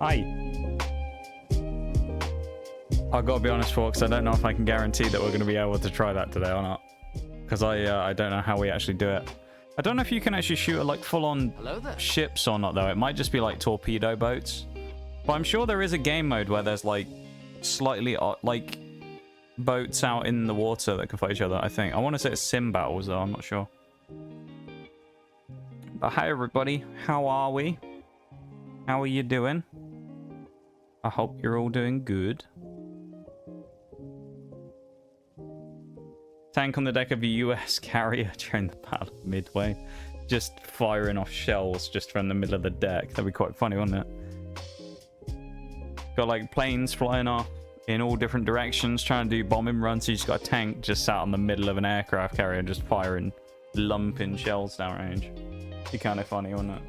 Hi. I've got to be honest, folks, I don't know if I can guarantee that we're going to be able to try that today or not. Because I don't know how we actually do it. I don't know if you can actually shoot at like full-on ships or not, though. It might just be like torpedo boats. But I'm sure there is a game mode where there's like slightly like boats out in the water that can fight each other, I think. I want to say it's sim battles, though. I'm not sure. But hi, everybody. How are we? How are you doing? I hope you're all doing good. Tank on the deck of a US carrier during the battle of Midway. Just firing off shells just from the middle of the deck. That'd be quite funny, wouldn't it? Got like planes flying off in all different directions trying to do bombing runs. So you just got a tank just sat on the middle of an aircraft carrier just firing lumping shells downrange. Be kind of funny, wouldn't it?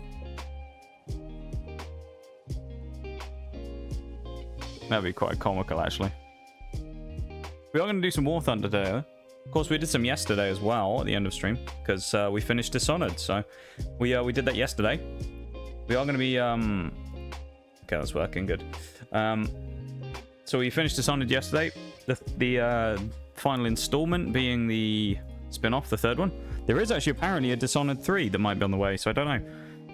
That'd be quite comical, actually. We are going to do some War Thunder today, though. Of course, we did some yesterday as well at the end of stream, because we finished Dishonored, so we did that yesterday. We are going to be... Okay, that's working good. So we finished Dishonored yesterday. The final installment being the spin-off, the third one. There is actually apparently a Dishonored 3 that might be on the way, so I don't know.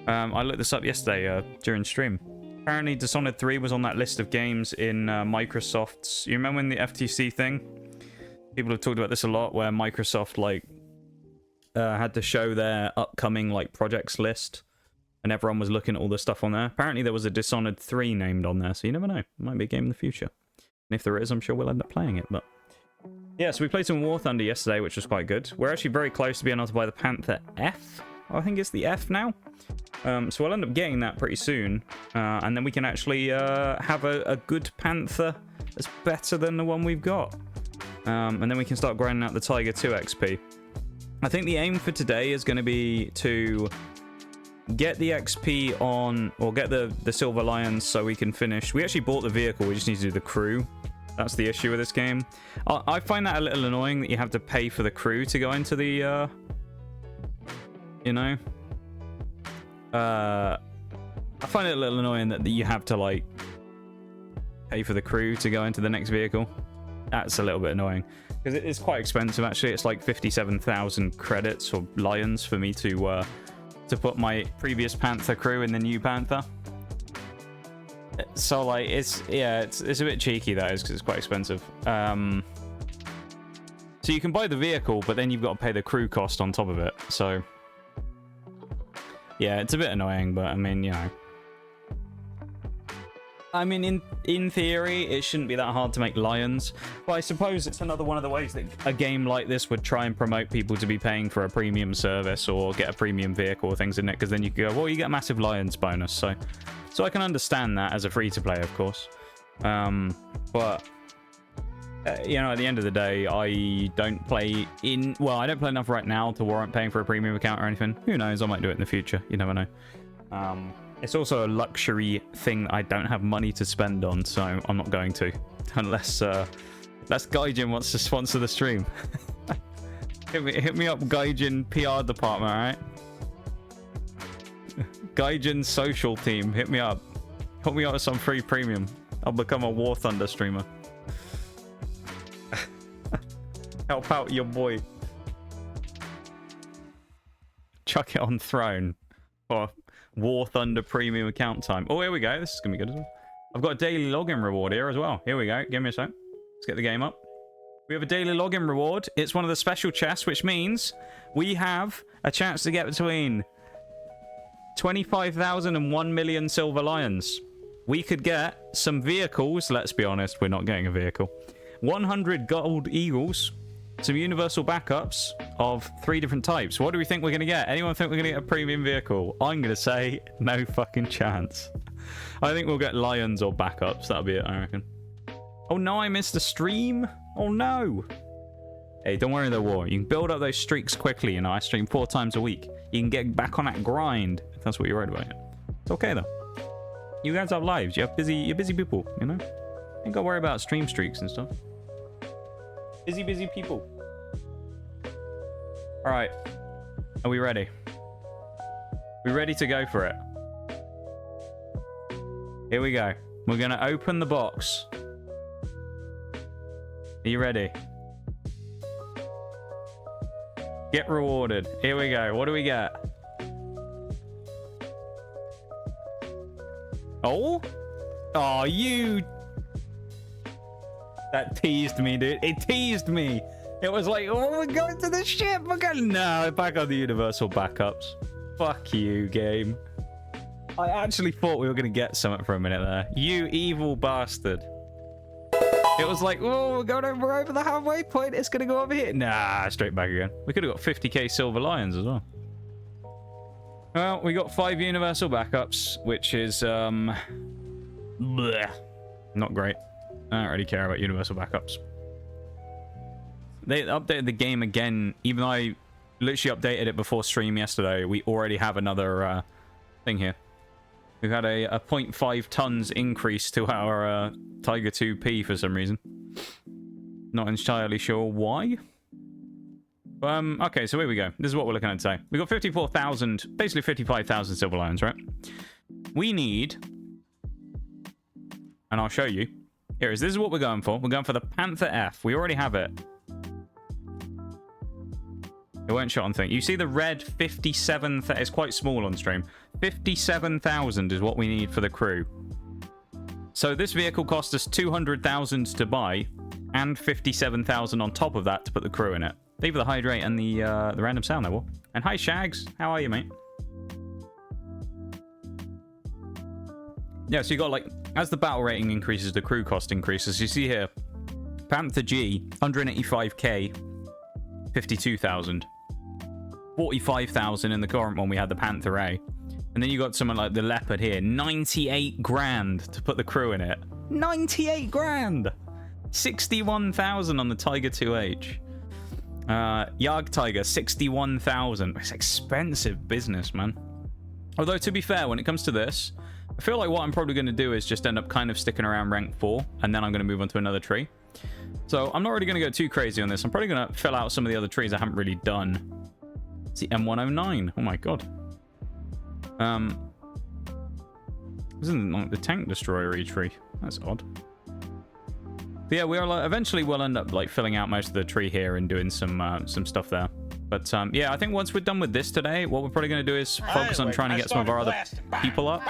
I looked this up yesterday during stream. Apparently, Dishonored 3 was on that list of games in Microsoft's... You remember when the FTC thing? People have talked about this a lot, where Microsoft, like, had to show their upcoming, like, projects list, and everyone was looking at all the stuff on there. Apparently, there was a Dishonored 3 named on there, so you never know. It might be a game in the future. And if there is, I'm sure we'll end up playing it, but... Yeah, so we played some War Thunder yesterday, which was quite good. We're actually very close to being able to buy the Panther F. I think it's the F now. So we'll end up getting that pretty soon. And then we can actually have a good Panther that's better than the one we've got. And then we can start grinding out the Tiger 2 XP. I think the aim for today is going to be to get the XP on, or get the Silver Lions so we can finish. We actually bought the vehicle, we just need to do the crew. That's the issue with this game. I find that a little annoying that you have to pay for the crew to go into the, you know? I find it a little annoying that you have to, like, pay for the crew to go into the next vehicle. That's a little bit annoying. Because it is quite expensive, actually. It's like 57,000 credits or lions for me to put my previous Panther crew in the new Panther. So, like, it's a bit cheeky, that is, because it's quite expensive. So you can buy the vehicle, but then you've got to pay the crew cost on top of it. So, yeah, it's a bit annoying, but, I mean, you know. I mean, in theory, it shouldn't be that hard to make lions. But I suppose it's another one of the ways that a game like this would try and promote people to be paying for a premium service or get a premium vehicle or things in it. Because then you can go, well, you get a massive lions bonus. So I can understand that as a free-to-play, of course. But, you know, at the end of the day, I don't play in... Well, I don't play enough right now to warrant paying for a premium account or anything. Who knows? I might do it in the future. You never know. It's also a luxury thing that I don't have money to spend on, so I'm not going to. Unless Gaijin wants to sponsor the stream. hit me up, Gaijin PR department, alright? Gaijin social team, hit me up. Hook me up with some free premium. I'll become a War Thunder streamer. Help out your boy. Chuck it on Throne. Or War Thunder premium account time. Oh, here we go. This is going to be good as well. I've got a daily login reward here as well. Here we go. Give me a sec. Let's get the game up. We have a daily login reward. It's one of the special chests, which means we have a chance to get between 25,000 and 1 million silver lions. We could get some vehicles. Let's be honest, we're not getting a vehicle. 100 gold eagles. Some universal backups of 3 different types. What do we think we're going to get? Anyone think we're going to get a premium vehicle? I'm going to say no fucking chance. I think we'll get lions or backups. That'll be it, I reckon. Oh no, I missed the stream. Oh no. Hey, don't worry though, War. You can build up those streaks quickly, you know. I stream 4 times a week. You can get back on that grind, if that's what you're worried about. It's okay though. You guys have lives. You're busy people, you know. You ain't got to worry about stream streaks and stuff. Busy people. Alright. Are we ready? We ready to go for it? Here we go. We're going to open the box. Are you ready? Get rewarded. Here we go. What do we get? Oh? Oh, you... That teased me, dude. It teased me. It was like, oh, we're going to the ship. We're going... No, back on the universal backups. Fuck you, game. I actually thought we were going to get something for a minute there. You evil bastard. It was like, oh, we're going over the halfway point. It's going to go over here. Nah, straight back again. We could have got 50k silver lions as well. Well, we got 5 universal backups, which is, bleh. Not great. I don't really care about universal backups. They updated the game again. Even though I literally updated it before stream yesterday, we already have another thing here. We've had a 0.5 tons increase to our Tiger 2P for some reason. Not entirely sure why. Okay, so here we go. This is what we're looking at today. We got 54,000, basically 55,000 silver lions, right? We need, and I'll show you. Here it is. This is what we're going for. We're going for the Panther F. We already have it. It won't shot on thing. You see the red 57... It's quite small on stream. 57,000 is what we need for the crew. So this vehicle cost us 200,000 to buy, and 57,000 on top of that to put the crew in it. Leave the hydrate and the random sound there, Will. And hi, Shags. How are you, mate? Yeah, so you got, like, as the battle rating increases, the crew cost increases. You see here, Panther G, 185k, 52,000. 45,000 in the current one. We had the Panther A. And then you got someone like the Leopard here, 98 grand to put the crew in it. 98 grand! 61,000 on the Tiger 2H. Jagdpanther, 61,000. It's expensive business, man. Although, to be fair, when it comes to this, I feel like what I'm probably going to do is just end up kind of sticking around rank 4, and then I'm going to move on to another tree. So I'm not really going to go too crazy on this. I'm probably going to fill out some of the other trees I haven't really done. It's the M109. Oh my god. Isn't like the tank destroyer tree? That's odd. But yeah, eventually we'll end up like filling out most of the tree here and doing some stuff there. But yeah, I think once we're done with this today, what we're probably going to do is focus on trying to get some of our other people up.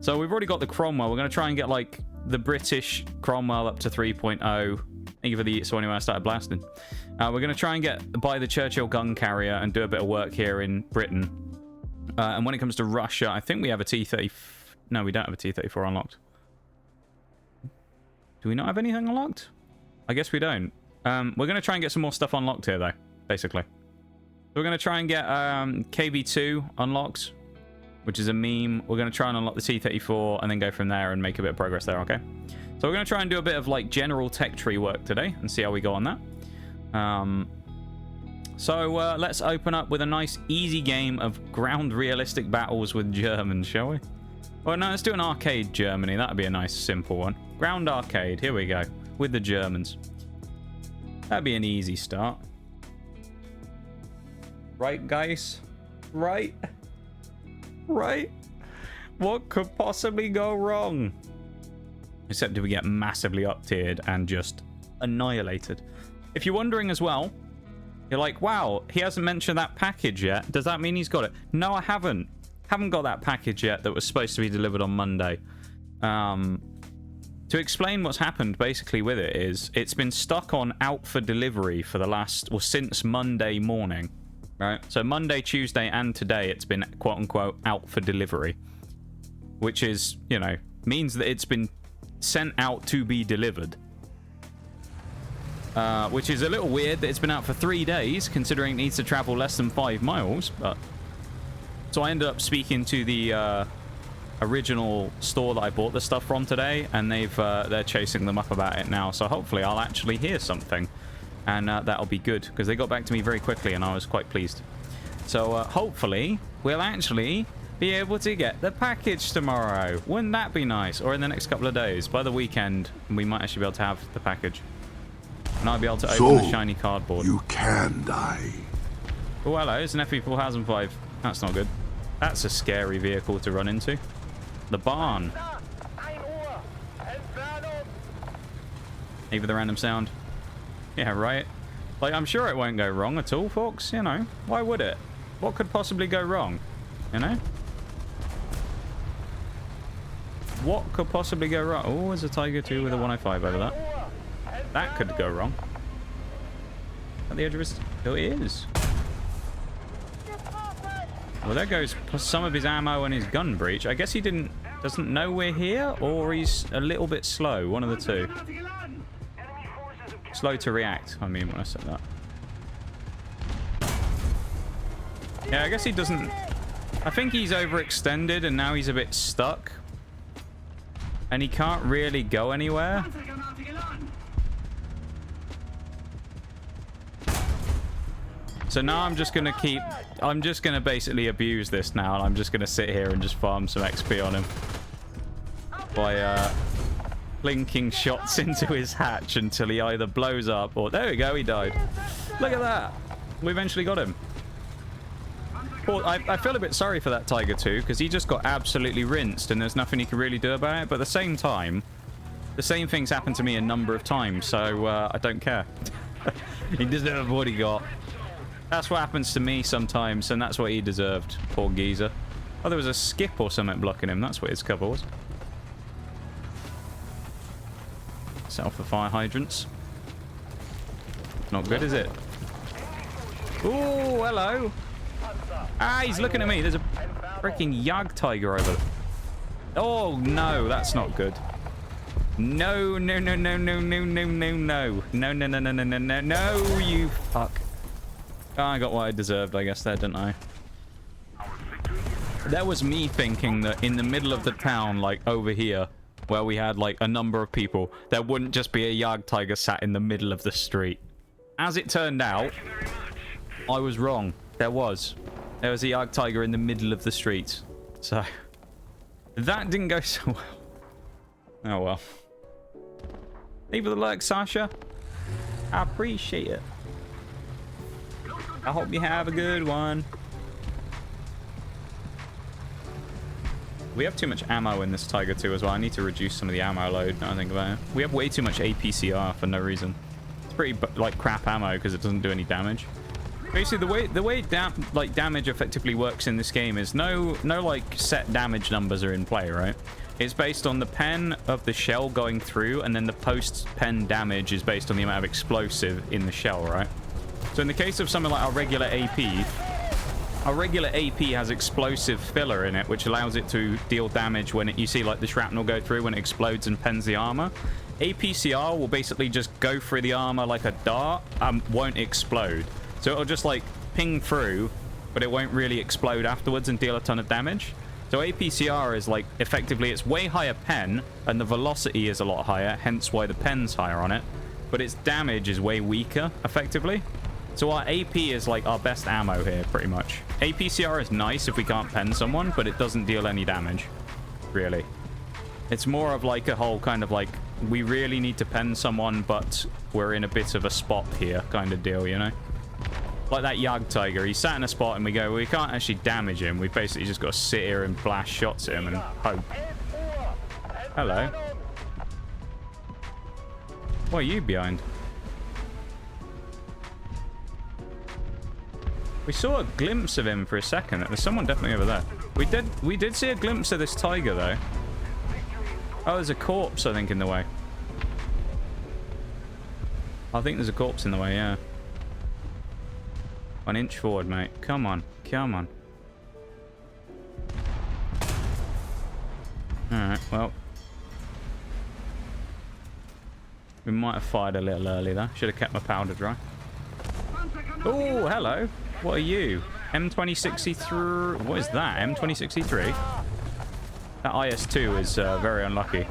So we've already got the Cromwell. We're going to try and get like the British Cromwell up to 3.0. So anyway, I started blasting. We're going to try and buy the Churchill gun carrier and do a bit of work here in Britain. And when it comes to Russia, I think we have a T-30... No, we don't have a T-34 unlocked. Do we not have anything unlocked? I guess we don't. We're going to try and get some more stuff unlocked here, though, basically. So we're going to try and get KV2 unlocked, which is a meme. We're going to try and unlock the T-34 and then go from there and make a bit of progress there, okay? So we're going to try and do a bit of, like, general tech tree work today and see how we go on that. So let's open up with a nice, easy game of ground realistic battles with Germans, shall we? Well, no, let's do an arcade Germany. That'd be a nice, simple one. Ground arcade. Here we go. With the Germans. That'd be an easy start. Right, guys? Right? Right? What could possibly go wrong? Except do we get massively up-tiered and just annihilated. If you're wondering as well, you're like, wow, he hasn't mentioned that package yet. Does that mean he's got it? No, I haven't. Haven't got that package yet that was supposed to be delivered on Monday. To explain what's happened basically with it is it's been stuck on out for delivery for the last, well, since Monday morning. right? So Monday, Tuesday, and today it's been quote-unquote out for delivery. Which is, you know, means that it's been sent out to be delivered. Which is a little weird that it's been out for 3 days, considering it needs to travel less than 5 miles. But so I ended up speaking to the original store that I bought the stuff from today, and they're chasing them up about it now. So hopefully I'll actually hear something, and that'll be good, because they got back to me very quickly, and I was quite pleased. So hopefully we'll actually be able to get the package tomorrow. Wouldn't that be nice? Or in the next couple of days. By the weekend, we might actually be able to have the package. And I'll be able to open the shiny cardboard. You can die. Oh, hello. It's an FE4005. That's not good. That's a scary vehicle to run into. The barn. Even the random sound. Yeah, right. Like, I'm sure it won't go wrong at all, folks. You know, why would it? What could possibly go wrong? You know? What could possibly go wrong? Oh, there's a Tiger 2 with a 105 over that. That could go wrong. At the edge of his... Oh, it is. Well, there goes some of his ammo and his gun breach. I guess he doesn't know we're here, or he's a little bit slow. One of the two. Slow to react, I mean, when I said that. Yeah, I guess he doesn't... I think he's overextended and now he's a bit stuck. And he can't really go anywhere. So now I'm just going to basically abuse this now. And I'm just going to sit here and just farm some XP on him. By blinking shots into his hatch until he either blows up or... There we go, he died. Look at that. We eventually got him. Well, I feel a bit sorry for that Tiger 2 because he just got absolutely rinsed and there's nothing he can really do about it. But at the same time, the same things happened to me a number of times, so I don't care. He deserved what he got. That's what happens to me sometimes, and that's what he deserved. Poor geezer. Oh, there was a skip or something blocking him. That's what his cover was. Set off the fire hydrants. Not good, is it? Ooh, hello. Ah, he's looking at me. There's a freaking Jagdpanther over there. Oh, no, that's not good. No, no, no, no, no, no, no, no, no. No, no, no, no, no, no, no, no, you fuck. Oh, I got what I deserved, I guess, there, didn't I? That was me thinking that in the middle of the town, like over here, where we had like a number of people, there wouldn't just be a Jagdpanther sat in the middle of the street. As it turned out, I was wrong. There was a Jagdpanther in the middle of the street. So, that didn't go so well. Oh well. Leave it a like, Sasha. I appreciate it. I hope you have a good one. We have too much ammo in this Tiger 2 as well. I need to reduce some of the ammo load now I think about it. We have way too much APCR for no reason. It's pretty like crap ammo because it doesn't do any damage. Basically, the way damage effectively works in this game is no like set damage numbers are in play, right? It's based on the pen of the shell going through, and then the post-pen damage is based on the amount of explosive in the shell, right? So in the case of something like our regular AP has explosive filler in it, which allows it to deal damage when you see like the shrapnel go through when it explodes and pens the armor. APCR will basically just go through the armor like a dart and won't explode. So it'll just like ping through, but it won't really explode afterwards and deal a ton of damage. So APCR is like effectively it's way higher pen and the velocity is a lot higher, hence why the pen's higher on it. But its damage is way weaker effectively. So our AP is like our best ammo here pretty much. APCR is nice if we can't pen someone, but it doesn't deal any damage, really. It's more of like a whole kind of like we really need to pen someone, but we're in a bit of a spot here kind of deal, you know? Like that Jagdpanther, he sat in a spot and we go, well, we can't actually damage him. We've basically just got to sit here and blast shots at him and hope. Hello. What are you behind? We saw a glimpse of him for a second. There's someone definitely over there. We did see a glimpse of this Tiger though. Oh, there's a corpse I think in the way. I think there's a corpse in the way, yeah. 1 inch forward, mate. Come on. Come on. Alright, well. We might have fired a little early, though. Should have kept my powder dry. Oh, hello. What are you? M2063. What is that? M2063? That IS-2 is very unlucky.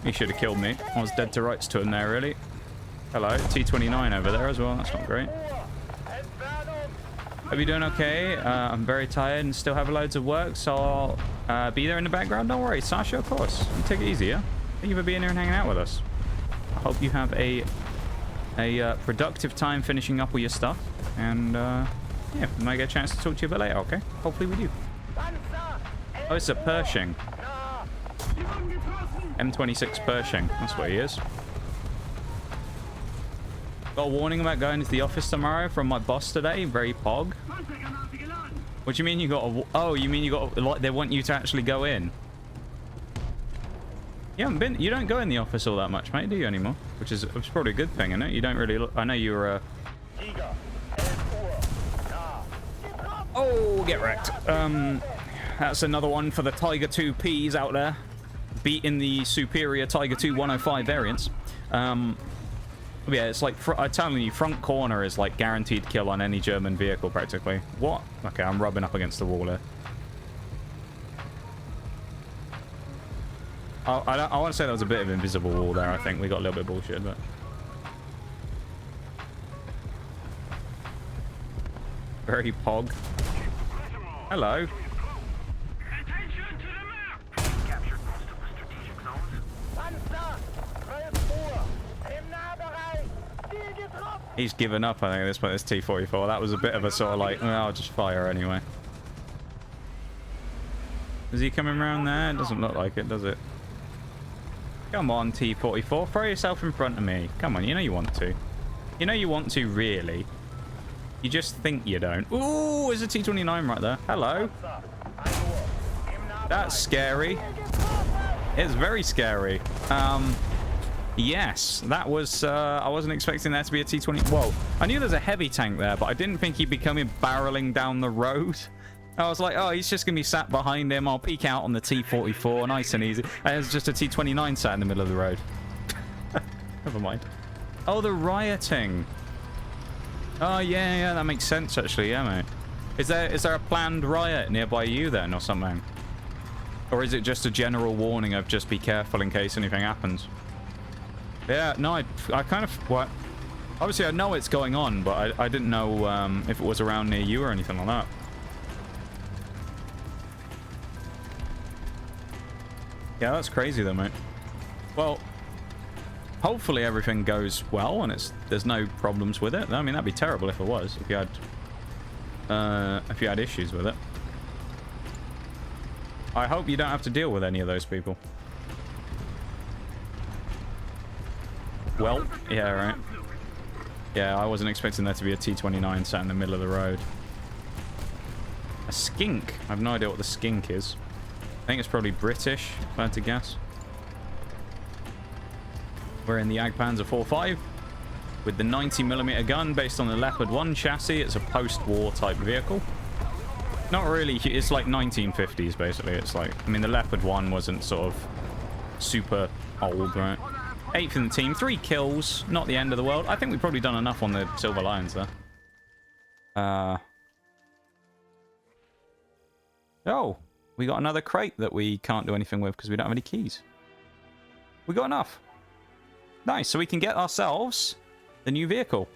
He should have killed me. I was dead to rights to him there, really. Hello. T-29 over there as well. That's not great. Hope you're doing okay. I'm very tired and still have loads of work, so I'll be there in the background. Don't worry, Sasha, of course. Take it easy, yeah? Thank you for being here and hanging out with us. I hope you have a productive time finishing up all your stuff. And, yeah, we might get a chance to talk to you a bit later, okay? Hopefully we do. Oh, it's a Pershing. M26 Pershing. That's what he is. Got a warning about going to the office tomorrow from my boss today. Very pog. What do you mean you got a... Oh, you mean you got... Like, they want you to actually go in? You haven't been... You don't go in the office all that much, mate, do you, anymore? Which is it's probably a good thing, isn't it? You don't really look... I know you were... Oh, get wrecked. That's another one for the Tiger 2Ps out there. Beating the superior Tiger 2 105 variants. Yeah, it's like... I'm telling you, front corner is like guaranteed kill on any German vehicle, practically. What? Okay, I'm rubbing up against the wall here. I want to say there was a bit of invisible wall there. I think we got a little bit of bullshit, but... Very pog. Hello. He's given up, I think, at this point, this T-44. That was a bit of a sort of like, well, I'll just fire anyway. Is he coming around there? It doesn't look like it, does it? Come on, T-44. Throw yourself in front of me. Come on, you know you want to. You know you want to, really. You just think you don't. Ooh, there's a T-29 right there. Hello. That's scary. It's very scary. Yes, that was... I wasn't expecting there to be a T-20... Whoa. I knew there's a heavy tank there, but I didn't think he'd be coming barreling down the road. I was like, oh, he's just going to be sat behind him. I'll peek out on the T-44. Nice and easy. And there's just a T-29 sat in the middle of the road. Never mind. Oh, the rioting. Oh, yeah, that makes sense, actually. Yeah, mate. Is there a planned riot nearby you, then, or something? Or is it just a general warning of just be careful in case anything happens? Yeah, no, I kind of... What? Obviously, I know it's going on, but I didn't know if it was around near you or anything like that. Yeah, that's crazy, though, mate. Well, hopefully everything goes well and there's no problems with it. I mean, that'd be terrible if it was, if you had issues with it. I hope you don't have to deal with any of those people. Well, yeah, right. Yeah, I wasn't expecting there to be a T-29 sat in the middle of the road. A skink? I have no idea what the skink is. I think it's probably British, if I had to guess. We're in the Jagdpanther 4.5 with the 90mm gun based on the Leopard 1 chassis. It's a post-war type vehicle. Not really. It's like 1950s, basically. It's like... I mean, the Leopard 1 wasn't sort of super old, right? 8th in the team, 3 kills, not the end of the world. I think we've probably done enough on the Silver Lions there. Oh, we got another crate that we can't do anything with because we don't have any keys. We got enough. Nice, so we can get ourselves the new vehicle.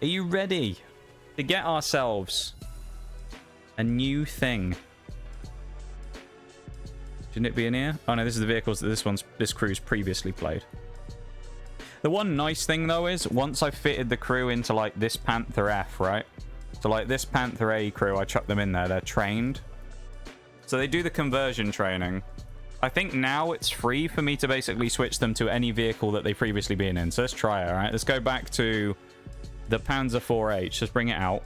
Are you ready to get ourselves a new thing? Shouldn't it be in here? Oh no, this is the vehicles that this crew's previously played. The one nice thing though is once I fitted the crew into like this Panther F, right? So like this Panther A crew, I chuck them in there. They're trained, so they do the conversion training. I think now it's free for me to basically switch them to any vehicle that they've previously been in. So let's try it. All right, let's go back to the Panzer 4H. Just bring it out,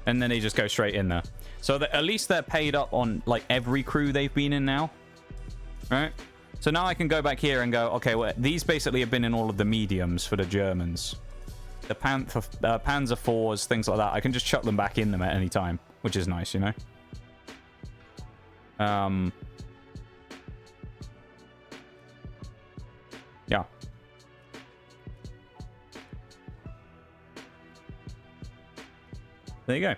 and then they just go straight in there. So that at least they're paid up on like every crew they've been in now, right? So now I can go back here and go, okay, well, these basically have been in all of the mediums for the Germans. the Panther, Panzer IVs, things like that, I can just chuck them back in them at any time, which is nice, you know? Yeah. There you go.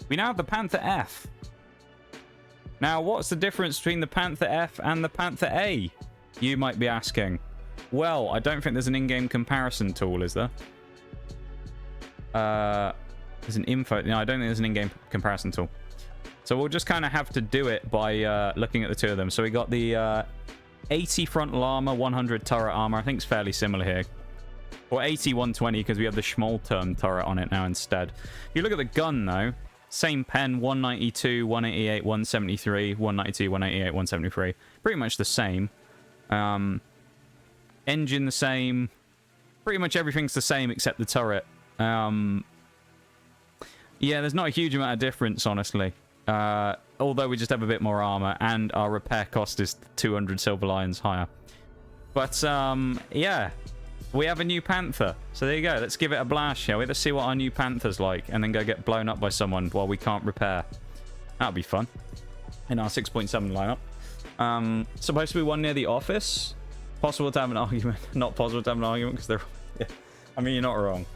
We now have the Panther F. Now, what's the difference between the Panther F and the Panther A? You might be asking. Well, I don't think there's an in-game comparison tool, is there? There's an info... No, I don't think there's an in-game comparison tool. So we'll just kind of have to do it by looking at the two of them. So we got the 80 frontal armor, 100 turret armor. I think it's fairly similar here. Or 80, 120, because we have the Schmolterm turret on it now instead. If you look at the gun, though, same pen, 192, 188, 173, 192, 188, 173. Pretty much the same. Engine the same. Pretty much everything's the same except the turret. Yeah, there's not a huge amount of difference, honestly. Although we just have a bit more armor, and our repair cost is 200 silver lions higher. But, yeah. We have a new Panther. So there you go. Let's give it a blast, shall we? Let's see what our new Panther's like, and then go get blown up by someone while we can't repair. That'll be fun. In our 6.7 lineup. Supposed to be one near the office. Possible to have an argument. Not possible to have an argument, because they're... Yeah. I mean, you're not wrong.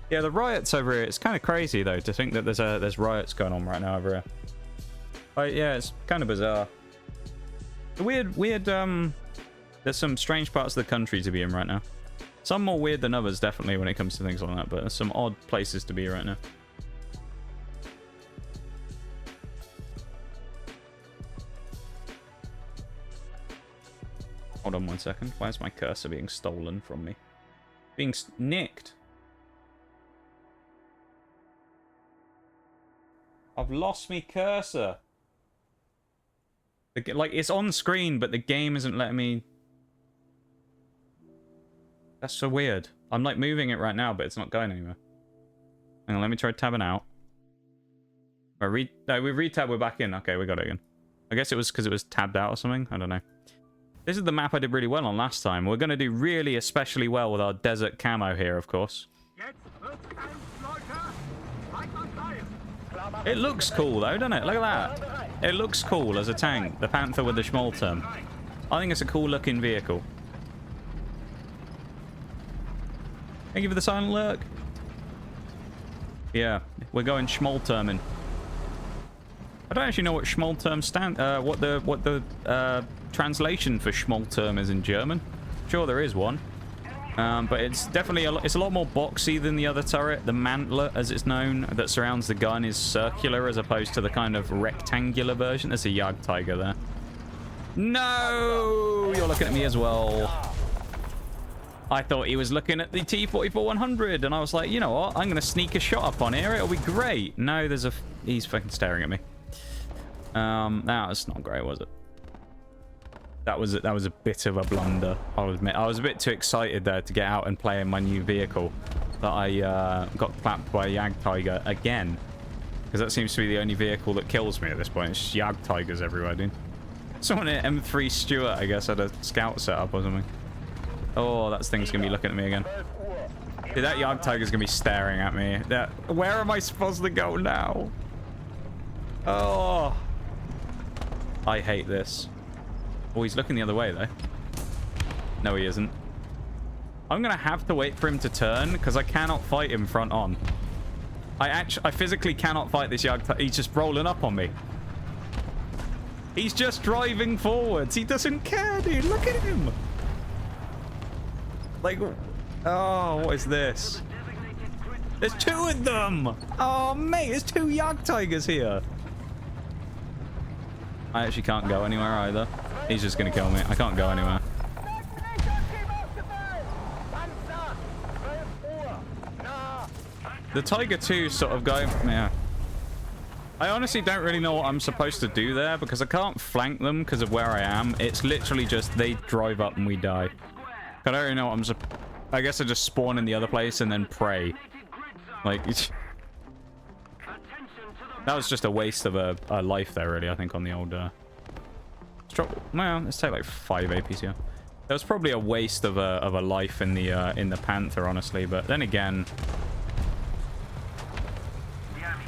Yeah, the riots over here, it's kind of crazy, though, to think that there's riots going on right now over here. Like, yeah, it's kind of bizarre. Weird, there's some strange parts of the country to be in right now. Some more weird than others, definitely, when it comes to things like that, but there's some odd places to be right now. Hold on one second. Why is my cursor being stolen from me? Being nicked. I've lost me cursor. Like, it's on screen, but the game isn't letting me... That's so weird. I'm like moving it right now, but it's not going anywhere. Hang on, let me try tabbing out. No, we re-tab, we're back in. Okay, we got it again. I guess it was because it was tabbed out or something. I don't know. This is the map I did really well on last time. We're going to do really especially well with our desert camo here, of course. It looks cool, though, doesn't it? Look at that. It looks cool as a tank. The Panther with the Schmolterm. I think it's a cool-looking vehicle. Thank you for the silent lurk. Yeah, we're going Schmolterming. I don't actually know what Schmolterm what the translation for Schmolterm is in German. Sure, there is one. But it's definitely it's a lot more boxy than the other turret. The mantler, as it's known, that surrounds the gun is circular as opposed to the kind of rectangular version. There's a Jagdpanther there. No, you're looking at me as well. I thought he was looking at the T-44-100, and I was like, you know what? I'm going to sneak a shot up on here. It'll be great. No, there's a... He's fucking staring at me. That was not great, was it? That was a bit of a blunder, I'll admit. I was a bit too excited there to get out and play in my new vehicle that I got clapped by a Jagdpanther again. Because that seems to be the only vehicle that kills me at this point. It's just Jagdpanters everywhere, dude. Someone at M3 Stuart, I guess, had a scout set up or something. Oh, that thing's going to be looking at me again. Dude, that Jagdpanther's going to be staring at me. Where am I supposed to go now? Oh. I hate this. Oh, he's looking the other way, though. No, he isn't. I'm going to have to wait for him to turn, because I cannot fight him front on. I physically cannot fight this Jagdpanther. He's just rolling up on me. He's just driving forwards. He doesn't care, dude. Look at him. Like, oh, what is this? There's two of them! Oh, mate, there's two Jagdpanters here. I actually can't go anywhere either. He's just going to kill me. I can't go anywhere. The Tiger 2 sort of going... Yeah. I honestly don't really know what I'm supposed to do there because I can't flank them because of where I am. It's literally just they drive up and we die. I don't really know what I'm I guess I just spawn in the other place and then pray. Like, that was just a waste of a life there, really, I think, on the old... Well, let's take like 5 APs here. It was probably a waste of a life in the Panther, honestly. But then again,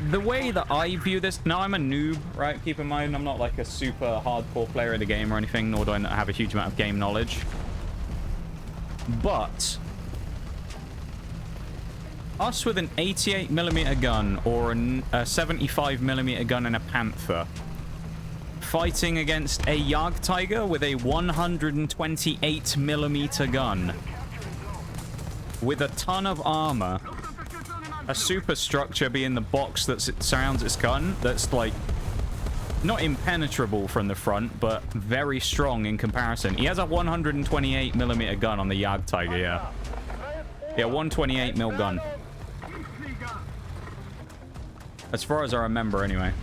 the way that I view this, now I'm a noob, right? Keep in mind, I'm not like a super hardcore player of the game or anything, nor do I have a huge amount of game knowledge. But us with an 88mm gun or a 75mm gun and a Panther fighting against a Jagdpanther with a 128mm gun with a ton of armor, a superstructure being the box that surrounds its gun that's like not impenetrable from the front but very strong in comparison. He has a 128mm gun on the Jagdpanther. Yeah, 128mm gun, as far as I remember anyway.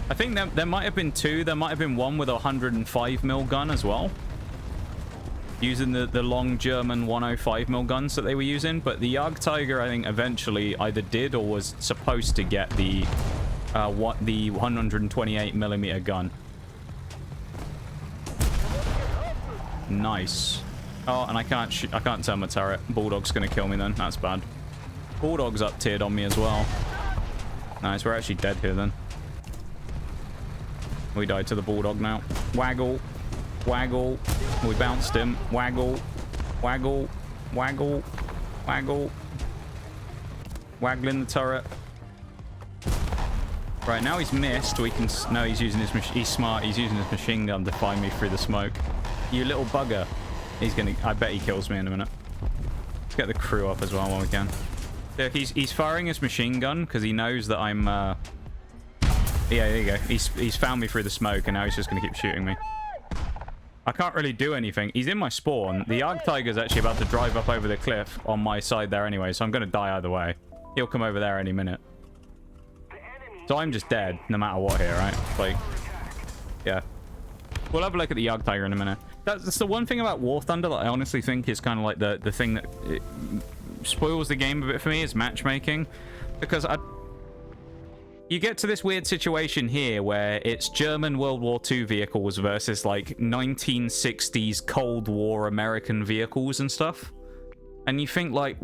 I think there might have been two. There might have been one with a 105mm gun as well, using the long German 105mm guns that they were using. But the Jagdpanther, I think, eventually either did or was supposed to get the 128mm gun. Nice. Oh, and I can't turn my turret. Bulldog's gonna kill me then. That's bad. Bulldog's up tiered on me as well. Nice, we're actually dead here then. We died to the Bulldog now. Waggle. Waggle. We bounced him. Waggle. Waggle. Waggle. Waggle. Waggling the turret. Right, now he's missed. We can... No, he's using his... He's smart. He's using his machine gun to find me through the smoke. You little bugger. He's gonna... I bet he kills me in a minute. Let's get the crew up as well while we can. Look, he's firing his machine gun because he knows that I'm... Yeah, there you go. He's found me through the smoke, and now he's just going to keep shooting me. I can't really do anything. He's in my spawn. The Jagdpanther's actually about to drive up over the cliff on my side there anyway, so I'm going to die either way. He'll come over there any minute. So I'm just dead, no matter what here, right? Like, yeah. We'll have a look at the Jagdpanther in a minute. That's the one thing about War Thunder that I honestly think is kind of like the thing that spoils the game a bit for me is matchmaking. Because you get to this weird situation here where it's German World War II vehicles versus like 1960s Cold War American vehicles and stuff. And you think like,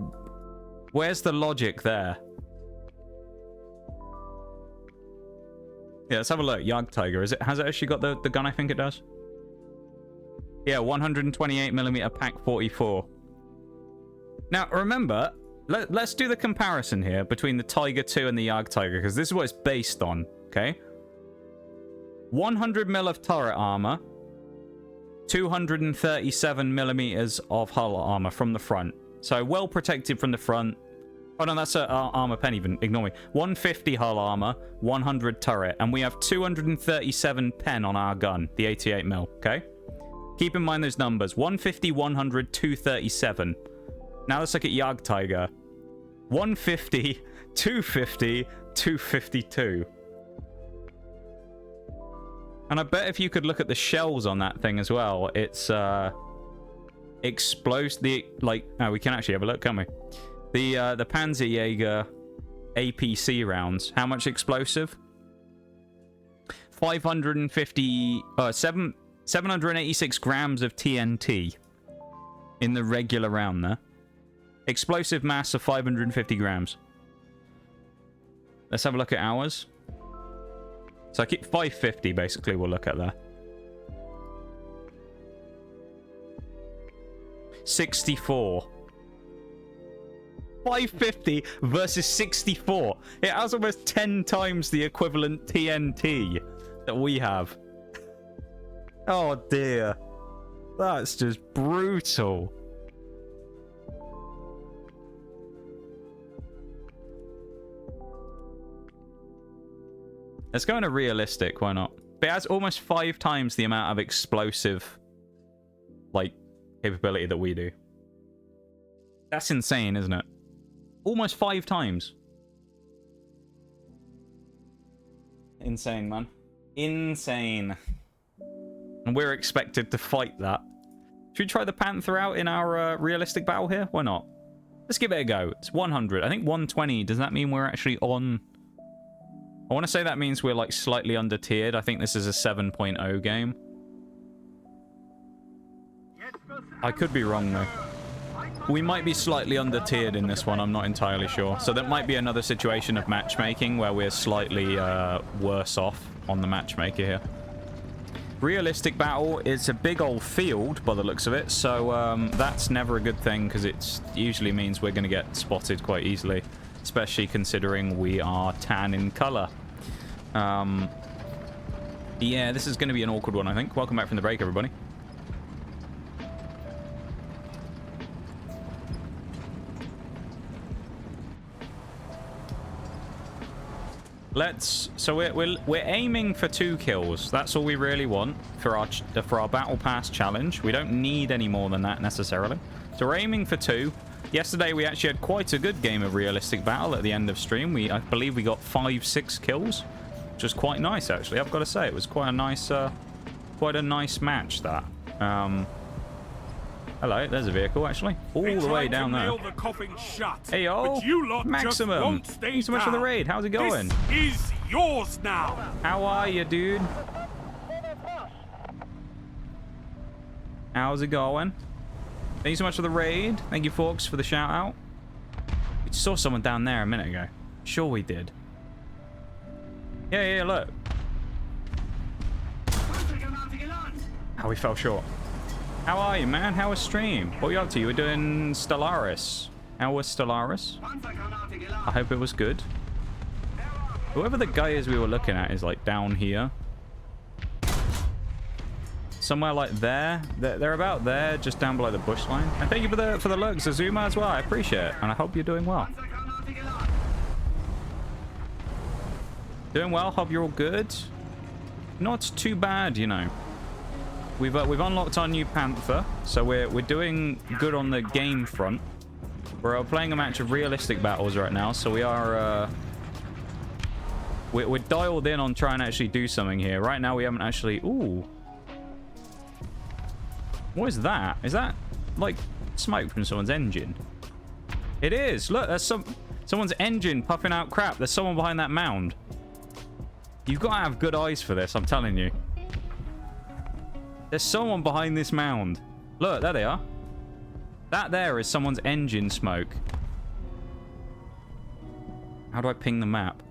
where's the logic there? Yeah, let's have a look. Jagdpanther, has it actually got the gun I think it does? Yeah, 128mm Pak 44. Now, remember, let's do the comparison here between the Tiger 2 and the Jagdpanther, because this is what it's based on, okay? 100mm of turret armor, 237mm of hull armor from the front. So, well protected from the front. Oh no, that's armor pen even. Ignore me. 150 hull armor, 100 turret, and we have 237 pen on our gun, the 88mm, okay? Keep in mind those numbers. 150, 100, 237. Now let's look at Jagdpanther. 150, 250, 252. And I bet if you could look at the shells on that thing as well, it's explosive. Oh, we can actually have a look, can't we? The Panzerjäger APC rounds. How much explosive? 786 grams of TNT in the regular round there. Explosive mass of 550 grams. Let's have a look at ours. So I keep 550 basically we'll look at there. 64. 550 versus 64. It has almost 10 times the equivalent TNT that we have. Oh dear. That's just brutal. Let's go into realistic, why not? But it has almost 5 times the amount of explosive, like, capability that we do. That's insane, isn't it? Almost 5 times. Insane, man. Insane. And we're expected to fight that. Should we try the Panther out in our realistic battle here? Why not? Let's give it a go. It's 100. I think 120. Does that mean we're actually on... I want to say that means we're like slightly under tiered. I think this is a 7.0 game. I could be wrong, though. We might be slightly under-tiered in this one. I'm not entirely sure. So that might be another situation of matchmaking where we're slightly worse off on the matchmaker here. Realistic battle is a big old field by the looks of it. So that's never a good thing because it usually means we're going to get spotted quite easily. Especially considering we are tan in color. Yeah, this is going to be an awkward one, I think. Welcome back from the break, everybody. So we're aiming for 2 kills. That's all we really want for our battle pass challenge. We don't need any more than that necessarily. So we're aiming for 2. Yesterday we actually had quite a good game of realistic battle at the end of stream. I believe we got 5-6 kills, which was quite nice actually. I've got to say it was quite a nice match that. Hello, there's a vehicle actually, all the way down there. Hey yo, Maximum. Thanks so much for the raid. How's it going? This is yours now. How are you, dude? How's it going? Thank you so much for the raid. Thank you, folks, for the shout out. We saw someone down there a minute ago. Sure we did. Yeah, look. Oh, we fell short. How are you, man? How was stream? What were you up to? You were doing Stellaris. How was Stellaris? I hope it was good. Whoever the guy is we were looking at is like down here. Somewhere like there. They're about there, just down below the bush line. And thank you for the looks, Azuma, as well. I appreciate it. And I hope you're doing well. Doing well. Hope you're all good. Not too bad, you know. We've unlocked our new Panther, so we're doing good on the game front. We're playing a match of realistic battles right now, so we are we're dialed in on trying to actually do something here. Right now we haven't actually. Ooh, what is that? Is that like smoke from someone's engine? It is. Look, there's someone's engine puffing out crap. There's someone behind that mound. You've got to have good eyes for this, I'm telling you. There's someone behind this mound. Look, there they are. That there is someone's engine smoke. How do I ping the map?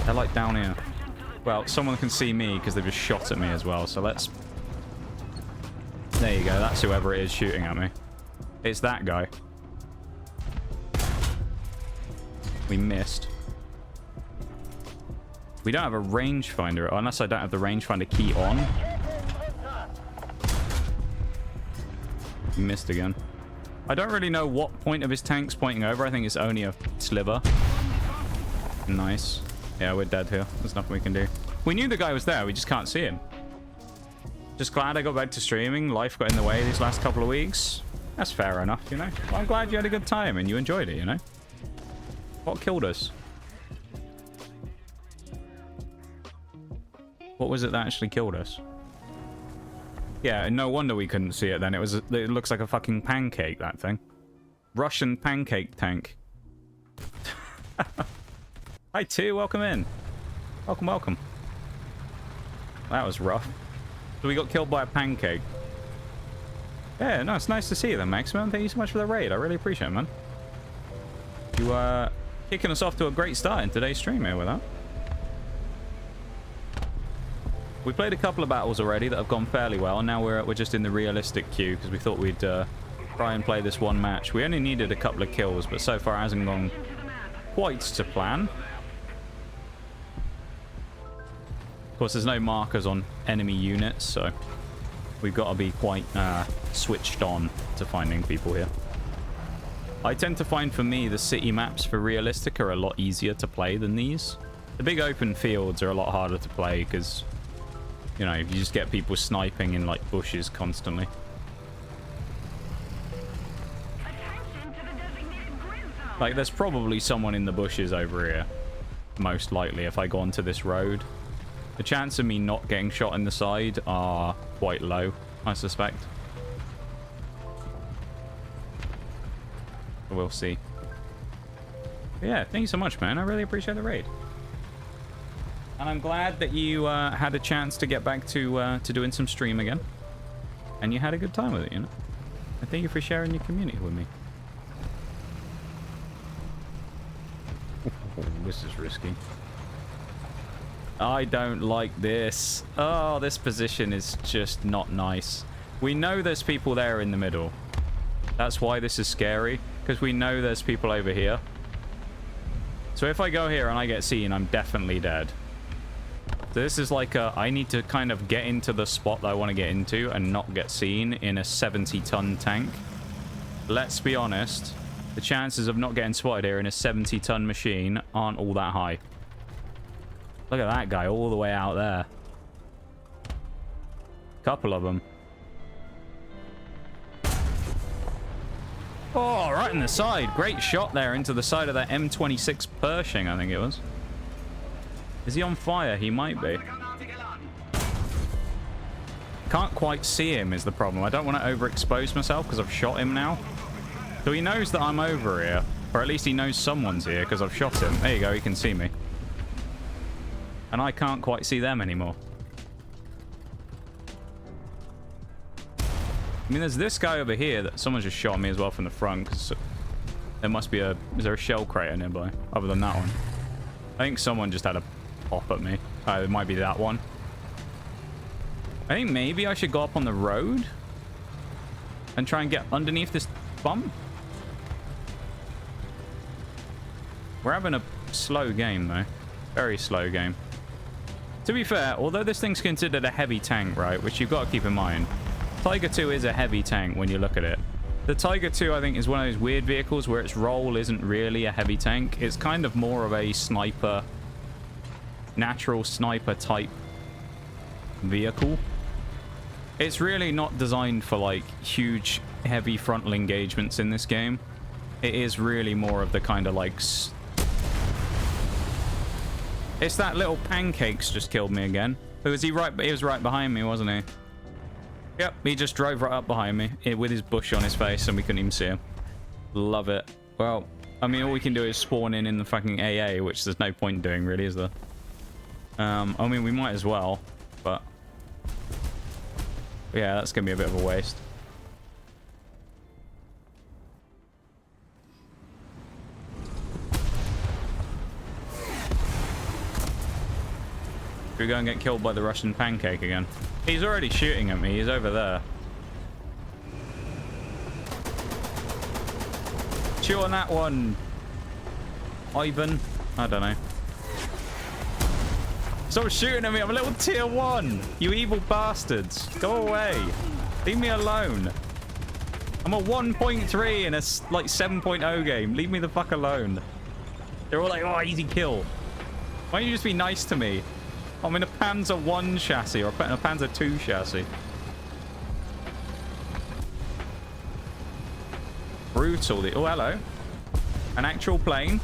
They're like down here. Well, someone can see me because they've just shot at me as well. So let's... There you go. That's whoever it is shooting at me. It's that guy. We missed. We don't have a rangefinder, unless I don't have the rangefinder key on. Missed again. I don't really know what point of his tank's pointing over. I think it's only a sliver. Nice. Yeah, we're dead here. There's nothing we can do. We knew the guy was there. We just can't see him. Just glad I got back to streaming. Life got in the way these last couple of weeks. That's fair enough, you know. Well, I'm glad you had a good time and you enjoyed it, you know. What killed us? What was it that actually killed us? Yeah, no wonder we couldn't see it then. It looks like a fucking pancake, that thing. Russian pancake tank. Hi, Two. Welcome in. Welcome, welcome. That was rough. So we got killed by a pancake. Yeah, no, it's nice to see you then, Maximum. Thank you so much for the raid. I really appreciate it, man. You kicking us off to a great start in today's stream here with that. We played a couple of battles already that have gone fairly well, and now we're just in the realistic queue because we thought we'd try and play this one match. We only needed a couple of kills, but so far it hasn't gone quite to plan. Of course, there's no markers on enemy units, so we've got to be quite switched on to finding people here. I tend to find, for me, the city maps for realistic are a lot easier to play than these. The big open fields are a lot harder to play because... You know, you just get people sniping in, like, bushes constantly. Like, there's probably someone in the bushes over here. Most likely, if I go onto this road. The chance of me not getting shot in the side are quite low, I suspect. But we'll see. But yeah, thank you so much, man. I really appreciate the raid. And I'm glad that you had a chance to get back to doing some stream again. And you had a good time with it, you know? And thank you for sharing your community with me. Oh, this is risky. I don't like this. Oh, this position is just not nice. We know there's people there in the middle. That's why this is scary. Because we know there's people over here. So if I go here and I get seen, I'm definitely dead. So this is like a... I need to kind of get into the spot that I want to get into and not get seen in a 70-ton tank. Let's be honest. The chances of not getting spotted here in a 70-ton machine aren't all that high. Look at that guy all the way out there. Couple of them. Oh, right in the side. Great shot there into the side of that M26 Pershing, I think it was. Is he on fire? He might be. Can't quite see him is the problem. I don't want to overexpose myself because I've shot him now. So he knows that I'm over here. Or at least he knows someone's here because I've shot him. There you go, he can see me. And I can't quite see them anymore. I mean, there's this guy over here that someone just shot me as well from the front. Cause there must be a... Is there a shell crater nearby? Other than that one. I think someone just had a pop at me. It might be that one. I think maybe I should go up on the road. And try and get underneath this bump. We're having a slow game, though. Very slow game. To be fair, although this thing's considered a heavy tank, right, which you've got to keep in mind, Tiger 2 is a heavy tank when you look at it. The Tiger 2, I think, is one of those weird vehicles where its role isn't really a heavy tank. It's kind of more of a sniper, natural sniper type vehicle. It's really not designed for, like, huge, heavy frontal engagements in this game. It is really more of the kind of, like... It's that little Pancakes just killed me again. Who was he right? He was right behind me, wasn't he? Yep, he just drove right up behind me with his bush on his face and we couldn't even see him. Love it. Well, I mean, all we can do is spawn in the fucking AA, which there's no point doing, really, is there? I mean, we might as well, but... Yeah, that's going to be a bit of a waste. Should we go and get killed by the Russian Pancake again? He's already shooting at me. He's over there. Chew on that one, Ivan. I don't know. Stop shooting at me. I'm a little tier 1. You evil bastards. Go away. Leave me alone. I'm a 1.3 in a like 7.0 game. Leave me the fuck alone. They're all like, oh, easy kill. Why don't you just be nice to me? I'm in a Panzer 1 chassis or a Panzer 2 chassis. Brutal. Oh, hello. An actual plane.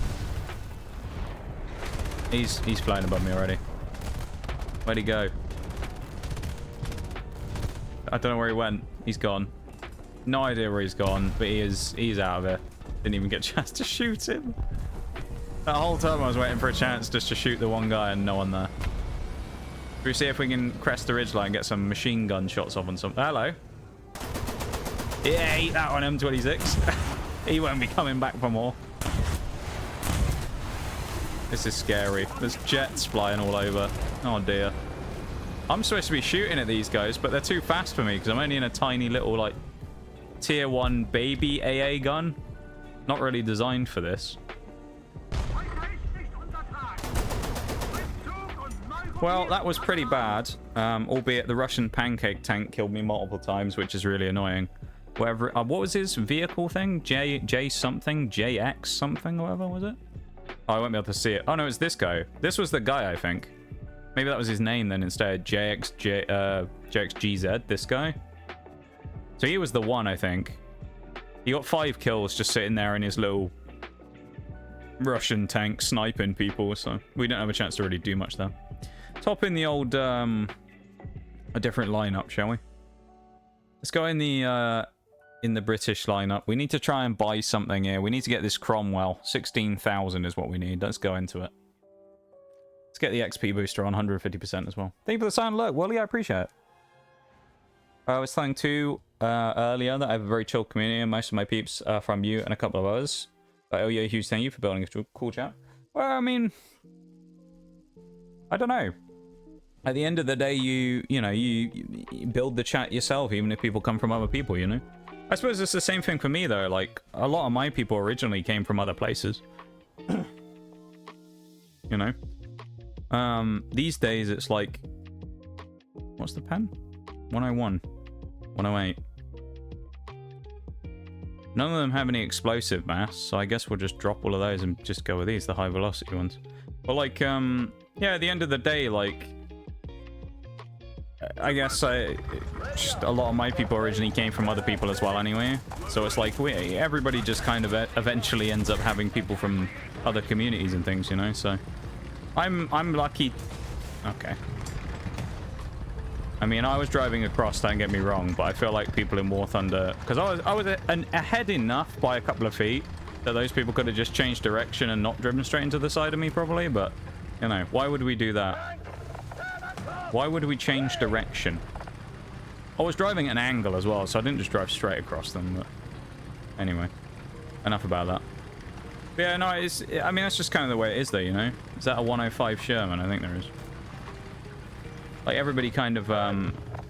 He's flying above me already. Where'd he go? I don't know where he went. He's gone. No idea where he's gone, but he's out of it. Didn't even get a chance to shoot him. That whole time I was waiting for a chance just to shoot the one guy and no one there. Should we see if we can crest the ridgeline and get some machine gun shots off on some... Hello. Yeah, eat that one, M26. He won't be coming back for more. This is scary. There's jets flying all over. Oh, dear. I'm supposed to be shooting at these guys, but they're too fast for me because I'm only in a tiny little, like, tier 1 baby AA gun. Not really designed for this. Well, that was pretty bad, albeit the Russian Pancake tank killed me multiple times, which is really annoying. Whatever, what was his vehicle thing? J something? JX something, whatever was it? Oh, I won't be able to see it. Oh, no, it's this guy. This was the guy, I think. Maybe that was his name then instead. JXGZ, this guy. So he was the one, I think. He got 5 kills just sitting there in his little Russian tank sniping people, so we don't have a chance to really do much there. Top in the old, a different lineup, shall we? Let's go in the British lineup. We need to try and buy something here. We need to get this Cromwell. 16,000 is what we need. Let's go into it. Let's get the XP booster on 150% as well. Thank you for the sound alert, Wally. I appreciate it. I was telling too earlier that I have a very chill community, and most of my peeps are from you and a couple of others. But, oh yeah, huge thank you for building a cool chat. Well, I mean, I don't know. At the end of the day, you build the chat yourself, even if people come from other people, you know? I suppose it's the same thing for me, though. Like, a lot of my people originally came from other places. You know? These days, it's like... What's the pen? 101. 108. None of them have any explosive mass, so I guess we'll just drop all of those and just go with these, the high velocity ones. But, like, yeah, at the end of the day, like... I guess just a lot of my people originally came from other people as well anyway. So it's like everybody just kind of eventually ends up having people from other communities and things, you know? So I'm lucky. Okay. I mean, I was driving across, don't get me wrong, but I feel like people in War Thunder... Because I was ahead enough by a couple of feet that those people could have just changed direction and not driven straight into the side of me, probably. But, you know, why would we do that? Why would we change direction? I was driving at an angle as well, so I didn't just drive straight across them. But anyway, enough about that. But yeah, no, I mean, that's just kind of the way it is, though, you know? Is that a 105 Sherman? I think there is. Like, everybody kind of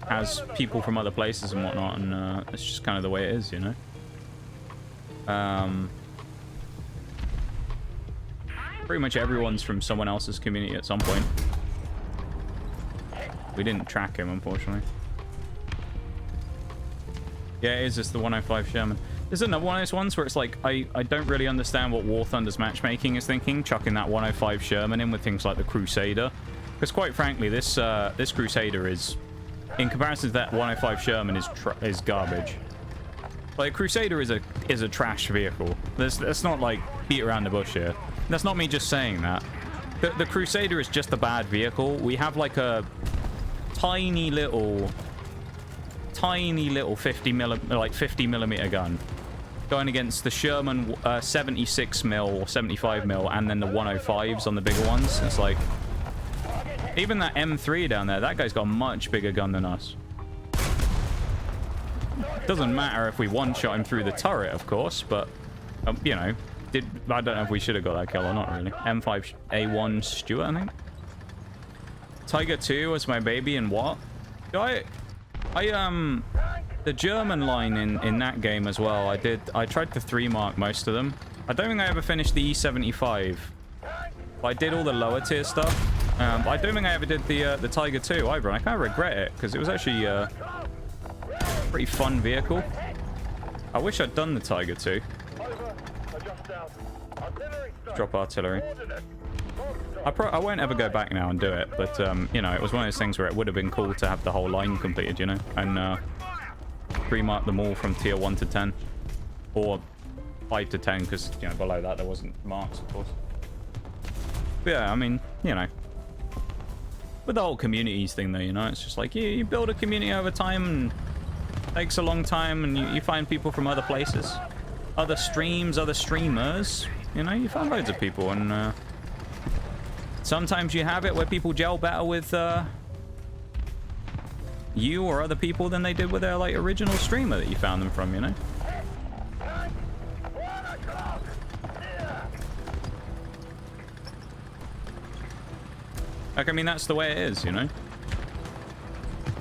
has people from other places and whatnot, and it's just kind of the way it is, you know? Pretty much everyone's from someone else's community at some point. We didn't track him, unfortunately. Yeah, it is just the 105 Sherman. There's another one of those ones where it's like, I don't really understand what War Thunder's matchmaking is thinking, chucking that 105 Sherman in with things like the Crusader. Because quite frankly, this Crusader is, in comparison to that 105 Sherman, is garbage. Like, Crusader is a trash vehicle. That's not like beat around the bush here. That's not me just saying that. The Crusader is just a bad vehicle. We have like a tiny little 50 millimeter gun going against the Sherman 76 mil or 75 mil, and then the 105s on the bigger ones. It's like, even that M3 down there, that guy's got a much bigger gun than us. Doesn't matter if we one-shot him through the turret, of course, but you know, I don't know if we should have got that kill or not, really. M5A1 Stuart, I think. Tiger 2 was my baby, and what? The German line in that game as well, I tried to 3-mark most of them. I don't think I ever finished the E75. But I did all the lower tier stuff. But I don't think I ever did the Tiger 2 either, and I kind of regret it, because it was actually a pretty fun vehicle. I wish I'd done the Tiger 2. Drop artillery. I won't ever go back now and do it, but you know, it was one of those things where it would have been cool to have the whole line completed, you know, and pre-mark them all from tier 1 to 10, or 5 to 10, because, you know, below that there wasn't marks, of course. But yeah, I mean, you know, with the whole communities thing, though, you know, it's just like you build a community over time, and it takes a long time, and you find people from other places, other streams, other streamers, you know, you find loads of people, and sometimes you have it where people gel better with you or other people than they did with their, like, original streamer that you found them from, you know? Like, I mean, that's the way it is, you know?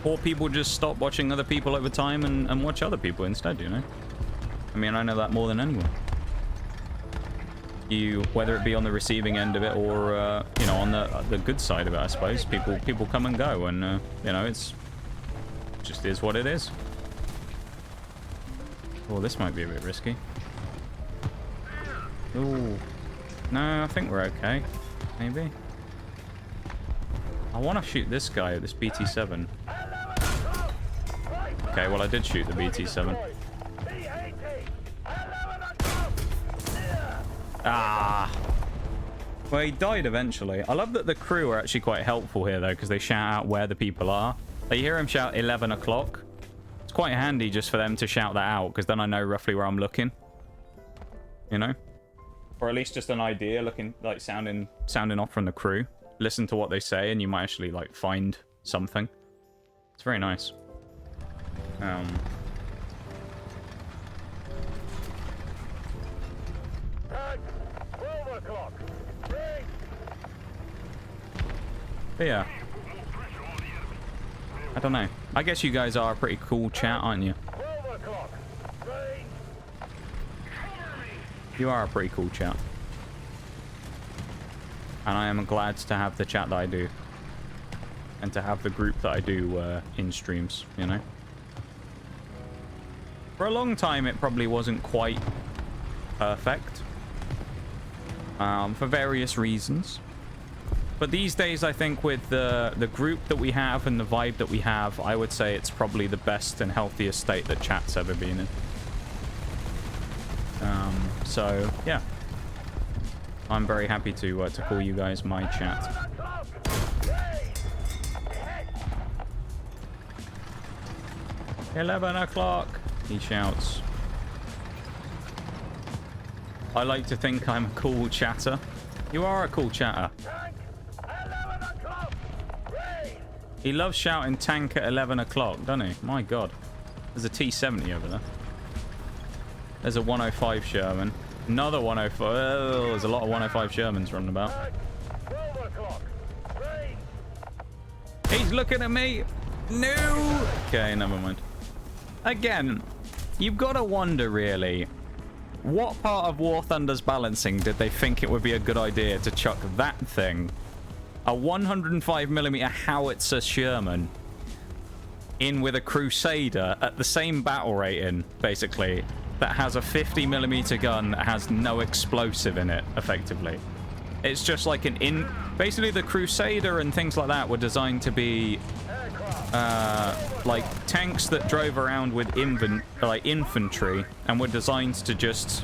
Or people just stop watching other people over time and watch other people instead, you know? I mean, I know that more than anyone. Whether it be on the receiving end of it or you know, on the good side of it, I suppose, people come and go, and you know, it just is what it is. Oh, this might be a bit risky. Ooh, no, I think we're okay. Maybe. I want to shoot this guy at this BT7. Okay, well, I did shoot the BT7. Ah. Well, he died eventually. I love that the crew are actually quite helpful here, though, because they shout out where the people are. They hear him shout 11 o'clock. It's quite handy just for them to shout that out, because then I know roughly where I'm looking. You know? Or at least just an idea, looking, like, sounding off from the crew. Listen to what they say, and you might actually, like, find something. It's very nice. But yeah. I don't know. I guess you guys are a pretty cool chat, aren't you? You are a pretty cool chat. And I am glad to have the chat that I do. And to have the group that I do in streams, you know? For a long time, it probably wasn't quite perfect. For various reasons. But these days, I think with the group that we have and the vibe that we have, I would say it's probably the best and healthiest state that chat's ever been in. So, yeah. I'm very happy to call you guys my chat. "11 o'clock," he shouts. I like to think I'm a cool chatter. You are a cool chatter. He loves shouting tank at 11 o'clock, doesn't he? My God. There's a T-70 over there. There's a 105 Sherman. Another 105. Oh, there's a lot of 105 Shermans running about. He's looking at me. No. Okay, never mind. Again, you've got to wonder, really, what part of War Thunder's balancing did they think it would be a good idea to chuck that thing, a 105mm howitzer Sherman, in with a Crusader at the same battle rating, basically, that has a 50mm gun that has no explosive in it, effectively. It's just like basically the Crusader and things like that were designed to be like tanks that drove around with infantry and were designed to just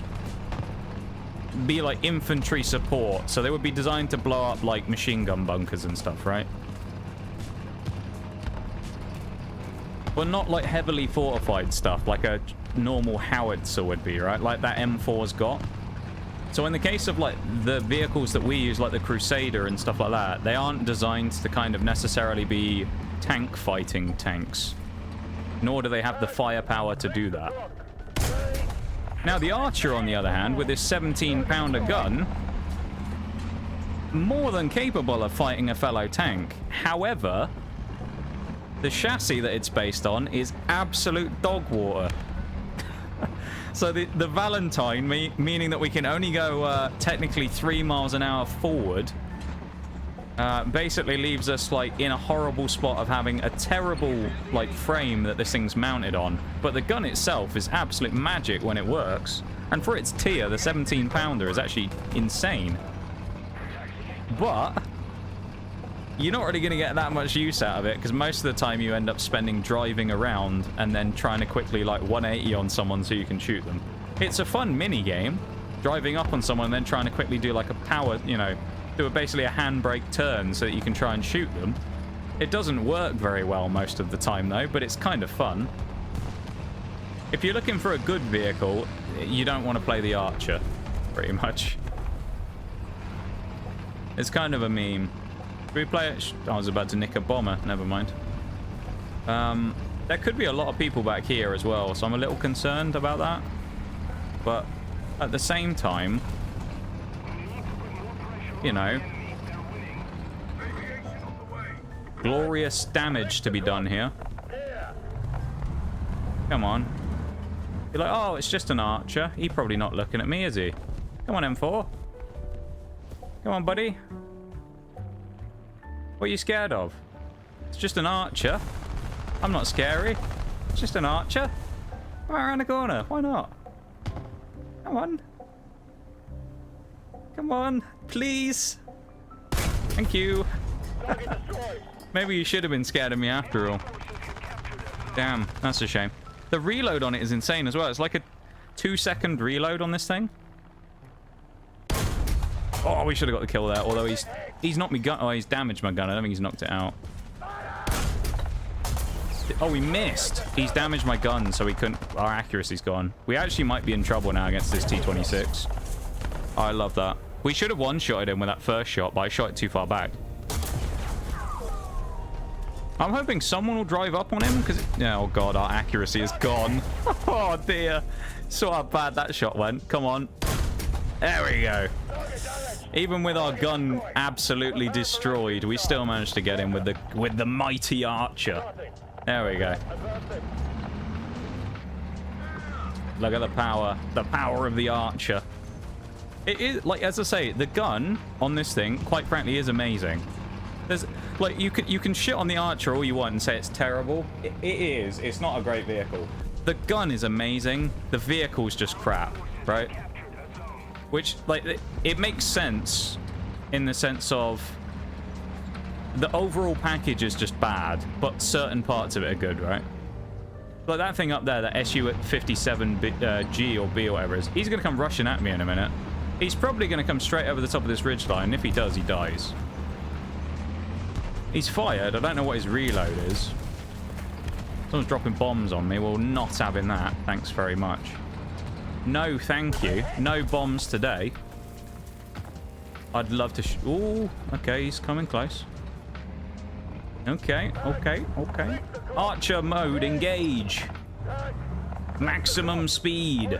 be like infantry support. So they would be designed to blow up like machine gun bunkers and stuff, right? But not like heavily fortified stuff like a normal howitzer would be, right? Like that M4's got. So in the case of like the vehicles that we use, like the Crusader and stuff like that, they aren't designed to kind of necessarily be tank fighting tanks, nor do they have the firepower to do that. Now the Archer, on the other hand, with his 17-pounder gun, more than capable of fighting a fellow tank. However, the chassis that it's based on is absolute dog water. So the Valentine, meaning that we can only go technically 3 miles an hour forward, basically leaves us like in a horrible spot of having a terrible like frame that this thing's mounted on. But the gun itself is absolute magic when it works. And for its tier, the 17-pounder is actually insane. But you're not really going to get that much use out of it, because most of the time you end up spending driving around and then trying to quickly like 180 on someone so you can shoot them. It's a fun mini game, driving up on someone and then trying to quickly do like a power, you know, do basically a handbrake turn so that you can try and shoot them. It doesn't work very well most of the time though, but it's kind of fun. If you're looking for a good vehicle, you don't want to play the Archer, pretty much. It's kind of a meme. Should we play it? I was about to nick a bomber. Never mind. There could be a lot of people back here as well, so I'm a little concerned about that. But at the same time, you know, glorious damage to be done here. Come on. You're like, oh, it's just an Archer. He's probably not looking at me, is he? Come on, M4. Come on, buddy. What are you scared of? It's just an Archer. I'm not scary. It's just an Archer. Right around the corner. Why not? Come on. Come on. Please. Thank you. Maybe you should have been scared of me after all. Damn, that's a shame. The reload on it is insane as well. It's like a 2-second reload on this thing. Oh, we should have got the kill there. Although he's knocked me gun. Oh, he's damaged my gun. I don't think he's knocked it out. Oh, we missed. He's damaged my gun, so we couldn't. Our accuracy's gone. We actually might be in trouble now against this T-26. Oh, I love that. We should have one-shotted him with that first shot, but I shot it too far back. I'm hoping someone will drive up on him because... Oh, God, our accuracy is gone. Oh, dear. Saw how bad that shot went. Come on. There we go. Even with our gun absolutely destroyed, we still managed to get him with the mighty archer. There we go. Look at the power. The power of the archer. It is, like, as I say, the gun on this thing, quite frankly, is amazing. There's, like, you can shit on the archer all you want and say it's terrible. It is. It's not a great vehicle. The gun is amazing. The vehicle's just crap, right? Which, like, it makes sense in the sense of the overall package is just bad, but certain parts of it are good, right? Like that thing up there, that SU-57G or B or whatever it is, he's going to come rushing at me in a minute. He's probably going to come straight over the top of this ridge line. If he does, he dies. He's fired. I don't know what his reload is. Someone's dropping bombs on me. Well, not having that. Thanks very much. No, thank you. No bombs today. I'd love to... Ooh, okay, he's coming close. Okay. Archer mode, engage. Maximum speed.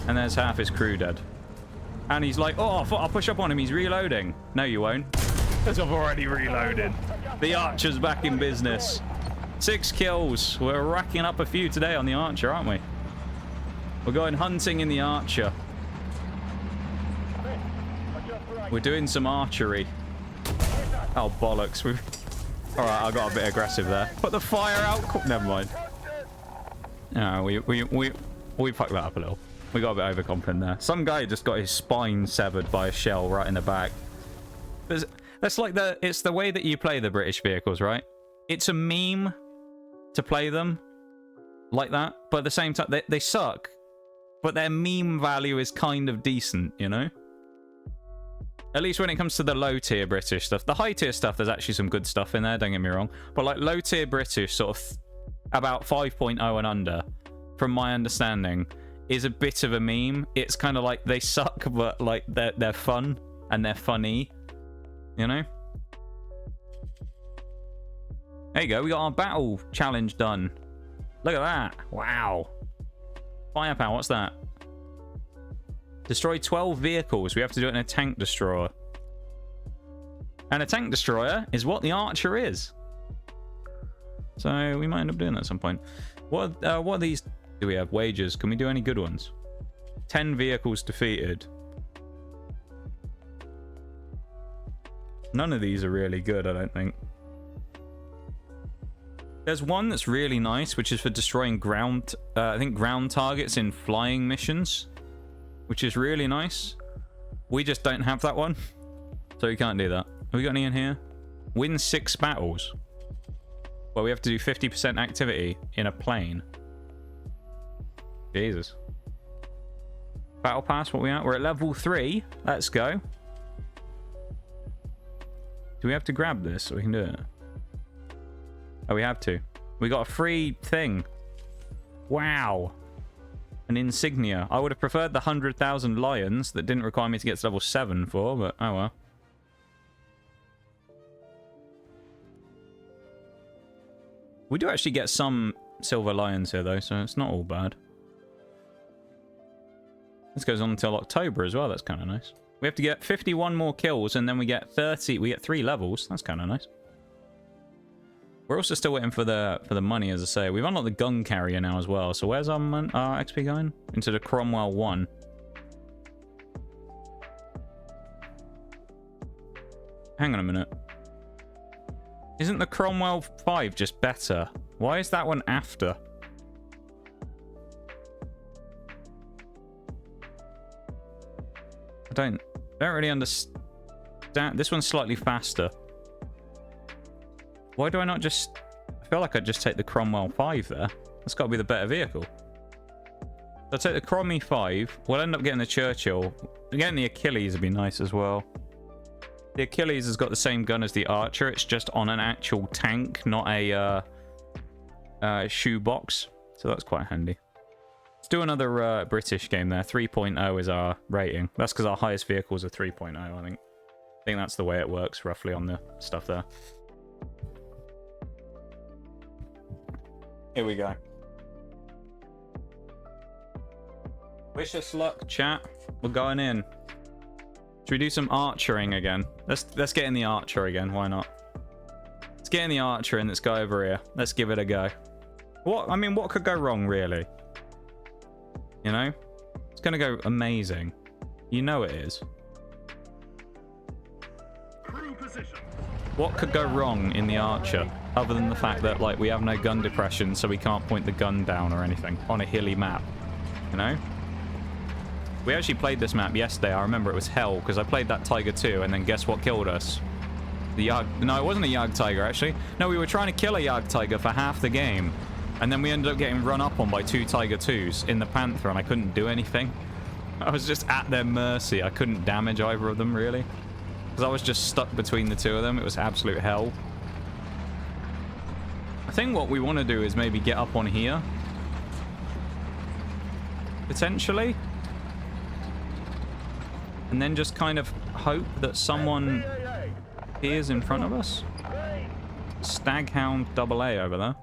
And there's half his crew dead. And he's like, oh, I'll push up on him. He's reloading. No, you won't. Because I've already reloaded. The archer's back in business. 6 kills. We're racking up a few today on the archer, aren't we? We're going hunting in the archer. We're doing some archery. Oh, bollocks. Alright, I got a bit aggressive there. Put the fire out. Never mind. No, we fucked that up a little. We got a bit overconfident there. Some guy just got his spine severed by a shell right in the back. That's like it's the way that you play the British vehicles, right? It's a meme to play them like that, but at the same time, they suck. But their meme value is kind of decent, you know? At least when it comes to the low-tier British stuff. The high-tier stuff, there's actually some good stuff in there, don't get me wrong. But like low-tier British, sort of about 5.0 and under, from my understanding, is a bit of a meme. It's kind of like they suck, but like they're fun and they're funny, you know? There you go, we got our battle challenge done. Look at that. Wow. Firepower, what's that? Destroy 12 vehicles. We have to do it in a tank destroyer. And a tank destroyer is what the archer is. So we might end up doing that at some point. What are these do we have? Wages. Can we do any good ones? 10 vehicles defeated. None of these are really good, I don't think. There's one that's really nice, which is for destroying ground, I think ground targets in flying missions, which is really nice. We just don't have that one, so we can't do that. Have we got any in here? Win 6 battles. Well, we have to do 50% activity in a plane. Jesus. Battle pass, what are we at? We're at level 3. Let's go. Do we have to grab this so we can do it? Oh, we have to. We got a free thing. Wow. An insignia. I would have preferred the 100,000 lions that didn't require me to get to level 7 for, but oh well. We do actually get some silver lions here, though, so it's not all bad. This goes on until October as well. That's kind of nice. We have to get 51 more kills, and then we get 30. We get 3 levels. That's kind of nice. We're also still waiting for the money, as I say. We've unlocked the gun carrier now as well. So where's our XP going? Into the Cromwell 1. Hang on a minute. Isn't the Cromwell 5 just better? Why is that one after? I don't really understand. This one's slightly faster. Why do I not just... I feel like I'd just take the Cromwell 5 there. That's got to be the better vehicle. I'll take the Crommy 5. We'll end up getting the Churchill. Getting the Achilles would be nice as well. The Achilles has got the same gun as the Archer. It's just on an actual tank, not a shoebox. So that's quite handy. Let's do another British game there. 3.0 is our rating. That's because our highest vehicles are 3.0, I think. I think that's the way it works roughly on the stuff there. Here we go. Wish us luck, chat. We're going in. Should we do some archering again? Let's get in the archer again. Why not? Let's get in the archer and let's go over here. Let's give it a go. What could go wrong, really? You know? It's gonna go amazing. You know it is. What could go wrong in the archer? Other than the fact that, like, we have no gun depression, so we can't point the gun down or anything on a hilly map. You know? We actually played this map yesterday. I remember it was hell, because I played that Tiger 2, and then guess what killed us? The No, it wasn't a Jagdtiger, actually. No, we were trying to kill a Jagdtiger for half the game. And then we ended up getting run up on by 2 Tiger 2s in the Panther, and I couldn't do anything. I was just at their mercy. I couldn't damage either of them, really. Because I was just stuck between the 2 of them. It was absolute hell. I think what we want to do is maybe get up on here. Potentially. And then just kind of hope that someone appears in front of us. Staghound AA over there.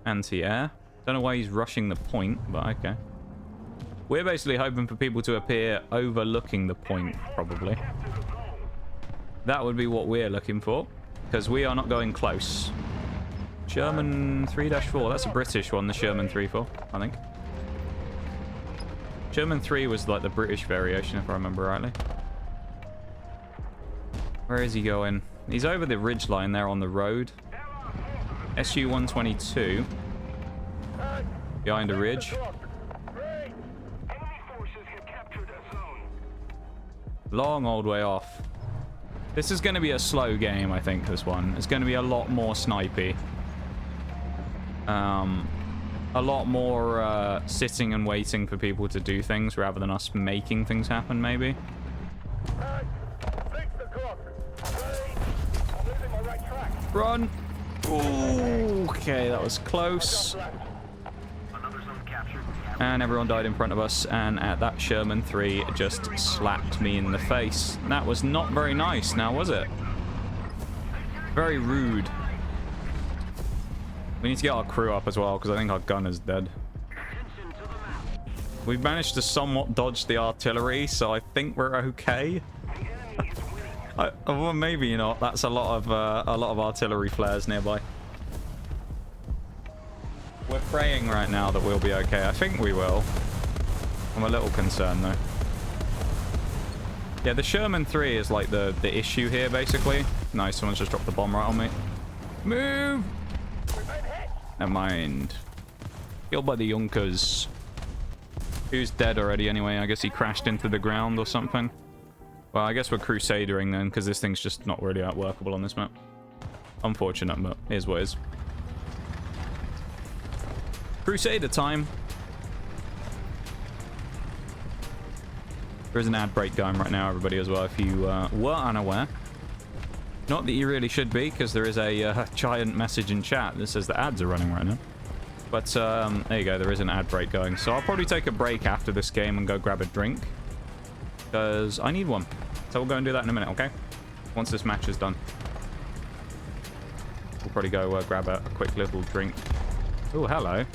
Anti-air. Don't know why he's rushing the point, but okay. We're basically hoping for people to appear overlooking the point, probably. That would be what we're looking for, because we are not going close. Sherman 3-4. That's a British one, the Sherman 3-4, I think. Sherman 3 was like the British variation, if I remember rightly. Where is he going? He's over the ridgeline there on the road. SU-122. Behind a ridge. Long old way off. This is going to be a slow game, I think, this one. It's going to be a lot more snipey. A lot more sitting and waiting for people to do things rather than us making things happen, maybe. Run! Ooh, okay, that was close. And everyone died in front of us, and at that Sherman 3 just slapped me in the face. That was not very nice now, was it? Very rude. We need to get our crew up as well, because I think our gun is dead. We've managed to somewhat dodge the artillery, so I think we're okay. Well, maybe not. That's a lot of artillery flares nearby. We're praying right now that we'll be okay. I think we will. I'm a little concerned, though. Yeah, the Sherman 3 is like the issue here, basically. Nice, someone's just dropped the bomb right on me. Move! Never mind. Killed by the Junkers. Who's dead already anyway? I guess he crashed into the ground or something. Well, I guess we're Crusadering then, because this thing's just not really workable on this map. Unfortunate, but here's what it is. Crusader time. There is an ad break going right now, everybody, as well, if you were unaware. Not that you really should be, because there is a giant message in chat that says the ads are running right now. But there you go, there is an ad break going. So I'll probably take a break after this game and go grab a drink, because I need one. So we'll go and do that in a minute, okay? Once this match is done. We'll probably go grab a quick little drink. Oh, hello.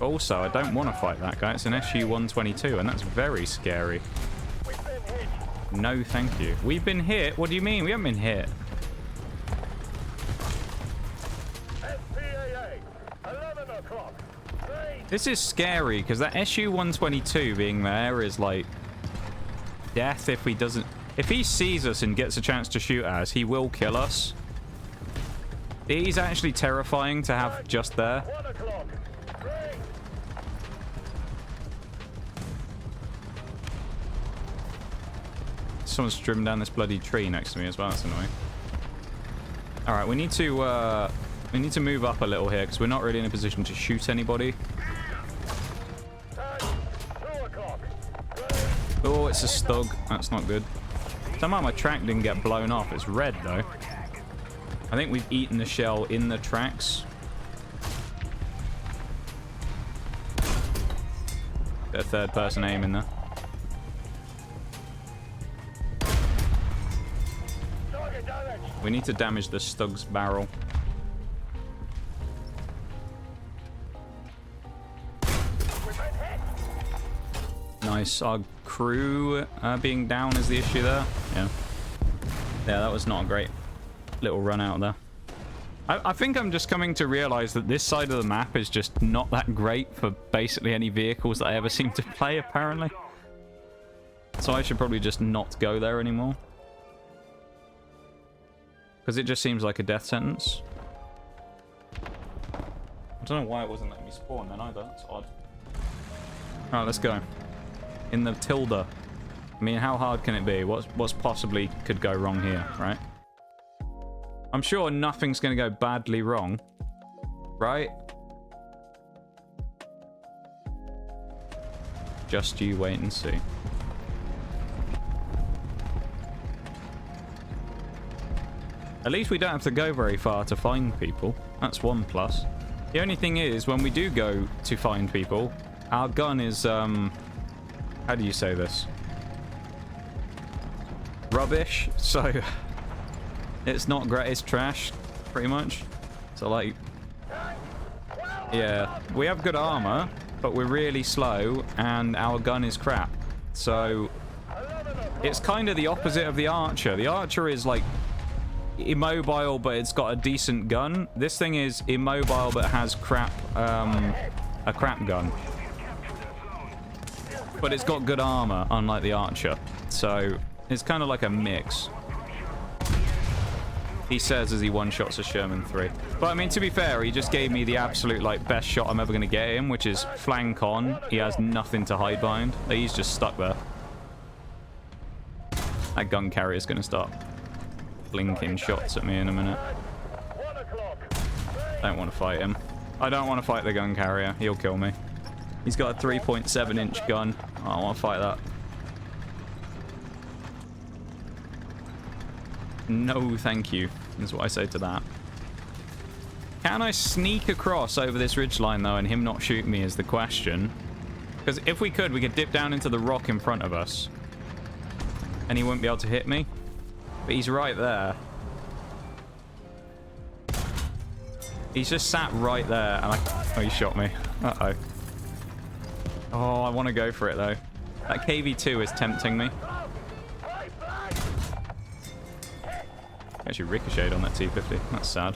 Also, I don't want to fight that guy. It's an SU-122, and that's very scary. No, thank you. We've been hit? What do you mean? We haven't been hit. This is scary, because that SU-122 being there is, like, death if he doesn't... If he sees us and gets a chance to shoot at us, he will kill us. He's actually terrifying to have just there. Someone's driven down this bloody tree next to me as well. That's annoying. All right, we need to move up a little here because we're not really in a position to shoot anybody. Oh, it's a stug. That's not good. Somehow my track didn't get blown off. It's red though. I think we've eaten the shell in the tracks. Bit of third person aim in there. We need to damage the Stug's barrel. Nice. Our crew being down is the issue there. Yeah. Yeah, that was not a great little run out there. I think I'm just coming to realize that this side of the map is just not that great for basically any vehicles that I ever seem to play, apparently. So I should probably just not go there anymore. Because it just seems like a death sentence. I don't know why it wasn't letting me spawn then either. That's odd. Alright, let's go. In the Tilde. I mean, how hard can it be? What's possibly could go wrong here, right? I'm sure nothing's going to go badly wrong, right? Just you wait and see. At least we don't have to go very far to find people. That's one plus. The only thing is, when we do go to find people, our gun is, how do you say this? Rubbish. So, it's not great. It's trash, pretty much. So, like, yeah, we have good armor, but we're really slow, and our gun is crap. So, it's kind of the opposite of the archer. The archer is, like, immobile, but it's got a decent gun. This thing is immobile, but has crap, a crap gun. But it's got good armor, unlike the archer. So, it's kind of like a mix. He says as he one-shots a Sherman 3. But, I mean, to be fair, he just gave me the absolute, like, best shot I'm ever going to get him, which is flank on. He has nothing to hide behind. He's just stuck there. That gun carrier's going to start blinking shots at me in a minute. Don't want to fight him. I don't want to fight the gun carrier. He'll kill me. He's got a 3.7-inch gun. I don't want to fight that. No, thank you, is what I say to that. Can I sneak across over this ridgeline, though, and him not shoot me is the question. Because if we could dip down into the rock in front of us. And he wouldn't be able to hit me. But he's right there. He's just sat right there, and oh, he shot me. Uh-oh. Oh, I want to go for it, though. That KV-2 is tempting me. Actually ricocheted on that T-50. That's sad.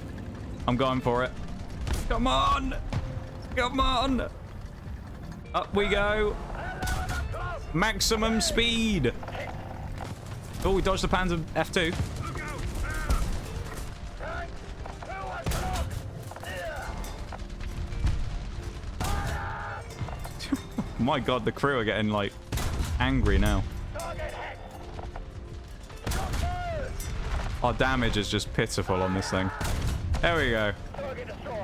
I'm going for it. Come on! Come on! Up we go! Maximum speed! Oh, we dodged the Panther F2. My god, the crew are getting, like, angry now. Our damage is just pitiful on this thing. There we go.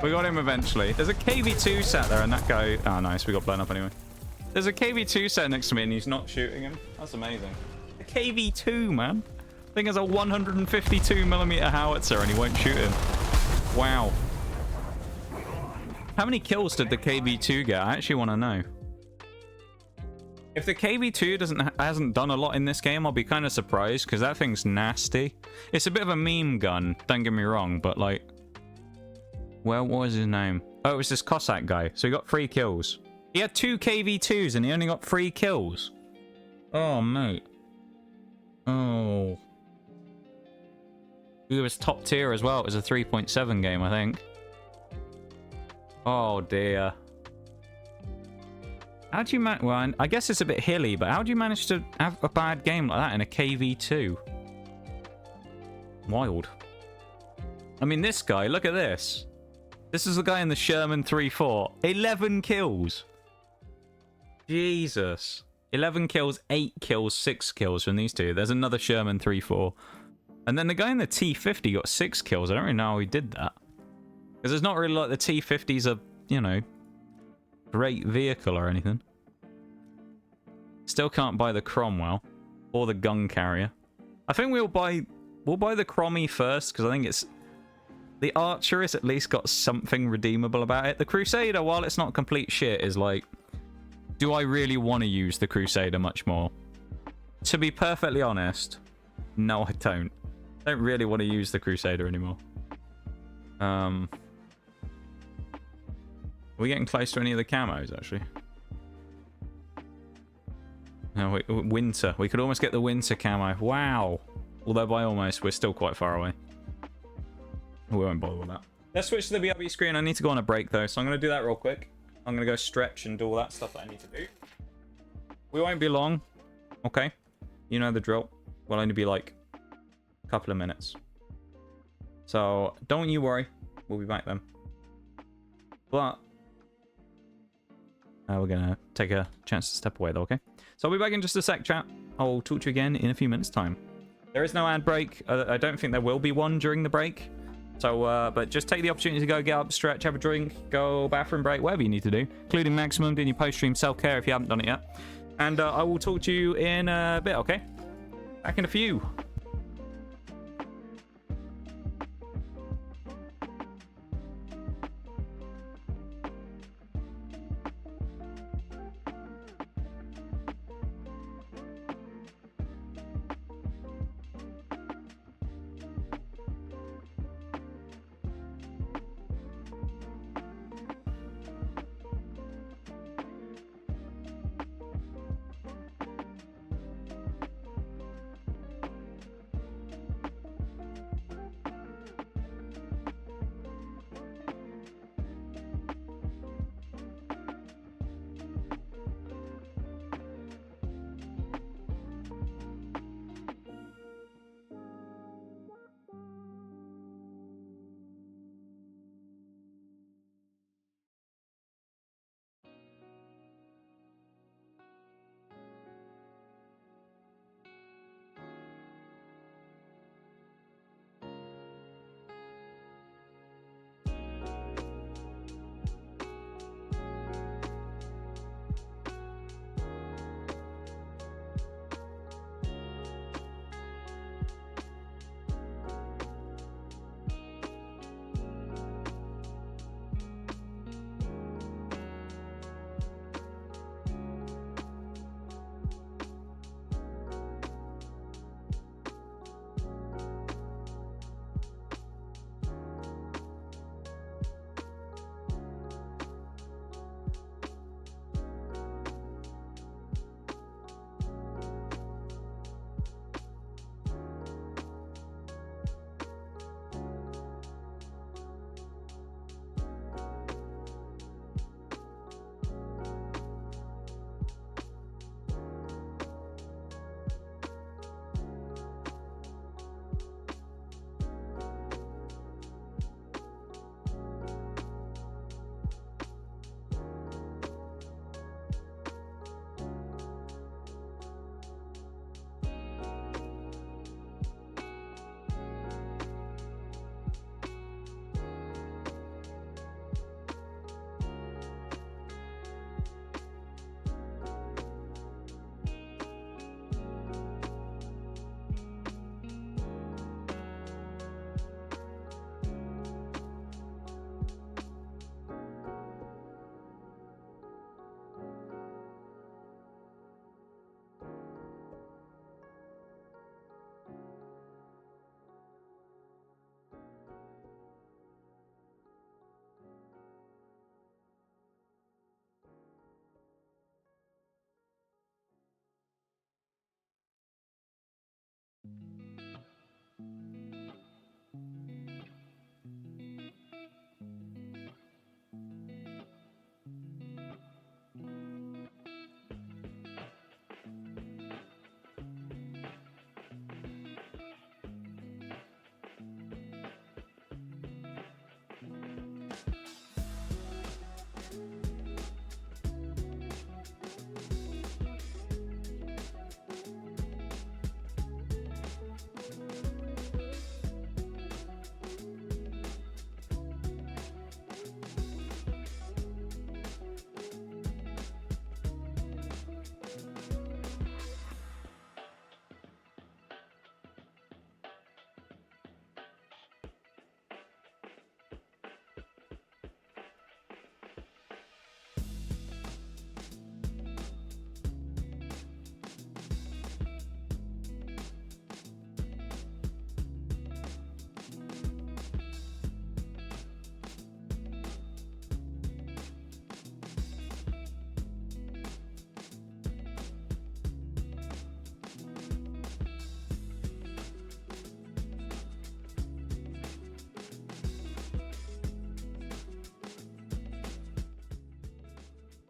We got him eventually. There's a KV-2 sat there, and that guy... Oh, nice. We got blown up anyway. There's a KV-2 sat next to me, and he's not shooting him. That's amazing. A KV-2, man. I think it's a 152mm howitzer, and he won't shoot him. Wow. How many kills did the KV-2 get? I actually want to know. If the KV-2 hasn't done a lot in this game, I'll be kind of surprised, because that thing's nasty. It's a bit of a meme gun, don't get me wrong, but like... Well, what was his name? Oh, it was this Cossack guy. So he got 3 kills. He had 2 KV-2s and he only got 3 kills. Oh, mate. Oh. He was top tier as well. It was a 3.7 game, I think. Oh, dear. How'd you manage... Well, I guess it's a bit hilly, but how'd you manage to have a bad game like that in a KV-2? Wild. I mean, this guy, look at this. This is the guy in the Sherman 3.4. 11 kills. Jesus. 11 kills, 8 kills, 6 kills from these two. There's another Sherman 3.4. And then the guy in the T50 got 6 kills. I don't really know how he did that. Because it's not really like the T50's a, you know... great vehicle or anything. Still can't buy the Cromwell or the gun carrier. I think we'll buy the Crommy first because I think it's the Archer has at least got something redeemable about it. The Crusader, while it's not complete shit, is like, do I really want to use the Crusader much more? To be perfectly honest, no, I don't. Don't really want to use the Crusader anymore. Are we getting close to any of the camos, actually? No, wait, winter. We could almost get the winter camo. Wow. Although by almost, we're still quite far away. We won't bother with that. Let's switch to the BRB screen. I need to go on a break, though, so I'm going to do that real quick. I'm going to go stretch and do all that stuff that I need to do. We won't be long. Okay. You know the drill. We'll only be like a couple of minutes. So don't you worry. We'll be back then. But we're going to take a chance to step away, though, okay? So I'll be back in just a sec, chat. I'll talk to you again in a few minutes' time. There is no ad break. I don't think there will be one during the break. So, but just take the opportunity to go get up, stretch, have a drink, go bathroom break, whatever you need to do, including maximum doing your post-stream self-care if you haven't done it yet. And I will talk to you in a bit, okay? Back in a few.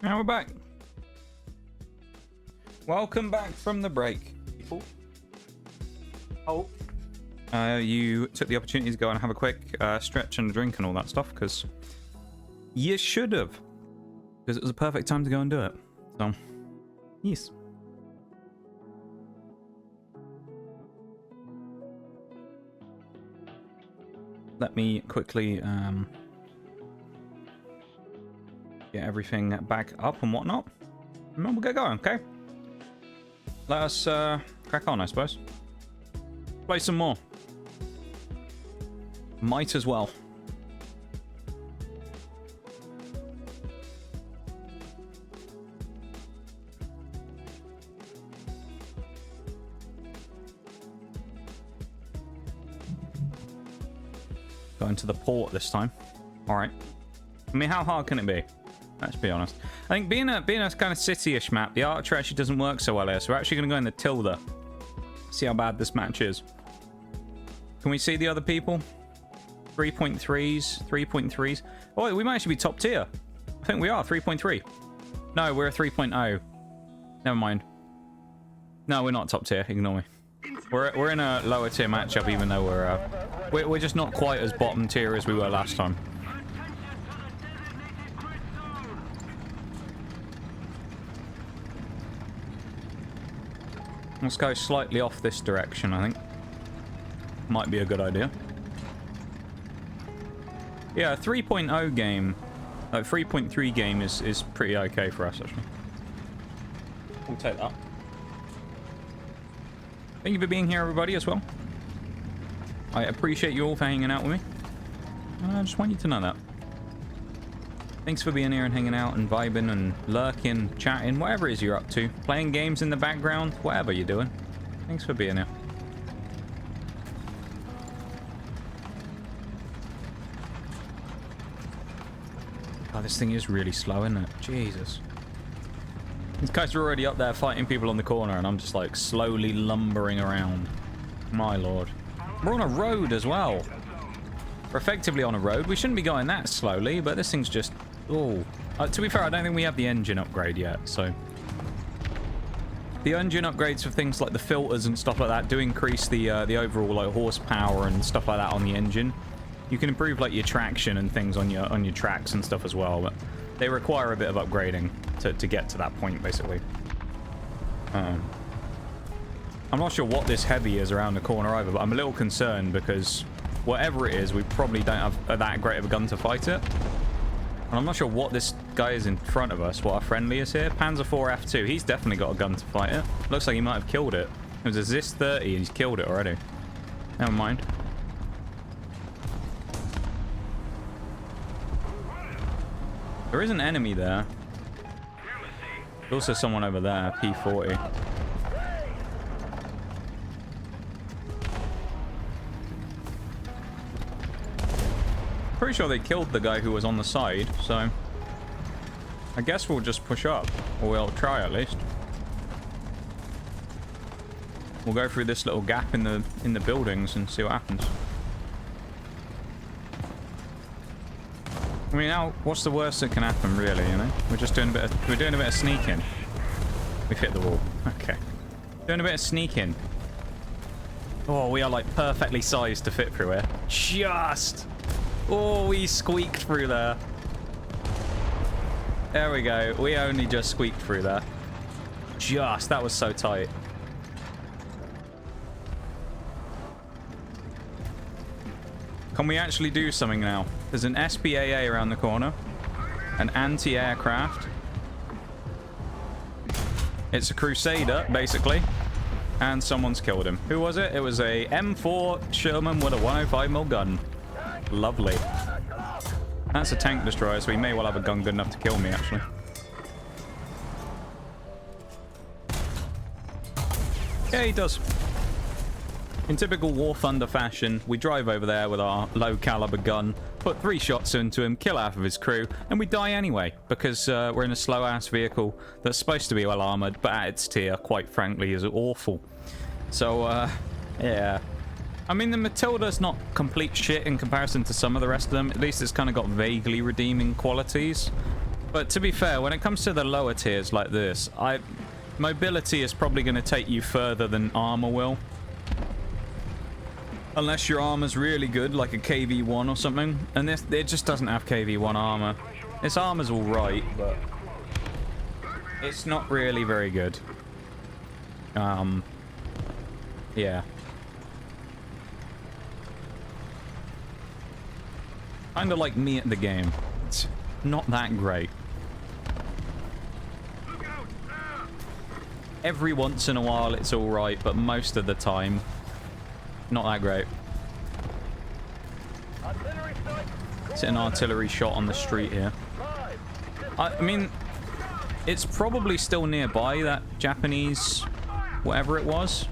Now we're back. Welcome back from the break, people. Oh. You took the opportunity to go and have a quick stretch and a drink and all that stuff, because you should have. Because it was a perfect time to go and do it. So, yes. Let me quickly get everything back up and whatnot. And then we'll get going, okay? Let us crack on, I suppose. Play some more. Might as well. Going to the port this time. Alright. I mean, how hard can it be? Let's be honest. I think being a kind of city-ish map, the archer actually doesn't work so well here, so we're actually going to go in the Tilda. See how bad this match is. Can we see the other people? 3.3s, 3.3s. Oh, we might actually be top tier. I think we are, 3.3. No, we're a 3.0. Never mind. No, we're not top tier, ignore me. We're in a lower tier matchup, even though we're just not quite as bottom tier as we were last time. Let's go slightly off this direction, I think. Might be a good idea. Yeah, a 3.0 game, 3.3 game is pretty okay for us, actually. We'll take that. Thank you for being here, everybody, as well. I appreciate you all for hanging out with me. I just want you to know that. Thanks for being here and hanging out and vibing and lurking, chatting, whatever it is you're up to. Playing games in the background, whatever you're doing. Thanks for being here. Oh, this thing is really slow, isn't it? Jesus. These guys are already up there fighting people on the corner, and I'm just like slowly lumbering around. My lord. We're on a road as well. We're effectively on a road. We shouldn't be going that slowly, but this thing's just... Oh. To be fair, I don't think we have the engine upgrade yet, so... The engine upgrades for things like the filters and stuff like that do increase the overall like horsepower and stuff like that on the engine. You can improve like your traction and things on your tracks and stuff as well, but they require a bit of upgrading to get to that point, basically. I'm not sure what this heavy is around the corner either, but I'm a little concerned because whatever it is, we probably don't have that great of a gun to fight it. And I'm not sure what this guy is in front of us, what our friendly is here. Panzer IV F2, he's definitely got a gun to fight it. Looks like he might have killed it. It was a Zis 30 and he's killed it already. Never mind. There is an enemy there. There's also someone over there, P40. Pretty sure they killed the guy who was on the side, so I guess we'll just push up, or we'll try at least. We'll go through this little gap in the buildings and see what happens. I mean, now what's the worst that can happen, really? You know, we're doing a bit of sneaking. We've hit the wall. Okay, doing a bit of sneaking. Oh, we are like perfectly sized to fit through here. Just. Oh, we squeaked through there. There we go. We only just squeaked through there. Just. That was so tight. Can we actually do something now? There's an SPAA around the corner. An anti-aircraft. It's a Crusader, basically. And someone's killed him. Who was it? It was a M4 Sherman with a 105mm gun. Lovely. That's a tank destroyer, so he may well have a gun good enough to kill me, actually. Yeah, he does. In typical War Thunder fashion, we drive over there with our low caliber gun, put 3 shots into him, kill half of his crew, and we die anyway, because we're in a slow-ass vehicle that's supposed to be well armored, but at its tier, quite frankly, is awful. So, yeah. I mean, the Matilda's not complete shit in comparison to some of the rest of them. At least it's kind of got vaguely redeeming qualities. But to be fair, when it comes to the lower tiers like this, mobility is probably going to take you further than armor will. Unless your armor's really good, like a KV-1 or something. And it just doesn't have KV-1 armor. Its armor's alright, but it's not really very good. Yeah. Kind of like me at the game. It's not that great. Every once in a while it's alright, but most of the time, not that great. It's an artillery shot on the street here. I mean, it's probably still nearby, that Japanese, whatever it was.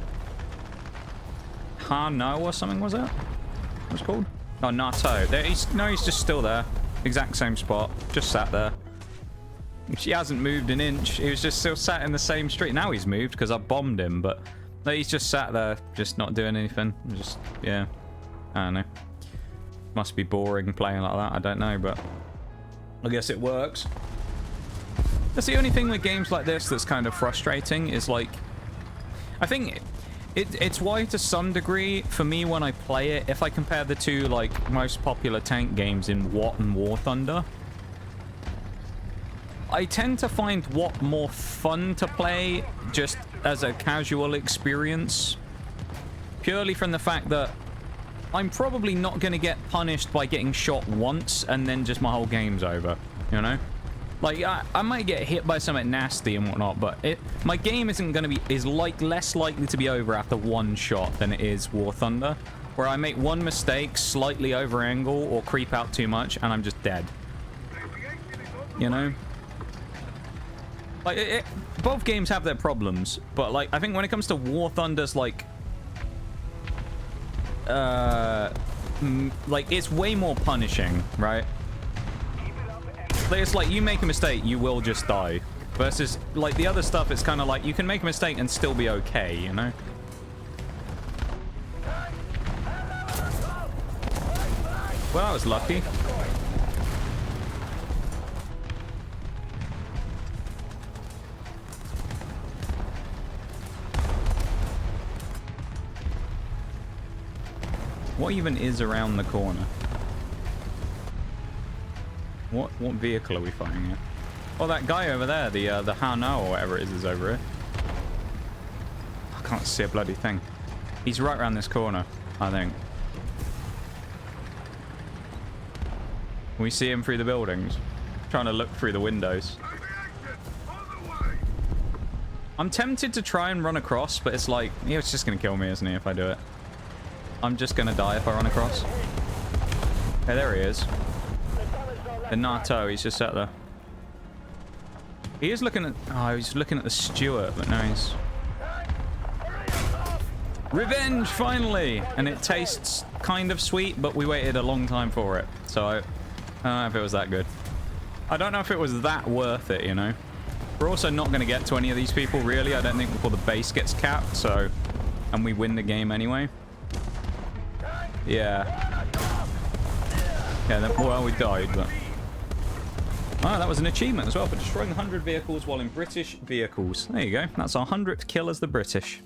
Hano or something, was it? What was it called? Oh, NATO. He's just still there. Exact same spot. Just sat there. He hasn't moved an inch. He was just still sat in the same street. Now he's moved because I bombed him, but no, he's just sat there, just not doing anything. Just, yeah. I don't know. Must be boring playing like that. I don't know, but I guess it works. That's the only thing with games like this that's kind of frustrating is, like, I think it's why to some degree for me when I play it, if I compare the two, like, most popular tank games in WoT and War Thunder, I tend to find WoT more fun to play just as a casual experience, purely from the fact that I'm probably not going to get punished by getting shot once and then just my whole game's over, you know? Like, I might get hit by something nasty and whatnot, but my game isn't going to be, less likely to be over after one shot than it is War Thunder, where I make one mistake, slightly over angle, or creep out too much, and I'm just dead. You know? Like, both games have their problems, but, like, I think when it comes to War Thunder's, like, it's way more punishing, right? It's like, you make a mistake, you will just die. Versus, like, the other stuff, it's kind of like, you can make a mistake and still be okay, you know? Well, that was lucky. What even is around the corner? What vehicle are we fighting at? Oh, that guy over there, the Hano or whatever it is over here. I can't see a bloody thing. He's right around this corner, I think. Can we see him through the buildings? I'm trying to look through the windows. I'm tempted to try and run across, but it's like, yeah, it's just gonna kill me, isn't he, if I do it? I'm just gonna die if I run across. Hey, there he is. The NATO, he's just sat there. He is looking at... Oh, he's looking at the Stewart, but no, he's... Revenge, finally! And it tastes kind of sweet, but we waited a long time for it. So, I don't know if it was that good. I don't know if it was that worth it, you know? We're also not going to get to any of these people, really. I don't think before the base gets capped, so... And we win the game anyway. Yeah. Yeah, then, well, we died, but... Oh, that was an achievement as well for destroying 100 vehicles while in British vehicles. There you go. That's our 100th kill as the British.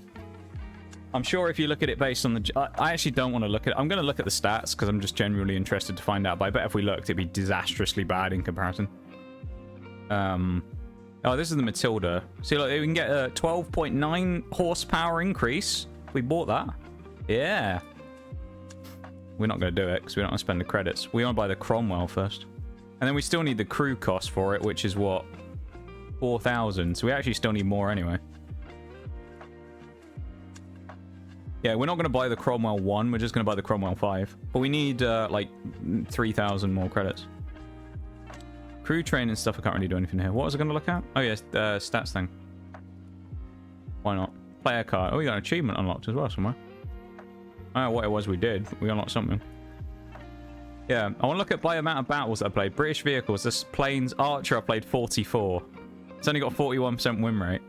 I'm sure if you look at it based on the... I actually don't want to look at it. I'm going to look at the stats because I'm just genuinely interested to find out. But I bet if we looked, it'd be disastrously bad in comparison. Oh, this is the Matilda. See, look, we can get a 12.9 horsepower increase. We bought that. Yeah. We're not going to do it because we don't want to spend the credits. We want to buy the Cromwell first. And then we still need the crew cost for it, which is what? 4,000. So we actually still need more anyway. Yeah, we're not going to buy the Cromwell 1. We're just going to buy the Cromwell 5. But we need, like, 3,000 more credits. Crew training stuff, I can't really do anything here. What was I going to look at? Oh, yes, stats thing. Why not? Player card. Oh, we got an achievement unlocked as well somewhere. I don't know what it was we did. We unlocked something. Yeah, I want to look at by amount of battles that I played. British vehicles. This planes Archer I played 44. It's only got 41% win rate.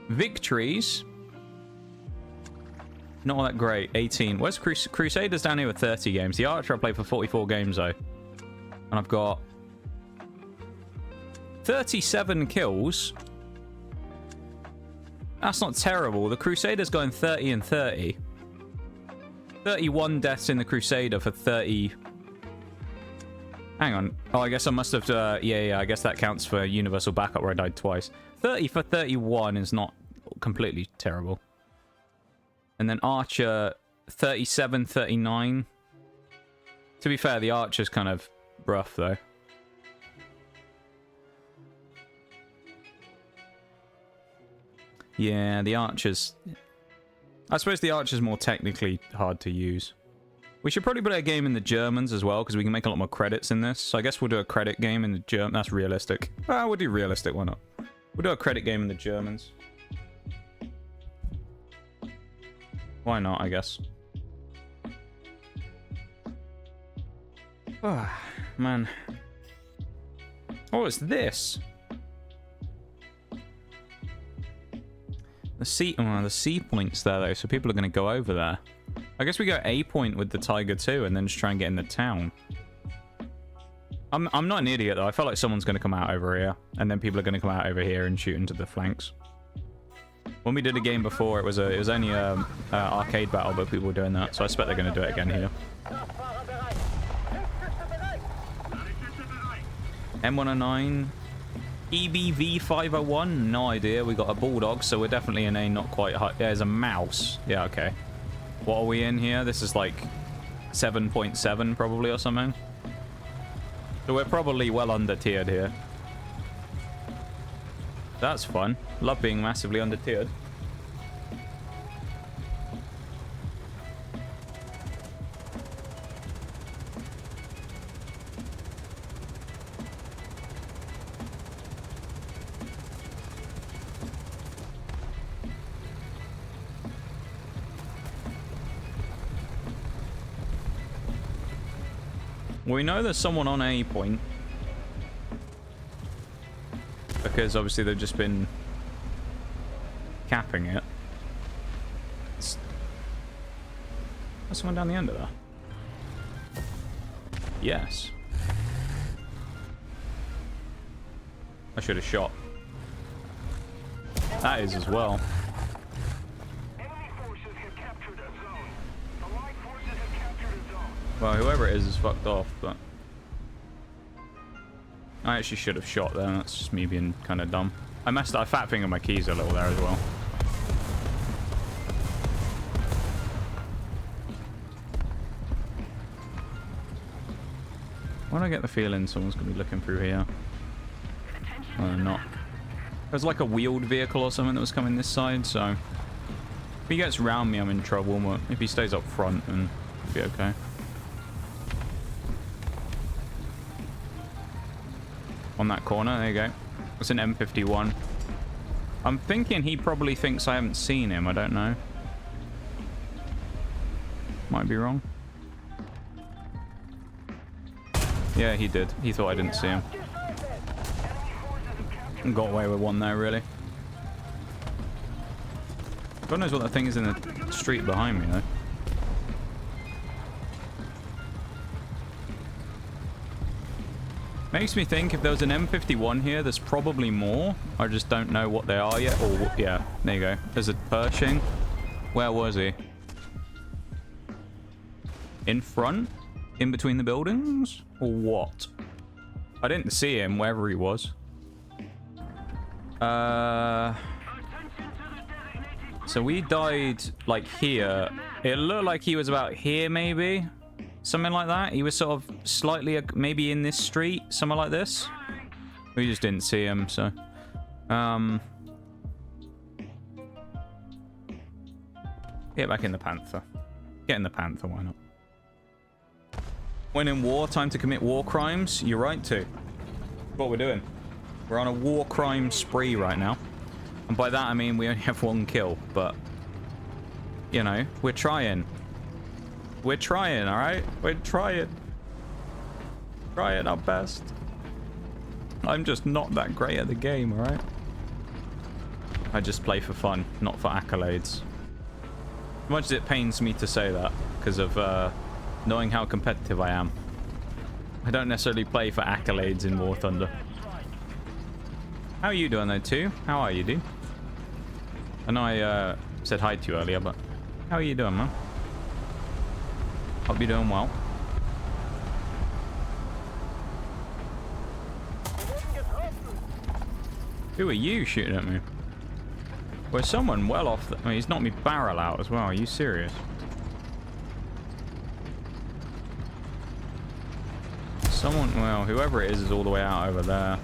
Victories. Not all that great. 18. Where's Crusaders down here with 30 games? The Archer I played for 44 games though. And I've got 37 kills. That's not terrible. The Crusader's going 30 and 30. 31 deaths in the Crusader for 30. Hang on. Oh, I guess I must have... yeah, I guess that counts for Universal Backup where I died twice. 30 for 31 is not completely terrible. And then Archer, 37, 39. To be fair, the Archer's kind of rough, though. Yeah, the Archer's... I suppose the Archer's more technically hard to use. We should probably put a game in the Germans as well, because we can make a lot more credits in this. So I guess we'll do a credit game in the German. That's realistic. Well, we'll do realistic, why not? We'll do a credit game in the Germans. Why not, I guess. Ah, man. Oh, it's this. The C point's there, though, so people are going to go over there. I guess we go A point with the Tiger 2 and then just try and get in the town. I'm not an idiot, though. I feel like someone's going to come out over here, and then people are going to come out over here and shoot into the flanks. When we did a game before, it was only a arcade battle, but people were doing that, so I expect they're going to do it again here. M109, EBV 501, no idea. We got a bulldog, so we're definitely in a not quite high. There's a mouse. Yeah, okay. What are we in here? This is like 7.7 probably or something. So we're probably well under tiered here. That's fun. Love being massively under tiered. We know there's someone on A point. Because obviously they've just been capping it. There's someone down the end of that. Yes. I should have shot. That is as well. Well, whoever it is fucked off, but... I actually should have shot there. That's just me being kind of dumb. I messed up. I fat fingered my keys a little there as well. Why do I get the feeling someone's going to be looking through here? Oh, they're not. There's like a wheeled vehicle or something that was coming this side, so... If he gets round me, I'm in trouble, but if he stays up front, then it'll be okay. On that corner, there you go. It's an M51. I'm thinking he probably thinks I haven't seen him. I don't know. Might be wrong. Yeah, he did. He thought I didn't see him. Got away with one there, really. God knows what that thing is in the street behind me, though. Makes me think if there was an M51 here, there's probably more. I just don't know what they are yet. Or, yeah, there you go. There's a Pershing. Where was he? In front? In between the buildings? Or what? I didn't see him wherever he was. So we died, like, here. It looked like he was about here, maybe. Something like that. He was sort of slightly, maybe in this street. Somewhere like this. We just didn't see him, so... Get back in the Panther. Get in the Panther, why not? When in war, time to commit war crimes. You're right to. What we're doing. We're on a war crime spree right now. And by that, I mean we only have one kill, but... You know, we're trying. We're trying, alright? We're trying. Trying our best. I'm just not that great at the game, alright? I just play for fun, not for accolades. As much as it pains me to say that, because of knowing how competitive I am. I don't necessarily play for accolades in War Thunder. How are you doing though, too? How are you, dude? I know I said hi to you earlier, but how are you doing, man? Hope you're doing well. Who are you shooting at me? Well, someone well off the... I mean, he's knocked me barrel out as well. Are you serious? Someone... Well, whoever it is all the way out over there.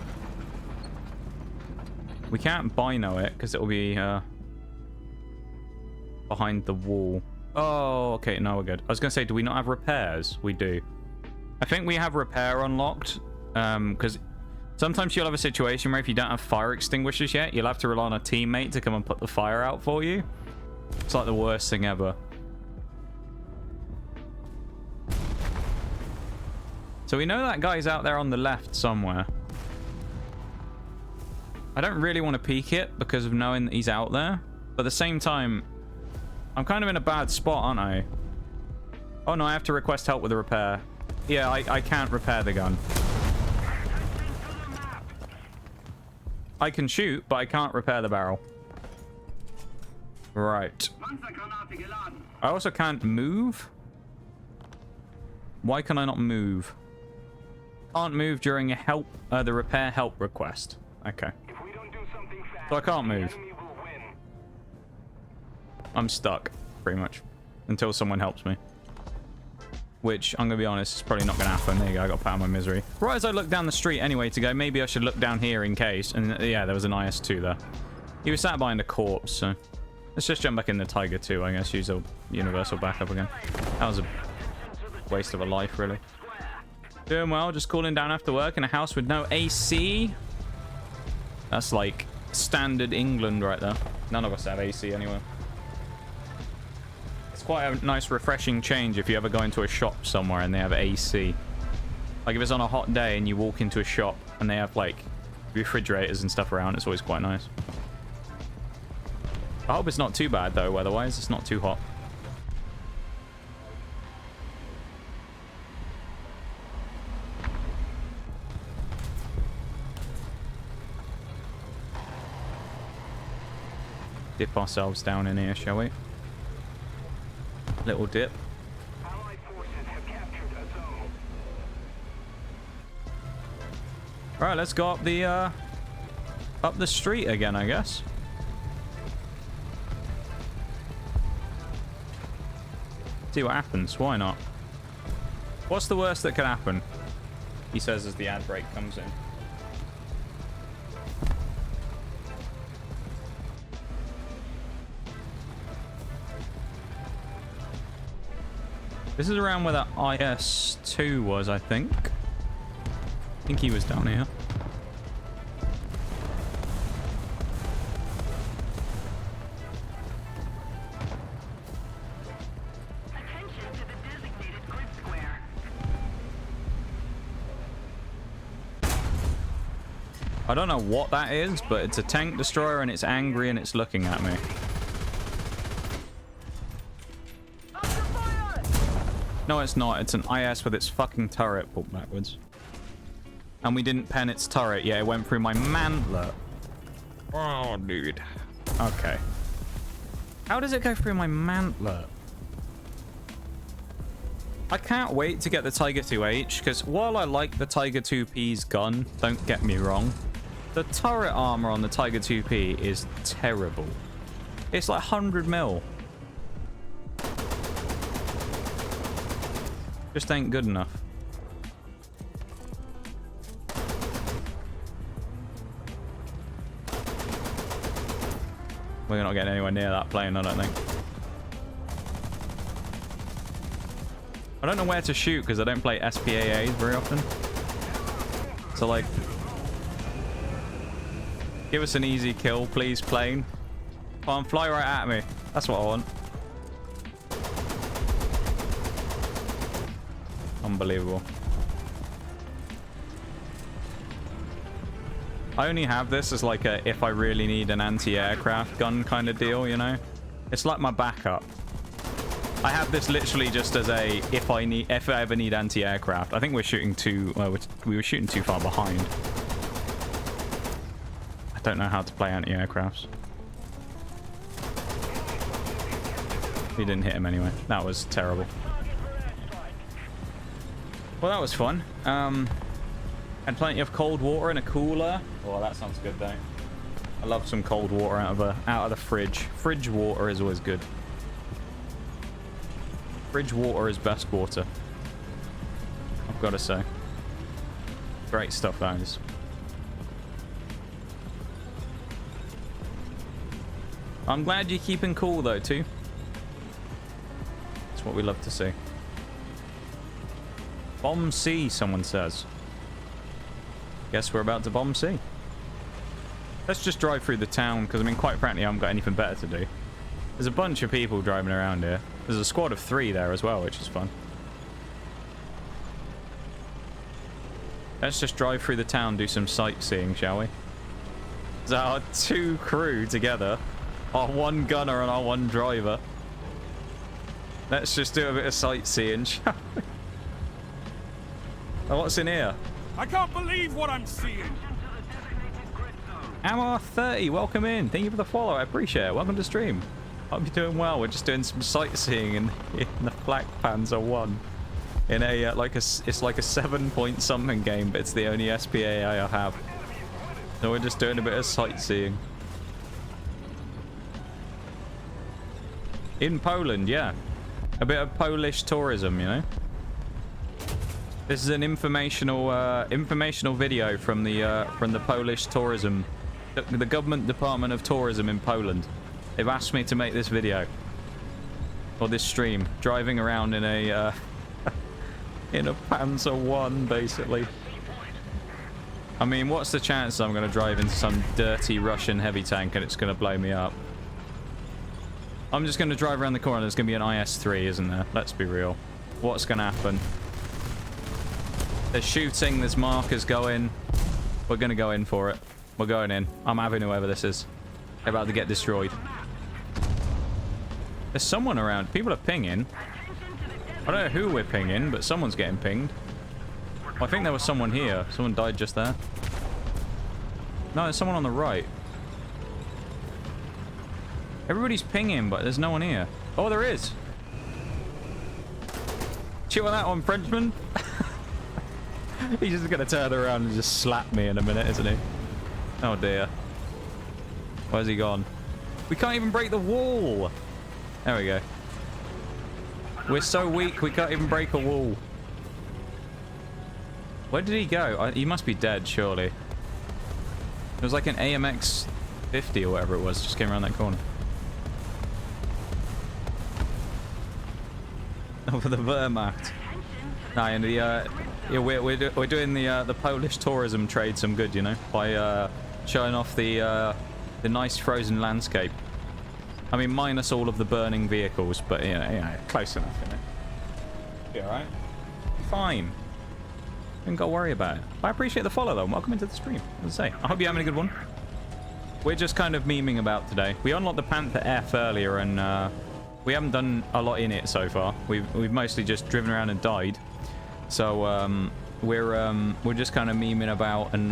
We can't bino it because it'll be behind the wall. Oh, okay. No, we're good. I was going to say, do we not have repairs? We do. I think we have repair unlocked because sometimes you'll have a situation where if you don't have fire extinguishers yet, you'll have to rely on a teammate to come and put the fire out for you. It's like the worst thing ever. So we know that guy's out there on the left somewhere. I don't really want to peek it because of knowing that he's out there. But at the same time, I'm kind of in a bad spot, aren't I? Oh no, I have to request help with the repair. Yeah, I can't repair the gun. I can shoot, but I can't repair the barrel. Right. I also can't move. Why can I not move? Can't move during a the repair help request. Okay. So I can't move. I'm stuck, pretty much, until someone helps me. Which, I'm going to be honest, is probably not going to happen. There you go, I got put out of my misery. Right as I look down the street anyway to go, maybe I should look down here in case. And yeah, there was an IS-2 there. He was sat behind a corpse, so... Let's just jump back in the Tiger 2, I guess. Use a universal backup again. That was a waste of a life, really. Doing well, just cooling down after work in a house with no AC. That's like standard England right there. None of us have AC anyway. It's quite a nice refreshing change if you ever go into a shop somewhere and they have AC. Like if it's on a hot day and you walk into a shop and they have like refrigerators and stuff around, it's always quite nice. I hope it's not too bad though, weather-wise. It's not too hot. Dip ourselves down in here, shall we? Little dip. Right, let's go up the street again, I guess. See what happens. Why not? What's the worst that could happen? He says as the ad break comes in. This is around where that IS-2 was, I think. I think he was down here. Attention to the designated grid square. I don't know what that is, but it's a tank destroyer and it's angry and it's looking at me. No, it's not. It's an IS with its fucking turret pulled backwards. And we didn't pen its turret. Yeah, it went through my mantlet. Oh, dude. Okay. How does it go through my mantlet? I can't wait to get the Tiger 2H, because while I like the Tiger 2P's gun, don't get me wrong, the turret armor on the Tiger 2P is terrible. It's like 100 mil. Just ain't good enough. We're not getting anywhere near that plane, I don't think. I don't know where to shoot because I don't play SPAAs very often. So like, give us an easy kill, please, plane. Come on, fly right at me. That's what I want. Unbelievable. I only have this as like a if I really need an anti-aircraft gun kind of deal, you know? It's like my backup. I have this literally just as a if I ever need anti-aircraft. I think we're shooting too. We were shooting too far behind. I don't know how to play anti-aircrafts. He didn't hit him anyway. That was terrible. Well, that was fun. Had plenty of cold water in a cooler. Oh, that sounds good though. I love some cold water out of the fridge. Fridge water is always good. Fridge water is best water. I've got to say. Great stuff, that is. I'm glad you're keeping cool though too. That's what we love to see. Bomb C, someone says. Guess we're about to bomb C. Let's just drive through the town, because I mean, quite frankly, I haven't got anything better to do. There's a bunch of people driving around here. There's a squad of 3 there as well, which is fun. Let's just drive through the town, do some sightseeing, shall we? Is that our 2 crew together? Our 1 gunner and our 1 driver. Let's just do a bit of sightseeing, shall we? Oh, what's in here? I can't believe what I'm seeing. Amar30, welcome in. Thank you for the follow. I appreciate it. Welcome to stream. Hope you're doing well. We're just doing some sightseeing in the Flak Panther 1. In a it's like a 7 something game, but it's the only SPA I have. So we're just doing a bit of sightseeing. In Poland, yeah. A bit of Polish tourism, you know. This is an informational video from the Polish tourism, the government department of tourism in Poland. They've asked me to make this video or this stream, driving around in a in a Panzer 1, basically. I mean, what's the chance I'm going to drive into some dirty Russian heavy tank and it's going to blow me up? I'm just going to drive around the corner. There's going to be an IS-3, isn't there? Let's be real. What's going to happen? There's shooting, there's markers going. We're going to go in for it. We're going in. I'm having whoever this is. They're about to get destroyed. There's someone around. People are pinging. I don't know who we're pinging, but someone's getting pinged. I think there was someone here. Someone died just there. No, there's someone on the right. Everybody's pinging, but there's no one here. Oh, there is. Chew on that one, Frenchman. He's just going to turn around and just slap me in a minute, isn't he? Oh, dear. Where's he gone? We can't even break the wall. There we go. We're so weak, we can't even break a wall. Where did he go? He must be dead, surely. It was like an AMX 50 or whatever it was. Just came around that corner. Over the Wehrmacht. Nah, and yeah, we're doing the Polish tourism trade some good, you know, by showing off the nice frozen landscape. I mean, minus all of the burning vehicles, but you know, close enough, you know. Be alright. Fine. Don't gotta worry about it. But I appreciate the follow though. Welcome into the stream. As I say, I hope you're having a good one. We're just kind of memeing about today. We unlocked the Panther F earlier, and we haven't done a lot in it so far. We've mostly just driven around and died. So we're just kind of memeing about and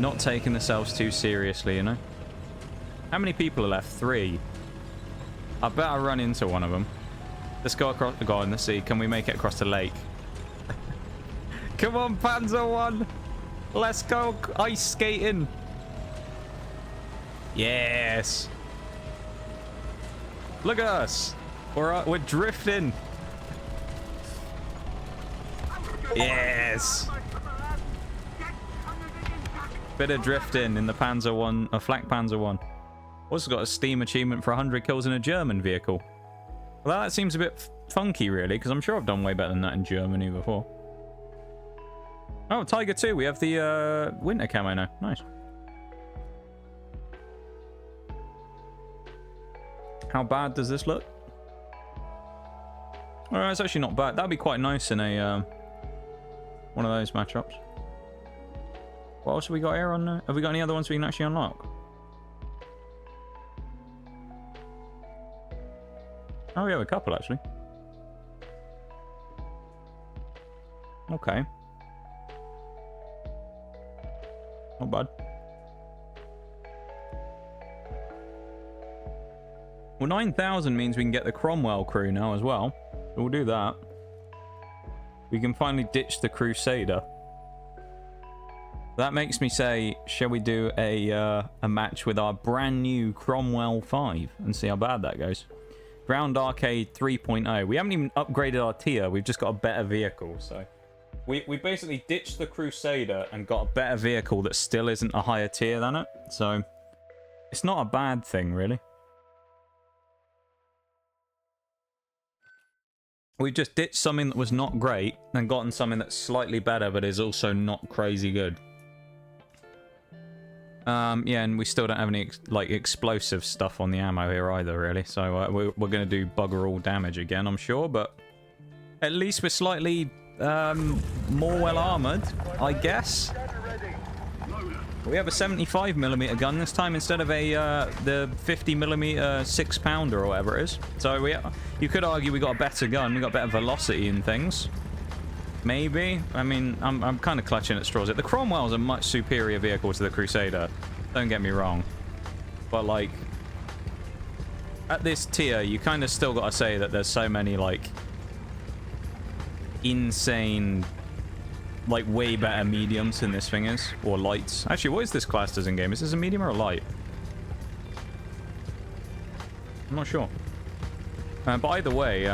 not taking ourselves too seriously, you know. How many people are left? 3. I bet I run into one of them. Let's go across. Go on, let's see. Can we make it across the lake? Come on, Panzer 1. Let's go ice skating. Yes. Look at us. We're drifting. Yes. Bit of drifting in the Panzer 1, a Flak Panzer 1. Also got a Steam achievement for 100 kills in a German vehicle. Well, that seems a bit funky, really, because I'm sure I've done way better than that in Germany before. Oh, Tiger 2. We have the winter camo now. Nice. How bad does this look? Oh, it's actually not bad. That'd be quite nice in a one of those matchups. What else have we got here on? Have we got any other ones we can actually unlock? Oh, we have a couple, actually. Okay. Not bad. Well, 9,000 means we can get the Cromwell crew now as well. So we'll do that. We can finally ditch the Crusader. That makes me say, shall we do a match with our brand new Cromwell 5 and see how bad that goes? Ground Arcade 3.0. We haven't even upgraded our tier. We've just got a better vehicle. So we basically ditched the Crusader and got a better vehicle that still isn't a higher tier than it. So it's not a bad thing, really. We've just ditched something that was not great and gotten something that's slightly better but is also not crazy good. Yeah, and we still don't have any like explosive stuff on the ammo here either, really. So we're going to do bugger all damage again, I'm sure. But at least we're slightly more well armored, I guess. We have a 75mm gun this time instead of a the 50mm 6-pounder or whatever it is. So you could argue we got a better gun, we got better velocity and things. Maybe. I mean, I'm kind of clutching at straws. The Cromwell's a much superior vehicle to the Crusader. Don't get me wrong. But, like, at this tier, you kind of still got to say that there's so many, like, insane, like, way better mediums than this thing is. Or lights. Actually, what is this classed as in-game? Is this a medium or a light? I'm not sure. But either way,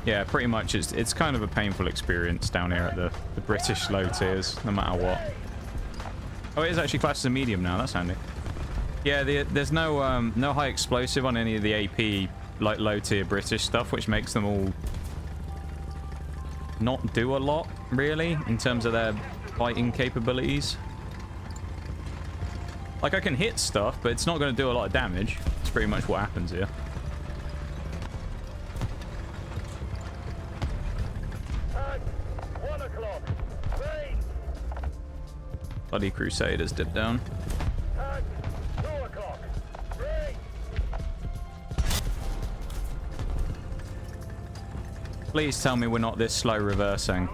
yeah, pretty much it's kind of a painful experience down here at the British low tiers, no matter what. Oh, it is actually classed as a medium now. That's handy. Yeah, there's no no high explosive on any of the AP like low tier British stuff, which makes them all not do a lot really in terms of their fighting capabilities. Like I can hit stuff, but it's not going to do a lot of damage. That's pretty much what happens here. Bloody Crusaders dip down. Please tell me we're not this slow reversing.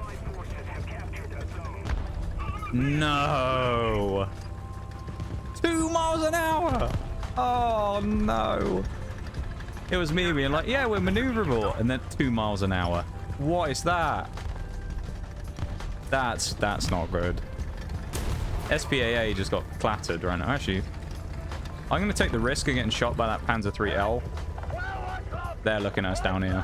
No! 2 miles an hour! Oh no! It was me being like, yeah, we're maneuverable, and then 2 miles an hour. What is that? That's not good. SPAA just got clattered right now. Actually, I'm going to take the risk of getting shot by that Panzer IIIL. They're looking at us down here.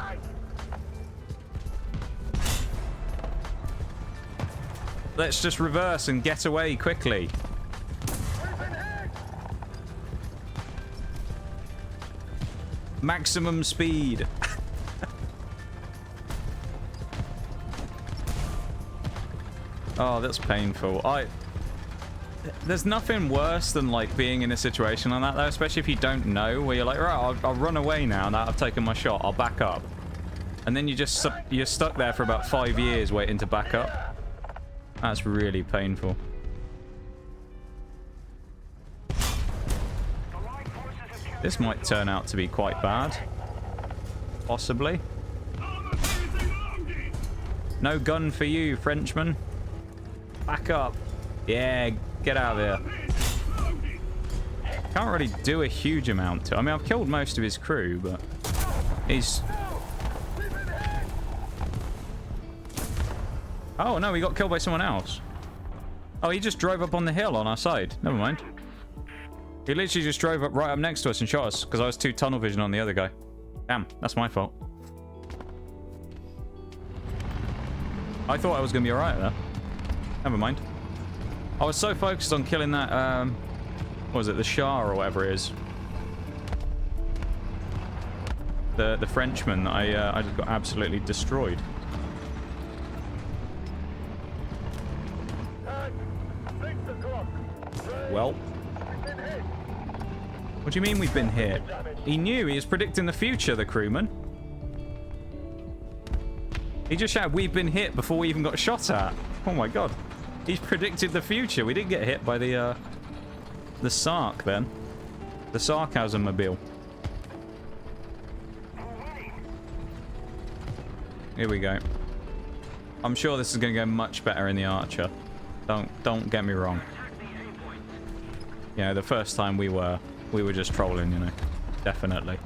Let's just reverse and get away quickly. Maximum speed. Oh, that's painful. There's nothing worse than like being in a situation like that though, especially if you don't know, where you're like, right, I'll run away now that I've taken my shot, I'll back up. And then you're stuck there for about 5 years waiting to back up. That's really painful. This might turn out to be quite bad. Possibly. No gun for you, Frenchman. Back up. Yeah, get out of here. Can't really do a huge amount to... I mean, I've killed most of his crew, but... He's... Oh, no, he got killed by someone else. Oh, he just drove up on the hill on our side. Never mind. He literally just drove up right up next to us and shot us because I was too tunnel vision on the other guy. Damn, that's my fault. I thought I was going to be alright there. Never mind. I was so focused on killing that, what was it, the Shah or whatever it is. The Frenchman that I just got absolutely destroyed. Well. What do you mean we've been hit? He knew, he was predicting the future, the crewman. He just shouted, we've been hit before we even got shot at. Oh my god. He's predicted the future. We didn't get hit by the Sark then. The Sarcasm-mobile. Here we go. I'm sure this is going to go much better in the Archer. Don't get me wrong. Yeah, the first time we were just trolling, you know. Definitely.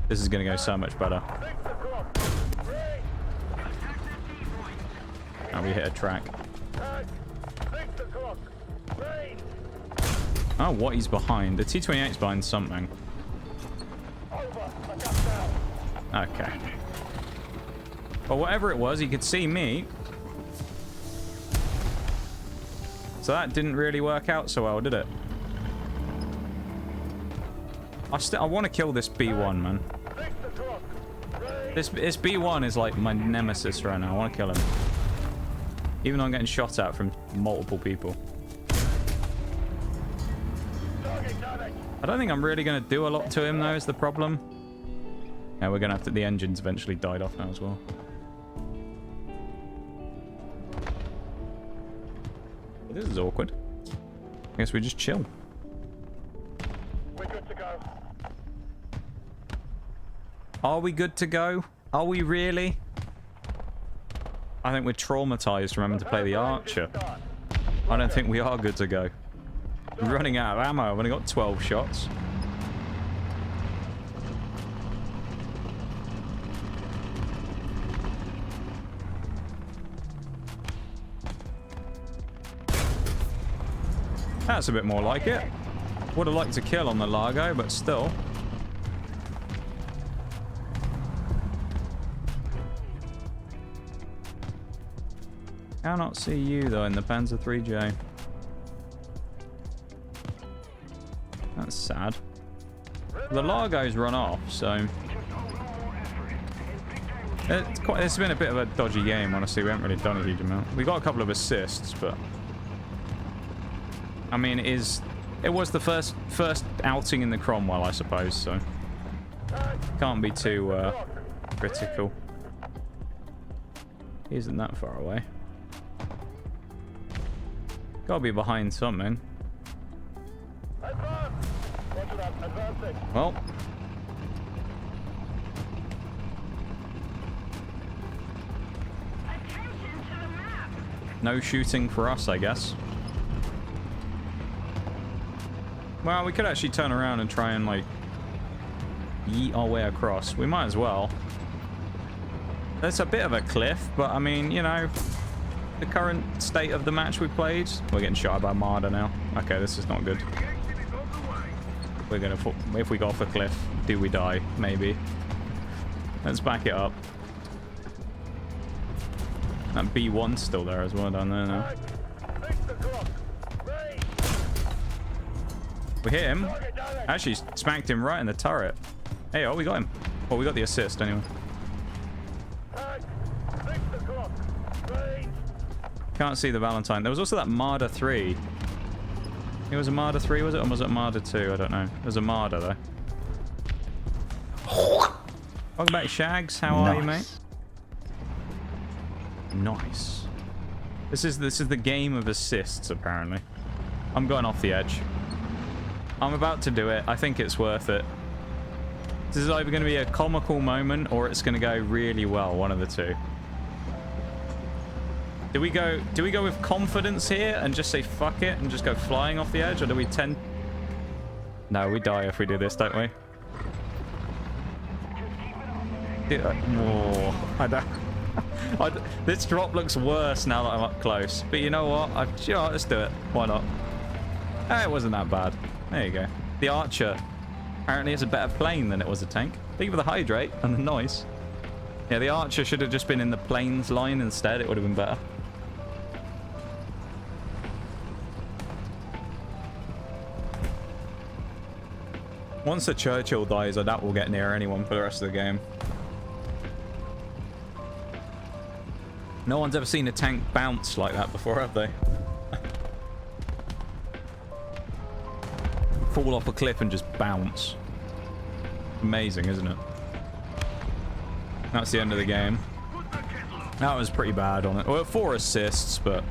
This is going to go so much better. Now we hit a track. Oh, what he's behind. The T-28's behind something. Okay. Well, whatever it was, he could see me. So that didn't really work out so well, did it? I want to kill this B1, man. This B1 is like my nemesis right now. I want to kill him. Even though I'm getting shot at from multiple people. I don't think I'm really going to do a lot to him, though, is the problem. Yeah, we're going to have to... The engine's eventually died off now as well. This is awkward. I guess we just chill. We're good to go. Are we good to go? Are we really? I think we're traumatized from having to play the Archer. I don't think we are good to go. We're running out of ammo. I've only got 12 shots. That's a bit more like it. Would have liked to kill on the Largo, but still. Cannot see you, though, in the Panther 3J. That's sad. The Largo's run off, so... It's been a bit of a dodgy game, honestly. We haven't really done a huge amount. We got a couple of assists, but... I mean, it was the first outing in the Cromwell, I suppose, so... Can't be too critical. He isn't that far away. Gotta be behind something. Well. No shooting for us, I guess. Well, we could actually turn around and try and, like, yeet our way across. We might as well. There's a bit of a cliff, but, I mean, you know, the current state of the match we played. We're getting shot by Marder now. Okay, this is not good. We're gonna... If we go off a cliff, do we die? Maybe. Let's back it up. That B1's still there as well down there now. We hit him. Actually smacked him right in the turret. Hey, oh, we got him. Well, we got the assist anyway. Can't see the Valentine. There was also that Marder 3. It was a Marder 3, was it? Or was it Marder 2? I don't know. It was a Marder, though. Welcome back, Shags. How are you, mate? Nice. This is the game of assists, apparently. I'm going off the edge. I'm about to do it. I think it's worth it. This is either going to be a comical moment or it's going to go really well. One of the two. Do we go with confidence here and just say fuck it and just go flying off the edge, or do we tend... No, we die if we do this, don't we? I don't... This drop looks worse now that I'm up close. But you know what? Let's do it. Why not? It wasn't that bad. There you go. The Archer apparently is a better plane than it was a tank. Thank you for the hydrate and the noise. Yeah, the Archer should have just been in the planes line instead. It would have been better. Once the Churchill dies, I doubt we'll get near anyone for the rest of the game. No one's ever seen a tank bounce like that before, have they? Fall off a cliff and just bounce. Amazing, isn't it? That's the end of the game. That was pretty bad on it. Well, 4 assists, but...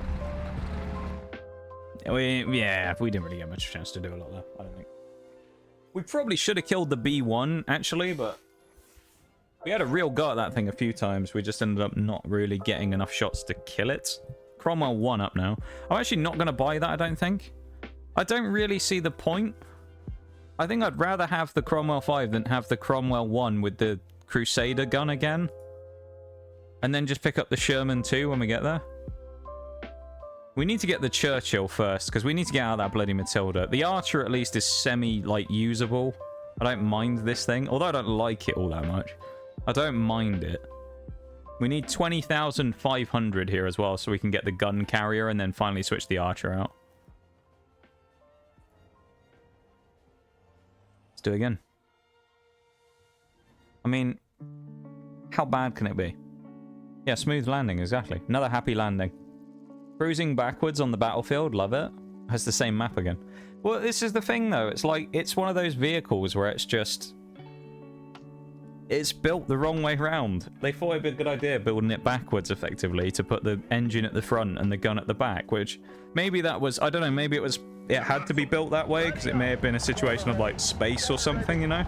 we didn't really get much chance to do a lot there, I don't think. We probably should have killed the B1, actually, but... We had a real go at that thing a few times. We just ended up not really getting enough shots to kill it. Cromwell 1 up now. I'm actually not going to buy that, I don't think. I don't really see the point. I think I'd rather have the Cromwell 5 than have the Cromwell 1 with the Crusader gun again. And then just pick up the Sherman 2 when we get there. We need to get the Churchill first, because we need to get out of that bloody Matilda. The Archer at least is semi, usable. I don't mind this thing, although I don't like it all that much. I don't mind it. We need 20,500 here as well, so we can get the gun carrier and then finally switch the Archer out. Let's do it again. I mean, how bad can it be? Yeah, smooth landing, exactly. Another happy landing. Cruising backwards on the battlefield, love it. Has the same map again. Well, this is the thing, though. It's like, it's one of those vehicles where it's just... It's built the wrong way around. They thought it'd be a good idea building it backwards, effectively, to put the engine at the front and the gun at the back, which maybe that was... I don't know, maybe it had to be built that way, because it may have been a situation of, like, space or something, you know?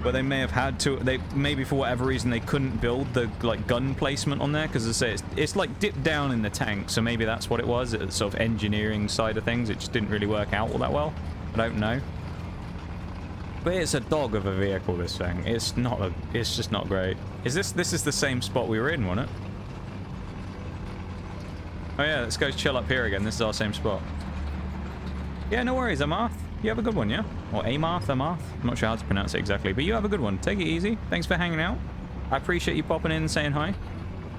Where they may have had to, maybe for whatever reason they couldn't build the gun placement on there, because as I say, it's like dipped down in the tank, so maybe that's what it was. It's sort of engineering side of things. It just didn't really work out all that well. I don't know. But it's a dog of a vehicle, this thing. It's just not great. This is the same spot we were in, wasn't it? Oh yeah, let's go chill up here again. This is our same spot. Yeah, no worries, Amarth. You have a good one, yeah? Or Amarth, Amarth? I'm not sure how to pronounce it exactly, but you have a good one. Take it easy. Thanks for hanging out. I appreciate you popping in and saying hi.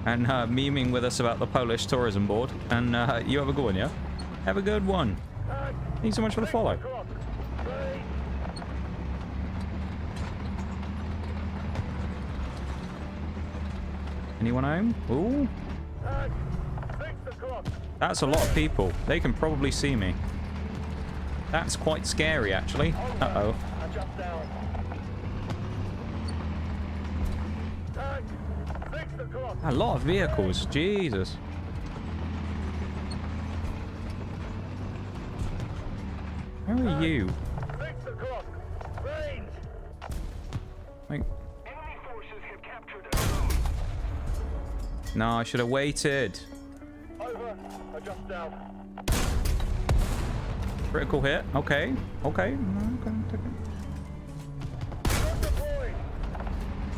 And memeing with us about the Polish tourism board. And you have a good one, yeah? Have a good one. Thank you so much for the follow. Anyone home? Ooh. That's a lot of people. They can probably see me. That's quite scary, actually. Uh-oh. A lot of vehicles. Jesus. Where are you? Like... No, I should have waited. Critical hit. Okay. Okay.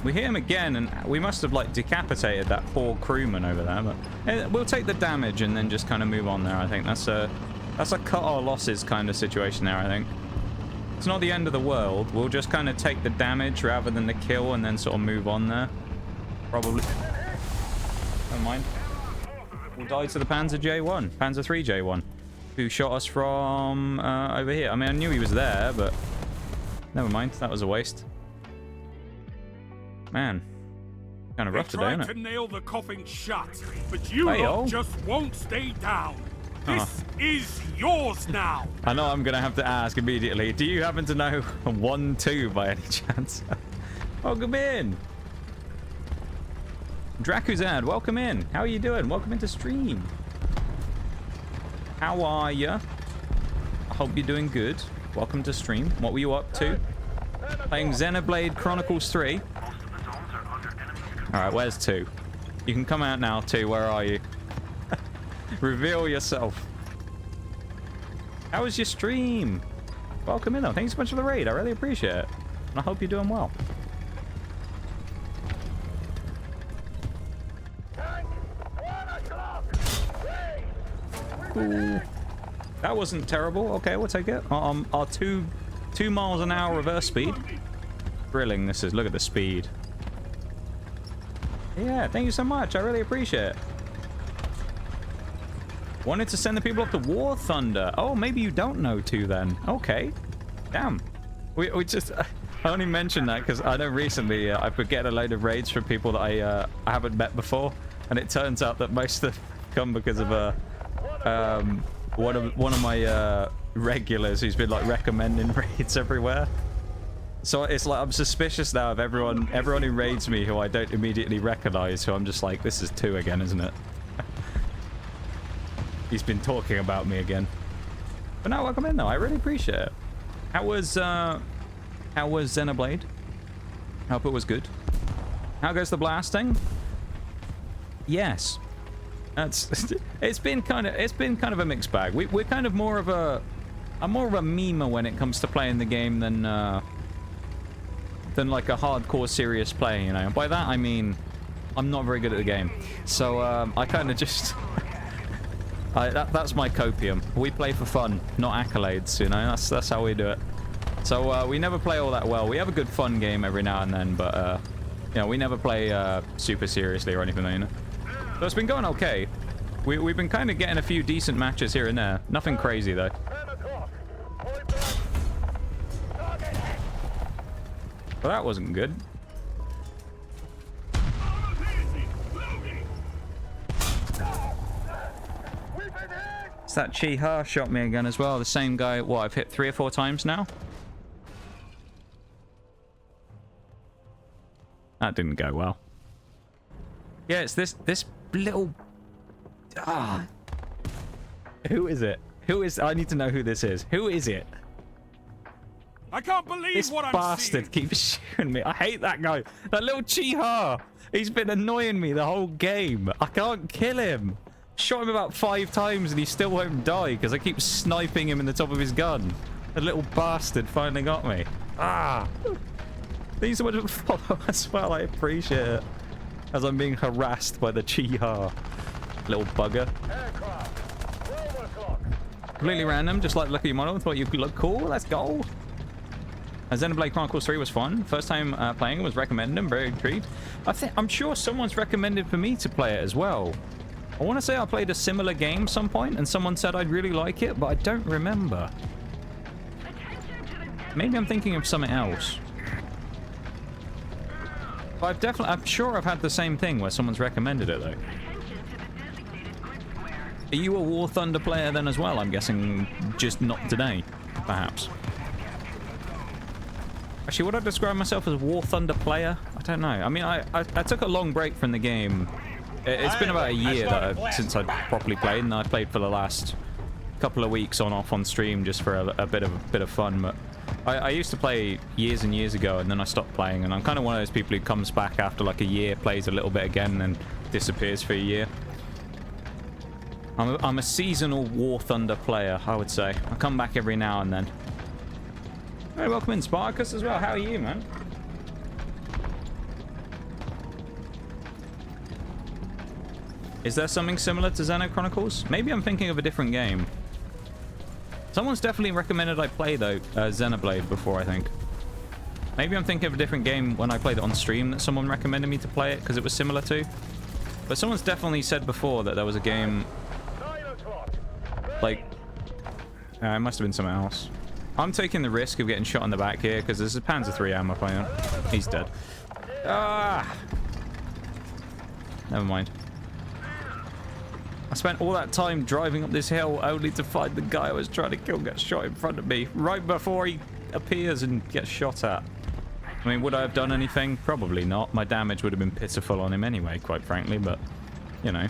We hit him again, and we must have, like, decapitated that poor crewman over there. But we'll take the damage and then just kind of move on there. I think that's a cut our losses kind of situation there, I think. It's not the end of the world. We'll just kind of take the damage rather than the kill and then sort of move on there. Probably. Don't mind. We'll die to the Panzer J1. Panzer 3 J1. Who shot us from over here. I mean, I knew he was there, but never mind. That was a waste. Man, kind of rough today, isn't it? They tried to nail the coffin shut, but you lot just won't stay down. This is yours now. I know I'm gonna have to ask immediately. Do you happen to know 1-2 by any chance? Welcome in. Drakuzad, welcome in. How are you doing? Welcome into stream. How are ya? I hope you're doing good. Welcome to stream. What were you up to? Playing Xenoblade Chronicles 3. Alright, where's 2? You can come out now, 2. Where are you? Reveal yourself. How was your stream? Welcome in, though. Thanks so much for the raid. I really appreciate it. And I hope you're doing well. Cool. That wasn't terrible. Okay, we'll take it. Our 2 miles an hour reverse speed. Thrilling this is. Look at the speed. Yeah, thank you so much. I really appreciate it. Wanted to send the people up to War Thunder. Oh, maybe you don't know 2 then. Okay. Damn. We just... I only mentioned that because I know recently I've been getting a load of raids from people that I haven't met before. And it turns out that most of them come because of one of my regulars who's been like recommending raids everywhere. So it's like I'm suspicious now of everyone who raids me who I don't immediately recognize, who I'm just like, this is 2 again, isn't it? He's been talking about me again. But no, welcome in though. I really appreciate it. How was Xenoblade? I hope it was good. How goes the blasting? Yes. That's it's been kind of a mixed bag. We're kind of more of a I'm more of a memer when it comes to playing the game than like a hardcore serious player, you know. And by that I mean I'm not very good at the game. So I kind of just that's my copium. We play for fun, not accolades, you know. That's how we do it. So we never play all that well. We have a good fun game every now and then, but you know, we never play super seriously or anything, you know. So it's been going okay. We've been kind of getting a few decent matches here and there. Nothing crazy though. Well, that wasn't good. It's that Chi-Ha shot me again as well. The same guy. What, I've hit 3 or 4 times now? That didn't go well. Yeah, it's this little... Who is it? Who is... I need to know who this is. Who is it? I can't believe This what I'm bastard seeing. keeps shooting me. I hate that guy. That little Chi-Ha. He's been annoying me the whole game. I can't kill him. Shot him about 5 times and he still won't die because I keep sniping him in the top of his gun. The little bastard finally got me. Ah. Thanks so much for follow as well. I appreciate it. As I'm being harassed by the Chi-Ha. Little bugger. Completely random, just like look at your model. Thought you look cool. Let's go. Xenoblade Chronicles 3 was fun. First time playing it, was recommended. I'm very intrigued. I'm sure someone's recommended for me to play it as well. I want to say I played a similar game some point and someone said I'd really like it, but I don't remember. Maybe I'm thinking of something else. But I'm sure I've had the same thing where someone's recommended it though. Are you a War Thunder player then as well? I'm guessing just not today, perhaps. Actually, would I describe myself as a War Thunder player? I don't know. I mean, I took a long break from the game. It's been about a year since I properly played, and I played for the last couple of weeks on off on stream just for a bit of fun. But I used to play years and years ago, and then I stopped playing. And I'm kind of one of those people who comes back after like a year, plays a little bit again, and disappears for a year. I'm a seasonal War Thunder player, I would say. I come back every now and then. Hey, welcome in, Sparkus, as well. How are you, man? Is there something similar to Xeno Chronicles? Maybe I'm thinking of a different game. Someone's definitely recommended I play, though, Xenoblade before, I think. Maybe I'm thinking of a different game when I played it on stream that someone recommended me to play it because it was similar to. But someone's definitely said before that there was a game... Like... it must have been something else. I'm taking the risk of getting shot in the back here because there's a Panzer 3 ammo playing. He's dead. Ah! Never mind. I spent all that time driving up this hill only to find the guy I was trying to kill get shot in front of me right before he appears and gets shot at. I mean, would I have done anything? Probably not. My damage would have been pitiful on him anyway, quite frankly, but, you know.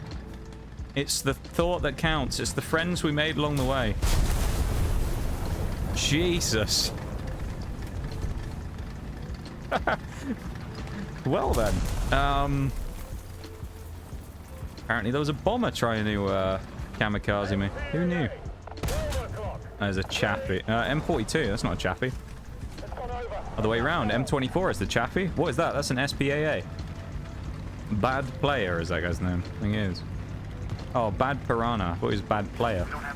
It's the thought that counts. It's the friends we made along the way. Jesus. Well then. Apparently there was a bomber trying to kamikaze me. Who knew? There's a chappy. M42, that's not a chappy. Other way around, M24 is the chappy. What is that? That's an SPAA. Bad Player is that guy's name. I think it is. Oh, Bad Piranha. I thought he was Bad Player. I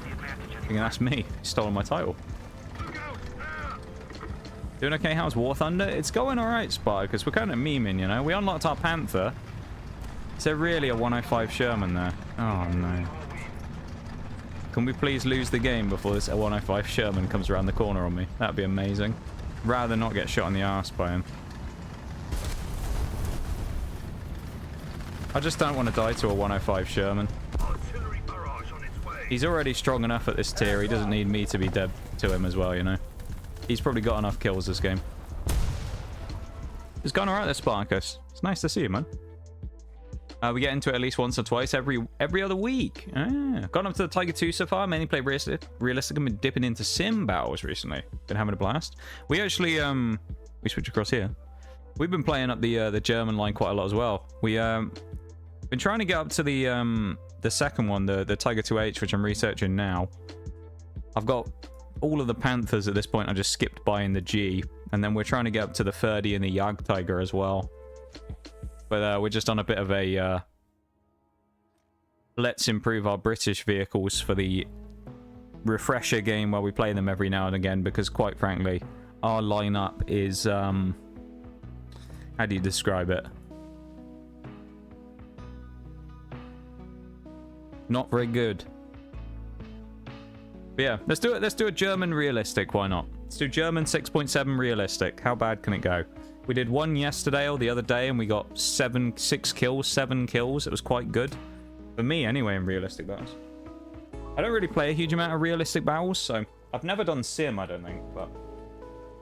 think that's me. He stole my title. Doing okay? How's War Thunder? It's going alright, Spy, because we're kind of memeing, you know? We unlocked our Panther. Is there really a 105 Sherman there? Oh, no. Can we please lose the game before this 105 Sherman comes around the corner on me? That'd be amazing. Rather not get shot in the arse by him. I just don't want to die to a 105 Sherman. He's already strong enough at this tier. He doesn't need me to be dead to him as well, you know. He's probably got enough kills this game. It's gone alright there, Sparkus. It's nice to see you, man. We get into it at least once or twice every other week. Gone up to the Tiger 2 so far. Mainly play realistic. I've been dipping into sim battles recently. Been having a blast. We actually, we switch across here. We've been playing up the German line quite a lot as well. We been trying to get up to the second one, the Tiger 2H, which I'm researching now. I've got all of the Panthers at this point. I just skipped by in the G, and then we're trying to get up to the 30 in the Jagdpanther as well. But we're just on a bit of a let's improve our British vehicles for the refresher game where we play them every now and again, because quite frankly, our lineup is how do you describe it? Not very good. But yeah, let's do it. Let's do a German realistic. Why not? Let's do German 6.7 realistic. How bad can it go? We did one yesterday or the other day, and we got 7 kills. It was quite good for me, anyway, in realistic battles. I don't really play a huge amount of realistic battles, so I've never done sim, I don't think, but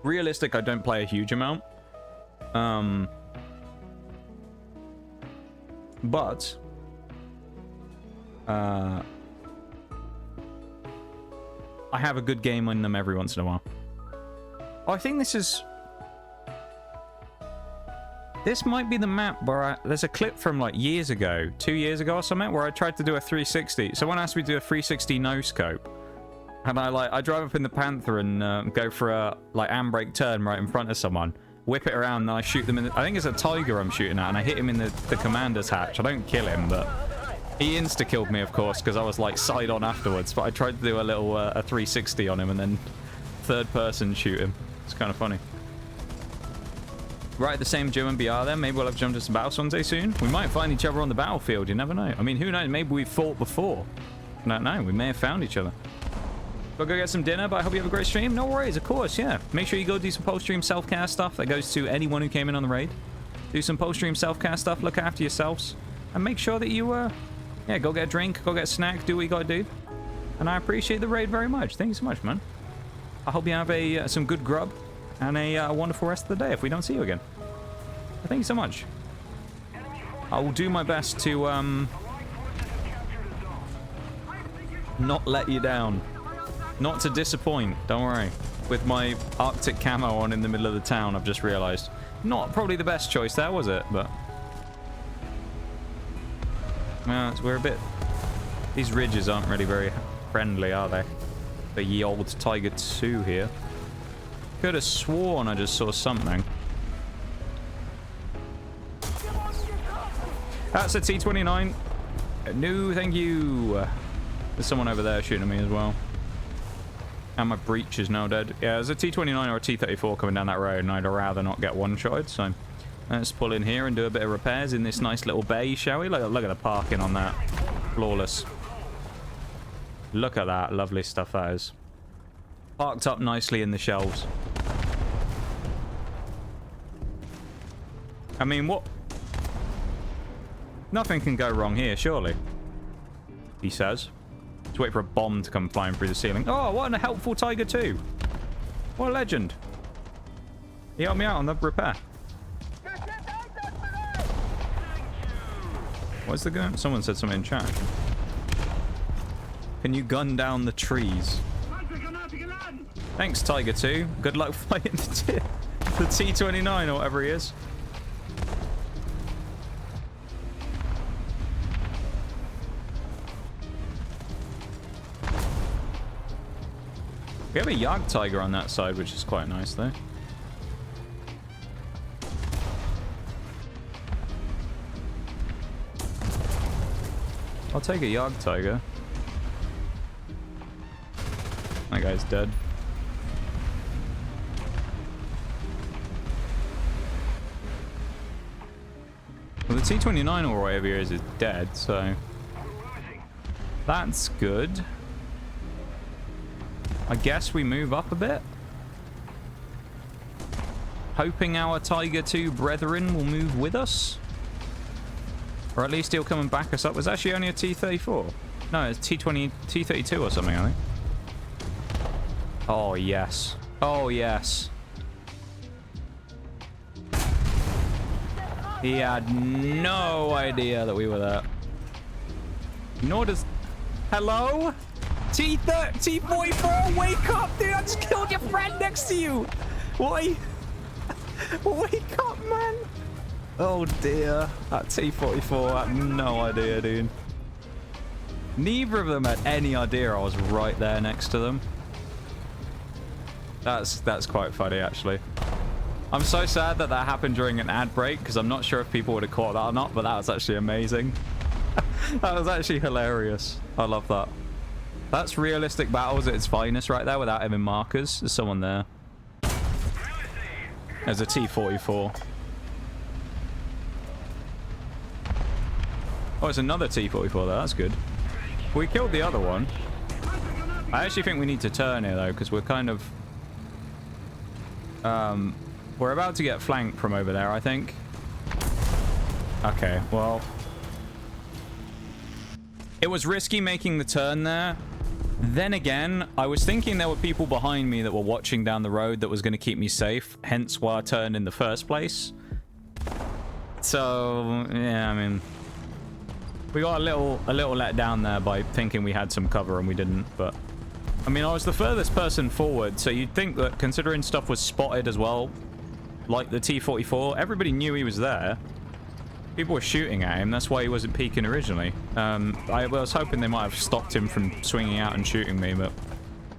realistic, I don't play a huge amount. But I have a good game in them every once in a while. Oh, I think this might be the map where there's a clip from like years ago, 2 years ago or something, where I tried to do a 360. Someone asked me to do a 360 no scope, and I drive up in the Panther and go for a like handbrake turn right in front of someone, whip it around, and I shoot them in the, I think it's a tiger I'm shooting at, and I hit him in the commander's hatch. I don't kill him, but he insta-killed me, of course, because I was like side on afterwards. But I tried to do a little a 360 on him and then third person shoot him. It's kind of funny. Right, the same German BR then. Maybe we'll have jumped into some battles one day soon. We might find each other on the battlefield. You never know. I mean, who knows? Maybe we've fought before. I don't know. We may have found each other. We'll go get some dinner, but I hope you have a great stream. No worries, of course, yeah. Make sure you go do some post-stream self-care stuff. That goes to anyone who came in on the raid. Do some post-stream self-care stuff. Look after yourselves. And make sure that you, yeah, go get a drink, go get a snack, do what you gotta do. And I appreciate the raid very much. Thank you so much, man. I hope you have some good grub and a wonderful rest of the day if we don't see you again. Thank you so much. I will do my best to not let you down. Not to disappoint, don't worry. With my Arctic camo on in the middle of the town, I've just realized. Not probably the best choice there, was it? But we're a bit... These ridges aren't really very friendly, are they? The ye old Tiger 2 here. Could have sworn I just saw something. That's a T-29. No, thank you. There's someone over there shooting at me as well. And my breach is now dead. Yeah, there's a T-29 or a T-34 coming down that road, and I'd rather not get one-shotted, so let's pull in here and do a bit of repairs in this nice little bay, shall we? Look at the parking on that. Flawless. Look at that. Lovely stuff that is. Parked up nicely in the shelves. I mean, what? Nothing can go wrong here, surely. He says. Let's wait for a bomb to come flying through the ceiling. Oh, what a helpful Tiger 2. What a legend. He helped me out on the repair. What's the gun? Someone said something in chat. Can you gun down the trees? Thanks, Tiger 2. Good luck fighting the T-29 or whatever he is. We have a Jagdtiger on that side, which is quite nice, though. I'll take a Jagdtiger. That guy's dead. Well, the T-29 or whatever it is dead, so... That's good. I guess we move up a bit. Hoping our Tiger 2 brethren will move with us. Or at least he'll come and back us up. It was actually only a T-34. No, it's T-32 or something, I think. Oh, yes. Oh, yes. He had no idea that we were there. Nor does... Hello? T-44, wake up, dude! I just killed your friend next to you! Why? Wake up, man. Oh, dear. That T-44, I had no idea, dude. Neither of them had any idea I was right there next to them. That's quite funny, actually. I'm so sad that that happened during an ad break, because I'm not sure if people would have caught that or not, but that was actually amazing. That was actually hilarious. I love that. That's realistic battles at its finest right there, without having markers. There's someone there. There's a T-44. Oh, it's another T-44 there. That's good. We killed the other one. I actually think we need to turn here, though, because we're kind of... we're about to get flanked from over there, I think. Okay, well... It was risky making the turn there. Then again, I was thinking there were people behind me that were watching down the road that was going to keep me safe. Hence why I turned in the first place. So, yeah, I mean... We got a little let down there by thinking we had some cover and we didn't, but... I mean, I was the furthest person forward, so you'd think that considering stuff was spotted as well, like the T-44, everybody knew he was there. People were shooting at him, that's why he wasn't peeking originally. I was hoping they might have stopped him from swinging out and shooting me, but...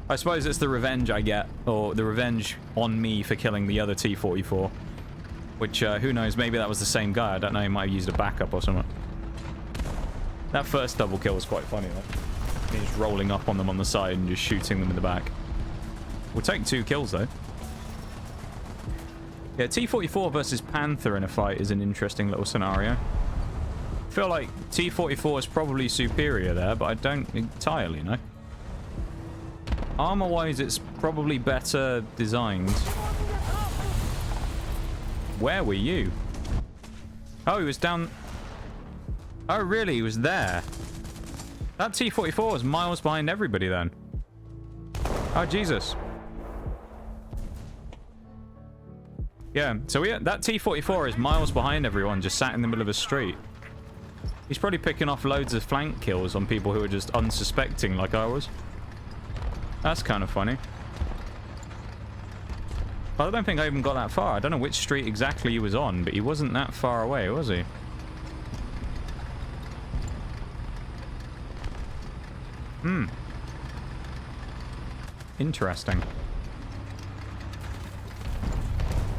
I suppose it's the revenge I get, or the revenge on me for killing the other T-44. Which, who knows, maybe that was the same guy, I don't know, he might have used a backup or something. That first double kill was quite funny, though. He's rolling up on them on the side and just shooting them in the back. We'll take 2 kills, though. Yeah, T-44 versus Panther in a fight is an interesting little scenario. I feel like T-44 is probably superior there, but I don't entirely know. Armor-wise, it's probably better designed. Where were you? Oh, he was down... Oh, really? He was there? That T-44 was miles behind everybody then. Oh, Jesus. Yeah, so that T-44 is miles behind everyone, just sat in the middle of a street. He's probably picking off loads of flank kills on people who are just unsuspecting like I was. That's kind of funny. But I don't think I even got that far. I don't know which street exactly he was on, but he wasn't that far away, was he? Hmm. Interesting.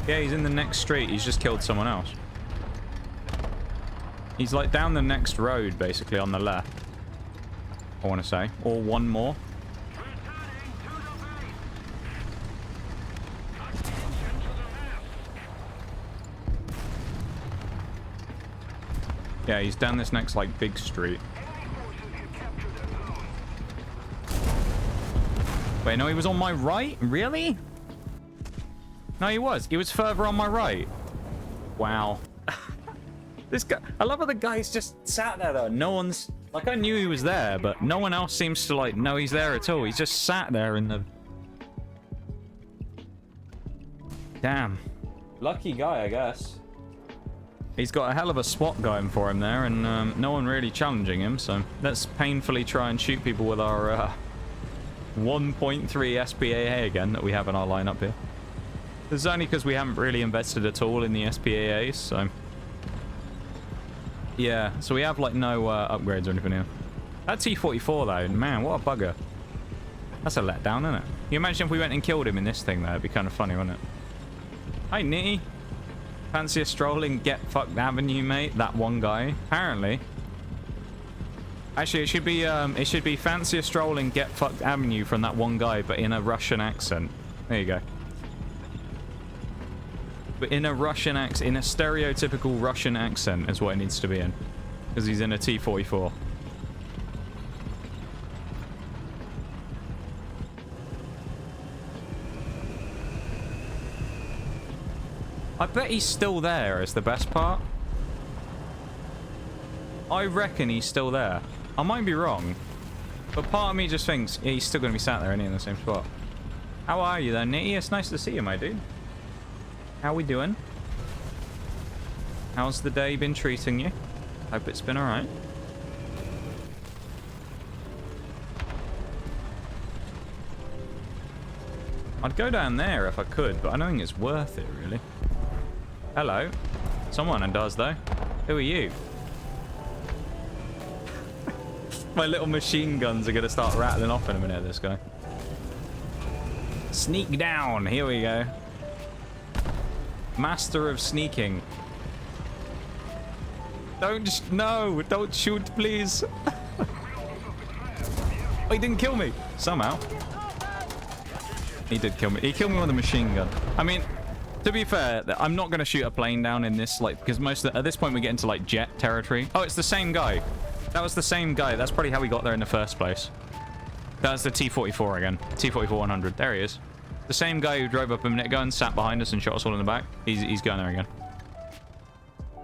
Yeah, he's in the next street. He's just killed someone else. He's like down the next road, basically, on the left. I want to say. Or one more. Yeah, he's down this next, like, big street. Wait, no, he was on my right? Really? No, he was. He was further on my right. Wow. This guy... I love how the guy's just sat there, though. No one's... Like, I knew he was there, but no one else seems to, like, know he's there at all. He's just sat there in the... Damn. Lucky guy, I guess. He's got a hell of a spot going for him there, and no one really challenging him, so let's painfully try and shoot people with our 1.3 SPAA again that we have in our lineup here. This is only because we haven't really invested at all in the SPAAs, so... Yeah, so we have, like, no upgrades or anything here. That T-44, though, man, what a bugger. That's a letdown, isn't it? You imagine if we went and killed him in this thing, though? It'd be kind of funny, wouldn't it? Hey, Nitty. Fancy a strolling get fucked avenue, mate? That one guy. Apparently. Actually, it should be fancy a strolling get fucked avenue from that one guy, but in a Russian accent. There you go. But in a Russian accent, in a stereotypical Russian accent is what it needs to be in. Because he's in a T-44. I bet he's still there is the best part. I reckon he's still there. I might be wrong. But part of me just thinks he's still going to be sat there, isn't he, in the same spot. How are you there, Nitty? It's nice to see you, my dude. How we doing? How's the day been treating you? Hope it's been alright. I'd go down there if I could, but I don't think it's worth it, really. Hello. Someone does, though. Who are you? My little machine guns are going to start rattling off in a minute, this guy. Sneak down. Here we go. Master of sneaking. No, don't shoot, please. Oh, he didn't kill me. Somehow. He did kill me. He killed me with a machine gun. I mean, to be fair, I'm not going to shoot a plane down in this, like, because at this point we get into, like, jet territory. Oh, it's the same guy. That was the same guy. That's probably how we got there in the first place. That's the T-44 again. T-44-100. There he is. The same guy who drove up a minute ago and sat behind us and shot us all in the back. He's going there again.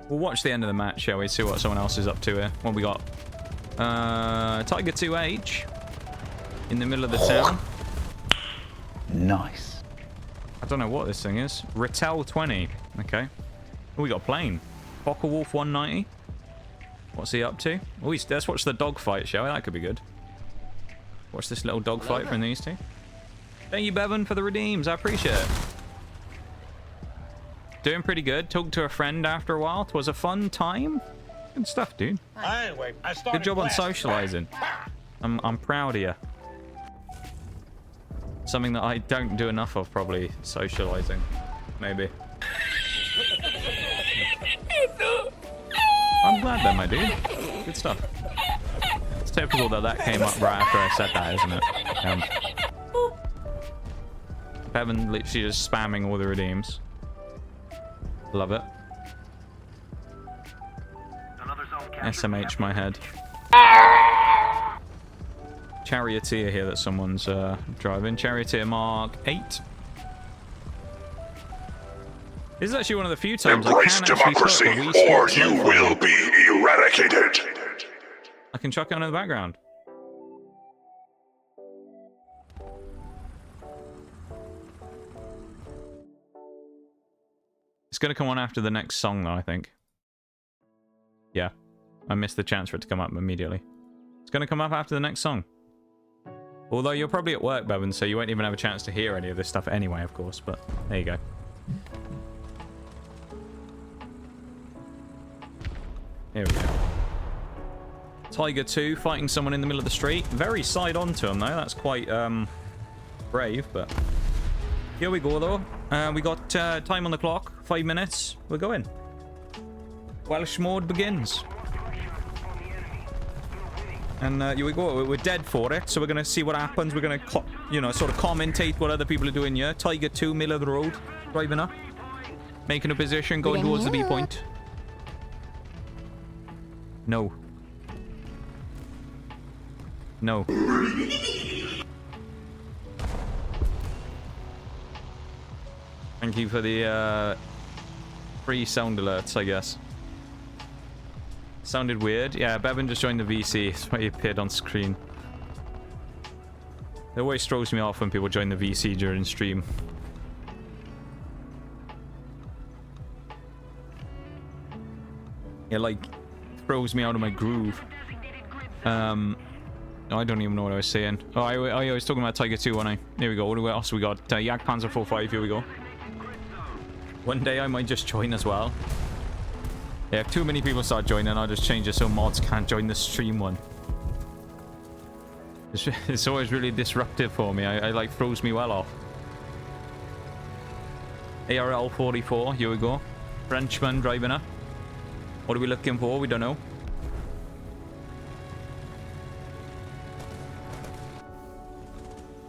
We'll watch the end of the match, shall we? See what someone else is up to here. What we got? Tiger 2H. In the middle of the town. Nice. I don't know what this thing is. Rattel 20. Okay. Oh, we got a plane. Wolf 190. What's he up to? Oh, let's watch the dogfight, shall we? That could be good. Watch this little dogfight from these two. Thank you, Bevan, for the redeems. I appreciate it. Doing pretty good. Talked to a friend after a while. It was a fun time. Good stuff, dude. Anyway, Good job on socializing. I'm proud of you. Something that I don't do enough of, probably, socializing. Maybe. I'm glad then, my dude. Good stuff. It's typical that came up right after I said that, isn't it? Bevan literally just spamming all the redeems. Love it. SMH my head. Charioteer here that someone's driving. Charioteer Mark 8. This is actually one of the few times Embrace I can actually democracy, put a Wii or Sports you logo will on. be eradicated. I can chuck it on in the background. It's going to come on after the next song, though, I think. Yeah. I missed the chance for it to come up immediately. It's going to come up after the next song. Although you're probably at work, Bevan, so you won't even have a chance to hear any of this stuff anyway, of course. But there you go. Here we go. Tiger 2 fighting someone in the middle of the street. Very side on to him, though. That's quite brave, but... Here we go, though. We got time on the clock. 5 minutes. We're going. Welsh mode begins. And here we go. We're dead for it, so we're going to see what happens. We're going to, you know, sort of commentate what other people are doing here. Tiger 2, middle of the road. Driving up. Making a position, going towards the B point. No. No. Thank you for the free sound alerts, I guess. Sounded weird. Yeah, Bevan just joined the VC. That's why he appeared on screen. It always throws me off when people join the VC during stream. It, like, throws me out of my groove. I don't even know what I was saying. Oh, I was talking about Tiger 2, wasn't I? Here we go. What else we got? Jagdpanther 4.5. Here we go. One day I might just join as well. Yeah, if too many people start joining, I'll just change it so mods can't join the stream one. It's always really disruptive for me. I like, throws me well off. ARL 44. Here we go. Frenchman driving up. What are we looking for? We don't know.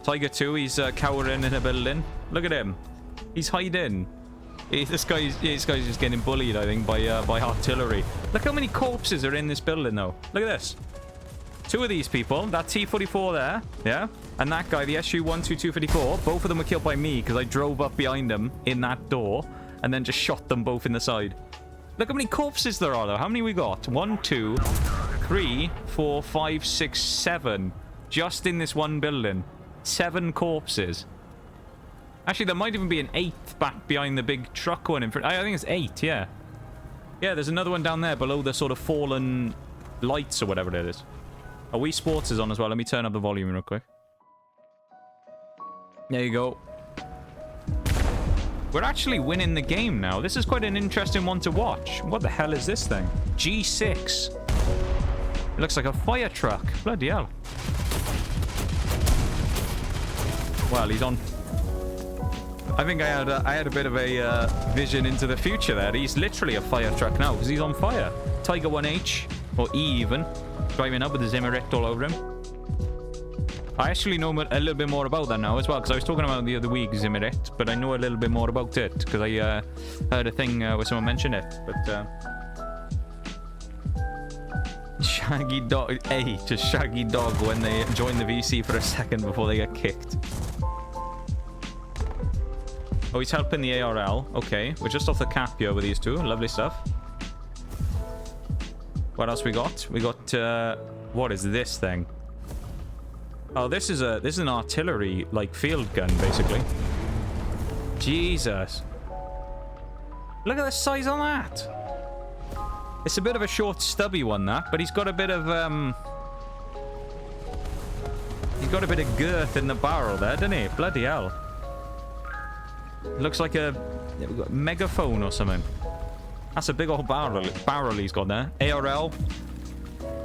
Tiger 2, he's cowering in a building. Look at him. He's hiding. This guy's just getting bullied, I think, by artillery. Look how many corpses are in this building, though. Look at this. 2 of these people. That T-44 there, yeah? And that guy, the SU-12254. Both of them were killed by me because I drove up behind them in that door and then just shot them both in the side. Look how many corpses there are, though. How many we got? 1, 2, 3, 4, 5, 6, 7. Just in this one building. 7 corpses. Actually, there might even be an 8th back behind the big truck one in front. I think it's 8, yeah. Yeah, there's another one down there below the sort of fallen lights or whatever it is. Oh, Wii Sports is on as well. Let me turn up the volume real quick. There you go. We're actually winning the game now. This is quite an interesting one to watch. What the hell is this thing? G6. It looks like a fire truck. Bloody hell. Well, he's on. I think I had a bit of a vision into the future there. He's literally a fire truck now because he's on fire. Tiger 1H, or E even, driving up with the Zimmerit all over him. I actually know a little bit more about that now as well, because I was talking about it the other week, Zimmerit, but I know a little bit more about it, because I heard a thing where someone mentioned it, but... Shaggy dog... Hey, just shaggy dog when they join the VC for a second before they get kicked. Oh, he's helping the ARL. Okay, we're just off the cap here with these two. Lovely stuff. What else we got? We got, what is this thing? Oh, this is an artillery, like, field gun, basically. Jesus. Look at the size on that. It's a bit of a short, stubby one, that, but he's got a bit of, he's got a bit of girth in the barrel there, doesn't he? Bloody hell. Looks like a megaphone or something. That's a big old barrel he's got there. ARL.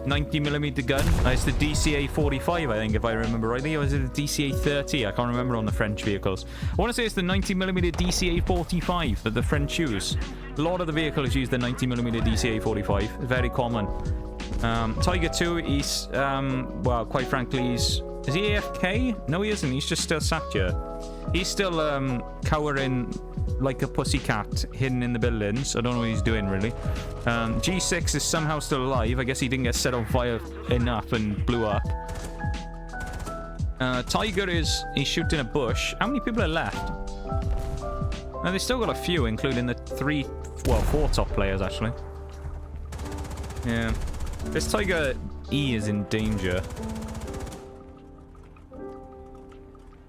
90mm gun. It's the DCA 45, I think, if I remember rightly. Or is it the DCA 30? I can't remember on the French vehicles. I want to say it's the 90mm DCA 45 that the French use. A lot of the vehicles use the 90mm DCA 45. Very common. Tiger 2, he's, well, quite frankly, is he AFK? No, he isn't. He's just still sat here. He's still cowering like a pussycat hidden in the buildings. I don't know what he's doing, really. G6 is somehow still alive. I guess he didn't get set on fire enough and blew up. Tiger he's shooting a bush. How many people are left? No, they still got a few, including the four top players, actually. Yeah. This Tiger E is in danger.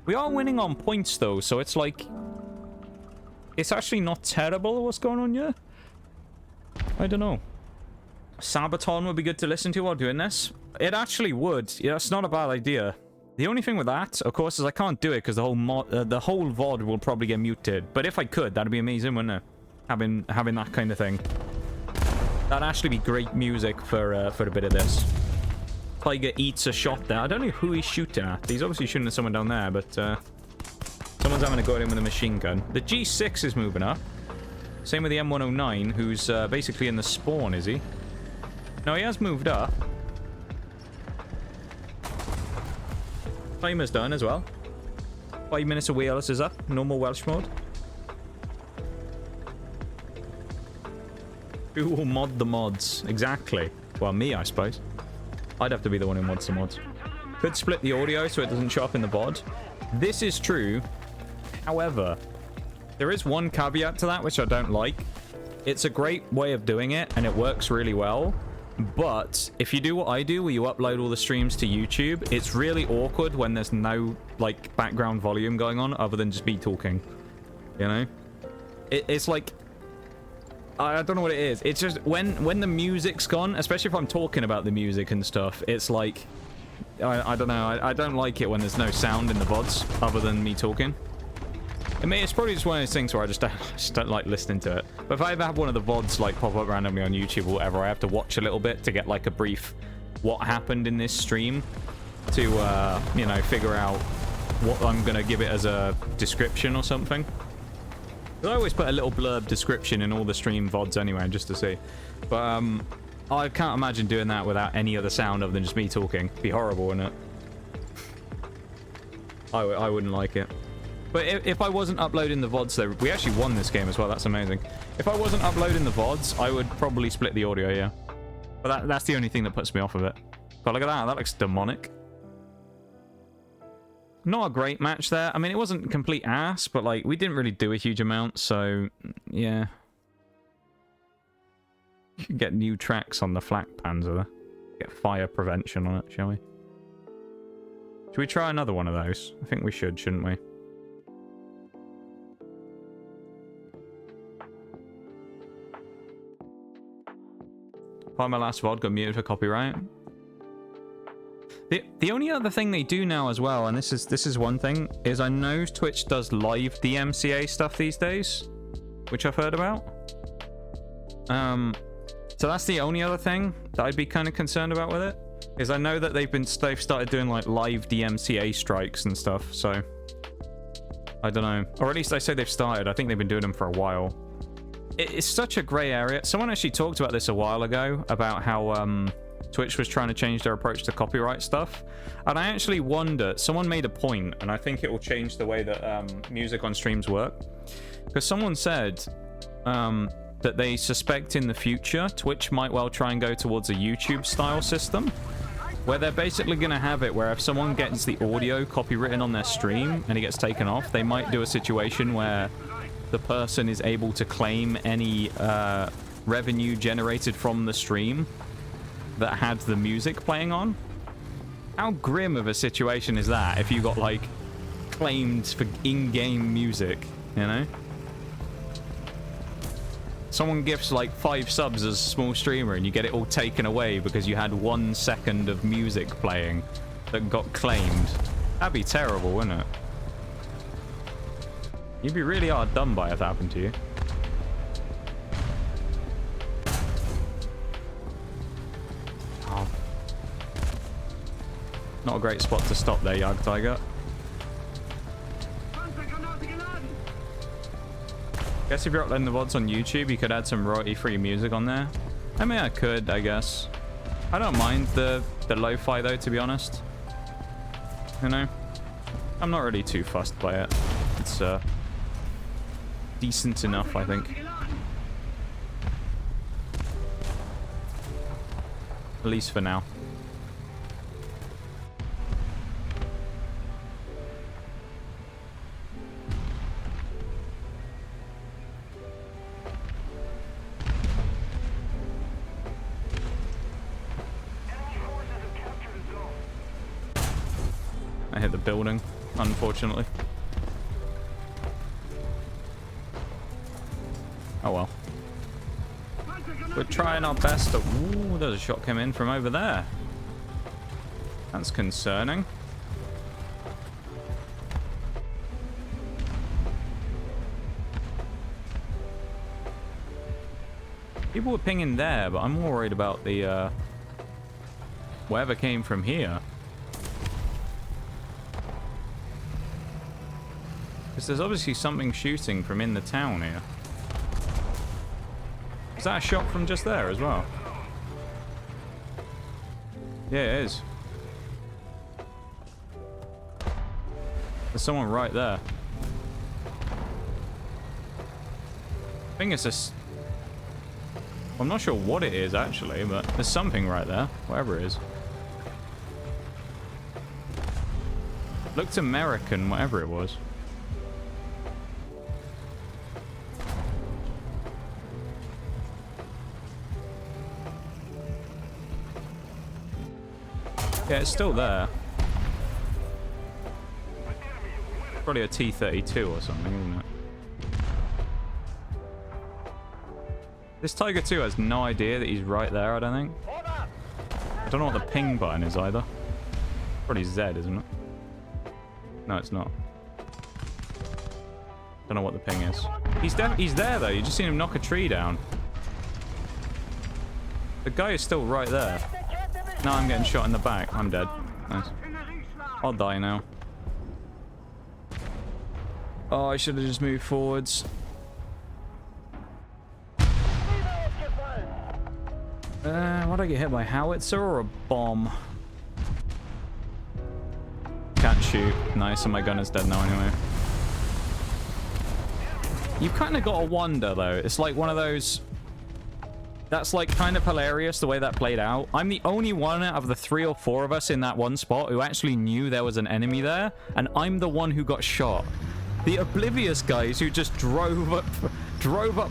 We are winning on points, though, so it's like... It's actually not terrible what's going on here. I don't know. Sabaton would be good to listen to while doing this. It actually would. Yeah, it's not a bad idea. The only thing with that, of course, is I can't do it because the whole VOD will probably get muted. But if I could, that'd be amazing, wouldn't it? Having that kind of thing. That'd actually be great music for a bit of this. Tiger eats a shot there. I don't know who he's shooting at. He's obviously shooting at someone down there, but someone's having a go at him with a machine gun. The G6 is moving up. Same with the M109, who's basically in the spawn, is he? No, he has moved up. Timer's done as well. 5 minutes of wheelers is up. Normal Welsh mode. Who will mod the mods? Exactly. Well, me, I suppose. I'd have to be the one who mods the mods. Could split the audio so it doesn't show up in the VOD. This is true. However, there is one caveat to that which I don't like. It's a great way of doing it, and it works really well. But if you do what I do, where you upload all the streams to YouTube, it's really awkward when there's no, like, background volume going on other than just me talking. You know? It's like... I don't know what it is. It's just when the music's gone, especially if I'm talking about the music and stuff, it's like... I don't know. I don't like it when there's no sound in the VODs other than me talking. I mean, it's probably just one of those things where I just don't like listening to it. But if I ever have one of the VODs like pop up randomly on YouTube or whatever, I have to watch a little bit to get like a brief what happened in this stream to, you know, figure out what I'm going to give it as a description or something. I always put a little blurb description in all the stream VODs anyway, just to see. But I can't imagine doing that without any other sound other than just me talking. It'd be horrible, wouldn't it? I wouldn't like it. But if I wasn't uploading the VODs, though, we actually won this game as well. That's amazing. If I wasn't uploading the VODs, I would probably split the audio, yeah. But that's the only thing that puts me off of it. But look at that. That looks demonic. Not a great match there. I mean, it wasn't complete ass, but, like, we didn't really do a huge amount, so, yeah. You can get new tracks on the flak Panther. Get fire prevention on it, shall we? Should we try another one of those? I think we should, shouldn't we? Part of my last VOD got muted for copyright. The only other thing they do now as well, and this is one thing, is I know Twitch does live DMCA stuff these days, which I've heard about. So that's the only other thing that I'd be kind of concerned about with it, is I know that they've started doing like live DMCA strikes and stuff. So I don't know, or at least I say they've started. I think they've been doing them for a while. It's such a grey area. Someone actually talked about this a while ago about how Twitch was trying to change their approach to copyright stuff, and I actually wonder, someone made a point, and I think it will change the way that music on streams work, because someone said that they suspect in the future Twitch might well try and go towards a YouTube style system, where they're basically going to have it where if someone gets the audio copywritten on their stream and it gets taken off, they might do a situation where the person is able to claim any revenue generated from the stream that had the music playing on. How grim of a situation is that if you got like claimed for in-game music, you know? Someone gifts like 5 subs as a small streamer and you get it all taken away because you had 1 second of music playing that got claimed. That'd be terrible, wouldn't it? You'd be really hard done by if that happened to you. Oh. Not a great spot to stop there, Jagdpanther. Guess if you're uploading the VODs on YouTube, you could add some royalty-free music on there. I mean, I could, I guess. I don't mind the lo-fi though, to be honest. You know? I'm not really too fussed by it. It's decent enough, I think. At least for now. I hit the building, unfortunately. Oh well. We're trying our best to... Ooh, there's a shot came in from over there. That's concerning. People were pinging there, but I'm more worried about the... whatever came from here. Because there's obviously something shooting from in the town here. Is that a shot from just there as well? Yeah, it is. There's someone right there. I think it's a... I'm not sure what it is, actually, but there's something right there. Whatever it is. Looked American, whatever it was. Yeah, it's still there. Probably a T-32 or something, isn't it? This Tiger 2 has no idea that he's right there, I don't think. I don't know what the ping button is either. Probably Z, isn't it? No, it's not. Don't know what the ping is. He's there though, you just seen him knock a tree down. The guy is still right there. Now I'm getting shot in the back. I'm dead. Nice. I'll die now. Oh, I should have just moved forwards. What did I get hit by? Howitzer or a bomb? Can't shoot. Nice, and my gun is dead now anyway. You kind of got to wonder though. It's like one of those... That's like kind of hilarious the way that played out. I'm the only one out of the 3 or 4 of us in that one spot who actually knew there was an enemy there, and I'm the one who got shot. The oblivious guys who just drove up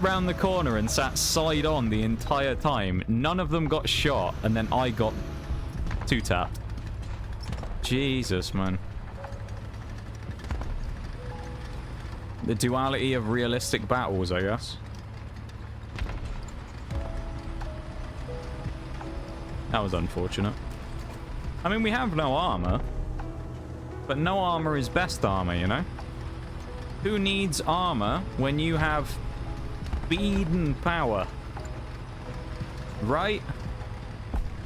round the corner and sat side on the entire time. None of them got shot, and then I got 2-tapped. Jesus, man. The duality of realistic battles, I guess. That was unfortunate. I mean, we have no armor. But no armor is best armor, you know? Who needs armor when you have speed and power? Right?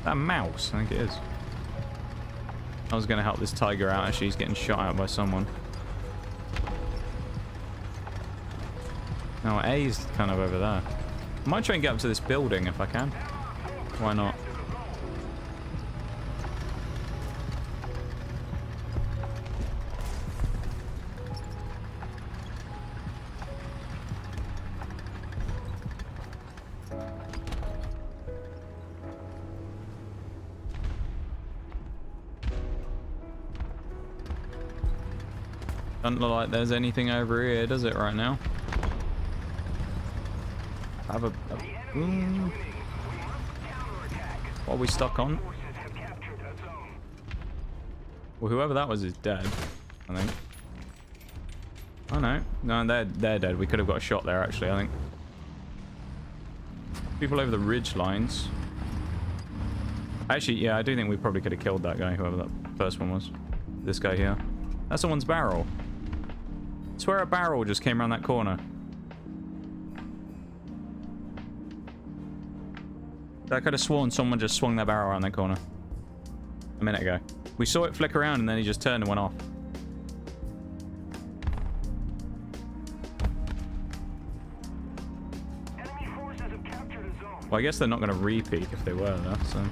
That mouse, I think it is. I was going to help this tiger out as she's getting shot at by someone. No, A's kind of over there. I might try and get up to this building if I can. Why not? Doesn't look like there's anything over here, does it, right now? Have a what are we stuck on? Well, whoever that was is dead, I think. Oh no, no, they're dead. We could have got a shot there, actually. I think people over the ridge lines. Actually, yeah, I do think we probably could have killed that guy, whoever that first one was. This guy here. That's someone's barrel. I swear a barrel just came around that corner. I could have sworn someone just swung their barrel around that corner a minute ago. We saw it flick around and then he just turned and went off. Well, I guess they're not going to re-peek if they were though, so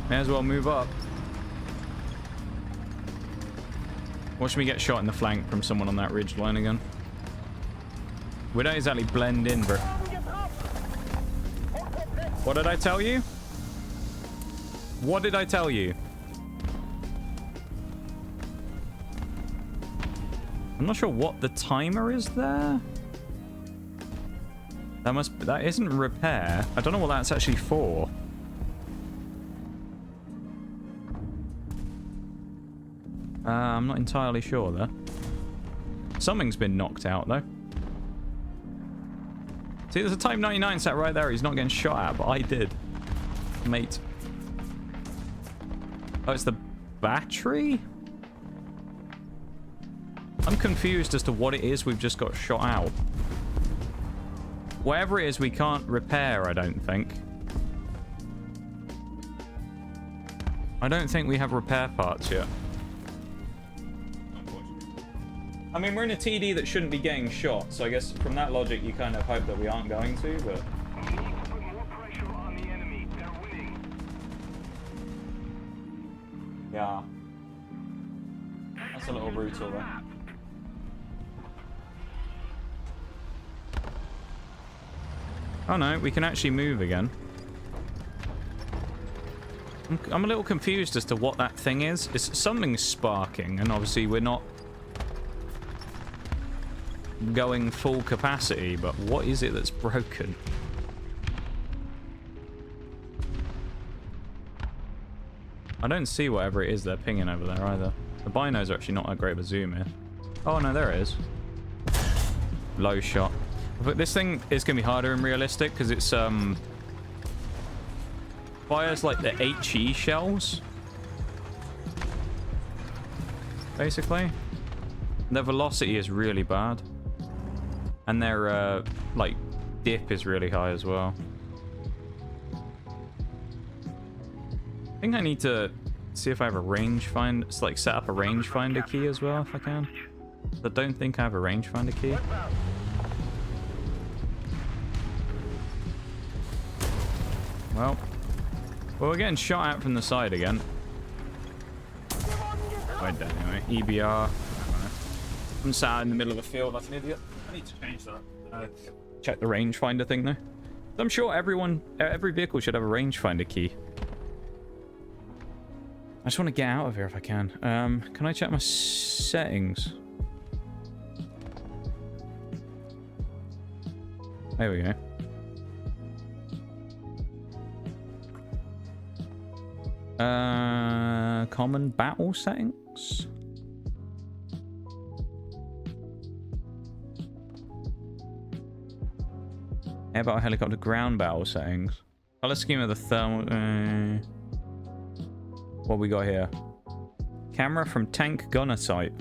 may as well move up. Watch me get shot in the flank from someone on that ridge line again. We don't exactly blend in, bro. What did I tell you? What did I tell you? I'm not sure what the timer is there. That isn't repair. I don't know what that's actually for. I'm not entirely sure there. Something's been knocked out though. See, there's a Type 99 sat right there. He's not getting shot at, but I did. Mate. Oh, it's the battery? I'm confused as to what it is we've just got shot out. Whatever it is, we can't repair, I don't think. I don't think we have repair parts yet. I mean, we're in a TD that shouldn't be getting shot, so I guess from that logic, you kind of hope that we aren't going to, but... We need to put more pressure on the enemy. They're winning. Yeah. That's a little brutal, though. Oh no, we can actually move again. I'm a little confused as to what that thing is. It's something sparking, and obviously we're not going full capacity, but what is it that's broken? I don't see whatever it is they're pinging over there either. The binos are actually not that great of a zoom here. Oh no, there it is. Low shot. But this thing is going to be harder in realistic because it's fires like the HE shells, basically. Their velocity is really bad. And their, like, dip is really high as well. I think I need to see if I have a rangefinder. It's like set up a rangefinder key as well, if I can. I don't think I have a rangefinder key. Well, we're getting shot at from the side again. Wait, anyway. EBR. I'm sat in the middle of the field like an idiot. I need to change that. Check the rangefinder thing though. I'm sure every vehicle should have a rangefinder key. I just want to get out of here if I can. Can I check my settings? There we go. Common battle settings. Air battle, helicopter, ground battle settings. Color scheme of the thermal. What we got here? Camera from tank gunner sight.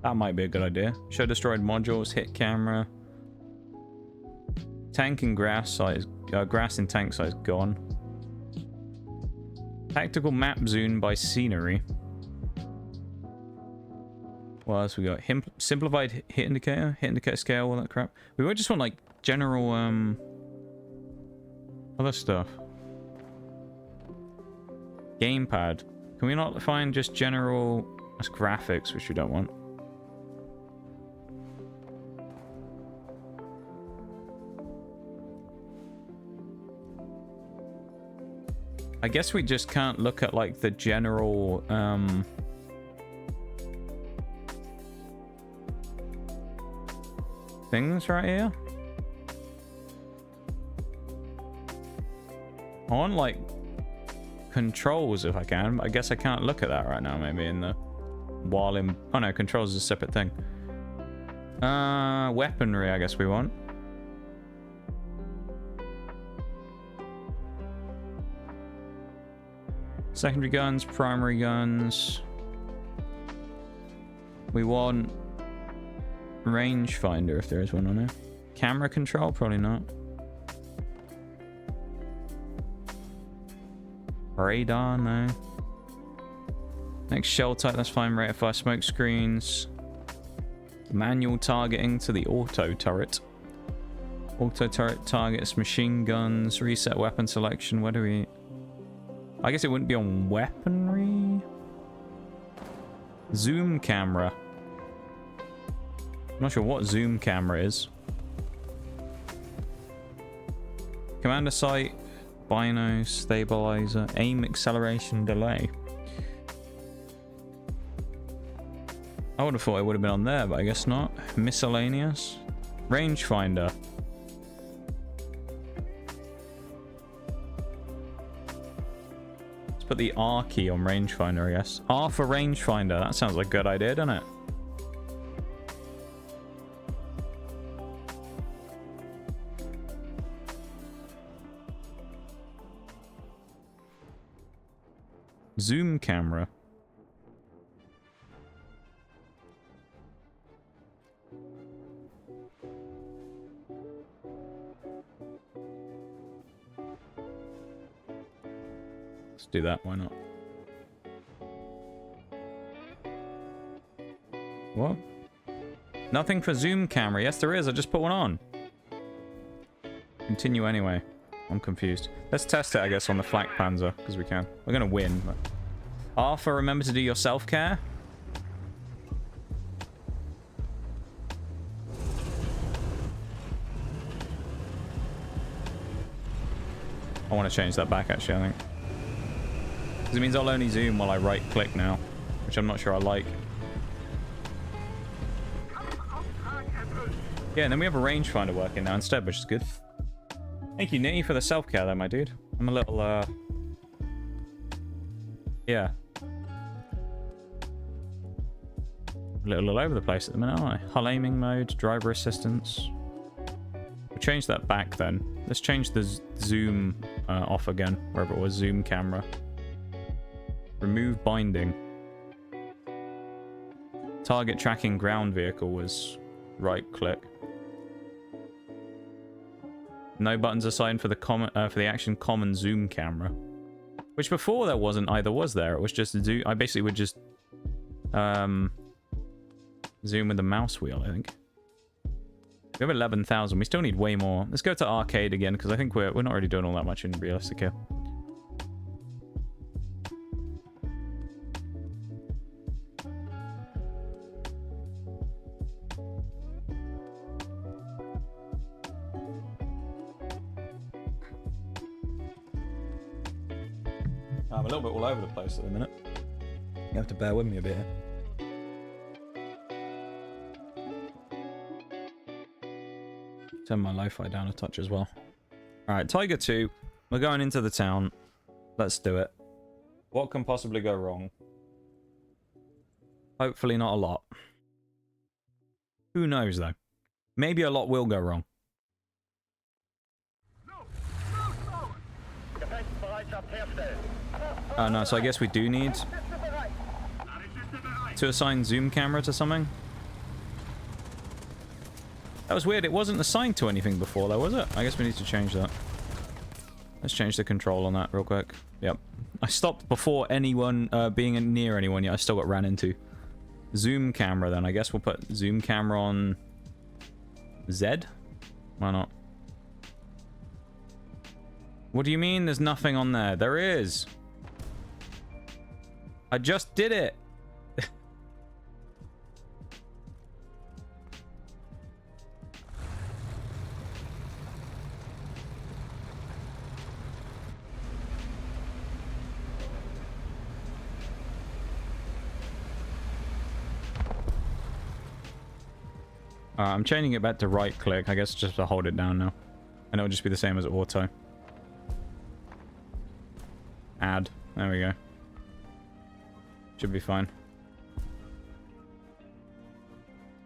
That might be a good idea. Show destroyed modules, hit camera. Tank and grass size, grass and tank size gone. Tactical map zoom by scenery. What else we got? Simplified hit indicator scale, all that crap. We might just want like general other stuff. Gamepad. Can we not find just general... That's graphics, which we don't want. I guess we just can't look at like the general things right here. I want like controls if I can. I guess I can't look at that right now. Maybe in the while in. Oh no, controls is a separate thing. Weaponry. I guess we want. Secondary guns, primary guns. We want rangefinder if there is one on there. Camera control, probably not. Radar, no. Next shell type, that's fine. Rate of fire, smoke screens. Manual targeting to the auto turret. Auto turret targets machine guns. Reset weapon selection. Where do we... I guess it wouldn't be on weaponry. Zoom camera. I'm not sure what zoom camera is. Commander sight. Bino, stabilizer, aim, acceleration, delay. I would have thought it would have been on there, but I guess not. Miscellaneous. Rangefinder. Let's put the R key on rangefinder, I guess. R for rangefinder. That sounds like a good idea, doesn't it? Zoom camera. Let's do that, why not? What? Nothing for zoom camera. Yes, there is. I just put one on. Continue anyway. I'm confused. Let's test it, I guess, on the flak Panzer, because we can. We're going to win. But... Arthur, remember to do your self-care. I want to change that back, actually, I think. Because it means I'll only zoom while I right-click now, which I'm not sure I like. Yeah, and then we have a rangefinder working now instead, which is good. Thank you, Nitty, for the self-care there, my dude. I'm a little, yeah. A little all over the place at the minute, aren't I? Hull aiming mode, driver assistance. We'll change that back then. Let's change the zoom off again, wherever it was. Zoom camera. Remove binding. Target tracking ground vehicle was right-click. No buttons assigned for the action common zoom camera, which before there wasn't either, was there? It was just zoom. I basically would just zoom with the mouse wheel. I think we have 11,000. We still need way more. Let's go to arcade again because I think we're not really doing all that much in realistic here. I'm a little bit all over the place at the minute. You have to bear with me a bit here. Turn my lo-fi down a touch as well. Alright, Tiger 2. We're going into the town. Let's do it. What can possibly go wrong? Hopefully not a lot. Who knows, though? Maybe a lot will go wrong. No! No! Defense Oh no, so I guess we do need to assign zoom camera to something. That was weird. It wasn't assigned to anything before though, was it? I guess we need to change that. Let's change the control on that real quick. Yep. I stopped before anyone being near anyone yet. I still got ran into. Zoom camera then. I guess we'll put zoom camera on Z? Why not? What do you mean there's nothing on there? There is. I just did it. I'm changing it back to right click. I guess just to hold it down now. And it'll just be the same as auto. Add. There we go. Should be fine.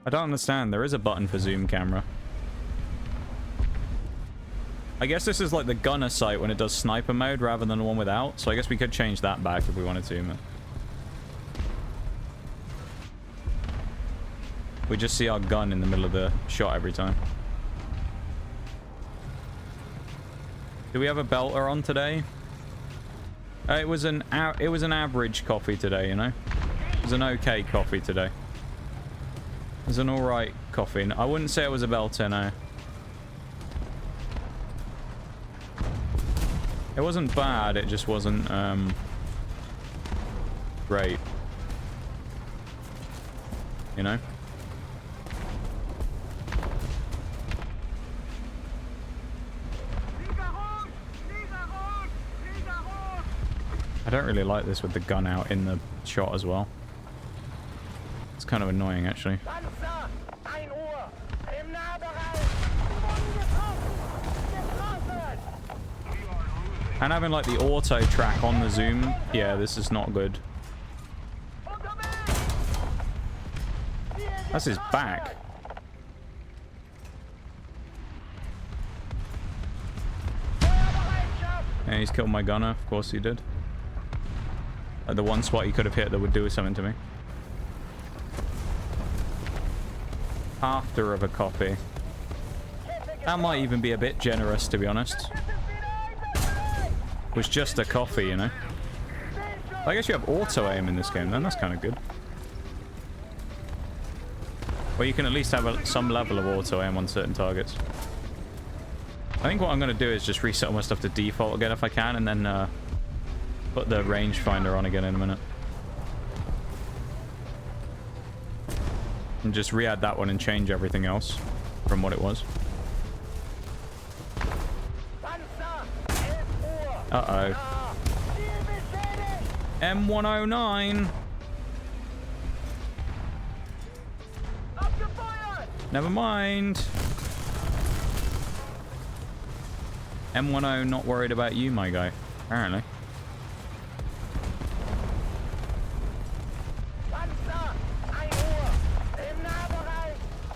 I don't understand. There is a button for zoom camera. I guess this is like the gunner sight when it does sniper mode rather than the one without. So I guess we could change that back if we wanted to. Man. We just see our gun in the middle of the shot every time. Do we have a belter on today? It was an average coffee today, you know. It was an okay coffee today. It was an alright coffee. I wouldn't say it was a belter, no. It wasn't bad. It just wasn't great. You know. I don't really like this with the gun out in the shot as well. It's kind of annoying, actually. And having like the auto track on the zoom, yeah, this is not good. That's his back. Yeah, he's killed my gunner. Of course he did. Like the one spot he could have hit that would do something to me. After of a copy. That might even be a bit generous, to be honest. It was just a coffee, you know. I guess you have auto aim in this game then. That's kind of good. Well, you can at least have some level of auto aim on certain targets. I think what I'm going to do is just reset all my stuff to default again if I can, and then put the rangefinder on again in a minute. And just re-add that one and change everything else from what it was. Uh-oh. M109. Never mind. M10 not worried about you, my guy. Apparently.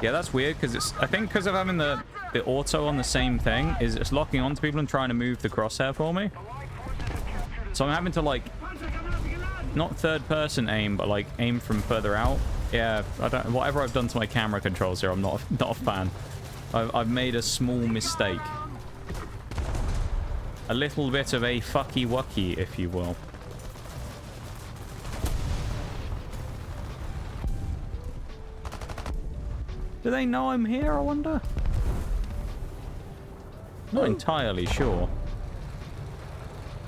Yeah, that's weird because it's. I think because of having the auto on the same thing, is it's locking onto people and trying to move the crosshair for me. So I'm having to like, not third person aim, but like aim from further out. Yeah, I don't. Whatever I've done to my camera controls here, I'm not a fan. I've made a small mistake. A little bit of a fucky wucky, if you will. Do they know I'm here, I wonder? Not entirely sure.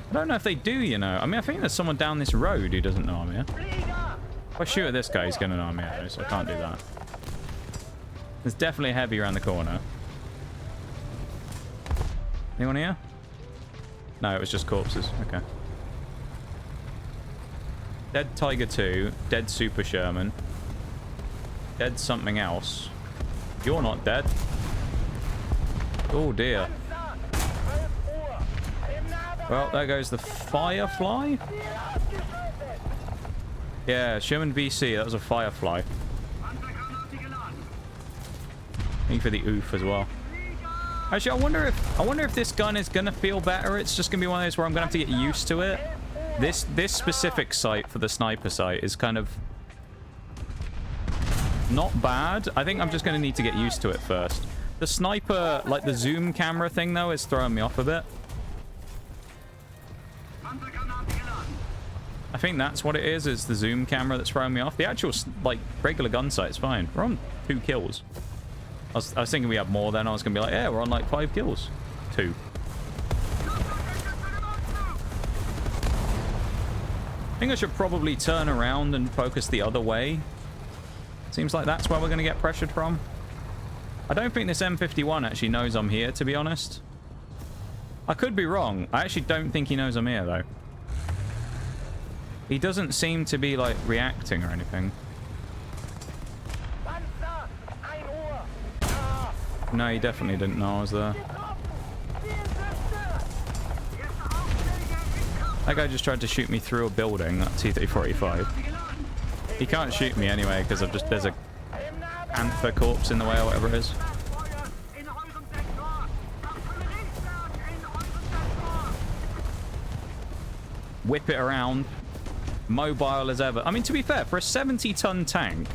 I don't know if they do, you know. I mean, I think there's someone down this road who doesn't know I'm here. If I shoot at this guy, he's going to know I'm here, so I can't do that. There's definitely a heavy around the corner. Anyone here? No, it was just corpses. Okay. Dead Tiger 2. Dead Super Sherman. Dead something else. You're not dead. Oh dear. Well, there goes the Firefly. Yeah, Sherman VC. That was a Firefly. Thank you for the oof as well. Actually, I wonder if this gun is gonna feel better. It's just gonna be one of those where I'm gonna have to get used to it. This specific sight for the sniper sight is kind of not bad. I think I'm just gonna need to get used to it first. The sniper, like the zoom camera thing though, is throwing me off a bit. I think that's what it is the zoom camera that's throwing me off. The actual, like, regular gun sight's fine. We're on 2 kills. I was thinking we had more then. I was going to be like, yeah, we're on, like, 5 kills. 2. I think I should probably turn around and focus the other way. Seems like that's where we're going to get pressured from. I don't think this M51 actually knows I'm here, to be honest. I could be wrong. I actually don't think he knows I'm here, though. He doesn't seem to be, like, reacting or anything. No, he definitely didn't know I was there. That guy just tried to shoot me through a building, that T-345. He can't shoot me anyway, because there's a Panther corpse in the way or whatever it is. Whip it around. Mobile as ever. I mean, to be fair, for a 70-ton tank,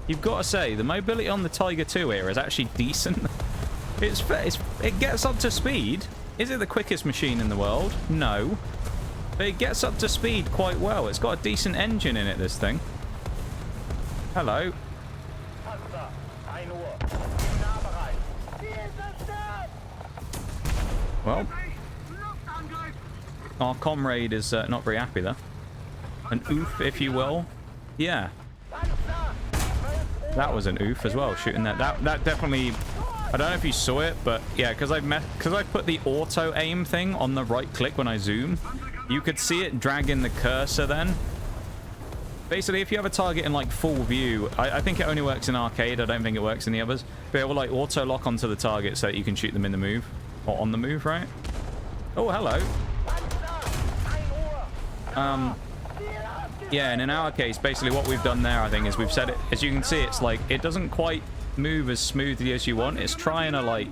you've got to say, the mobility on the Tiger 2 here is actually decent. It gets up to speed. Is it the quickest machine in the world? No. But it gets up to speed quite well. It's got a decent engine in it, this thing. Hello. Well, our comrade is not very happy there. An oof, if you will. Yeah. That was an oof as well, shooting that. That definitely... I don't know if you saw it, but yeah, because I put the auto aim thing on the right click when I zoom, you could see it dragging the cursor then. Basically, if you have a target in like full view, I think it only works in arcade. I don't think it works in the others. But it will like auto lock onto the target so that you can shoot them in the move. Or on the move, right? Oh, hello. Yeah, and in our case, basically what we've done there, I think, is we've set it... As you can see, it's like, it doesn't quite move as smoothly as you want. It's trying to, like,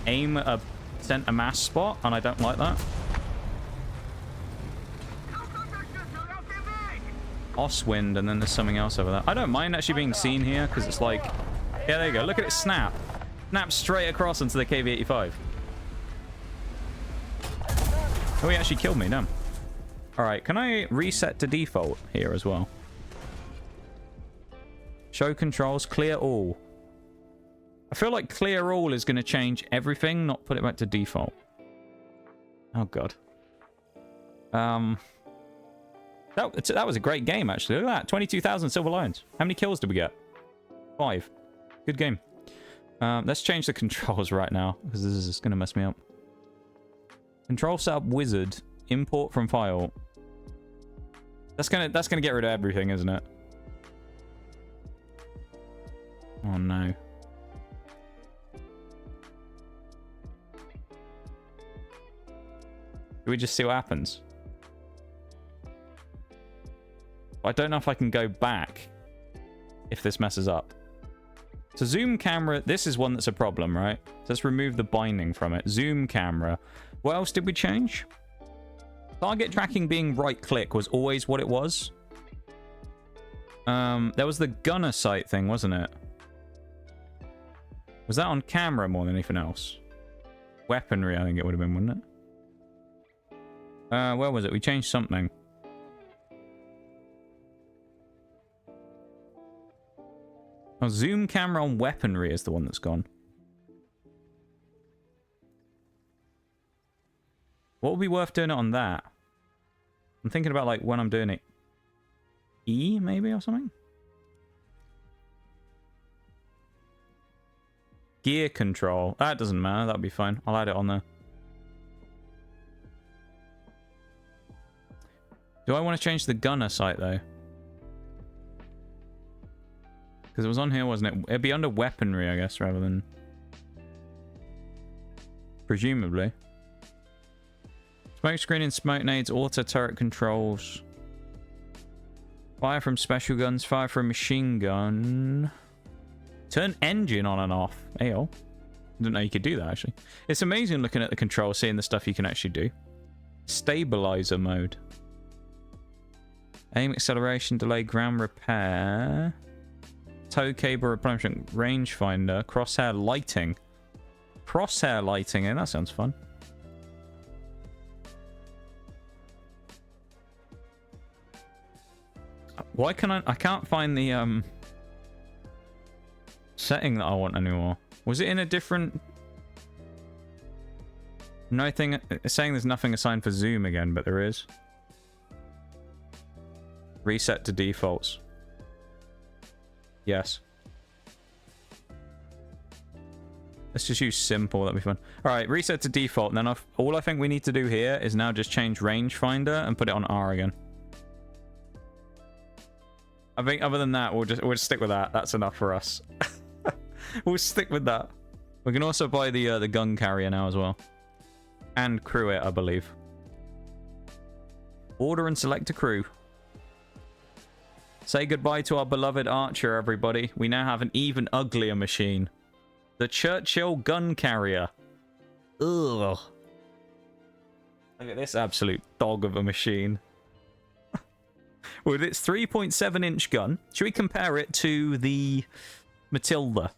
aim at a center mass spot, and I don't like that. Oswind, and then there's something else over there. I don't mind actually being seen here, because it's like... Yeah, there you go. Look at it snap. Snap straight across into the KV-85. Oh, he actually killed me, no. Alright, can I reset to default here as well? Show controls, clear all. I feel like clear all is going to change everything, not put it back to default. Oh, God. That was a great game, actually. Look at that. 22,000 silver lions. How many kills did we get? 5. Good game. Let's change the controls right now, because this is going to mess me up. Control setup wizard. Import from file. That's gonna get rid of everything, isn't it? Oh no. Do we just see what happens? I don't know if I can go back if this messes up. So zoom camera, this is one that's a problem, right? So let's remove the binding from it. Zoom camera. What else did we change? Target tracking being right click was always what it was. There was the gunner sight thing, wasn't it? Was that on camera more than anything else? Weaponry, I think it would have been, wouldn't it? Where was it? We changed something. Oh, zoom camera on weaponry is the one that's gone. What would be worth doing it on that? I'm thinking about, like, when I'm doing it. E, maybe, or something? Gear control. That doesn't matter. That'll be fine. I'll add it on there. Do I want to change the gunner sight, though? Because it was on here, wasn't it? It'd be under weaponry, I guess, rather than... Presumably. Smoke screen and smoke nades, auto turret controls. Fire from special guns, fire from machine gun. Turn engine on and off. Ayo. Didn't know you could do that, actually. It's amazing looking at the controls, seeing the stuff you can actually do. Stabilizer mode. Aim acceleration, delay, ground repair. Tow cable replenishment, rangefinder, crosshair lighting. Crosshair lighting, that sounds fun. Why can I can't find the setting that I want anymore. Was it in a different... Nothing... It's saying there's nothing assigned for zoom again, but there is. Reset to defaults. Yes. Let's just use simple, that'll be fun. Alright, reset to default, and then all I think we need to do here is now just change rangefinder and put it on R again. I think other than that, we'll just stick with that. That's enough for us. We'll stick with that. We can also buy the gun carrier now as well. And crew it, I believe. Order and select a crew. Say goodbye to our beloved Archer, everybody. We now have an even uglier machine. The Churchill gun carrier. Ugh. Look at this absolute dog of a machine. With its 3.7-inch gun, should we compare it to the Matilda?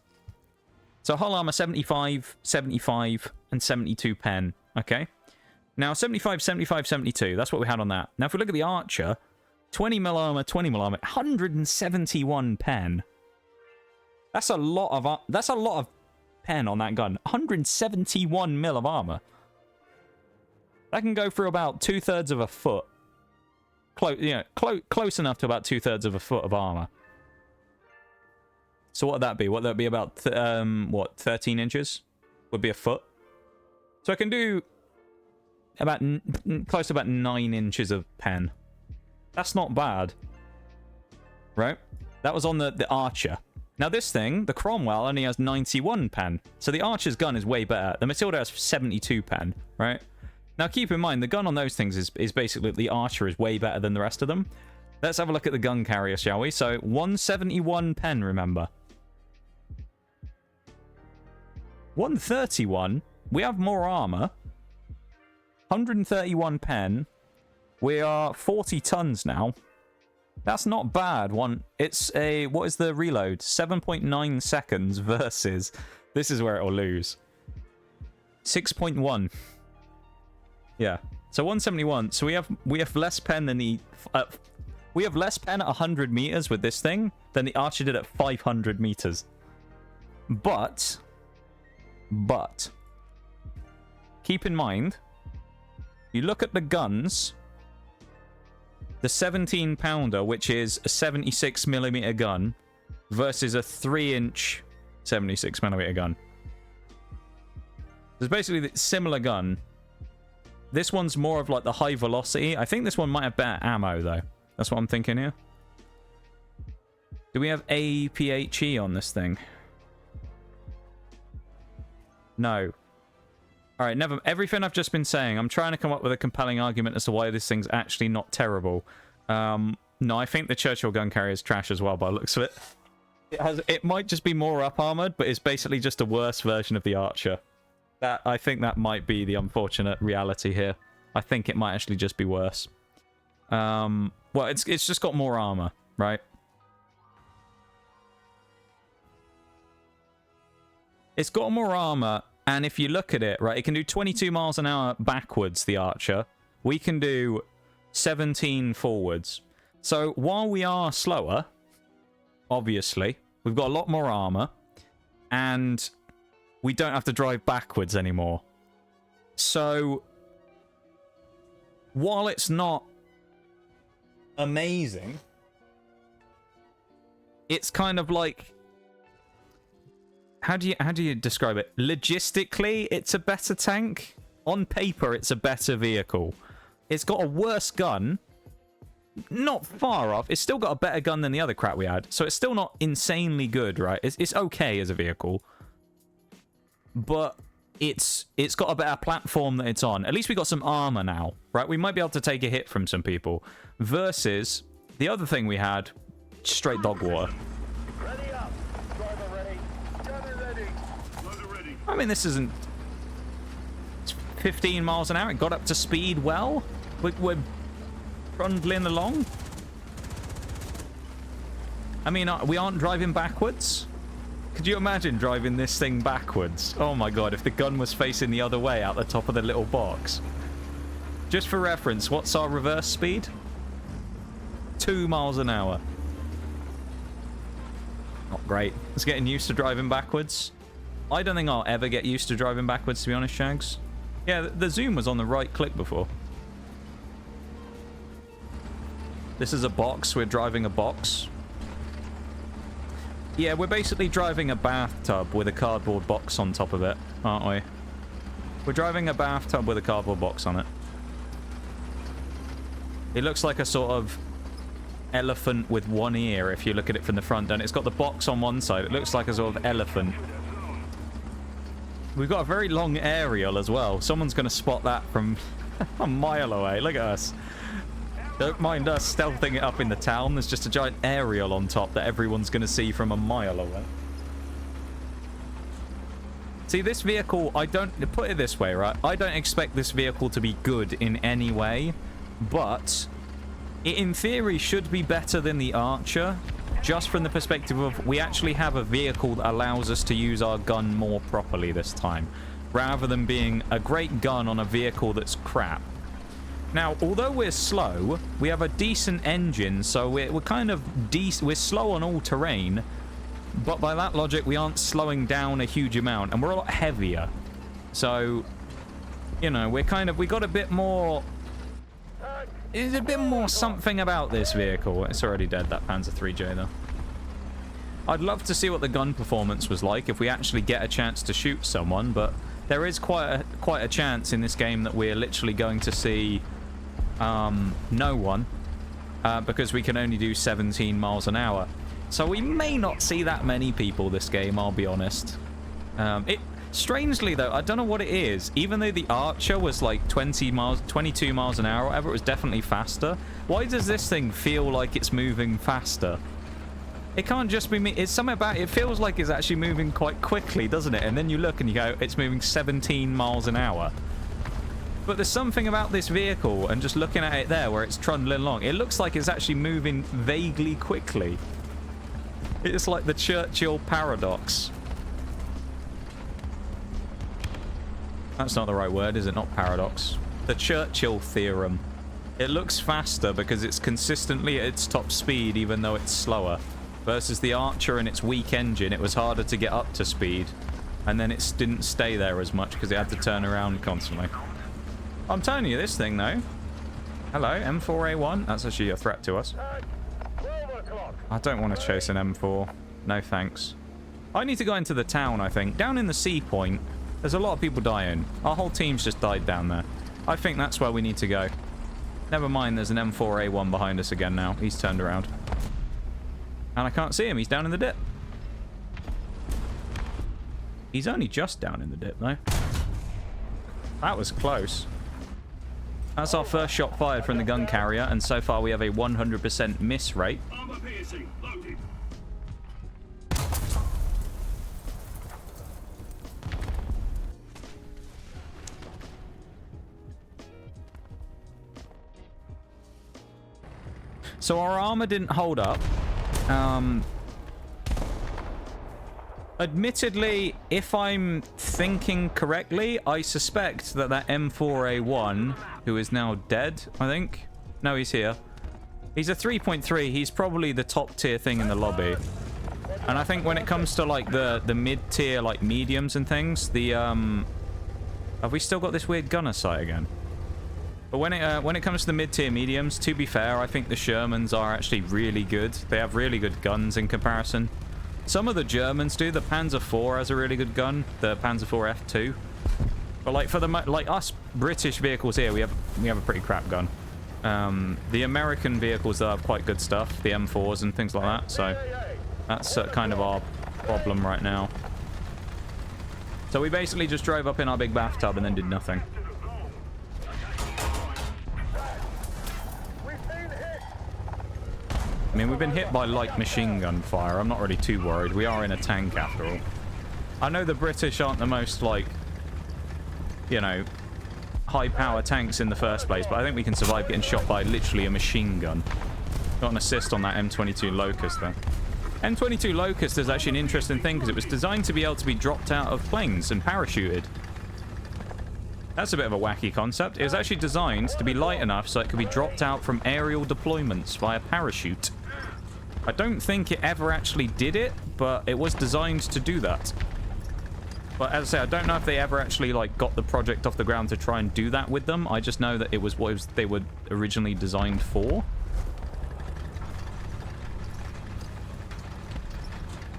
So hull armor 75, 75, and 72 pen. Okay. Now 75, 75, 72. That's what we had on that. Now if we look at the Archer, 20 mil armor, 20 mil armor, 171 pen. That's a lot of pen on that gun. 171 mil of armor. That can go through about 2/3 of a foot. Close enough to about 2/3 of a foot of armor. So what would that be? What would that be about? 13 inches? Would be a foot. So I can do about close to about 9 inches of pen. That's not bad, right? That was on the Archer. Now this thing, the Cromwell, only has 91 pen. So the Archer's gun is way better. The Matilda has 72 pen, right? Now keep in mind, the gun on those things is basically, the Archer is way better than the rest of them. Let's have a look at the gun carrier, shall we? So 171 pen, remember. 131, we have more armor. 131 pen. We are 40 tons now. That's not bad. It's a... What is the reload? 7.9 seconds versus... This is where it will lose. 6.1. Yeah. So 171. So we have less pen than the... we have less pen at 100 meters with this thing than the Archer did at 500 meters. But... Keep in mind... You look at the guns... The 17-pounder, which is a 76mm gun, versus a 3-inch 76mm gun. It's basically the similar gun. This one's more of like the high velocity. I think this one might have better ammo, though. That's what I'm thinking here. Do we have APHE on this thing? No. Alright, never... Everything I've just been saying, I'm trying to come up with a compelling argument as to why this thing's actually not terrible. No, I think the Churchill gun carrier is trash as well by the looks of it. It might just be more up-armored, but it's basically just a worse version of the Archer. I think that might be the unfortunate reality here. I think it might actually just be worse. Well, it's just got more armor, right? It's got more armor... And if you look at it, right, it can do 22 miles an hour backwards, the Archer. We can do 17 forwards. So while we are slower, obviously, we've got a lot more armor. And we don't have to drive backwards anymore. So while it's not amazing, it's kind of like... How do you describe it? Logistically, it's a better tank. On paper, it's a better vehicle. It's got a worse gun. Not far off. It's still got a better gun than the other crap we had. So it's still not insanely good, right? It's okay as a vehicle. But it's got a better platform that it's on. At least we got some armor now, right? We might be able to take a hit from some people. Versus the other thing we had, straight dog water. Ready up. Driver ready. Gunner ready. Gunner ready. I mean, this isn't... It's 15 miles an hour. It got up to speed well. We're trundling along. I mean, we aren't driving backwards. Could you imagine driving this thing backwards? Oh my god, if the gun was facing the other way out the top of the little box. Just for reference, what's our reverse speed? 2 miles an hour. Not great. It's getting used to driving backwards. I don't think I'll ever get used to driving backwards, to be honest, Shags. Yeah, the zoom was on the right click before. This is a box. We're driving a box. Yeah, we're basically driving a bathtub with a cardboard box on top of it, aren't we? We're driving a bathtub with a cardboard box on it. It looks like a sort of elephant with one ear if you look at it from the front, and it's got the box on one side. It looks like a sort of elephant. We've got a very long aerial as well. Someone's going to spot that from a mile away. Look at us. Don't mind us stealthing it up in the town. There's just a giant aerial on top that everyone's going to see from a mile away. See, this vehicle, I don't... Put it this way, right? I don't expect this vehicle to be good in any way, but it, in theory, should be better than the Archer, just from the perspective of we actually have a vehicle that allows us to use our gun more properly this time, rather than being a great gun on a vehicle that's crap. Now, although we're slow, we have a decent engine, so we're kind of we're slow on all terrain, but by that logic, we aren't slowing down a huge amount, and we're a lot heavier. So, you know, we got a bit more... There's a bit more something about this vehicle. It's already dead, that Panzer 3J, though. I'd love to see what the gun performance was like if we actually get a chance to shoot someone, but there is quite a chance in this game that we're literally going to see... no one, because we can only do 17 miles an hour. So we may not see that many people this game, I'll be honest. Strangely though, I don't know what it is. Even though the Archer was like 22 miles an hour, or whatever, it was definitely faster. Why does this thing feel like it's moving faster? It can't just be me. It's something about it. It feels like it's actually moving quite quickly, doesn't it? And then you look and you go, it's moving 17 miles an hour. But there's something about this vehicle, and just looking at it there where it's trundling along, it looks like it's actually moving vaguely quickly. It's like the Churchill paradox. That's not the right word, is it? Not paradox. The Churchill theorem. It looks faster because it's consistently at its top speed even though it's slower. Versus the Archer and its weak engine, it was harder to get up to speed. And then it didn't stay there as much because it had to turn around constantly. I'm telling you, this thing, though. Hello, M4A1. That's actually a threat to us. I don't want to chase an M4. No thanks. I need to go into the town, I think. Down in the sea point, there's a lot of people dying. Our whole team's just died down there. I think that's where we need to go. Never mind, there's an M4A1 behind us again now. He's turned around. And I can't see him. He's down in the dip. He's only just down in the dip, though. That was close. That's our first shot fired from the gun carrier, and so far we have a 100% miss rate. So our armor didn't hold up. Admittedly, if I'm thinking correctly, I suspect that M4A1, who is now dead, I think. No, he's here. He's a 3.3. He's probably the top tier thing in the lobby. And I think when it comes to like the mid-tier like mediums and things, the have we still got this weird gunner sight again? But when it comes to the mid-tier mediums, to be fair, I think the Shermans are actually really good. They have really good guns in comparison. Some of the Germans do. The Panzer IV has a really good gun. The Panzer IV F2. But like for the like us British vehicles here, we have a pretty crap gun. The American vehicles that have quite good stuff, the M4s and things like that. So that's kind of our problem right now. So we basically just drove up in our big bathtub and then did nothing. I mean, we've been hit by light machine gun fire. I'm not really too worried. We are in a tank after all. I know the British aren't the most, like, you know, high-power tanks in the first place, but I think we can survive getting shot by literally a machine gun. Got an assist on that M22 Locust, though. M22 Locust is actually an interesting thing because it was designed to be able to be dropped out of planes and parachuted. That's a bit of a wacky concept. It was actually designed to be light enough so it could be dropped out from aerial deployments via parachute. I don't think it ever actually did it, but it was designed to do that. But as I say, I don't know if they ever actually like got the project off the ground to try and do that with them. I just know that it was what they were originally designed for.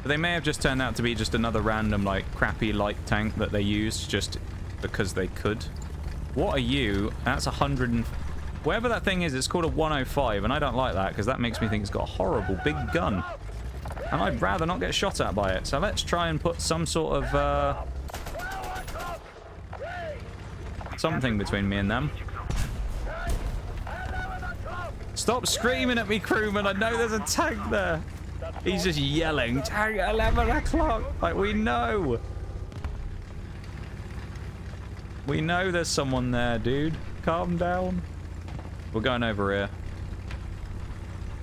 But they may have just turned out to be just another random, like, crappy light tank that they used just because they could. What are you? That's 100 and... Whatever that thing is, it's called a 105, and I don't like that because that makes me think it's got a horrible big gun. And I'd rather not get shot at by it. So let's try and put some sort of, something between me and them. Stop screaming at me, crewman. I know there's a tank there. He's just yelling, tank at 11 o'clock. Like, we know. We know there's someone there, dude. Calm down. We're going over here.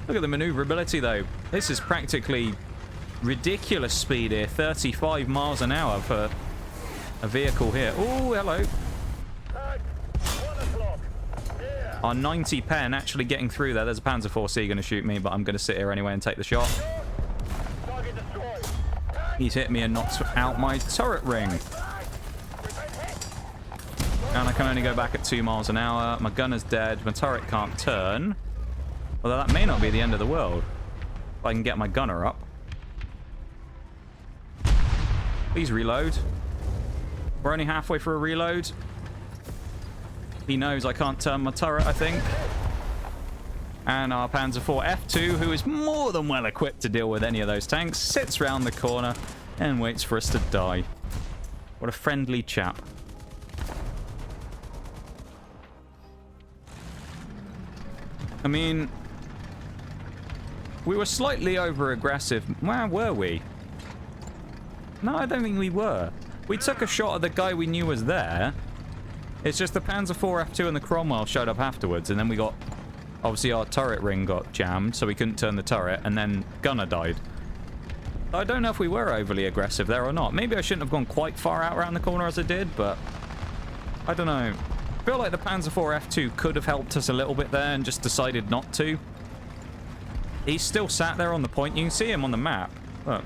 Look at the maneuverability, though. This is practically ridiculous speed here. 35 miles an hour for a vehicle here. Oh, hello. Our 90 pen actually getting through there. There's a Panzer 4C going to shoot me, but I'm going to sit here anyway and take the shot. He's hit me and knocked out my turret ring. And I can only go back at 2 miles an hour. My gunner's dead. My turret can't turn. Although that may not be the end of the world. If I can get my gunner up. Please reload. We're only halfway through a reload. He knows I can't turn my turret, I think. And our Panzer IV F2, who is more than well equipped to deal with any of those tanks, sits round the corner and waits for us to die. What a friendly chap. I mean, we were slightly over-aggressive. Where were we? No, I don't think we were. We took a shot at the guy we knew was there. It's just the Panzer IV F2 and the Cromwell showed up afterwards, and then we got... Obviously, our turret ring got jammed, so we couldn't turn the turret, and then Gunner died. I don't know if we were overly aggressive there or not. Maybe I shouldn't have gone quite far out around the corner as I did, but... I don't know. I feel like the Panzer IV F2 could have helped us a little bit there and just decided not to. He's still sat there on the point. You can see him on the map. Look.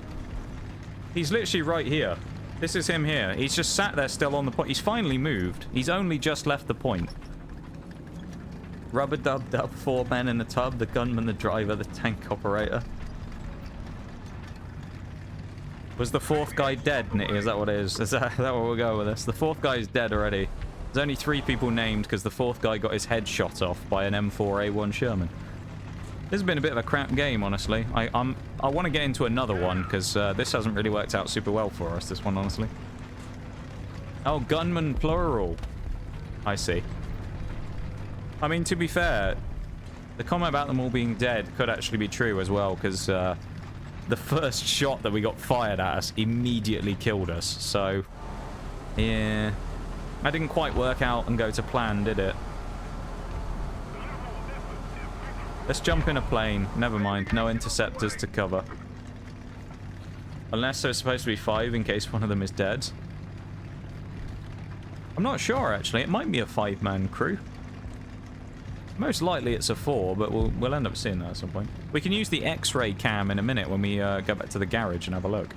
He's literally right here. This is him here. He's just sat there still on the point. He's finally moved. He's only just left the point. Rubber-dub-dub, 4 men in the tub, the gunman, the driver, the tank operator. Was the 4th guy dead, Nitty? Is that what it is? Is that where we'll go with this? The 4th guy is dead already. There's only 3 people named because the 4th guy got his head shot off by an M4A1 Sherman. This has been a bit of a crap game, honestly. I want to get into another one because this hasn't really worked out super well for us, this one, honestly. Oh, gunman plural. I see. I mean, to be fair, the comment about them all being dead could actually be true as well because the first shot that we got fired at us immediately killed us. So, yeah. That didn't quite work out and go to plan, did it? Let's jump in a plane. Never mind. No interceptors to cover. Unless there's supposed to be 5 in case one of them is dead. I'm not sure, actually. It might be a 5-man crew. Most likely it's a 4, but we'll end up seeing that at some point. We can use the X-ray cam in a minute when we go back to the garage and have a look.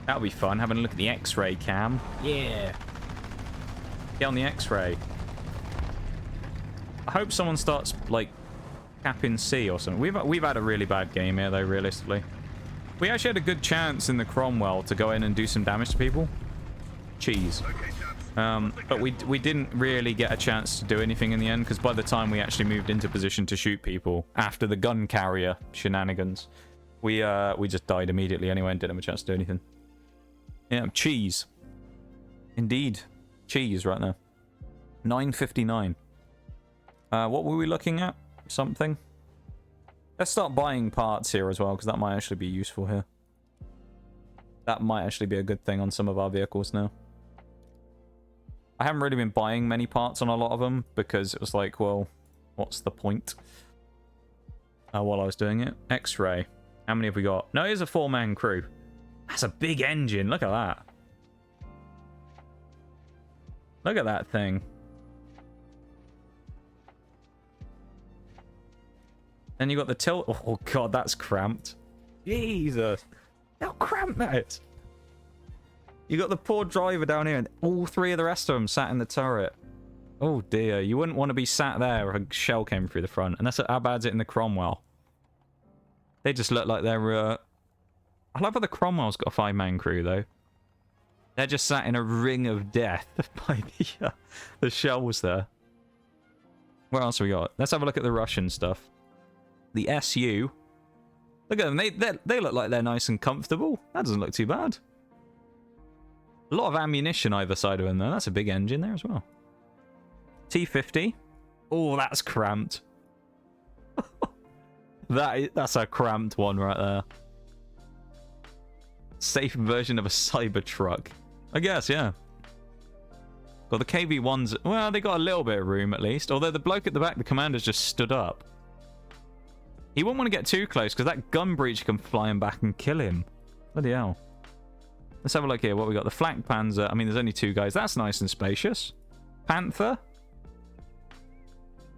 That'll be fun, having a look at the X-ray cam. Yeah. Get on the X-ray. I hope someone starts, like, capping C or something. We've had a really bad game here, though, realistically. We actually had a good chance in the Cromwell to go in and do some damage to people. Cheese. But we didn't really get a chance to do anything in the end, because by the time we actually moved into position to shoot people, after the gun carrier shenanigans, we just died immediately anyway and didn't have a chance to do anything. Yeah, cheese. Indeed. Cheese right now. 9.59. What were we looking at? Something? Let's start buying parts here as well, because that might actually be useful here. That might actually be a good thing on some of our vehicles now. I haven't really been buying many parts on a lot of them because it was like, well, what's the point? While I was doing it. X-ray. How many have we got? No, here's a 4-man crew. That's a big engine. Look at that. Look at that thing. Then you got the tilt. Oh, God, that's cramped. Jesus. How cramped that is. You got the poor driver down here, and all 3 of the rest of them sat in the turret. Oh, dear. You wouldn't want to be sat there if a shell came through the front. And that's how bad's it in the Cromwell. They just look like they're... I love how the Cromwell's got a 5-man crew, though. They're just sat in a ring of death by the shells there. What else have we got? Let's have a look at the Russian stuff. The SU. Look at them. They look like they're nice and comfortable. That doesn't look too bad. A lot of ammunition either side of them, though. That's a big engine there as well. T-50. Oh, that's cramped. That's a cramped one right there. Safe version of a Cybertruck. I guess, yeah. Got the KV-1s. Well, they got a little bit of room at least. Although the bloke at the back, the commander's just stood up. He wouldn't want to get too close because that gun breach can fly him back and kill him. Bloody hell. Let's have a look here. What we got? The Flak Panzer. I mean, there's only 2 guys. That's nice and spacious. Panther.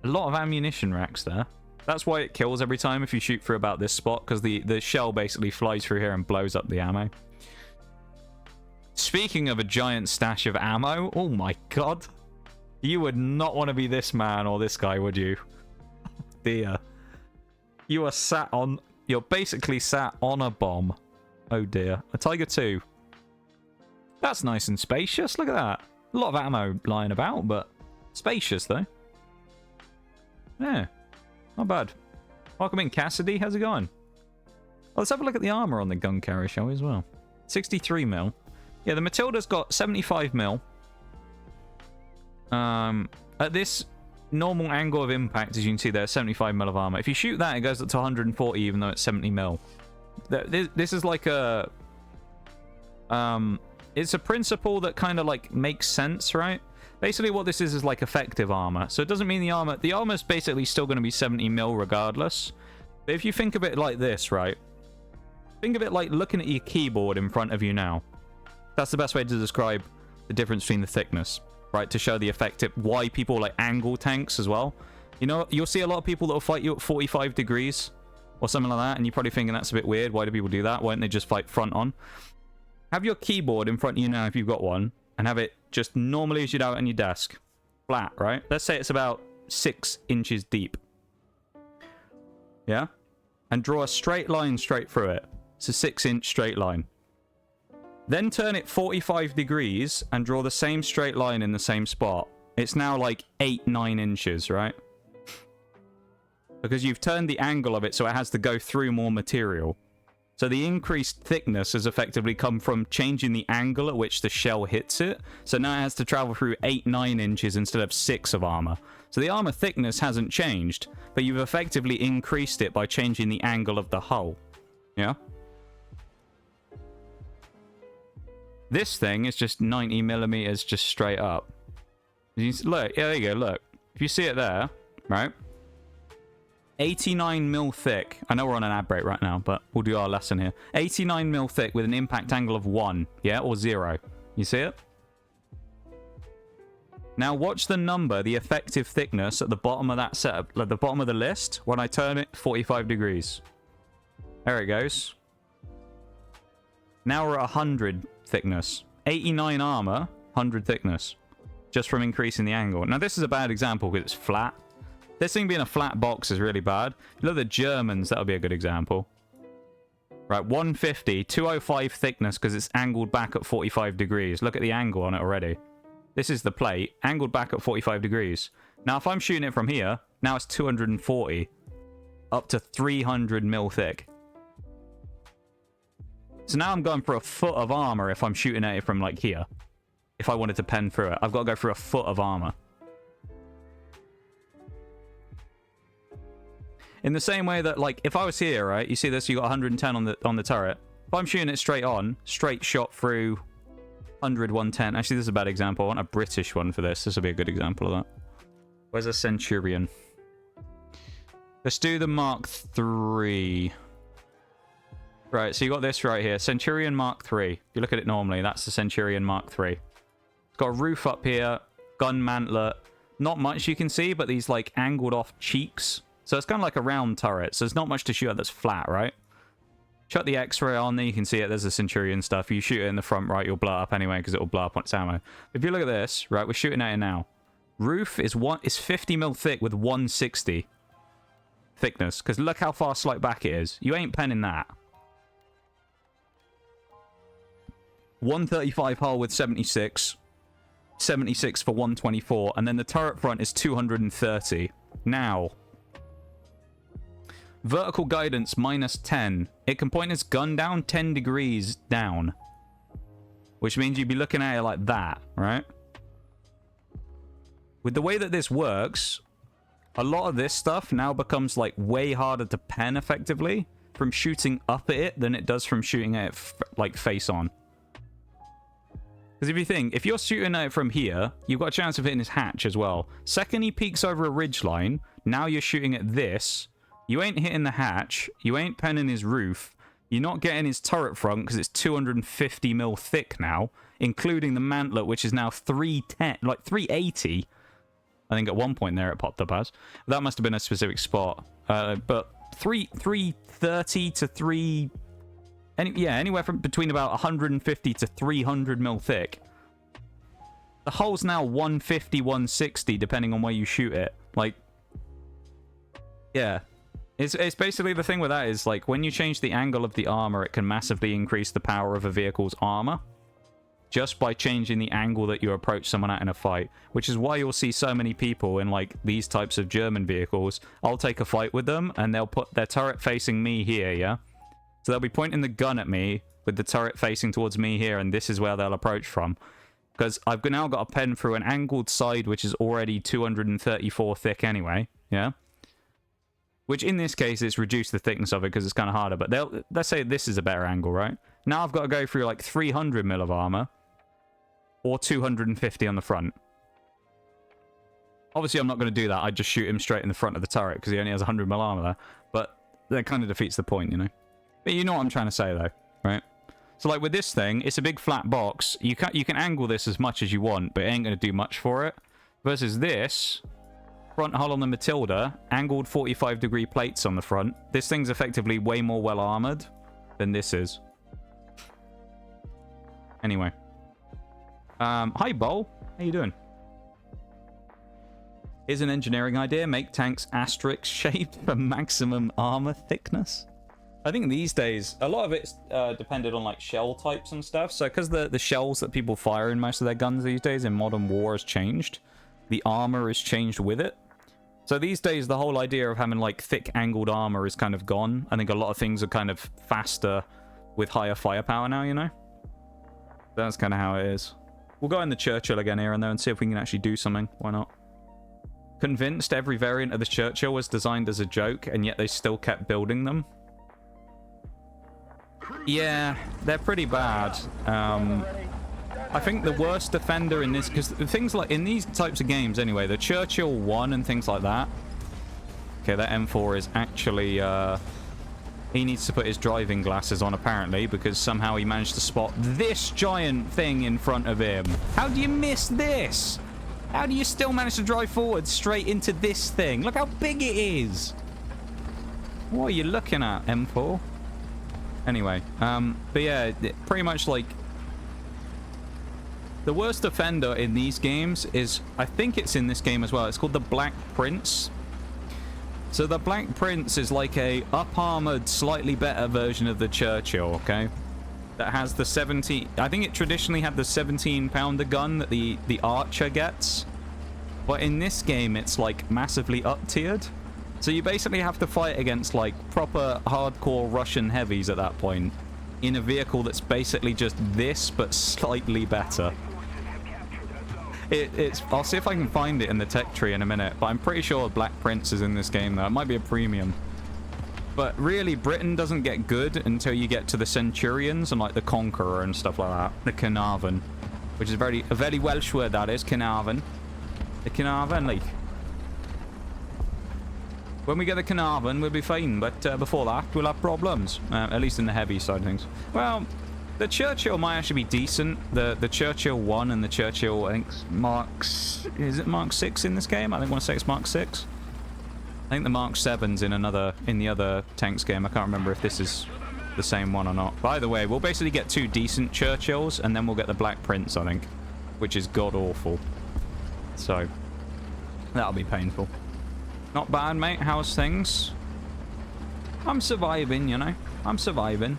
A lot of ammunition racks there. That's why it kills every time if you shoot through about this spot, because the shell basically flies through here and blows up the ammo. Speaking of a giant stash of ammo, oh my god. You would not want to be this man or this guy, would you? Dear. You are sat on... You're basically sat on a bomb. Oh dear. A Tiger 2. That's nice and spacious. Look at that. A lot of ammo lying about, but spacious though. Yeah. Not bad. Welcome in, Cassidy. How's it going? Well, let's have a look at the armor on the gun carrier, shall we, as well? 63 mil. Yeah, the Matilda's got 75 mil. At this normal angle of impact, as you can see there, 75 mil of armor. If you shoot that, it goes up to 140, even though it's 70 mil. This is like a... it's a principle that kind of like makes sense, right? Basically what this is like effective armor. So it doesn't mean the armor is basically still going to be 70 mil regardless. But if you think of it like this, right? Think of it like looking at your keyboard in front of you now. That's the best way to describe the difference between the thickness, right? To show the effective, why people like angle tanks as well. You know, you'll see a lot of people that will fight you at 45 degrees or something like that, and you're probably thinking that's a bit weird. Why do people do that? Why don't they just fight front on? Have your keyboard in front of you now if you've got one, and have it just normally as you'd have it on your desk. Flat, right? Let's say it's about 6 inches deep. Yeah? And draw a straight line straight through it. It's a 6-inch straight line. Then turn it 45 degrees and draw the same straight line in the same spot. It's now like 8-9 inches, right? Because you've turned the angle of it so it has to go through more material. So the increased thickness has effectively come from changing the angle at which the shell hits it. So now it has to travel through 8-9 inches instead of 6 of armor. So the armor thickness hasn't changed, but you've effectively increased it by changing the angle of the hull. Yeah? This thing is just 90 millimeters just straight up. Look, yeah, there you go, look. If you see it there, right? 89 mil thick. I know we're on an ad break right now, but we'll do our lesson here. 89 mil thick with an impact angle of 1, yeah, or 0. You see it? Now watch the number, the effective thickness at the bottom of that setup, at the bottom of the list, when I turn it 45 degrees. There it goes. Now we're at 100 thickness. 89 armor, 100 thickness. Just from increasing the angle. Now this is a bad example because it's flat. This thing being a flat box is really bad. If you look at the Germans, that'll be a good example. Right, 150, 205 thickness because it's angled back at 45 degrees. Look at the angle on it already. This is the plate, angled back at 45 degrees. Now, if I'm shooting it from here, now it's 240. Up to 300 mil thick. So now I'm going for a foot of armor if I'm shooting at it from, like, here. If I wanted to pen through it, I've got to go for a foot of armor. In the same way that, like, if I was here, right, you see this, you got 110 on the turret. If I'm shooting it straight on, straight shot through 100, 110. Actually, this is a bad example. I want a British one for this. This will be a good example of that. Where's a Centurion? Let's do the Mark III. Right, so you got this right here. Centurion Mark III. If you look at it normally, that's the Centurion Mark III. It's got a roof up here, gun mantlet. Not much you can see, but these like angled off cheeks. So it's kind of like a round turret. So there's not much to shoot at that's flat, right? Shut the X-ray on, there you can see it. There's the Centurion stuff. You shoot it in the front right, you'll blow it up anyway because it will blow up on its ammo. If you look at this, right, we're shooting at it now. Roof is 50 mil thick with 160 thickness. Because look how far slight back it is. You ain't penning that. 135 hull with 76. 76 for 124. And then the turret front is 230. Now, vertical guidance -10. It can point its gun down 10 degrees down. Which means you'd be looking at it like that, right? With the way that this works, a lot of this stuff now becomes like way harder to pen effectively from shooting up at it than it does from shooting at it like face on. Because if you think, if you're shooting at it from here, you've got a chance of hitting his hatch as well. Second he peeks over a ridgeline, now you're shooting at this. You ain't hitting the hatch. You ain't penning his roof. You're not getting his turret front because it's 250 mil thick now, including the mantlet, which is now 310, like 380. I think at one point there it popped up as. That must have been a specific spot. But 330 to 3... anywhere from between about 150 to 300 mil thick. The hull's now 150, 160, depending on where you shoot it. Like, yeah. It's basically the thing with that is, like, when you change the angle of the armor, it can massively increase the power of a vehicle's armor. Just by changing the angle that you approach someone at in a fight. Which is why you'll see so many people in, like, these types of German vehicles. I'll take a fight with them, and they'll put their turret facing me here, yeah? So they'll be pointing the gun at me, with the turret facing towards me here, and this is where they'll approach from. Because I've now got a pen through an angled side, which is already 234 thick anyway, yeah? Which in this case, it's reduced the thickness of it because it's kind of harder. But let's say this is a better angle, right? Now I've got to go through like 300 mil of armor. Or 250 on the front. Obviously, I'm not going to do that. I'd just shoot him straight in the front of the turret because he only has 100 mil armor there. But that kind of defeats the point, you know? But you know what I'm trying to say, though, right? So like with this thing, it's a big flat box. You can angle this as much as you want, but it ain't going to do much for it. Versus this... front hull on the Matilda, angled 45-degree plates on the front. This thing's effectively way more well-armored than this is. Anyway. Hi, Bol. How you doing? Here's an engineering idea. Make tanks asterisk-shaped for maximum armor thickness. I think these days, a lot of it's depended on, like, shell types and stuff. So, because the shells that people fire in most of their guns these days in modern war has changed, the armor has changed with it. So these days, the whole idea of having, like, thick angled armor is kind of gone. I think a lot of things are kind of faster with higher firepower now, you know? That's kind of how it is. We'll go in the Churchill again here and there and see if we can actually do something. Why not? Convinced every variant of the Churchill was designed as a joke, and yet they still kept building them. Yeah, they're pretty bad. I think the worst defender in this, because things like in these types of games anyway, the Churchill 1 and things like that. Okay, that M4 is actually, he needs to put his driving glasses on apparently, because somehow he managed to spot this giant thing in front of him. How do you miss this? How do you still manage to drive forward straight into this thing? Look how big it is. What are you looking at, M4? Anyway, but yeah, pretty much like, the worst offender in these games is, I think it's in this game as well, it's called the Black Prince. So the Black Prince is like a up-armored, slightly better version of the Churchill, okay? That has the 17... I think it traditionally had the 17-pounder gun that the Archer gets. But in this game, it's like massively up-tiered. So you basically have to fight against like proper hardcore Russian heavies at that point. In a vehicle that's basically just this, but slightly better. I'll see if I can find it in the tech tree in a minute, but I'm pretty sure Black Prince is in this game though. It might be a premium. But really, Britain doesn't get good until you get to the Centurions and like the Conqueror and stuff like that. The Carnarvon, which is a very Welsh word, that is, Carnarvon. The Carnarvon, like. When we get the Carnarvon, we'll be fine, but before that, we'll have problems. At least in the heavy side of things. Well, the Churchill might actually be decent. The Churchill 1 and the Churchill, I think, is it Mark 6 in this game? I want to say it's Mark 6. I think the Mark 7's in the other tanks game. I can't remember if this is the same one or not. By the way, we'll basically get 2 decent Churchills, and then we'll get the Black Prince, I think, which is god-awful. So, that'll be painful. Not bad, mate. How's things? I'm surviving, you know. I'm surviving.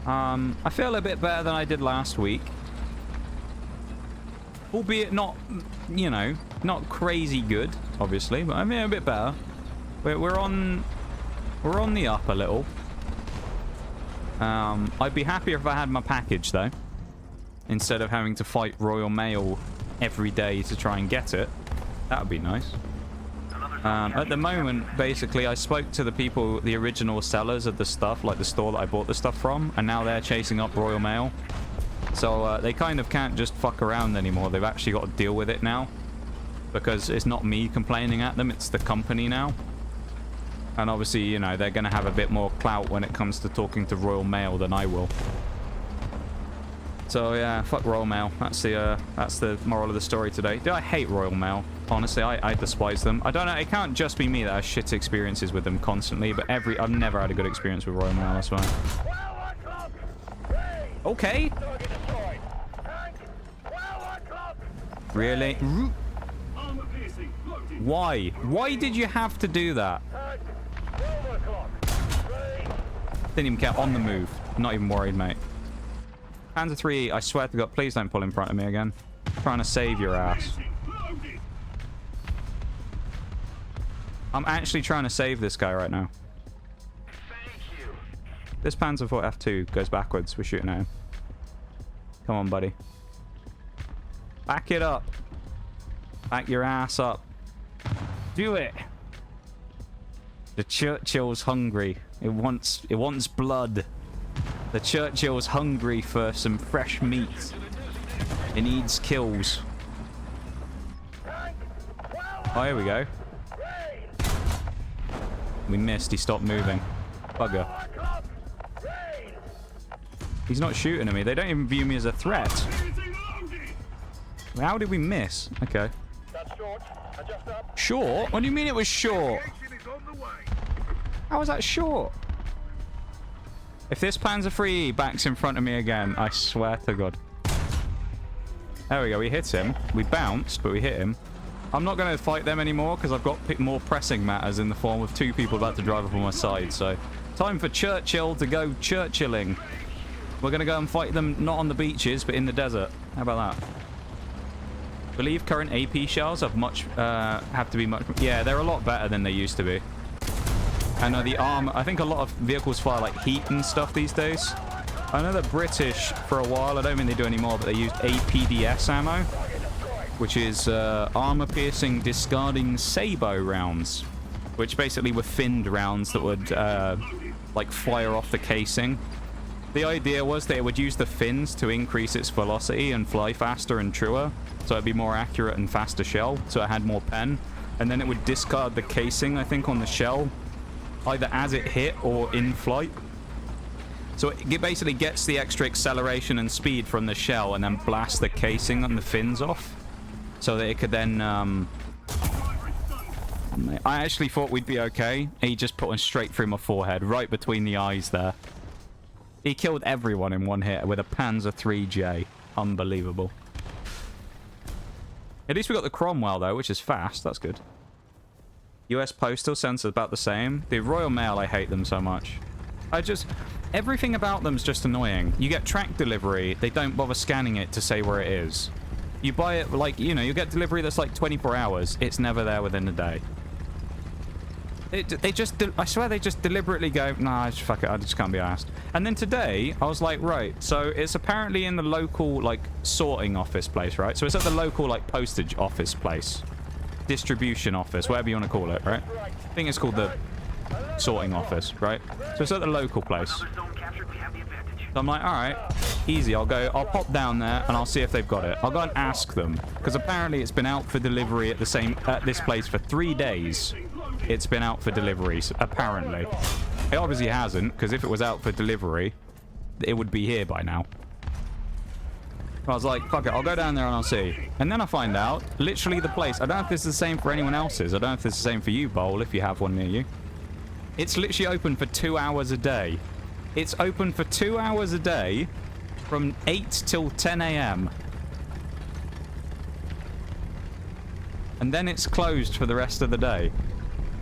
I feel a bit better than I did last week. Albeit not, you know, not crazy good, obviously, but I mean a bit better. We're on the up a little. I'd be happier if I had my package, though. Instead of having to fight Royal Mail every day to try and get it. That would be nice. At the moment, basically, I spoke to the people, the original sellers of the stuff, like the store that I bought the stuff from, and now they're chasing up Royal Mail. So they kind of can't just fuck around anymore. They've actually got to deal with it now. Because it's not me complaining at them, it's the company now. And obviously, you know, they're going to have a bit more clout when it comes to talking to Royal Mail than I will. So yeah, fuck Royal Mail. That's the moral of the story today. I hate Royal Mail. Honestly, I despise them. I don't know, it can't just be me that has shit experiences with them constantly, but I've never had a good experience with Royal Mail, that's why. Okay. Really? Why? Why did you have to do that? Didn't even care. On the move. Not even worried, mate. Panther 3, I swear to God, please don't pull in front of me again. I'm trying to save your ass. I'm actually trying to save this guy right now. This Panzer 4 F2 goes backwards. We're shooting at him. Come on, buddy. Back it up. Back your ass up. Do it. The Churchill's hungry. It wants blood. The Churchill's hungry for some fresh meat. It needs kills. Oh, here we go. We missed. He stopped moving. Bugger. He's not shooting at me. They don't even view me as a threat. How did we miss? Okay. Short? What do you mean it was short? How was that short? If this Panzer 3E backs in front of me again, I swear to God. There we go. We hit him. We bounced, but we hit him. I'm not going to fight them anymore because I've got more pressing matters in the form of 2 people about to drive up on my side. So, time for Churchill to go Churchilling. We're going to go and fight them not on the beaches, but in the desert. How about that? I believe current AP shells have to be much... Yeah, they're a lot better than they used to be. And the armor... I think a lot of vehicles fire like heat and stuff these days. I know the British, for a while, I don't think they do anymore, but they used APDS ammo, which is armor-piercing discarding sabot rounds, which basically were finned rounds that would like fire off the casing. The idea was that it would use the fins to increase its velocity and fly faster and truer, so it'd be more accurate and faster shell, so it had more pen. And then it would discard the casing, I think, on the shell, either as it hit or in flight. So it basically gets the extra acceleration and speed from the shell and then blasts the casing and the fins off, so that it could then... I actually thought we'd be okay. He just put one straight through my forehead, right between the eyes there. He killed everyone in one hit with a Panzer 3J. Unbelievable. At least we got the Cromwell, though, which is fast. That's good. US Postal sends about the same. The Royal Mail, I hate them so much. Everything about them's just annoying. You get track delivery, they don't bother scanning it to say where it is. You buy it, like, you know, you get delivery that's like 24 hours. It's never there within a day. I swear they just deliberately go, nah, fuck it, I just can't be asked. And then today, I was like, right, so it's apparently in the local, like, sorting office place, right? So it's at the local, like, postage office place. Distribution office, whatever you want to call it, right? I think it's called the sorting office, right? So it's at the local place. So I'm like, all right, easy. I'll pop down there and I'll see if they've got it. I'll go and ask them because apparently it's been out for delivery at this place for 3 days. It's been out for delivery, so apparently. It obviously hasn't, because if it was out for delivery, it would be here by now. I was like, fuck it, I'll go down there and I'll see. And then I find out, literally the place, I don't know if this is the same for anyone else's. I don't know if this is the same for you, Bowl, if you have one near you. It's literally open for 2 hours a day. It's open for 2 hours a day from 8 till 10 a.m. And then it's closed for the rest of the day.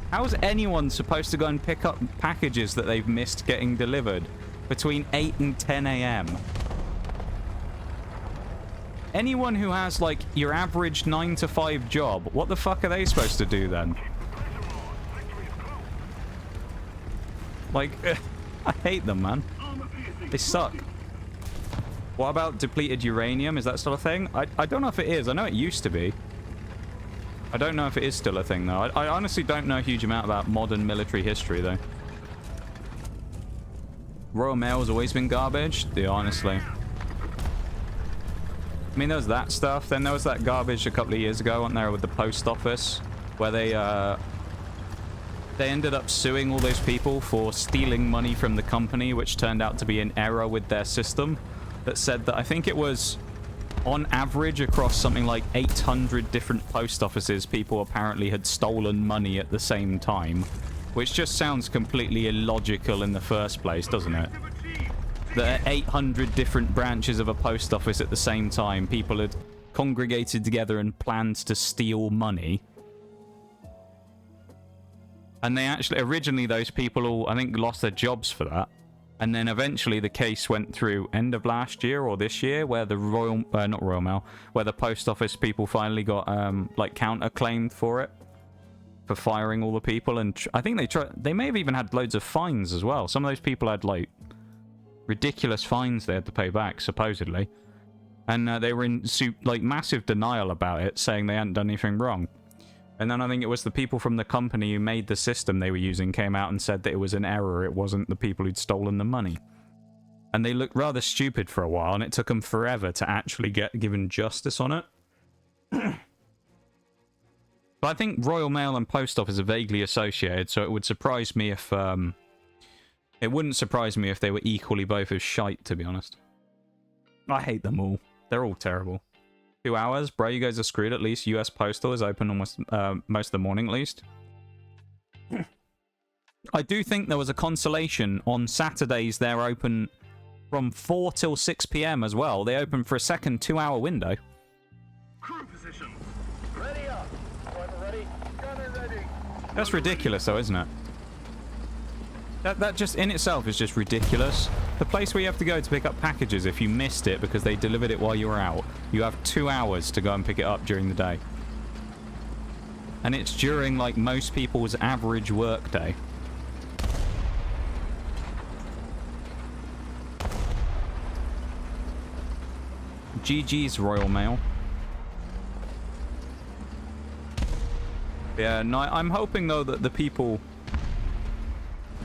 How is anyone supposed to go and pick up packages that they've missed getting delivered between 8 and 10 a.m.? Anyone who has, like, your average 9 to 5 job, what the fuck are they supposed to do then? Like, I hate them, man. They suck. What about depleted uranium? Is that still a thing? I don't know if it is. I know it used to be. I don't know if it is still a thing, though. I honestly don't know a huge amount about modern military history, though. Royal Mail has always been garbage? Yeah, honestly. I mean, there was that stuff. Then there was that garbage a couple of years ago, wasn't there, with the post office, where they ended up suing all those people for stealing money from the company, which turned out to be an error with their system that said that I think it was on average across something like 800 different post offices, people apparently had stolen money at the same time, which just sounds completely illogical in the first place, doesn't it? That at 800 different branches of a post office at the same time, people had congregated together and planned to steal money. And they actually, originally those people all, I think, lost their jobs for that. And then eventually the case went through end of last year or this year, where the not Royal Mail, where the post office people finally got, like, counter-claimed for it. For firing all the people. And I think they may have even had loads of fines as well. Some of those people had, like, ridiculous fines they had to pay back, supposedly. And they were in, like, massive denial about it, saying they hadn't done anything wrong. And then I think it was the people from the company who made the system they were using came out and said that it was an error. It wasn't the people who'd stolen the money. And they looked rather stupid for a while, and it took them forever to actually get given justice on it. But I think Royal Mail and Post Office are vaguely associated, so it would surprise me if... it wouldn't surprise me if they were equally both as shite, to be honest. I hate them all. They're all terrible. 2 hours? Bro, you guys are screwed. At least US Postal is open almost most of the morning, at least. I do think there was a consolation. On Saturdays, they're open from 4 till 6 p.m. as well. They open for a second 2-hour window. Crew position. Ready up. Driver ready. Gunner ready. That's ridiculous, though, isn't it? That just in itself is just ridiculous. The place where you have to go to pick up packages, if you missed it because they delivered it while you were out, you have 2 hours to go and pick it up during the day. And it's during, like, most people's average work day. GG's Royal Mail. Yeah, no, I'm hoping, though, that the people...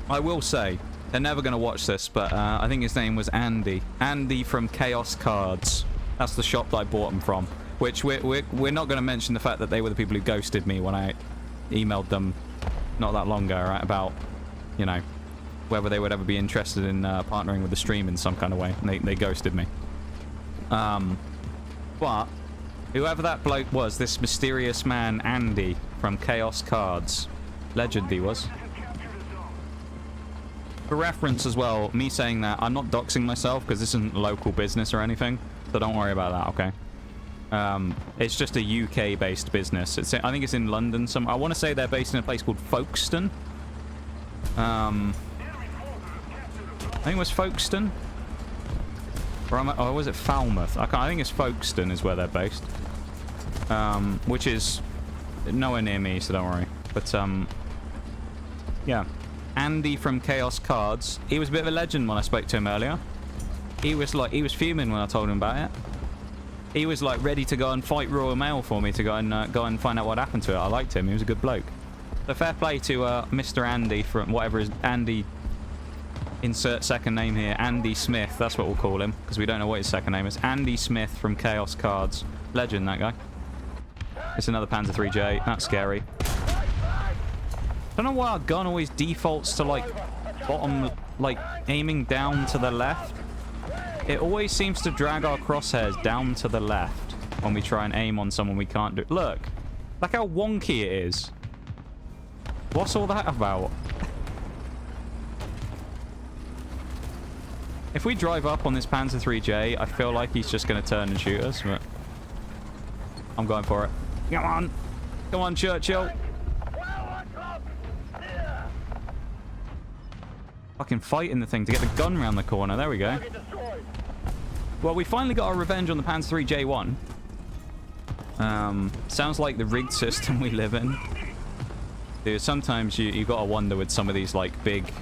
I will say, they're never going to watch this, but I think his name was Andy. Andy from Chaos Cards. That's the shop that I bought them from. Which we're not going to mention the fact that they were the people who ghosted me when I emailed them not that long ago, right? About, you know, whether they would ever be interested in partnering with the stream in some kind of way. And they ghosted me. But whoever that bloke was, this mysterious man, Andy, from Chaos Cards. Legend he was. For reference as well, me saying that, I'm not doxing myself because this isn't local business or anything, so don't worry about that, okay? It's just a UK-based business. I think it's in London. I want to say they're based in a place called Folkestone. I think it was Folkestone. Or was it Falmouth? I think it's Folkestone is where they're based. Which is nowhere near me, so don't worry. But, yeah. Andy from Chaos Cards. He was a bit of a legend when I spoke to him earlier. He was fuming when I told him about it. He was like ready to go and fight Royal Mail for me to go and find out what happened to it. I liked him. He was a good bloke. So fair play to Mr. Andy from whatever is Andy. Insert second name here. Andy Smith. That's what we'll call him because we don't know what his second name is. Andy Smith from Chaos Cards. Legend, that guy. It's another Panther 3J. That's scary. Don't know why our gun always defaults to like bottom, like aiming down to the left. It always seems to drag our crosshairs down to the left when we try and aim on someone we can't do. Look how wonky it is. What's all that about? If we drive up on this Panther 3J, I feel like he's just going to turn and shoot us. But I'm going for it. Come on. Come on, Churchill. Fucking fighting the thing to get the gun round the corner. There we go. Well, we finally got our revenge on the Panther 3J1. Sounds like the rigged system we live in. Dude, sometimes you got to wonder with some of these, like, big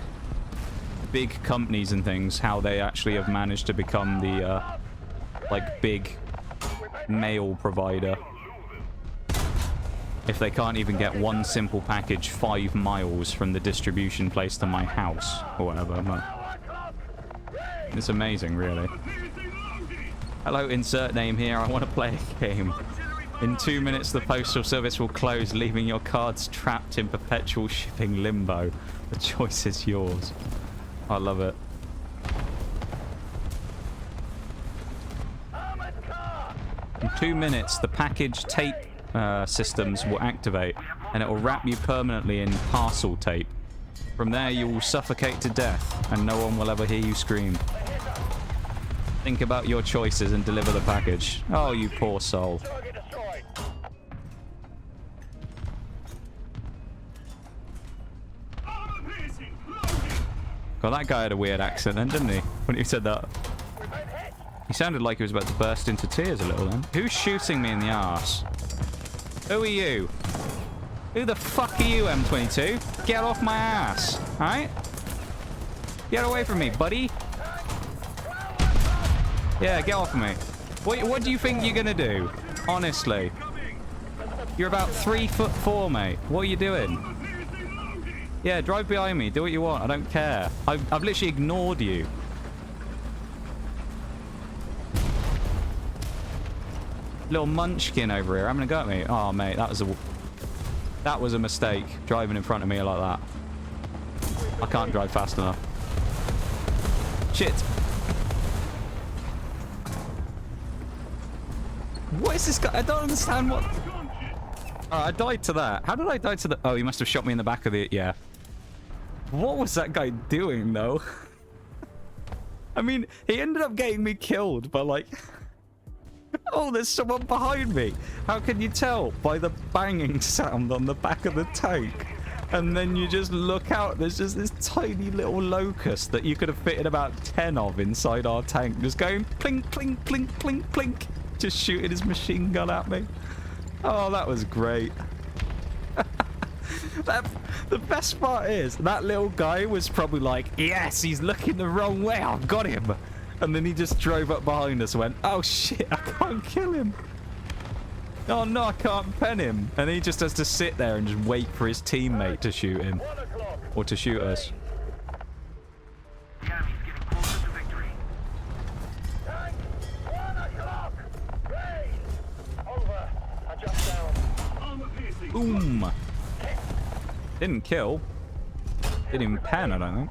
companies and things, how they actually have managed to become the, like, big mail provider. If they can't even get one simple package 5 miles from the distribution place to my house or whatever. But it's amazing, really. Hello, insert name here. I want to play a game. In 2 minutes, the postal service will close, leaving your cards trapped in perpetual shipping limbo. The choice is yours. I love it. In 2 minutes, the package tape systems will activate, and it will wrap you permanently in parcel tape. From there, you will suffocate to death, and no one will ever hear you scream. Think about your choices and deliver the package. Oh, you poor soul. God, that guy had a weird accent then, didn't he? When he said that. He sounded like he was about to burst into tears a little then. Who's shooting me in the arse? Who are you? Who the fuck are you, M22? Get off my ass, alright? Get away from me, buddy. Yeah, get off of me. What do you think you're gonna do? Honestly. You're about 3'4", mate. What are you doing? Yeah, drive behind me. Do what you want. I don't care. I've literally ignored you. Little munchkin over here having a go at me. Oh, mate, that was a mistake, driving in front of me like that. I can't drive fast enough. Shit. What is this guy? I don't understand what... I died to that. How did I die to the... Oh, he must have shot me in the back of the... Yeah. What was that guy doing, though? I mean, he ended up getting me killed, but like... Oh, there's someone behind me. How can you tell? By the banging sound on the back of the tank. And then you just look out. There's just this tiny little locust that you could have fitted about 10 of inside our tank. Just going plink, plink, plink, plink, plink. Just shooting his machine gun at me. Oh, that was great. The best part is, that little guy was probably like, yes, he's looking the wrong way. I've got him. And then he just drove up behind us and went, oh shit, I can't kill him. Oh no, I can't pen him. And he just has to sit there and just wait for his teammate to shoot him. Or to shoot us. The enemy's getting closer to victory. Over. Adjust down. Boom. Didn't kill. Didn't even pen, I don't think.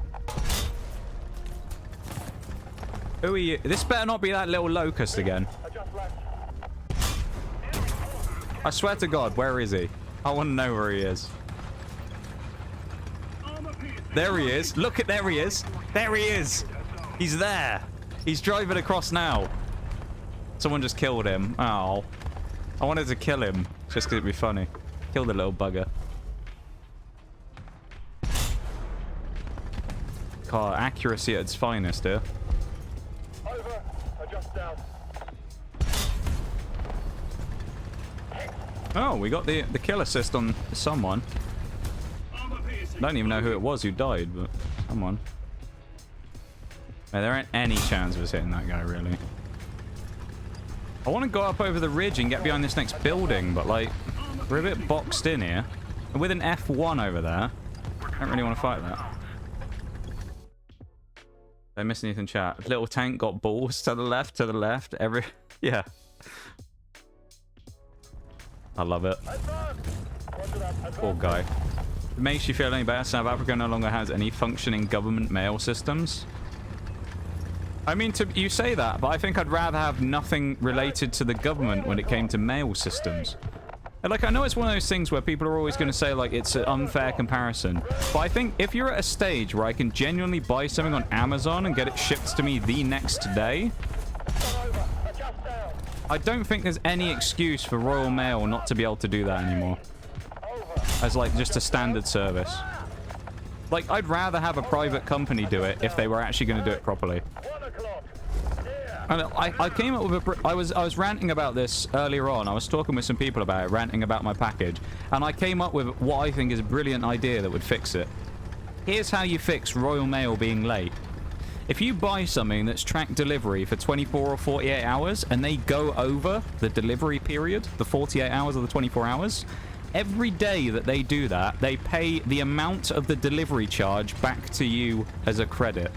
Who are you? This better not be that little locust again. I swear to God, where is he? I want to know where he is. There he is. Look at, there he is. There he is. He's there. He's driving across now. Someone just killed him. Oh. I wanted to kill him just because it'd be funny. Kill the little bugger. God, accuracy at its finest here. Over. Adjust down. Oh, we got the kill assist on someone. Don't even know who it was who died, but someone. There ain't any chance of us hitting that guy, really. I want to go up over the ridge and get behind this next building, but like, we're a bit boxed in here. And with an F1 over there, I don't really want to fight that. Did I miss anything, chat? Little tank got balls to the left, every... Yeah. I love it. Poor guy. It makes you feel any better. South Africa no longer has any functioning government mail systems. I mean, you say that, but I think I'd rather have nothing related to the government when it came to mail systems. And, like, I know it's one of those things where people are always going to say, like, it's an unfair comparison. But I think if you're at a stage where I can genuinely buy something on Amazon and get it shipped to me the next day, I don't think there's any excuse for Royal Mail not to be able to do that anymore. As, like, just a standard service. Like, I'd rather have a private company do it if they were actually going to do it properly. And I came up with a... I was ranting about this earlier on. I was talking with some people about it, ranting about my package. And I came up with what I think is a brilliant idea that would fix it. Here's how you fix Royal Mail being late. If you buy something that's tracked delivery for 24 or 48 hours and they go over the delivery period, the 48 hours or the 24 hours, every day that they do that, they pay the amount of the delivery charge back to you as a credit.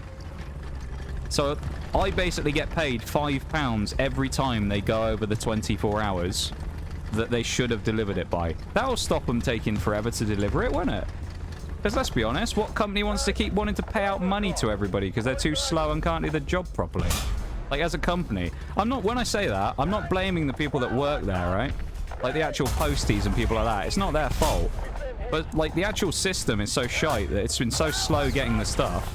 So I basically get paid £5 every time they go over the 24 hours that they should have delivered it by. That'll stop them taking forever to deliver it, won't it? Because let's be honest, what company wants to keep wanting to pay out money to everybody because they're too slow and can't do the job properly? Like, as a company, when I say that, I'm not blaming the people that work there, right? Like the actual posties and people like that. It's not their fault. But, like, the actual system is so shite that it's been so slow getting the stuff.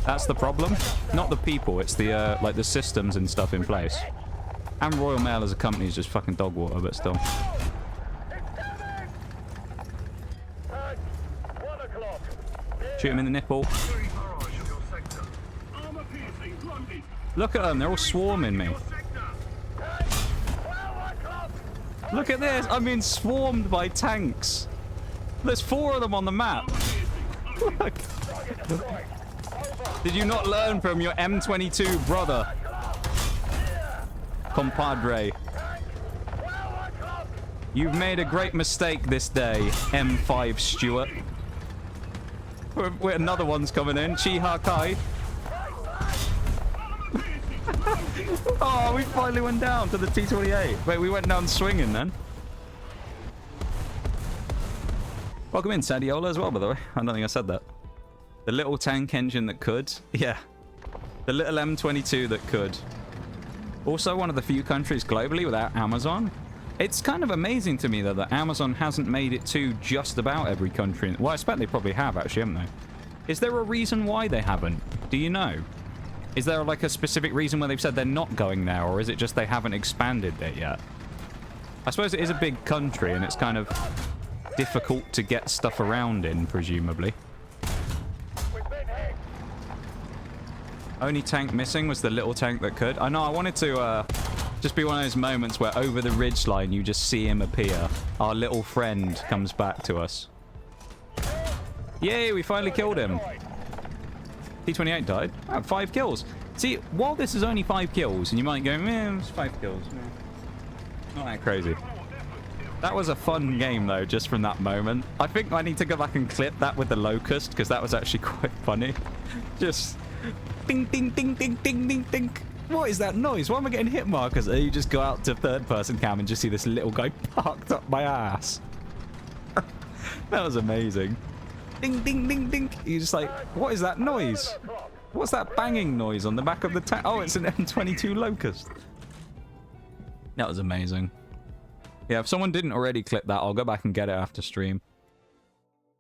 That's the problem. Not the people, it's the, like, the systems and stuff in place. And Royal Mail as a company is just fucking dog water, but still. Shoot him in the nipple. Look at them, they're all swarming me. Look at this, I'm being swarmed by tanks. There's 4 of them on the map. Look. Did you not learn from your M22 brother? Compadre. You've made a great mistake this day, M5 Stuart. Another one's coming in. Chiha Kai. Oh, we finally went down to the T28. Wait, we went down swinging then. Welcome in, Sadiola, as well, by the way. I don't think I said that. The little tank engine that could. Yeah. The little M22 that could. Also one of the few countries globally without Amazon. It's kind of amazing to me, though, that Amazon hasn't made it to just about every country. Well, I expect they probably have, actually, haven't they? Is there a reason why they haven't? Do you know? Is there, like, a specific reason where they've said they're not going there, or is it just they haven't expanded it yet? I suppose it is a big country, and it's kind of difficult to get stuff around in, presumably. Only tank missing was the little tank that could. I know, I wanted to just be one of those moments where over the ridgeline you just see him appear. Our little friend comes back to us. Yay, we finally killed him. T28 died. Oh, 5 kills. See, while this is only 5 kills, and you might go, it's 5 kills. Not that crazy. That was a fun game, though, just from that moment. I think I need to go back and clip that with the locust, because that was actually quite funny. Just... ding, ding, ding, ding, ding, ding, ding. What is that noise? Why am I getting hit markers? And you just go out to third-person cam and just see this little guy parked up my ass. That was amazing. Ding, ding, ding, ding. You're just like, what is that noise? What's that banging noise on the back of the tank? Oh, it's an M22 Locust. That was amazing. Yeah, if someone didn't already clip that, I'll go back and get it after stream.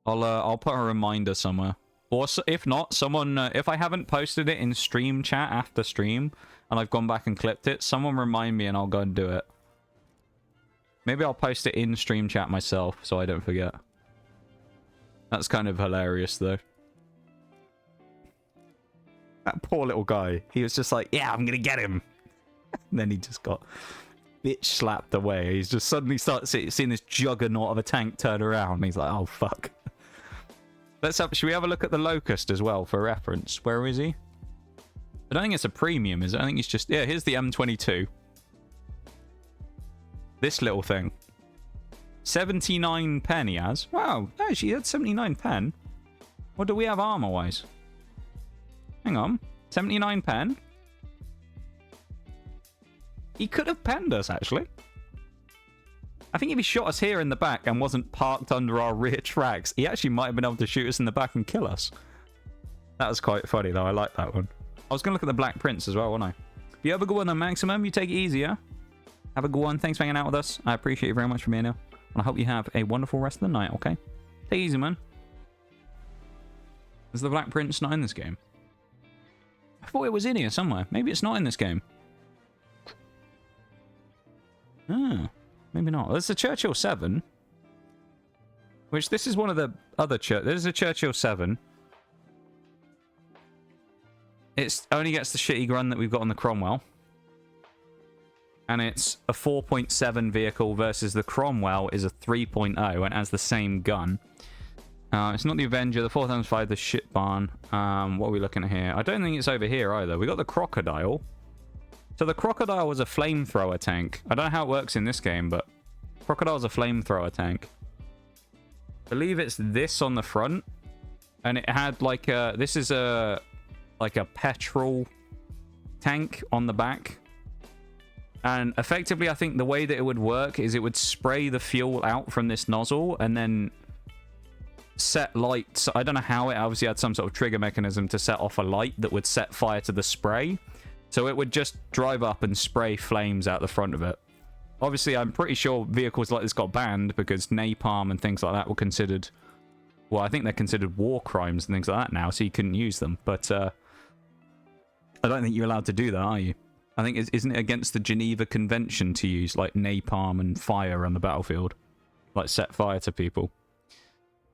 I'll put a reminder somewhere. Or if not, someone, if I haven't posted it in stream chat after stream, and I've gone back and clipped it, someone remind me and I'll go and do it. Maybe I'll post it in stream chat myself, so I don't forget. That's kind of hilarious, though. That poor little guy. He was just like, yeah, I'm gonna get him. And then he just got bitch slapped away. He's just suddenly starts seeing this juggernaut of a tank turn around. And he's like, oh, fuck. Should we have a look at the Locust as well for reference? Where is he? I don't think it's a premium, is it? I think it's just... Yeah, here's the M22. This little thing. 79 pen he has. Wow, actually, that's 79 pen. What do we have armor-wise? Hang on. 79 pen? He could have penned us, actually. I think if he shot us here in the back and wasn't parked under our rear tracks, he actually might have been able to shoot us in the back and kill us. That was quite funny, though. I like that one. I was going to look at the Black Prince as well, wasn't I? If you have a good one on Maximum, you take it easier. Have a good one. Thanks for hanging out with us. I appreciate you very much for being here. And I hope you have a wonderful rest of the night, okay? Take it easy, man. Is the Black Prince not in this game? I thought it was in here somewhere. Maybe it's not in this game. Ah, maybe not. There's the Churchill 7. Which, this is one of the other There's a Churchill 7. It only gets the shitty gun that we've got on the Cromwell. And it's a 4.7 vehicle versus the Cromwell is a 3.0 and has the same gun. It's not the Avenger, the 4005, the shit barn. What are we looking at here? I don't think it's over here either. We got the Crocodile. So the Crocodile was a flamethrower tank. I don't know how it works in this game, but Crocodile's a flamethrower tank. I believe it's this on the front. And it had like a... This is a... like a petrol tank on the back. And effectively, I think the way that it would work is it would spray the fuel out from this nozzle and then set lights. I don't know how it obviously had some sort of trigger mechanism to set off a light that would set fire to the spray. So it would just drive up and spray flames out the front of it. Obviously, I'm pretty sure vehicles like this got banned because napalm and things like that were considered... Well, I think they're considered war crimes and things like that now, so you couldn't use them. But I don't think you're allowed to do that, are you? I think, isn't it against the Geneva Convention to use, like, napalm and fire on the battlefield? Like, set fire to people.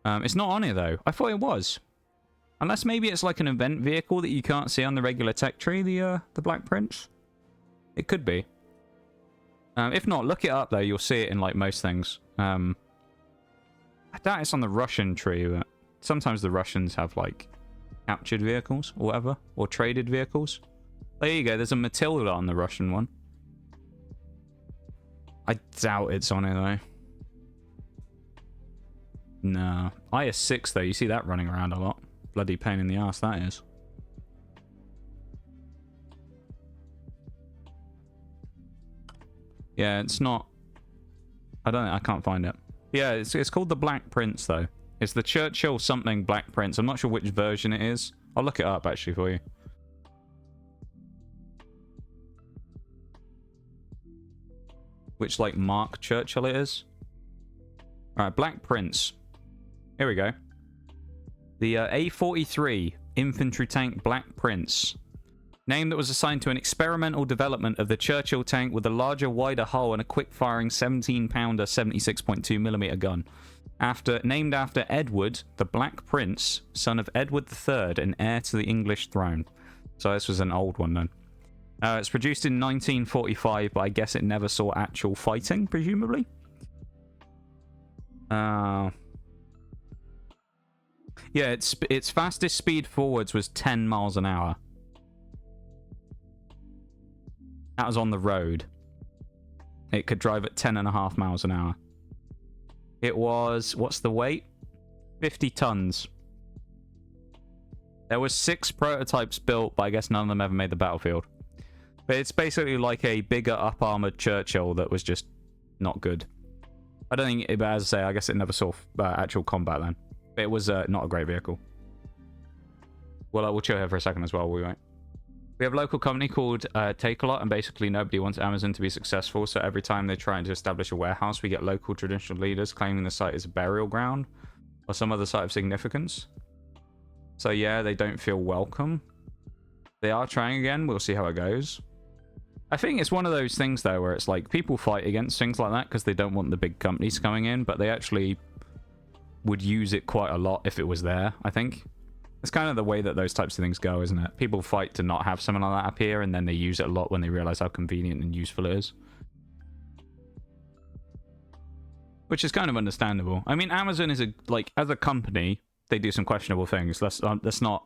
It's not on here, though. I thought it was. Unless maybe it's like an event vehicle that you can't see on the regular tech tree, the Black Prince. It could be. If not, look it up, though. You'll see it in, like, most things. I doubt it's on the Russian tree, but sometimes the Russians have, like, captured vehicles or whatever. Or traded vehicles. There you go, there's a Matilda on the Russian one. I doubt it's on it, though. No. IS-6, though, you see that running around a lot. Bloody pain in the ass, that is. Yeah, it's not... I can't find it. Yeah, it's called the Black Prince, though. It's the Churchill something Black Prince. I'm not sure which version it is. I'll look it up, actually, for you. Which, like, Mark Churchill it is. Alright, Black Prince. Here we go. The A-43 infantry tank Black Prince. Name that was assigned to an experimental development of the Churchill tank with a larger, wider hull and a quick-firing 17-pounder 76.2mm gun. Named after Edward, the Black Prince, son of Edward III and heir to the English throne. So this was an old one, then. It's produced in 1945, but I guess it never saw actual fighting, presumably. Yeah, its fastest speed forwards was 10 miles an hour. That was on the road. It could drive at 10.5 miles an hour. It was... What's the weight? 50 tons. There were 6 prototypes built, but I guess none of them ever made the battlefield. But it's basically like a bigger up-armored Churchill that was just not good. I don't think... But as I say, I guess it never saw actual combat then. But it was not a great vehicle. Well, we'll chill here for a second as well, we won't. We have a local company called Takealot, and basically nobody wants Amazon to be successful, so every time they try to establish a warehouse, we get local traditional leaders claiming the site is a burial ground or some other site of significance. So yeah, they don't feel welcome. They are trying again. We'll see how it goes. I think it's one of those things, though, where it's like people fight against things like that because they don't want the big companies coming in, but they actually would use it quite a lot if it was there, I think. It's kind of the way that those types of things go, isn't it? People fight to not have something like that appear, and then they use it a lot when they realize how convenient and useful it is. Which is kind of understandable. I mean, Amazon is as a company, they do some questionable things. That's not...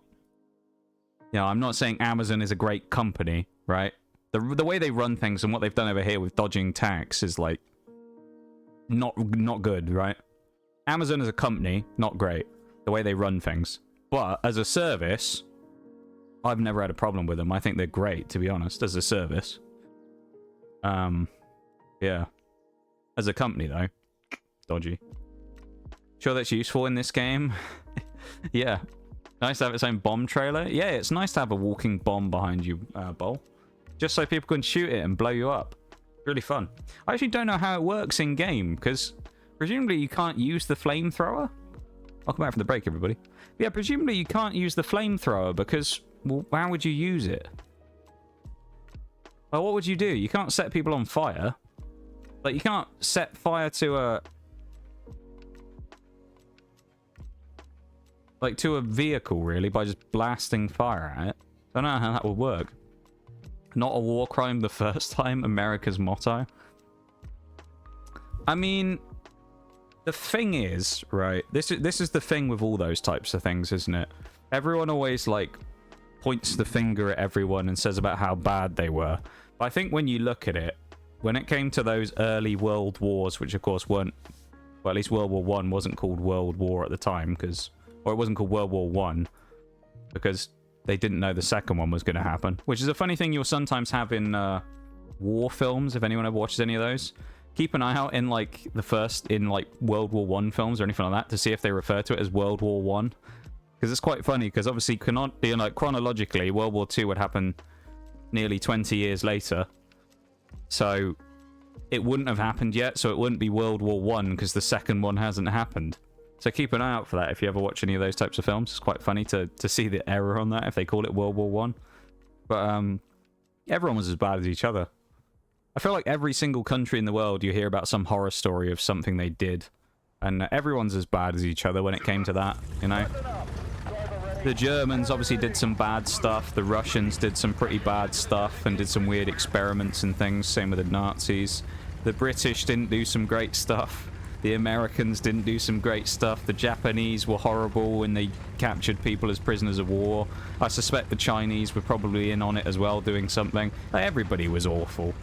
You know, I'm not saying Amazon is a great company, right? The way they run things and what they've done over here with dodging tax is like... not good, right? Amazon as a company, not great. The way they run things. But as a service, I've never had a problem with them. I think they're great, to be honest, as a service. Yeah. As a company, though, dodgy. Sure that's useful in this game? Yeah. Nice to have its own bomb trailer. Yeah, it's nice to have a walking bomb behind you, Bol. Just so people can shoot it and blow you up. Really fun. I actually don't know how it works in-game, because presumably you can't use the flamethrower? Welcome back from the break, everybody. Yeah, presumably you can't use the flamethrower, because, well, how would you use it? Well, what would you do? You can't set people on fire. Like, you can't set fire to a... like, to a vehicle, really, by just blasting fire at it. I don't know how that would work. Not a war crime the first time, America's motto. I mean, the thing is, right, this is the thing with all those types of things, isn't it? Everyone always, like, points the finger at everyone and says about how bad they were. But I think when you look at it, when it came to those early world wars, which of course weren't, well, at least World War One wasn't called World War at the time, because, or it wasn't called World War One, because they didn't know the second one was going to happen. Which is a funny thing you'll sometimes have in war films, if anyone ever watches any of those. Keep an eye out in, like, the first, in, like, World War One films or anything like that, to see if they refer to it as World War One. Because it's quite funny, because obviously, chronologically, World War Two would happen nearly 20 years later. So, it wouldn't have happened yet, so it wouldn't be World War One, because the second one hasn't happened. So keep an eye out for that if you ever watch any of those types of films. It's quite funny to see the error on that if they call it World War One. But everyone was as bad as each other. I feel like every single country in the world you hear about some horror story of something they did. And everyone's as bad as each other when it came to that, you know? The Germans obviously did some bad stuff. The Russians did some pretty bad stuff and did some weird experiments and things. Same with the Nazis. The British didn't do some great stuff. The Americans didn't do some great stuff. The Japanese were horrible when they captured people as prisoners of war. I suspect the Chinese were probably in on it as well, doing something. Like, everybody was awful.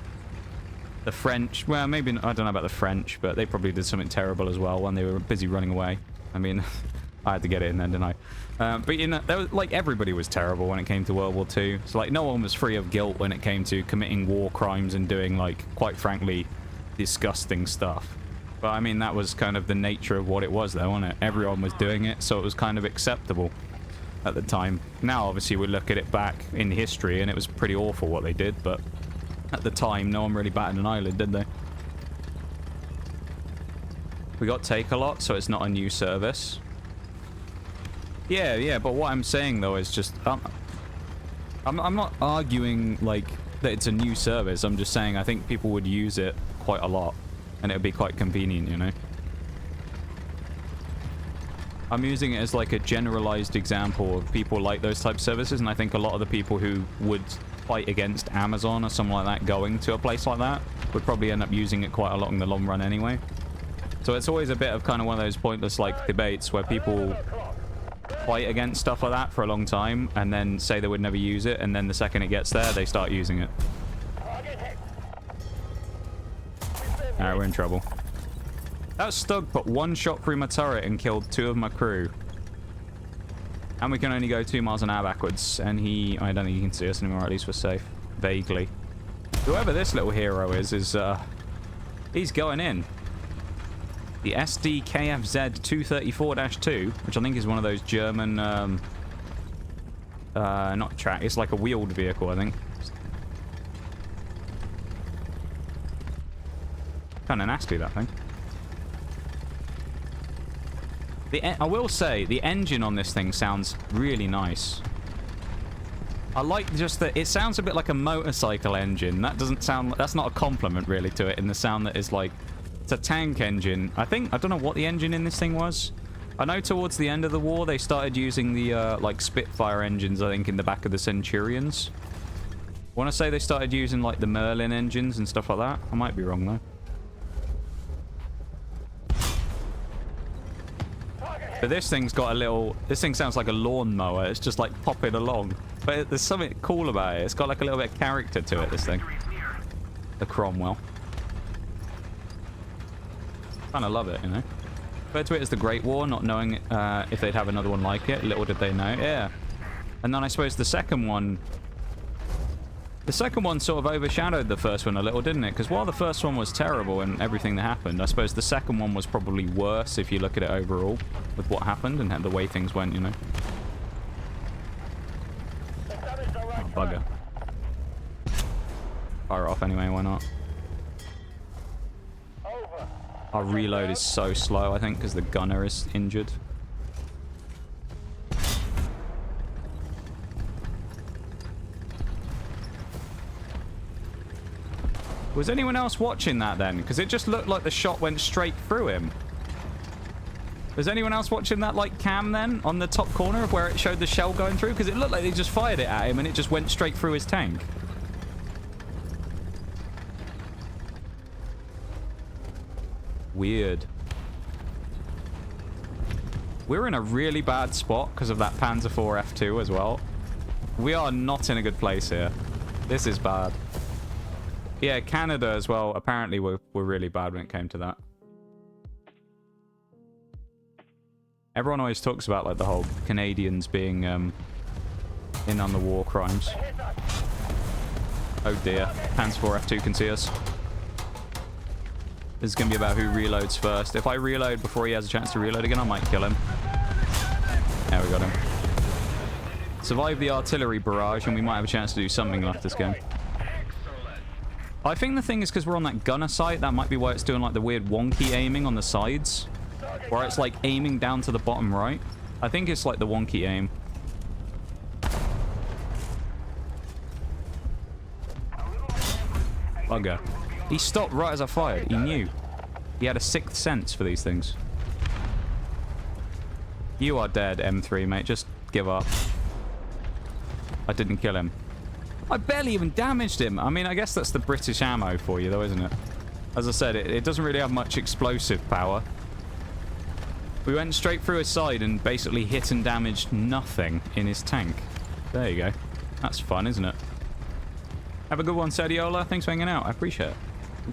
The French, well, maybe, I don't know about the French, but they probably did something terrible as well when they were busy running away. I mean, I had to get it in then, didn't I? But, you know, there was, like, everybody was terrible when it came to World War II. So, like, no one was free of guilt when it came to committing war crimes and doing, like, quite frankly, disgusting stuff. But, I mean, that was kind of the nature of what it was, though, wasn't it? Everyone was doing it, so it was kind of acceptable at the time. Now, obviously, we look at it back in history, and it was pretty awful what they did, but at the time, no one really batted an eyelid, did they? We got Take-A-Lot, so it's not a new service. Yeah, but what I'm saying, though, is just... I'm not arguing, like, that it's a new service. I'm just saying I think people would use it quite a lot. And it would be quite convenient, you know? I'm using it as like a generalized example of people like those type of services, and I think a lot of the people who would fight against Amazon or something like that going to a place like that would probably end up using it quite a lot in the long run anyway. So it's always a bit of kind of one of those pointless like debates where people fight against stuff like that for a long time and then say they would never use it, and then the second it gets there, they start using it. Alright, we're in trouble. That Stug put one shot through my turret and killed 2 of my crew. And we can only go 2 miles an hour backwards. And I don't think he can see us anymore, at least we're safe. Vaguely. Whoever this little hero is he's going in. The SDKFZ 234-2, which I think is one of those German, not track, it's like a wheeled vehicle, I think. Kind of nasty, that thing. I will say, the engine on this thing sounds really nice. I like just that it sounds a bit like a motorcycle engine. That doesn't sound... That's not a compliment, really, to it, in the sound that is like... It's a tank engine. I don't know what the engine in this thing was. I know towards the end of the war, they started using the, like, Spitfire engines, I think, in the back of the Centurions. I want to say they started using, like, the Merlin engines and stuff like that. I might be wrong, though. But this thing's got a little... This thing sounds like a lawnmower. It's just, like, popping along. But there's something cool about it. It's got, like, a little bit of character to it, this thing. The Cromwell. Kind of love it, you know. Referred to it as the Great War, not knowing if they'd have another one like it. Little did they know. Yeah. And then I suppose the second one sort of overshadowed the first one a little, didn't it? Because while the first one was terrible and everything that happened, I suppose the second one was probably worse if you look at it overall with what happened and the way things went, you know. Oh, bugger. Fire off anyway, why not? Our reload is so slow, I think, because the gunner is injured. Was anyone else watching that then? Because it just looked like the shot went straight through him. Was anyone else watching that, like, cam then? On the top corner of where it showed the shell going through? Because it looked like they just fired it at him and it just went straight through his tank. Weird. We're in a really bad spot because of that Panzer IV F2 as well. We are not in a good place here. This is bad. Yeah, Canada as well. Apparently we're really bad when it came to that. Everyone always talks about like the whole Canadians being in on the war crimes. Oh dear. Panzer IV F2 can see us. This is going to be about who reloads first. If I reload before he has a chance to reload again, I might kill him. There, we got him. Survive the artillery barrage, and we might have a chance to do something left this game. I think the thing is because we're on that gunner site, that might be why it's doing like the weird wonky aiming on the sides. Where it's like aiming down to the bottom right. I think it's like the wonky aim. Bugger. He stopped right as I fired. He knew. He had a sixth sense for these things. You are dead, M3, mate. Just give up. I didn't kill him. I barely even damaged him. I mean, I guess that's the British ammo for you, though, isn't it? As I said, it doesn't really have much explosive power. We went straight through his side and basically hit and damaged nothing in his tank. There you go. That's fun, isn't it? Have a good one, Sadiola. Thanks for hanging out. I appreciate it.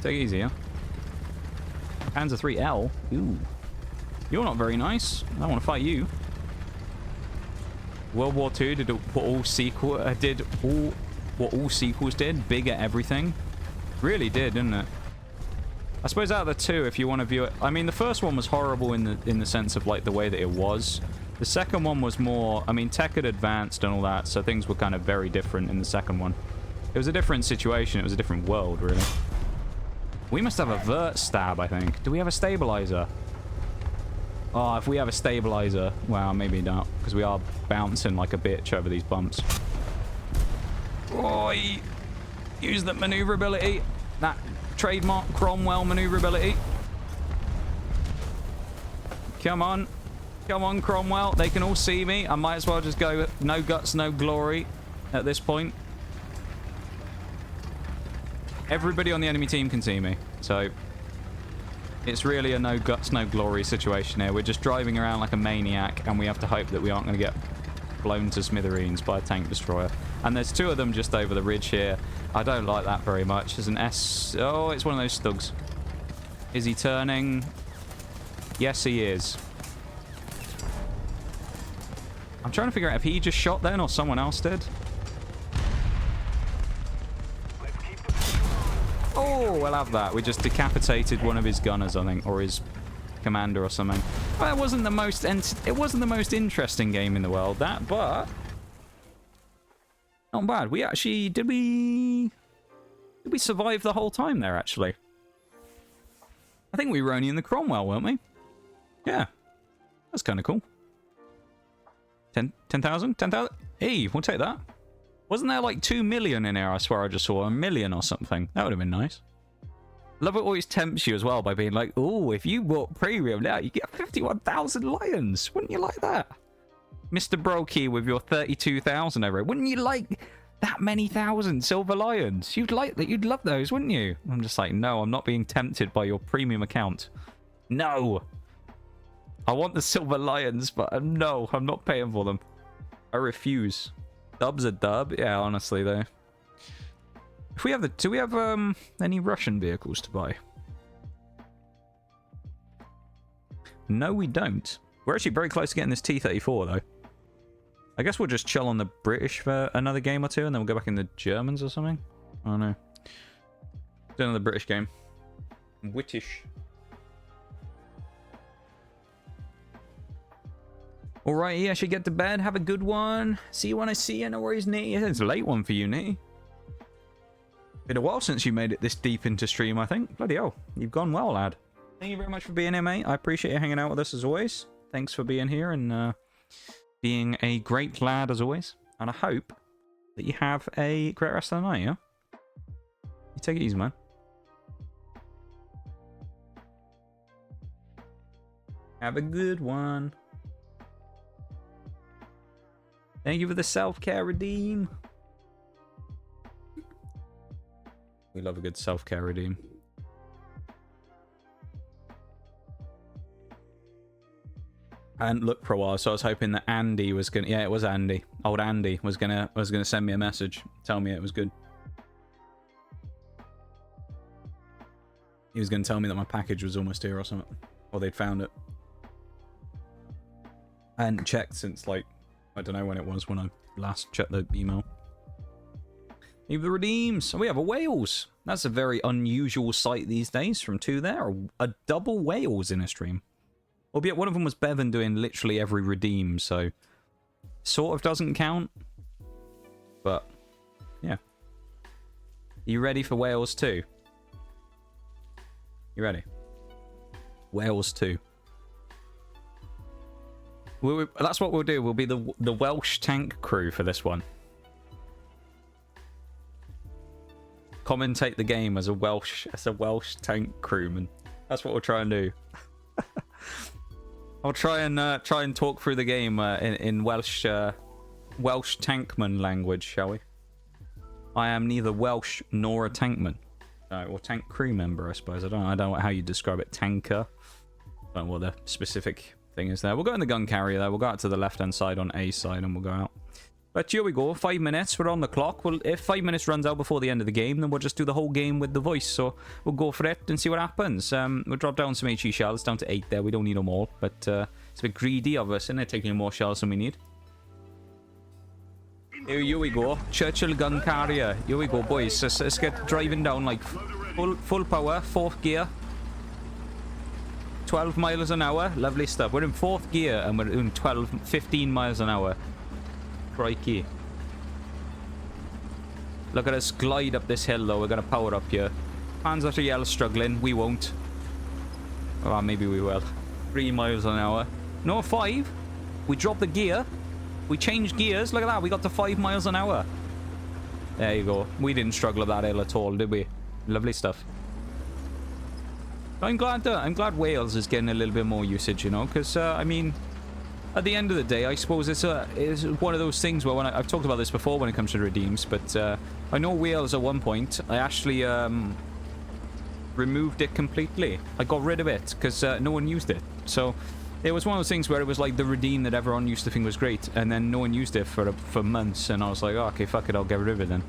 Take it easy, yeah? Panzer 3L. Ooh. You're not very nice. I want to fight you. World War II did what all sequels did. Bigger everything. Really did, didn't it? I suppose out of the two, if you want to view it... I mean, the first one was horrible in the sense of, like, the way that it was. The second one was more... I mean, tech had advanced and all that, so things were kind of very different in the second one. It was a different situation. It was a different world, really. We must have a vert stab, I think. Do we have a stabilizer? Oh, if we have a stabilizer... Well, maybe not, because we are bouncing like a bitch over these bumps. Oh, use that maneuverability. That trademark Cromwell maneuverability. Come on. Come on, Cromwell. They can all see me. I might as well just go no guts, no glory at this point. Everybody on the enemy team can see me. So, it's really a no guts, no glory situation here. We're just driving around like a maniac, and we have to hope that we aren't going to get blown to smithereens by a tank destroyer. And there's two of them just over the ridge here. I don't like that very much. There's an S... Oh, it's one of those Stugs. Is he turning? Yes, he is. I'm trying to figure out if he just shot then or someone else did. Oh, we'll have that. We just decapitated one of his gunners, I think, or his commander or something. Well, it wasn't the most interesting game in the world, that, but not bad. We actually did we survive the whole time there? Actually, I think we were only in the Cromwell, weren't we? Yeah, that's kind of cool. 10,000? 10,000? Hey, we'll take that. Wasn't there like 2 million in here? I swear I just saw 1 million or something. That would have been nice. Love it always tempts you as well by being like, oh, if you bought premium now, you get 51,000 lions. Wouldn't you like that? Mr. Brokey with your 32,000 over it. Wouldn't you like that many thousand silver lions? You'd like that. You'd love those, wouldn't you? I'm just like, no, I'm not being tempted by your premium account. No. I want the silver lions, but no, I'm not paying for them. I refuse. Dub's a dub. Yeah, honestly, though. If we have the... Do we have any Russian vehicles to buy? No, we don't. We're actually very close to getting this T-34, though. I guess we'll just chill on the British for another game or two, and then we'll go back in the Germans or something. I don't know. Do another British game. British. Alrighty, I should get to bed. Have a good one. See you when I see you. No worries, Nate. It's a late one for you, Nate. Been a while since you made it this deep into stream, I think. Bloody hell. You've gone well, lad. Thank you very much for being here, mate. I appreciate you hanging out with us as always. Thanks for being here and being a great lad as always. And I hope that you have a great rest of the night, yeah? You take it easy, man. Have a good one. Thank you for the self-care redeem. We love a good self-care redeem. I hadn't looked for a while, so I was hoping that Andy was gonna... Yeah, it was Andy. Old Andy was gonna send me a message, tell me it was good. He was gonna tell me that my package was almost here or something, or they'd found it. I hadn't checked since, like, I don't know when it was when I last checked the email. Leave the redeems. We have a Wales. That's a very unusual sight these days from two there. A double Wales in a stream. Albeit one of them was Bevan doing literally every redeem, so sort of doesn't count. But, yeah. You ready for Wales 2? You ready? Wales 2. That's what we'll do. We'll be the Welsh tank crew for this one. Commentate the game as a Welsh tank crewman. That's what we'll try and do. I'll try and talk through the game in Welsh tankman language, shall we? I am neither Welsh nor a tankman, or tank crew member, I suppose. I don't know how you describe it. Tanker. I don't know what the specific thing is there. We'll go in the gun carrier there. We'll go out to the left hand side on A side and we'll go out. But here we go. 5 minutes. We're on the clock. Well, if 5 minutes runs out before the end of the game, then we'll just do the whole game with the voice. So we'll go for it and see what happens. We'll drop down some HE shells down to 8 there. We don't need them all, but it's a bit greedy of us, isn't it? Taking more shells than we need. Here we go. Churchill gun carrier. Here we go, boys. Let's get driving down like full power, 4th gear. 12 miles an hour. Lovely stuff. We're in 4th gear and we're doing 15 miles an hour. Crikey. Look at us glide up this hill though. We're going to power up here. Panther to yell struggling. We won't. Oh, maybe we will. 3 miles an hour. No, 5. We dropped the gear. We changed gears. Look at that. We got to 5 miles an hour. There you go. We didn't struggle up that hill at all, did we? Lovely stuff. I'm glad Wales is getting a little bit more usage, you know, because, I mean, at the end of the day, I suppose it's one of those things where I've talked about this before when it comes to redeems, but I know Wales at one point, I actually removed it completely. I got rid of it because no one used it. So it was one of those things where it was like the redeem that everyone used to think was great, and then no one used it for months, and I was like, oh, okay, fuck it, I'll get rid of it then.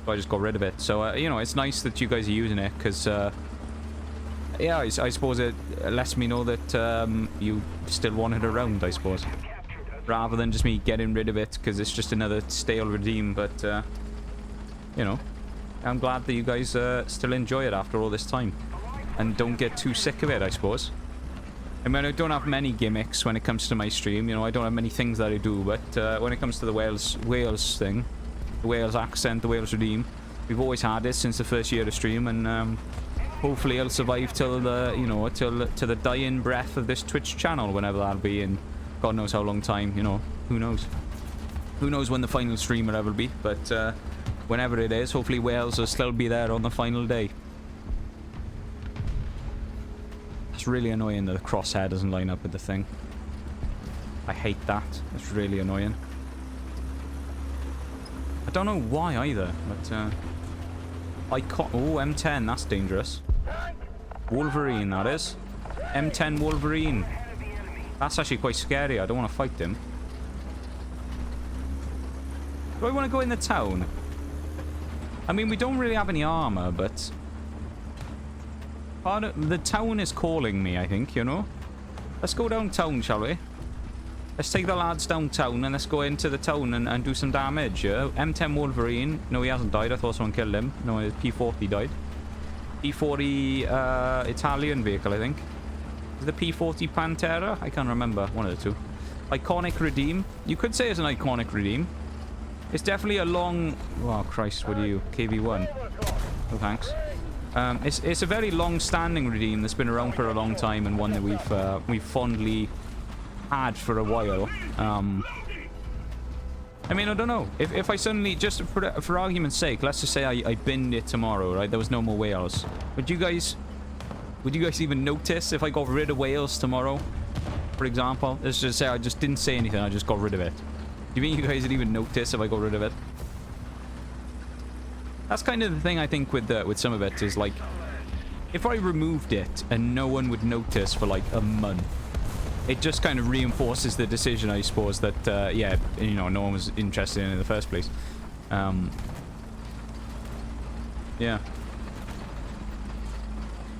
So I just got rid of it. So, you know, it's nice that you guys are using it because... yeah, I suppose it lets me know that you still want it around, I suppose. Rather than just me getting rid of it, because it's just another stale redeem, but, you know, I'm glad that you guys still enjoy it after all this time. And don't get too sick of it, I suppose. I mean, I don't have many gimmicks when it comes to my stream, you know, I don't have many things that I do, but when it comes to the Wales thing, the Wales accent, the Wales redeem, we've always had it since the first year of stream, and, hopefully I'll survive till the, you know, to the dying breath of this Twitch channel, whenever that'll be, in God knows how long time, you know, who knows? Who knows when the final stream will ever be, but whenever it is, hopefully Wales will still be there on the final day. It's really annoying that the crosshair doesn't line up with the thing. I hate that. It's really annoying. I don't know why either, but oh, M10, that's dangerous. Wolverine, that is. M10 Wolverine. That's actually quite scary. I don't want to fight him. Do I want to go in the town? I mean, we don't really have any armor, but... the town is calling me, I think, you know? Let's go downtown, shall we? Let's take the lads downtown and let's go into the town and do some damage, yeah? M10 Wolverine. No, he hasn't died. I thought someone killed him. No, his P40 died. P40 Italian vehicle, I think. Is the P40 Panther? I can't remember. One of the two. Iconic redeem. You could say it's an iconic redeem. It's definitely a long... Oh, Christ, what are you? KV1. Oh, thanks. It's a very long-standing redeem that's been around for a long time and one that we've fondly had for a while. I mean, I don't know. If I suddenly, just for argument's sake, let's just say I binned it tomorrow, right? There was no more whales. Would you guys even notice if I got rid of whales tomorrow? For example, let's just say I just didn't say anything. I just got rid of it. Do you think you guys would even notice if I got rid of it? That's kind of the thing I think with some of it is like, if I removed it and no one would notice for like a month, it just kind of reinforces the decision, I suppose, that yeah, you know, no one was interested in it in the first place. Yeah.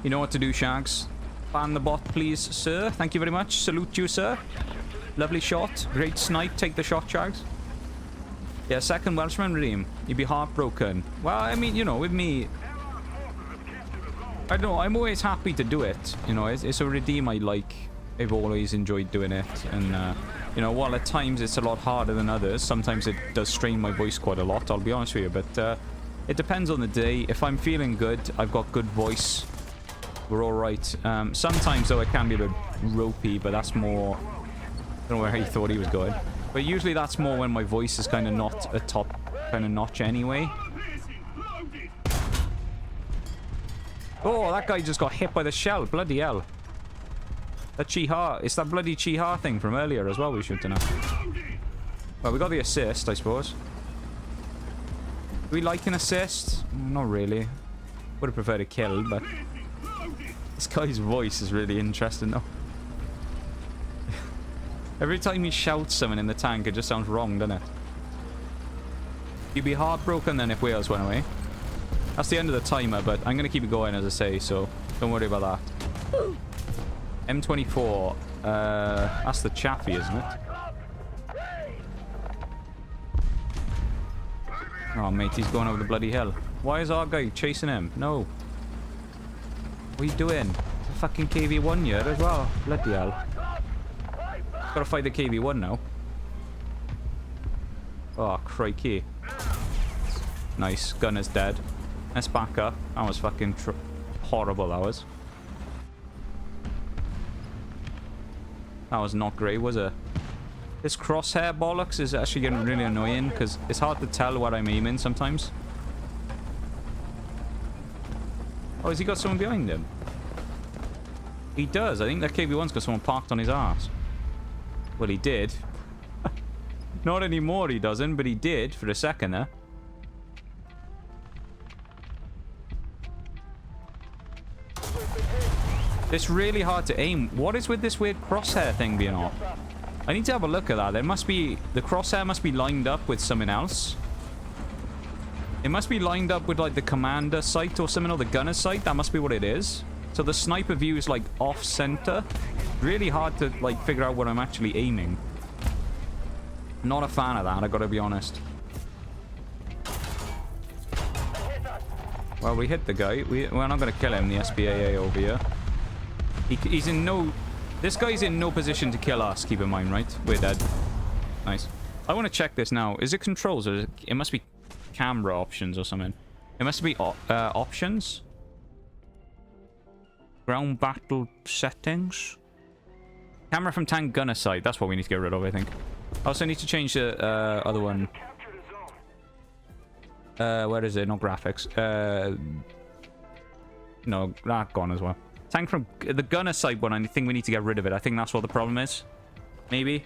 You know what to do, Shags. Ban the bot, please, sir. Thank you very much. Salute you, sir. Lovely shot. Great snipe. Take the shot, Shags. Yeah, second Welshman redeem. You'd be heartbroken. Well, I mean, you know, with me, I don't know. I'm always happy to do it. You know, it's a redeem I like. I've always enjoyed doing it. And, you know, while at times it's a lot harder than others, sometimes it does strain my voice quite a lot, I'll be honest with you. But it depends on the day. If I'm feeling good, I've got good voice, we're alright. Sometimes, though, it can be a bit ropey, but that's more... I don't know where he thought he was going. But usually that's more when my voice is kind of not a top kind of notch anyway. Oh, that guy just got hit by the shell. Bloody hell. That Chiha. It's that bloody Chiha thing from earlier as well we should know. Well, we got the assist, I suppose. Do we like an assist? Not really. Would have preferred a kill, but... This guy's voice is really interesting, though. Every time he shouts something in the tank, it just sounds wrong, doesn't it? You'd be heartbroken then if whales went away. That's the end of the timer, but I'm going to keep it going, as I say, so don't worry about that. M24. That's the Chaffee, isn't it? Oh, mate, he's going over the bloody hill. Why is our guy chasing him? No. What are you doing? It's a fucking KV1 here as well. Bloody hell. Gotta fight the KV1 now. Oh, crikey. Nice. Gunner's dead. Let's back up. That was fucking horrible, that was. That was not great, was it? This crosshair bollocks is actually getting really annoying because it's hard to tell what I'm aiming sometimes. Oh, has he got someone behind him? He does. I think that KV1's got someone parked on his ass. Well, he did. Not anymore, he doesn't, but he did for a second there. It's really hard to aim. What is with this weird crosshair thing being off? I need to have a look at that. There must be... The crosshair must be lined up with something else. It must be lined up with, like, the commander sight or something, or the gunner sight. That must be what it is. So the sniper view is, like, off-center. Really hard to, like, figure out what I'm actually aiming. Not a fan of that, I gotta be honest. Well, we hit the guy. We're not gonna kill him, the SBAA over here. He's in no... This guy's in no position to kill us, keep in mind, right? We're dead. Nice. I want to check this now. Is it controls or is it... It must be camera options or something. It must be options. Ground battle settings. Camera from tank gunner side. That's what we need to get rid of, I think. I also need to change the other one. Where is it? Not graphics. No, that gone as well. Tank from the gunner side one, I think we need to get rid of it. I think that's what the problem is. Maybe.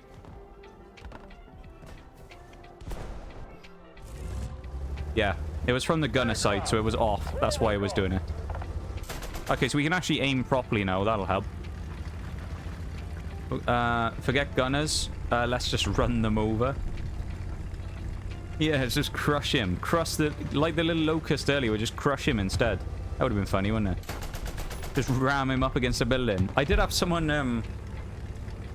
Yeah, it was from the gunner side, so it was off. That's why it was doing it. Okay, so we can actually aim properly now. That'll help. Forget gunners. Let's just run them over. Yeah, let's just crush him. Crush the... Like the little locust earlier, we'll just crush him instead. That would have been funny, wouldn't it? Just ram him up against a building. I did have someone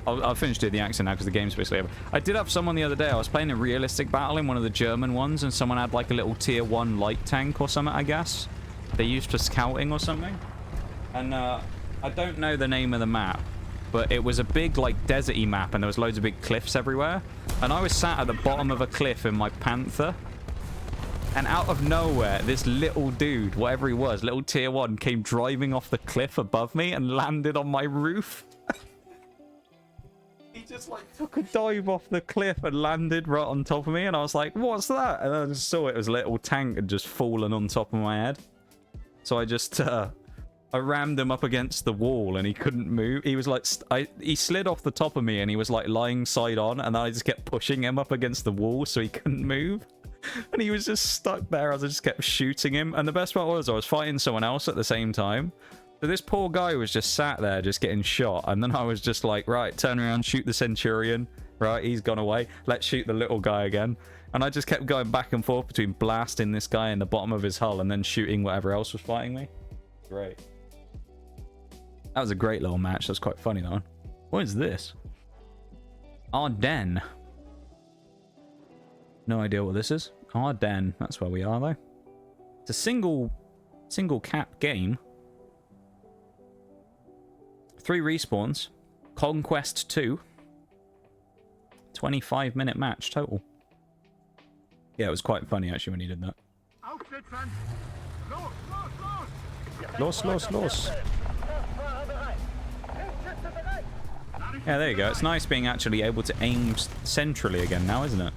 I'll finish doing the accent now because the game's basically over. I did have someone the other day. I was playing a realistic battle in one of the German ones, and someone had like a little tier 1 light tank or something, I guess. They used for scouting or something. And I don't know the name of the map, but it was a big like deserty map, and there was loads of big cliffs everywhere. And I was sat at the bottom of a cliff in my Panther. And out of nowhere, this little dude, whatever he was, little tier 1, came driving off the cliff above me and landed on my roof. He just like took a dive off the cliff and landed right on top of me, and I was like, what's that? And I just saw it was a little tank had just fallen on top of my head. So I just I rammed him up against the wall, and he couldn't move. He was like he slid off the top of me, and he was like lying side on, and I just kept pushing him up against the wall so he couldn't move. And he was just stuck there as I just kept shooting him. And the best part was I was fighting someone else at the same time. So this poor guy was just sat there just getting shot. And then I was just like, right, turn around, shoot the Centurion. Right, he's gone away. Let's shoot the little guy again. And I just kept going back and forth between blasting this guy in the bottom of his hull and then shooting whatever else was fighting me. Great. That was a great little match. That was quite funny, though. What is this? Ardennes. No idea what this is. Ardennes. That's where we are, though. It's a single cap game. 3 respawns. Conquest 2. 25-minute match total. Yeah, it was quite funny, actually, when he did that. Los. Yeah, there you go. It's nice being actually able to aim centrally again now, isn't it?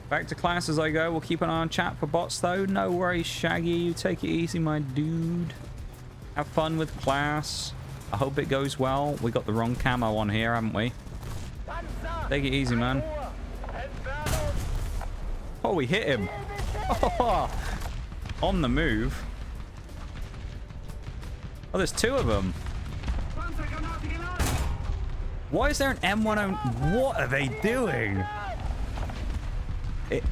Back to class as I go. We'll keep an eye on chat for bots, though. No worries, Shaggy. You take it easy, my dude. Have fun with class. I hope it goes well. We got the wrong camo on here, haven't we? Take it easy, man. Oh, we hit him. Oh, on the move. Oh, there's 2 of them. Why is there an M10? What are they doing?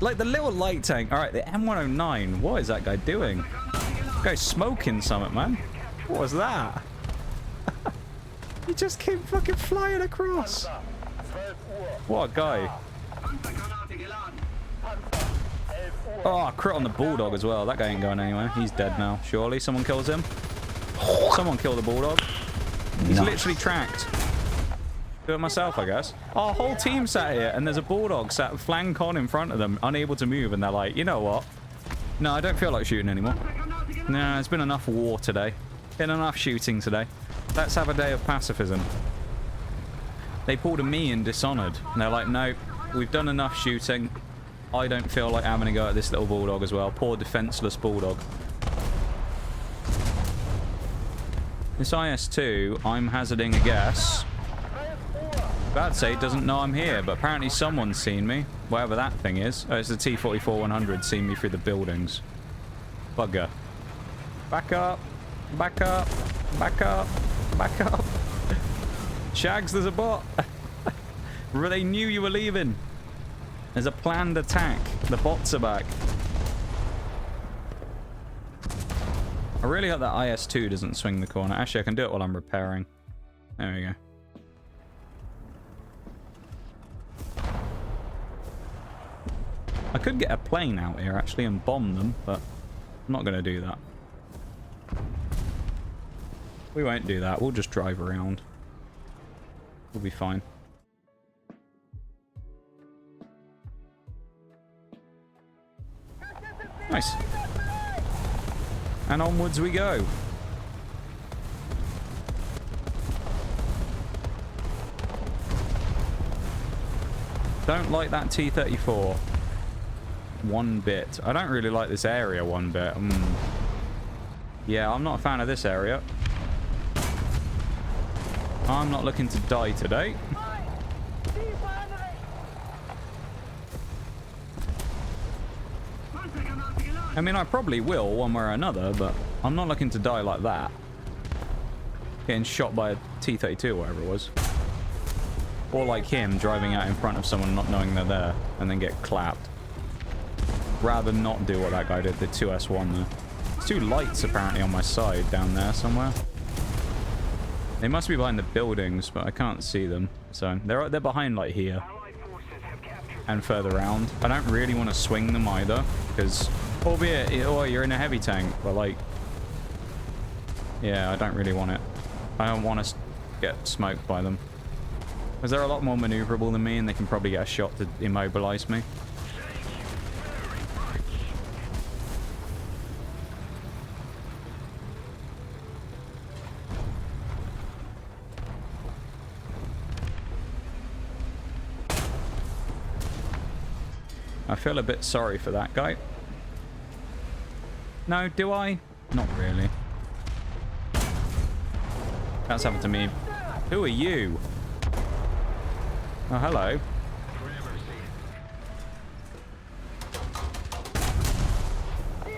Like the little light tank. All right, the M109. What is that guy doing? This guy's smoking something, man. What was that? He just came fucking flying across. What a guy. Oh, crit on the Bulldog as well. That guy ain't going anywhere. He's dead now. Surely someone kills him. Someone kill the Bulldog. He's literally tracked. Do it myself, I guess. Our whole team sat here, and there's a Bulldog sat flank on in front of them, unable to move, and they're like, you know what? No, I don't feel like shooting anymore. No, it's been enough war today. Been enough shooting today. Let's have a day of pacifism. They pulled a me in Dishonored, and they're like, no, we've done enough shooting. I don't feel like having a go at this little Bulldog as well. Poor defenseless Bulldog. This IS-2, I'm hazarding a guess. Bad to say it doesn't know I'm here, but apparently someone's seen me. Whatever that thing is. Oh, it's the T-44-100 seen me through the buildings. Bugger. Back up. Back up. Back up. Back up. Shags, there's a bot. They knew you were leaving. There's a planned attack. The bots are back. I really hope that IS-2 doesn't swing the corner. Actually, I can do it while I'm repairing. There we go. I could get a plane out here, actually, and bomb them, but I'm not going to do that. We won't do that. We'll just drive around. We'll be fine. Nice. And onwards we go. Don't like that T-34 one bit. I don't really like this area one bit. Yeah, I'm not a fan of this area. I'm not looking to die today. I mean, I probably will one way or another, but I'm not looking to die like that. Getting shot by a T-32 or whatever it was. Or like him driving out in front of someone not knowing they're there and then get clapped. Rather not do what that guy did, the 2S1 there. There's 2 lights apparently on my side down there somewhere. They must be behind the buildings, but I can't see them. So they're behind like here and further around. I don't really want to swing them either, because albeit you're in a heavy tank, but like, yeah, I don't really want it. I don't want to get smoked by them, because they're a lot more maneuverable than me, and they can probably get a shot to immobilize me. I feel a bit sorry for that guy. No, do I? Not really. That's happened to me. Who are you? Oh, hello.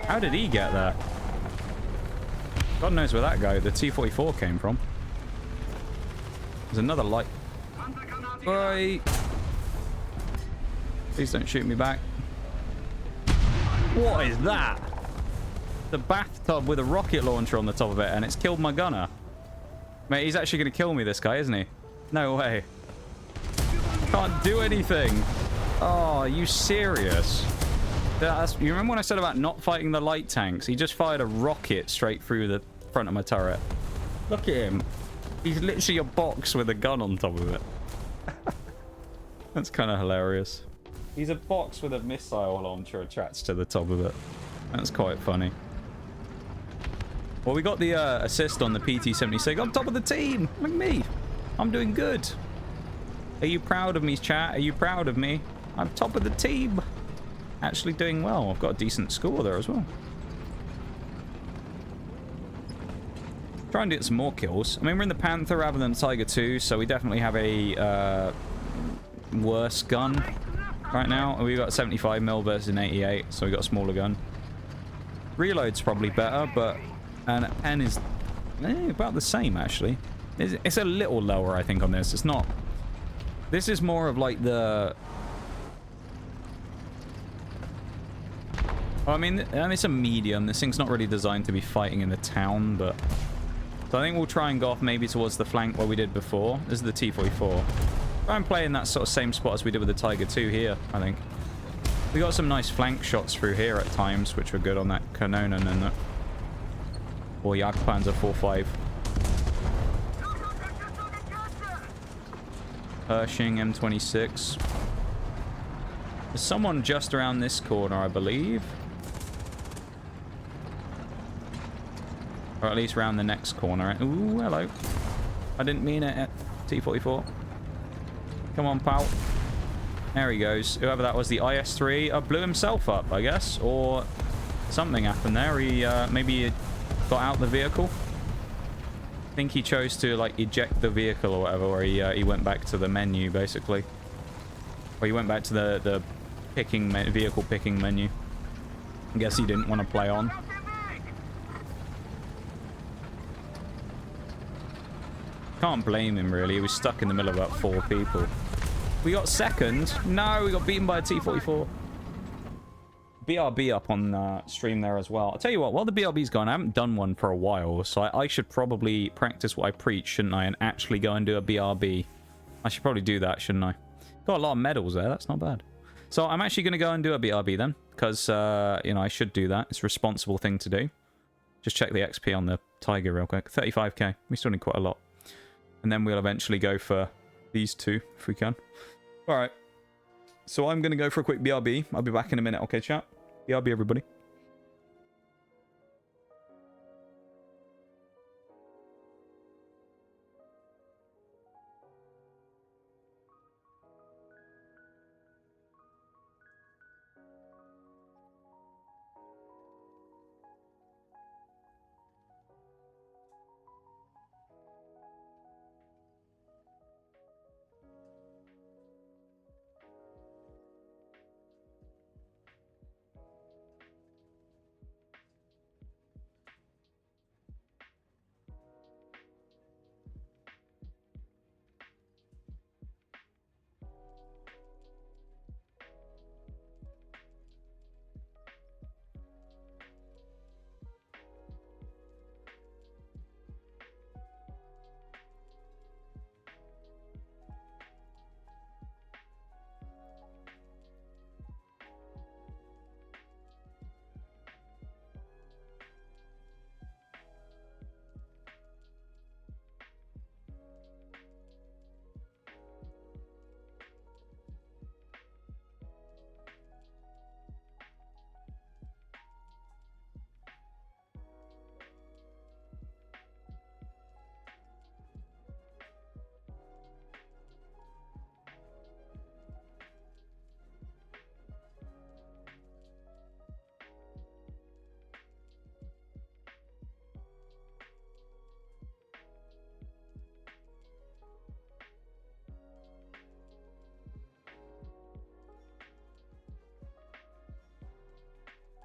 How did he get there? God knows where that guy, the T-44, came from. There's another light. Oi! Please don't shoot me back. What is that? The bathtub with a rocket launcher on the top of it, and it's killed my gunner. Mate, he's actually going to kill me, this guy, isn't he? No way. Can't do anything. Oh, are you serious? You remember when I said about not fighting the light tanks? He just fired a rocket straight through the front of my turret. Look at him. He's literally a box with a gun on top of it. That's kind of hilarious. He's a box with a missile launcher attached to the top of it. That's quite funny. Well, we got the assist on the PT-76. I'm top of the team. Look at me. I'm doing good. Are you proud of me, chat? Are you proud of me? I'm top of the team. Actually doing well. I've got a decent score there as well. Try and get some more kills. I mean, we're in the Panther rather than Tiger 2, so we definitely have a worse gun right now. We've got 75mm versus an 88, so we got a smaller gun. Reload's probably better, but and is about the same actually. It's a little lower, I think, on this. It's not. This is more of like the. Well, I mean, it's a medium. This thing's not really designed to be fighting in the town, but so I think we'll try and go off maybe towards the flank where we did before. This is the T-44. Try and play in that sort of same spot as we did with the Tiger 2 here, I think. We got some nice flank shots through here at times, which were good on that Kanonen and that. Or Jagdpanther 4.5. Pershing M26. There's someone just around this corner, I believe. Or at least around the next corner. Ooh, hello. I didn't mean it at T-44. Come on, pal. There he goes. Whoever that was, the IS-3 blew himself up, I guess. Or something happened there. He maybe got out the vehicle. I think he chose to like eject the vehicle or whatever, or he went back to the menu basically. Or he went back to the vehicle picking menu. I guess he didn't want to play on. Can't blame him really. He was stuck in the middle of about 4 people. We got second. No, we got beaten by a T-44. BRB up on stream there as well. I'll tell you what, while the BRB's gone, I haven't done one for a while, so I should probably practice what I preach, shouldn't I, and actually go and do a BRB. I should probably do that, shouldn't I? Got a lot of medals there, that's not bad. So I'm actually going to go and do a BRB then, because, you know, I should do that. It's a responsible thing to do. Just check the XP on the Tiger real quick. 35k. We still need quite a lot. And then we'll eventually go for these two, if we can. Alright. So I'm going to go for a quick BRB. I'll be back in a minute, okay, chat? BRB, everybody.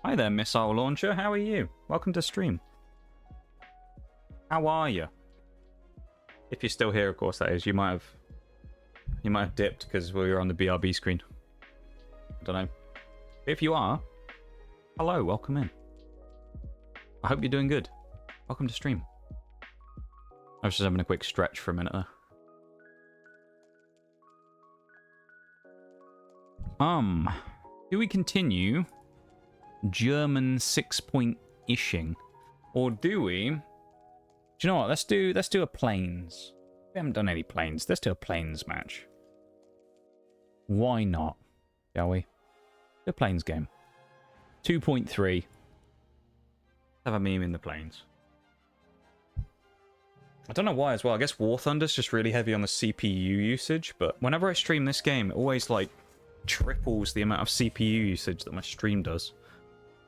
Hi there, missile launcher. How are you? Welcome to stream. How are you? If you're still here, of course, that is. You might have dipped because we were on the BRB screen. I don't know. If you are, hello, welcome in. I hope you're doing good. Welcome to stream. I was just having a quick stretch for a minute there. Do we continue German 6-point ishing, or do we? Do you know what? Let's do a planes. We haven't done any planes. Let's do a planes match. Why not? Shall we? The planes game. 2.3. Have a meme in the planes. I don't know why as well. I guess War Thunder's just really heavy on the CPU usage, but whenever I stream this game, it always like triples the amount of CPU usage that my stream does.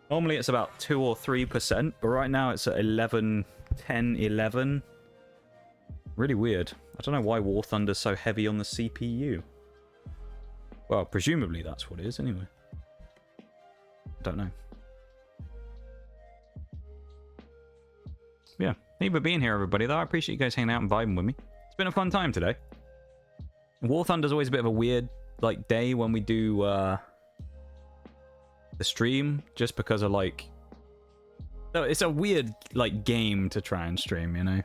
Normally it's about 2 or 3%, but right now it's at 11, 10, 11. Really weird. I don't know why War Thunder's so heavy on the CPU. Well, presumably that's what it is anyway. I don't know. Yeah, thank you for being here, everybody, though. I appreciate you guys hanging out and vibing with me. It's been a fun time today. War Thunder's always a bit of a weird like day when we do the stream, just because of like, it's a weird like game to try and stream, you know.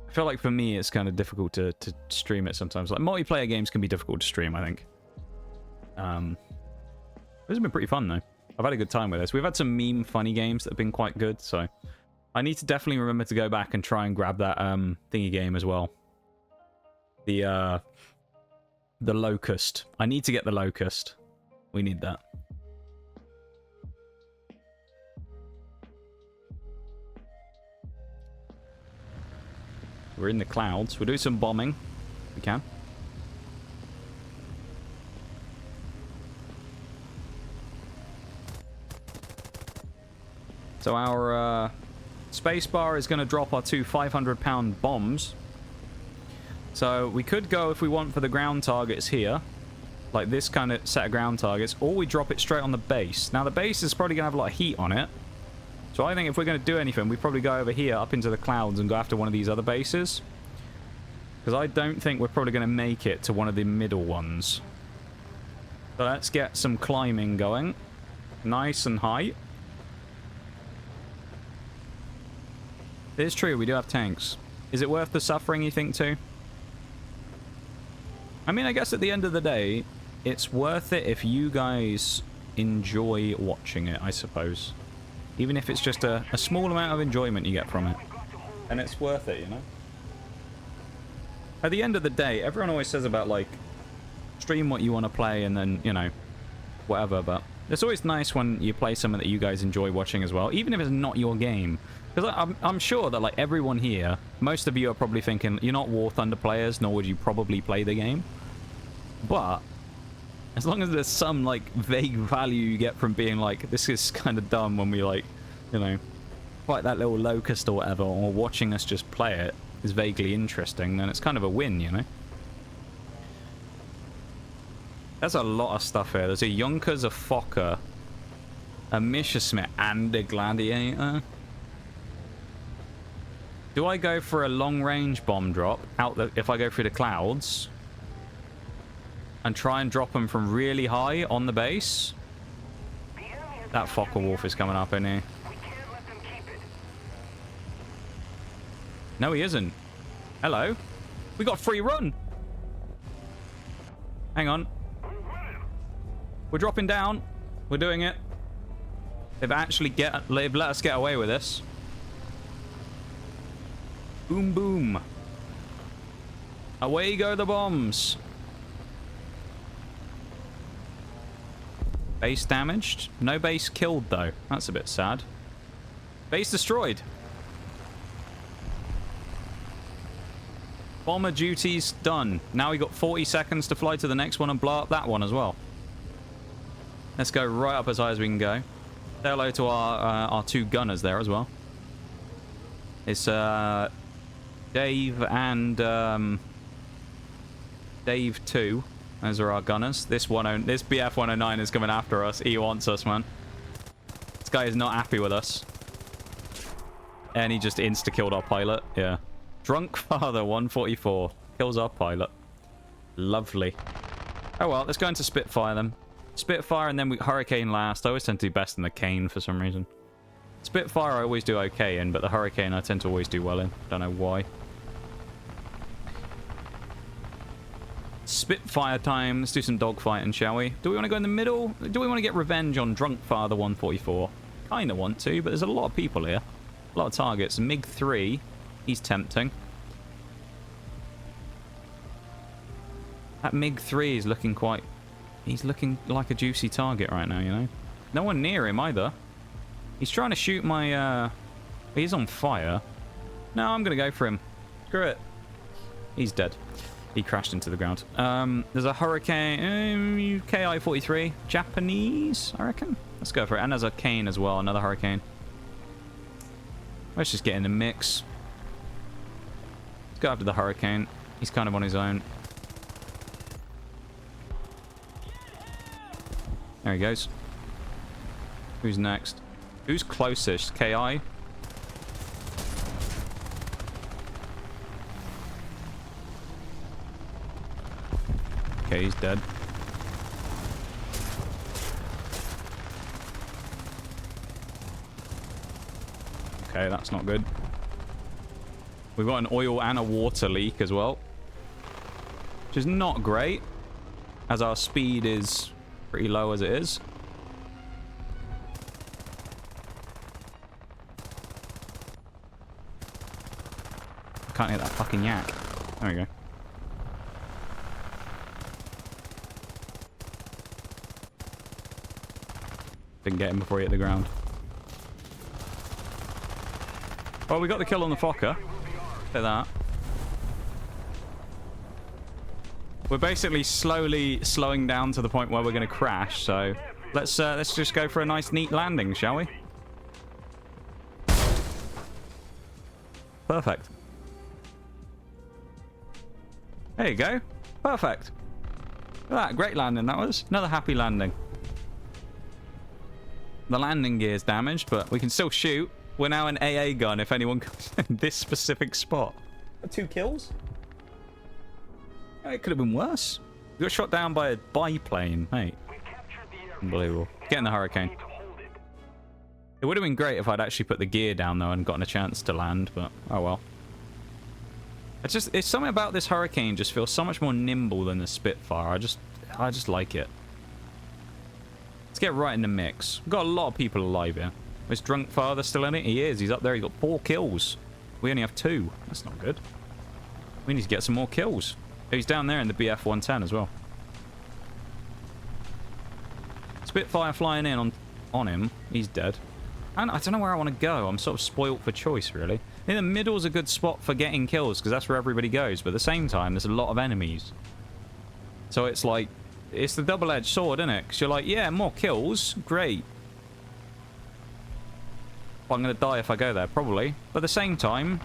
I feel like for me it's kind of difficult to stream it sometimes. Like multiplayer games can be difficult to stream, I think. This has been pretty fun though. I've had a good time with this. We've had some meme funny games that have been quite good, so I need to definitely remember to go back and try and grab that thingy game as well. The Locust. I need to get the Locust. We need that. We're in the clouds. We'll do some bombing. If we can. So our spacebar is going to drop our two 500-pound bombs. So we could go, if we want, for the ground targets here. Like this kind of set of ground targets. Or we drop it straight on the base. Now the base is probably going to have a lot of heat on it. So I think if we're going to do anything, we probably go over here, up into the clouds, and go after one of these other bases. Because I don't think we're probably going to make it to one of the middle ones. So let's get some climbing going. Nice and high. It is true, we do have tanks. Is it worth the suffering, you think, too? I mean, I guess at the end of the day, it's worth it if you guys enjoy watching it, I suppose. Even if it's just a small amount of enjoyment you get from it. And it's worth it, you know? At the end of the day, everyone always says about, like, stream what you want to play and then, you know, whatever, but it's always nice when you play something that you guys enjoy watching as well, even if it's not your game. Because I'm sure that, like, everyone here, most of you are probably thinking, you're not War Thunder players, nor would you probably play the game. But as long as there's some, like, vague value you get from being like, this is kind of dumb when we, like, you know, fight that little locust or whatever, or watching us just play it is vaguely interesting, then it's kind of a win, you know? There's a lot of stuff here. There's a Junkers, a Fokker, a Messerschmitt, and a Gladiator. Do I go for a long-range bomb drop if I go through the clouds and try and drop them from really high on the base? That Fokker Wolf is coming up in here. No, he isn't. Hello. We got free run. Hang on. We're dropping down. We're doing it. They've let us get away with this. Boom, boom. Away go the bombs. Base damaged. No base killed, though. That's a bit sad. Base destroyed. Bomber duties done. Now we got 40 seconds to fly to the next one and blow up that one as well. Let's go right up as high as we can go. Say hello to our two gunners there as well. It's Dave and Dave 2. Those are our gunners. This BF 109 is coming after us. He wants us, man. This guy is not happy with us. And he just insta-killed our pilot. Yeah. Drunk Father 144 kills our pilot. Lovely. Oh well, let's go into Spitfire then. Spitfire and then Hurricane last. I always tend to do best in the Cane for some reason. Spitfire I always do okay in, but the Hurricane I tend to always do well in. Don't know why. Spitfire time. Let's do some dogfighting, shall we? Do we want to go in the middle? Do we want to get revenge on Drunk Father 144? Kind of want to, but there's a lot of people here. A lot of targets. MiG-3. He's tempting. That MiG-3 is looking quite... He's looking like a juicy target right now, you know? No one near him either. He's trying to shoot my... He's on fire. No, I'm going to go for him. Screw it. He's dead. He crashed into the ground. There's a Hurricane... KI-43. Japanese, I reckon. Let's go for it. And there's a Cane as well. Another Hurricane. Let's just get in the mix. Let's go after the Hurricane. He's kind of on his own. There he goes. Who's next? Who's closest? KI? Okay, he's dead. Okay, that's not good. We've got an oil and a water leak as well. Which is not great, as our speed is pretty low as it is. I can't hit that fucking yak. There we go. Didn't get him before he hit the ground. Well, we got the kill on the Fokker. Look at that. We're basically slowly slowing down to the point where we're going to crash. So let's just go for a nice, neat landing, shall we? Perfect. There you go. Perfect. Look at that. Great landing, that was. Another happy landing. The landing gear's damaged, but we can still shoot. We're now an AA gun if anyone comes in this specific spot. 2 kills? It could have been worse. We got shot down by a biplane. Hey. Unbelievable. Get in the Hurricane. It would have been great if I'd actually put the gear down, though, and gotten a chance to land, but oh well. It's something about this Hurricane just feels so much more nimble than the Spitfire. I just like it. Let's get right in the mix. We've got a lot of people alive here. Is Drunk Father still in it? He is. He's up there. He's got 4 kills. We only have 2. That's not good. We need to get some more kills. He's down there in the BF 110 as well. Spitfire flying in on him. He's dead. And I don't know where I want to go. I'm sort of spoilt for choice, really. In the middle's a good spot for getting kills because that's where everybody goes. But at the same time, there's a lot of enemies. So it's like... It's the double-edged sword, isn't it? Because you're like, yeah, more kills. Great. Well, I'm going to die if I go there, probably. But at the same time,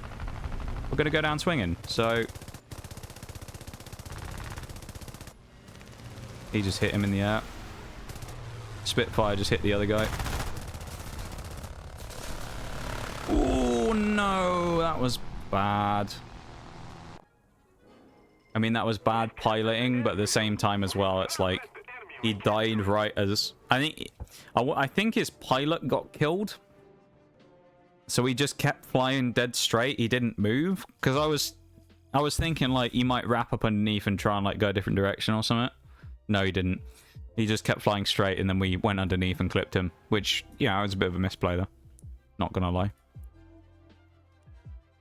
we're going to go down swinging. So... He just hit him in the air. Spitfire just hit the other guy. Oh, no. That was bad. I mean, that was bad piloting, but at the same time as well, it's like he died right as... I think his pilot got killed. So he just kept flying dead straight. He didn't move. Because I was thinking, like, he might wrap up underneath and try and, like, go a different direction or something. No, he didn't. He just kept flying straight, and then we went underneath and clipped him. Which, yeah, it was a bit of a misplay, though. Not gonna lie.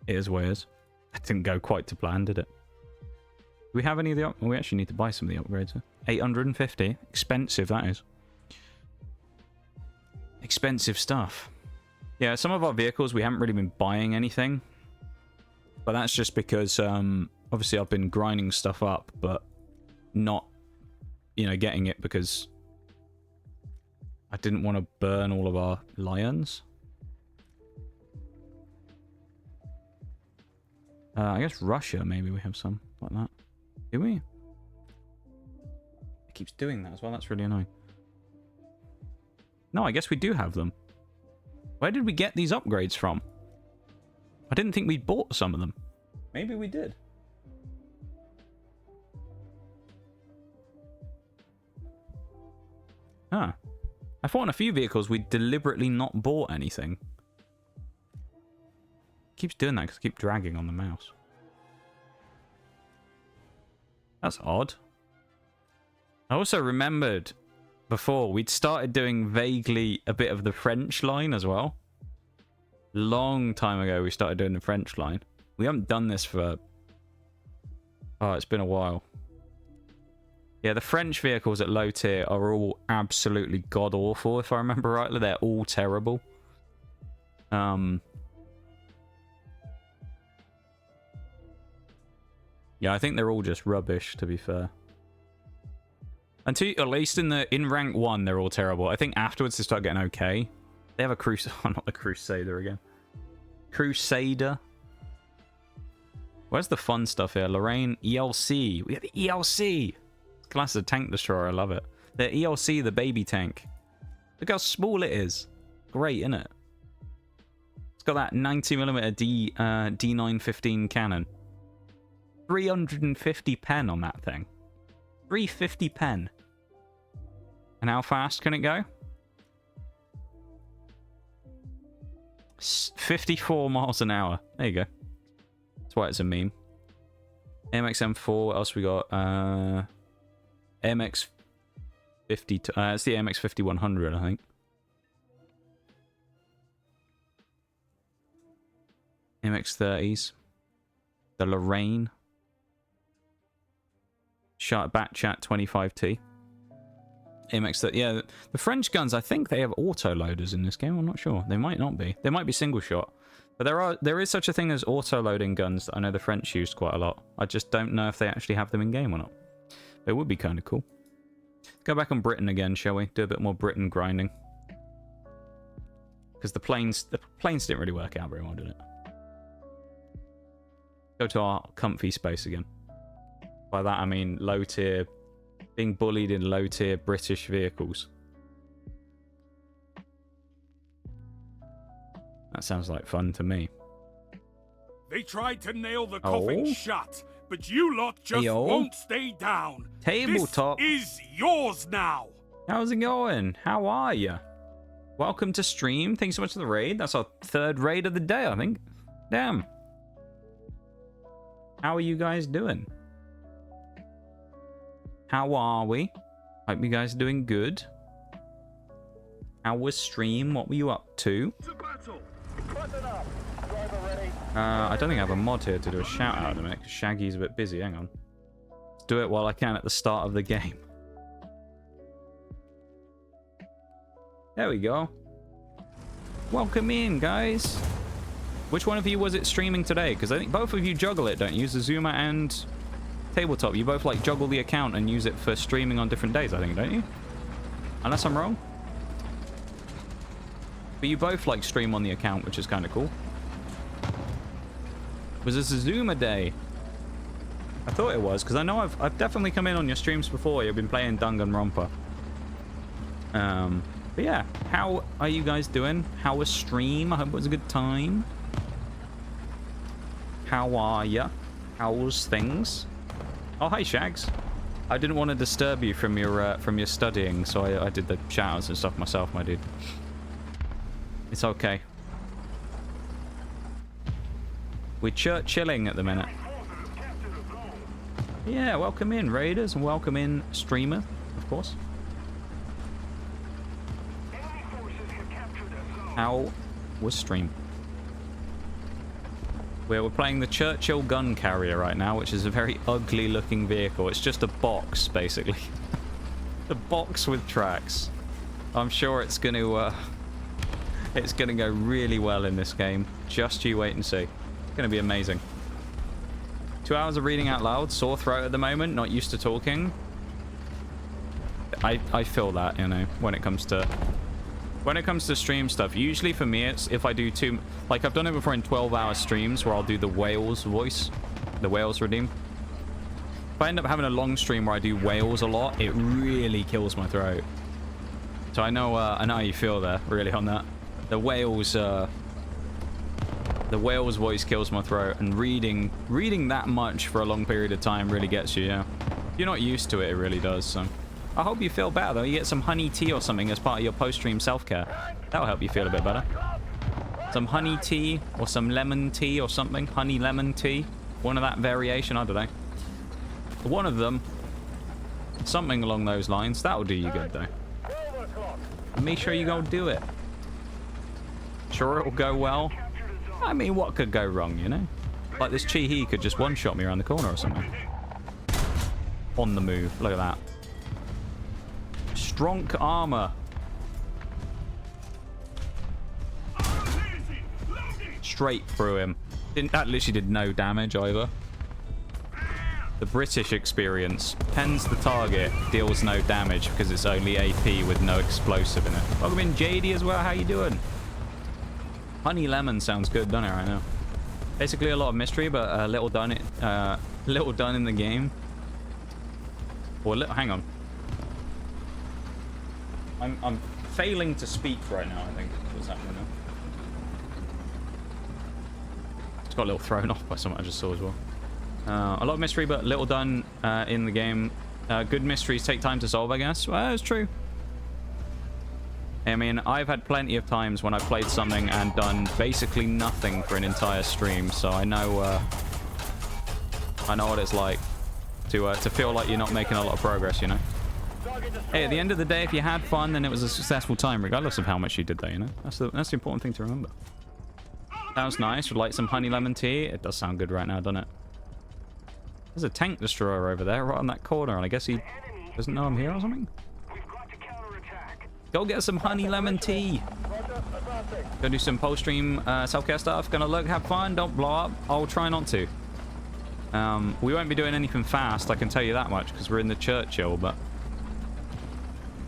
It is what it is. It didn't go quite to plan, did it? Do we have any of the... We actually need to buy some of the upgrades. Huh? 850. Expensive, that is. Expensive stuff. Yeah, some of our vehicles, we haven't really been buying anything. But that's just because, obviously, I've been grinding stuff up, but not, you know, getting it because I didn't want to burn all of our lions. I guess Russia, maybe we have some like that. Do we? keeps doing that as well. That's really annoying. No, I guess we do have them. Where did we get these upgrades from? I didn't think we'd bought some of them. Maybe we did. Huh. I thought on a few vehicles we deliberately not bought anything. Keeps doing that because I keep dragging on the mouse. That's odd. I also remembered before we'd started doing vaguely a bit of the French line as well. Long time ago we started doing the French line. We haven't done this for... Oh, it's been a while. Yeah, the French vehicles at low tier are all absolutely god-awful, if I remember rightly. They're all terrible. Yeah, I think they're all just rubbish, to be fair. Until, at least in rank 1, they're all terrible. I think afterwards they start getting okay. They have a Crusader. Oh, not the Crusader again. Crusader. Where's the fun stuff here? Lorraine, ELC. We got the ELC. Class of tank destroyer. I love it. The ELC, the baby tank. Look how small it is. Great, isn't it? It's got that 90mm D915 cannon. 350 pen on that thing. 350 pen. And how fast can it go? 54 miles an hour. There you go. That's why it's a meme. MX-M4. What else we got? MX-50. It's the MX-5100, I think. MX-30s. The Lorraine. Batchat 25T. MX-30. Yeah, the French guns, I think they have auto-loaders in this game. I'm not sure. They might not be. They might be single-shot. But there is such a thing as auto-loading guns that I know the French used quite a lot. I just don't know if they actually have them in-game or not. It would be kind of cool. Go back on Britain again, shall we? Do a bit more Britain grinding. Because the planes didn't really work out very well, did it? Go to our comfy space again. By that I mean low tier, being bullied in low tier British vehicles. That sounds like fun to me. They tried to nail the coffin shut, but you lot just won't stay down. Tabletop. This is yours now. How's it going? How are you? Welcome to stream. Thanks so much for the raid. That's our 3rd raid of the day, I think. Damn. How are you guys doing? How are we? Hope you guys are doing good. How was stream? What were you up to? I don't think I have a mod here to do a shout out in a minute because Shaggy's a bit busy. Hang on. Let's do it while I can at the start of the game. There we go. Welcome in, guys. Which one of you was it streaming today? Because I think both of you juggle it, don't you? Zazuma and Tabletop. You both like juggle the account and use it for streaming on different days, I think, don't you? Unless I'm wrong. But you both like stream on the account, which is kind of cool. Was this a Zuma day? I thought it was, because I know I've definitely come in on your streams before. You've been playing Danganronpa. But yeah, how are you guys doing? How was stream? I hope it was a good time. How are ya? How's things? Oh, hi, Shags. I didn't want to disturb you from your studying, so I did the shout-outs and stuff myself, my dude. It's okay. We're chilling at the minute. Yeah, welcome in, raiders, and welcome in, streamer, of course. How was stream? We're playing the Churchill gun carrier right now, which is a very ugly looking vehicle. It's just a box, basically. A box with tracks. I'm sure it's gonna go really well in this game. Just you wait and see. It's gonna be amazing. 2 hours of reading out loud, sore throat at the moment, not used to talking. I feel that, you know, when it comes to stream stuff. Usually for me, it's if I do too... Like, I've done it before in 12-hour streams where I'll do the Wales voice. The Wales redeem. If I end up having a long stream where I do whales a lot, it really kills my throat. So I know how you feel there, really, on that. The whales voice kills my throat, and reading that much for a long period of time really gets you, yeah. If you're not used to it, it really does, so. I hope you feel better, though. You get some honey tea or something as part of your post-stream self-care. That'll help you feel a bit better. Some honey tea or some lemon tea or something. Honey lemon tea. One of that variation, I don't know. One of them. Something along those lines. That'll do you good, though. Make sure you go do it. Sure it'll go well. I mean, what could go wrong, you know? Like this Chi-He could just one-shot me around the corner or something. On the move. Look at that. Strong armor. Straight through him. That literally did no damage either. The British experience. Pens the target, deals no damage because it's only AP with no explosive in it. Welcome in, JD, as well. How you doing? Honey lemon sounds good, doesn't it, right now? Basically a lot of mystery, but little done in the game. Or hang on. I'm failing to speak right now, I think. What's happening now? Just got a little thrown off by something I just saw as well. A lot of mystery, but little done in the game. Good mysteries take time to solve, I guess. Well, it's true. I mean, I've had plenty of times when I've played something and done basically nothing for an entire stream, so I know what it's like to feel like you're not making a lot of progress, you know? Hey, at the end of the day, if you had fun, then it was a successful time, regardless of how much you did there, you know? That's the important thing to remember. Sounds nice. Would like some honey lemon tea. It does sound good right now, doesn't it? There's a tank destroyer over there, right on that corner, and I guess he doesn't know I'm here or something? Go get some honey lemon tea. Go do some post-stream self-care stuff. Gonna look, have fun, don't blow up. I'll try not to. We won't be doing anything fast, I can tell you that much, because we're in the Churchill, but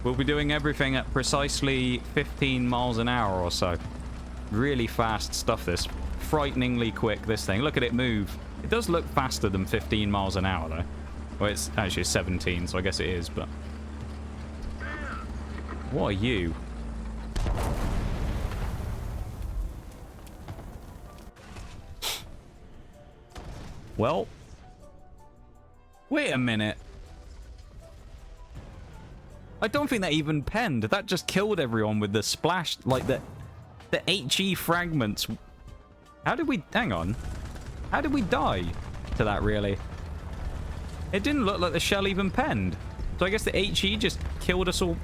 we'll be doing everything at precisely 15 miles an hour or so. Really fast stuff, this. Frighteningly quick, this thing. Look at it move. It does look faster than 15 miles an hour, though. Well, it's actually 17, so I guess it is, but... What are you? Well... Wait a minute. I don't think that even penned. That just killed everyone with the splash, like the HE fragments. How did we... Hang on. How did we die to that, really? It didn't look like the shell even penned. So I guess the HE just killed us all.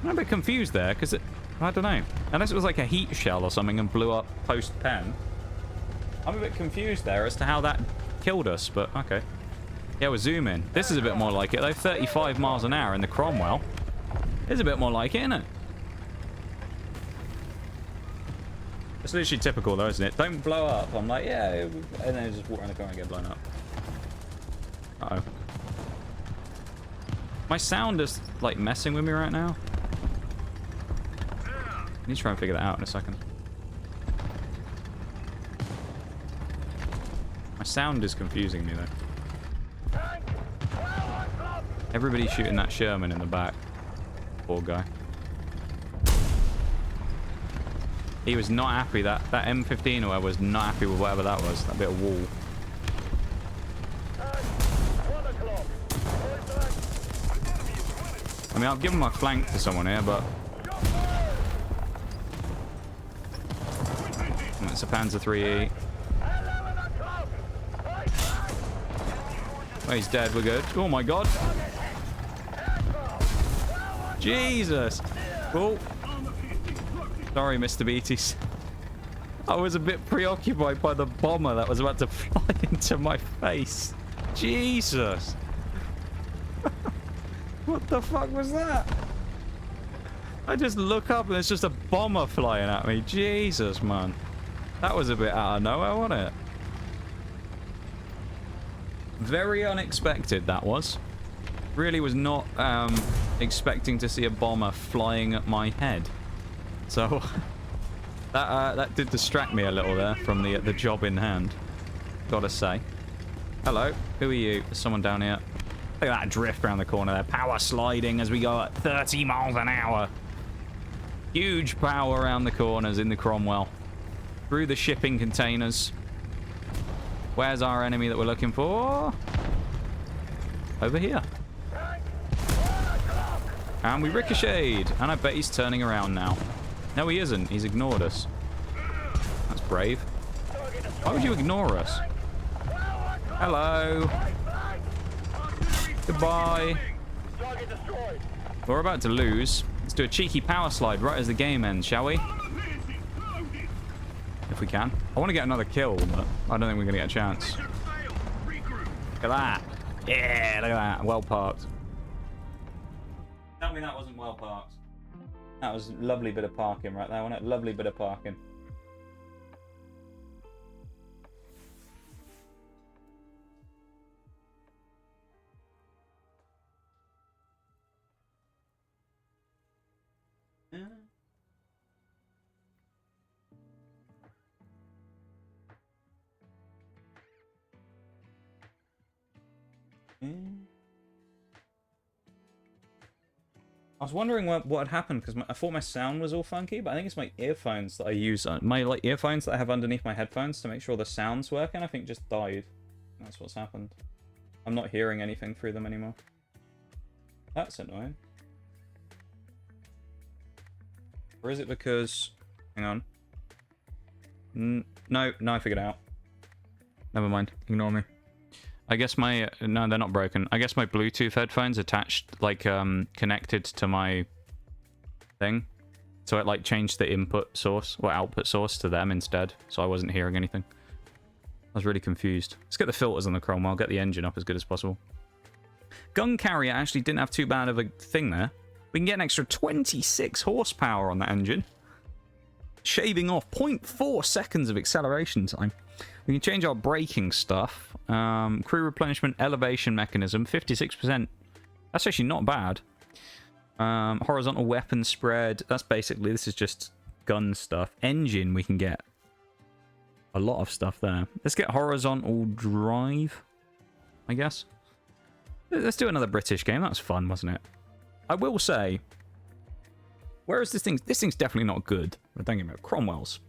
I'm a bit confused there, because I don't know. Unless it was like a heat shell or something and blew up post-pen. I'm a bit confused there as to how that killed us, but okay. Yeah, we'll zoom in. This is a bit more like it, though. 35 miles an hour in the Cromwell. It's a bit more like it, isn't it? It's literally typical, though, isn't it? Don't blow up. I'm like, yeah, and then just walk around the car and get blown up. Uh-oh. My sound is, like, messing with me right now. I need to try and figure that out in a second. My sound is confusing me, though. Everybody's shooting that Sherman in the back. Poor guy. He was not happy. That M15 or whatever was not happy with whatever that was. That bit of wall. I mean, I've given my flank to someone here, but... It's a Panzer 3E. Oh, he's dead. We're good. Oh, my God. Jesus. Oh. Sorry, Mr. Beaties. I was a bit preoccupied by the bomber that was about to fly into my face. Jesus. What the fuck was that? I just look up and there's just a bomber flying at me. Jesus, man. That was a bit out of nowhere, wasn't it? Very unexpected, that was. Really was not expecting to see a bomber flying at my head. So that did distract me a little there from the job in hand, gotta say. Hello. Who are you? There's someone down here. Look at that drift around the corner there. Power sliding as we go at 30 miles an hour. Huge power around the corners in the Cromwell. Through the shipping containers. Where's our enemy that we're looking for? Over here. And we ricocheted. And I bet he's turning around now. No, he isn't. He's ignored us. That's brave. Why would you ignore us? Hello. Goodbye. We're about to lose. Let's do a cheeky power slide right as the game ends, shall we? If we can. I want to get another kill, but I don't think we're going to get a chance. Look at that. Yeah, look at that. Well parked. Tell me that wasn't well parked. That was a lovely bit of parking right there, wasn't it? Lovely bit of parking. Yeah. I was wondering what had happened because I thought my sound was all funky, but I think it's my earphones that I use. My earphones that I have underneath my headphones to make sure the sound's working. I think just died. That's what's happened. I'm not hearing anything through them anymore. That's annoying. Or is it because... Hang on. No, I figured it out. Never mind. Ignore me. I guess my... No, they're not broken. I guess my Bluetooth headphones attached, like, connected to my thing. So it, like, changed the input source, or output source to them instead. So I wasn't hearing anything. I was really confused. Let's get the filters on the Cromwell, get the engine up as good as possible. Gun carrier actually didn't have too bad of a thing there. We can get an extra 26 horsepower on that engine. Shaving off 0.4 seconds of acceleration time. We can change our braking stuff. Crew replenishment elevation mechanism, 56%. That's actually not bad. Horizontal weapon spread. That's basically, this is just gun stuff. Engine, we can get a lot of stuff there. Let's get horizontal drive, I guess. Let's do another British game. That was fun, wasn't it? I will say, where is this thing? This thing's definitely not good. We're thinking about Cromwell's.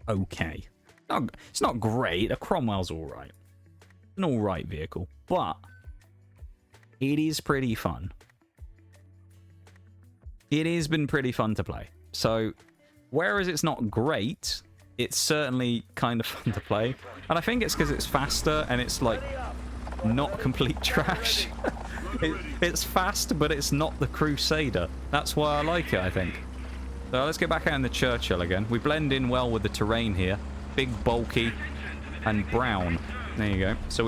Okay. It's not great. A Cromwell's alright. An alright vehicle. But it is pretty fun. It has been pretty fun to play. So, whereas it's not great, it's certainly kind of fun to play. And I think it's because it's faster and it's like not complete trash. It's fast, but it's not the Crusader. That's why I like it, I think. So let's get back out in the Churchill again. We blend in well with the terrain here. Big, bulky, and brown. There you go. So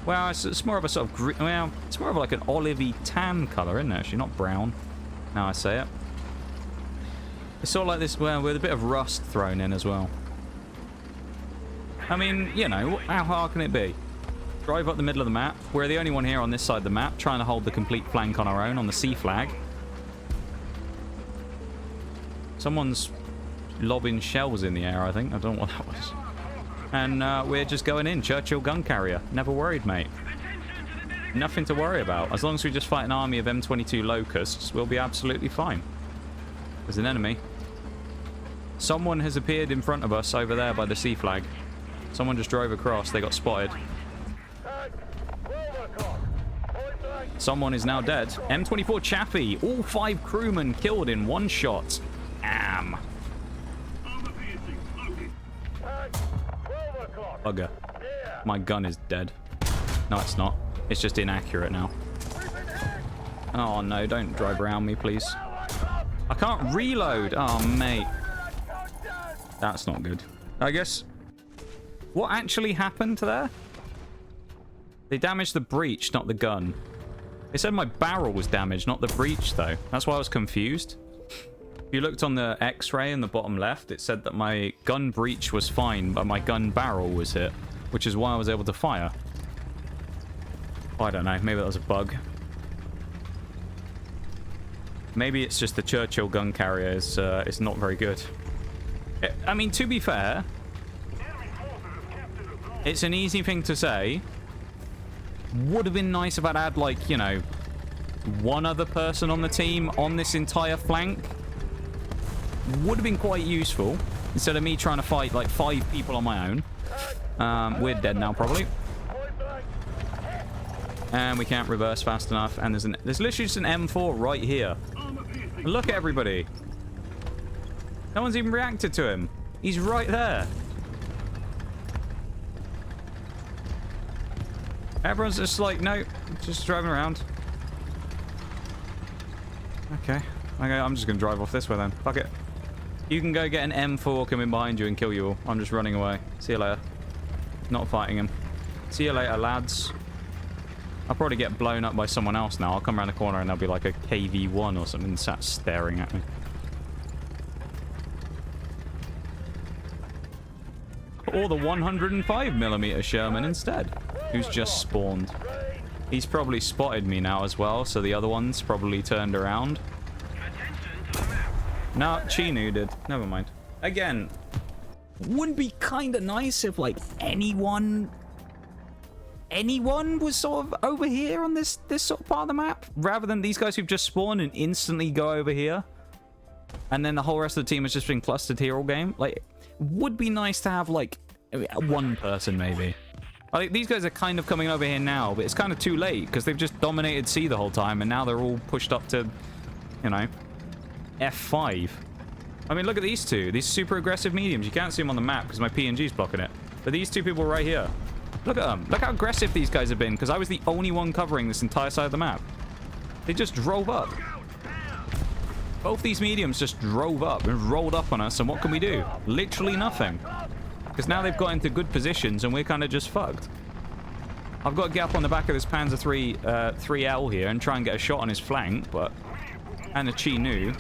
well, it's more of a sort of green, well, it's more of like an olivey tan colour, isn't it? Actually, not brown. Now I say it. It's sort of like this, well, with a bit of rust thrown in as well. I mean, you know, how hard can it be? Drive up the middle of the map. We're the only one here on this side of the map, trying to hold the complete flank on our own on the sea flag. Someone's lobbing shells in the air, I think. I don't know what that was. And we're just going in. Churchill gun carrier. Never worried, mate. Nothing to worry about. As long as we just fight an army of M22 locusts, we'll be absolutely fine. There's an enemy. Someone has appeared in front of us over there by the sea flag. Someone just drove across. They got spotted. Someone is now dead. M24 Chaffee. All 5 crewmen killed in one shot. Bugger. My gun is dead. No, it's not. It's just inaccurate now. Oh, no. Don't drive around me, please. I can't reload. Oh, mate. That's not good. I guess... What actually happened there? They damaged the breech, not the gun. They said my barrel was damaged, not the breech, though. That's why I was confused. If you looked on the X-ray in the bottom left, it said that my gun breech was fine, but my gun barrel was hit, which is why I was able to fire. I don't know. Maybe that was a bug. Maybe it's just the Churchill gun carrier is it's not very good. I mean, to be fair, It's an easy thing to say. Would have been nice if I'd had, like, you know, one other person on the team on this entire flank. Would have been quite useful. Instead of me trying to fight, like, 5 people on my own. We're dead now, probably. And we can't reverse fast enough. And there's literally just an M4 right here. And look at everybody. No one's even reacted to him. He's right there. Everyone's just like, no, just driving around. Okay, I'm just going to drive off this way then. Fuck it. You can go get an M4 coming behind you and kill you all. I'm just running away. See you later. Not fighting him. See you later, lads. I'll probably get blown up by someone else now. I'll come around the corner and there'll be like a KV-1 or something sat staring at me. Or the 105mm Sherman instead, who's just spawned. He's probably spotted me now as well, so the other one's probably turned around. No, Chinu did. Never mind. Again, would be kind of nice if, like, anyone was sort of over here on this sort of part of the map, rather than these guys who've just spawned and instantly go over here. And then the whole rest of the team has just been clustered here all game. Like, would be nice to have, like, one person maybe. Like, these guys are kind of coming over here now, but it's kind of too late because they've just dominated C the whole time, and now they're all pushed up to, you know, F5. I mean, look at these two. These super aggressive mediums. You can't see them on the map because my PNG's blocking it. But these two people right here. Look at them. Look how aggressive these guys have been because I was the only one covering this entire side of the map. They just drove up. Both these mediums just drove up and rolled up on us, and what can we do? Literally nothing. Because now they've got into good positions and we're kind of just fucked. I've got to get up on the back of this Panzer 3L here and try and get a shot on his flank, but... And a Chinu.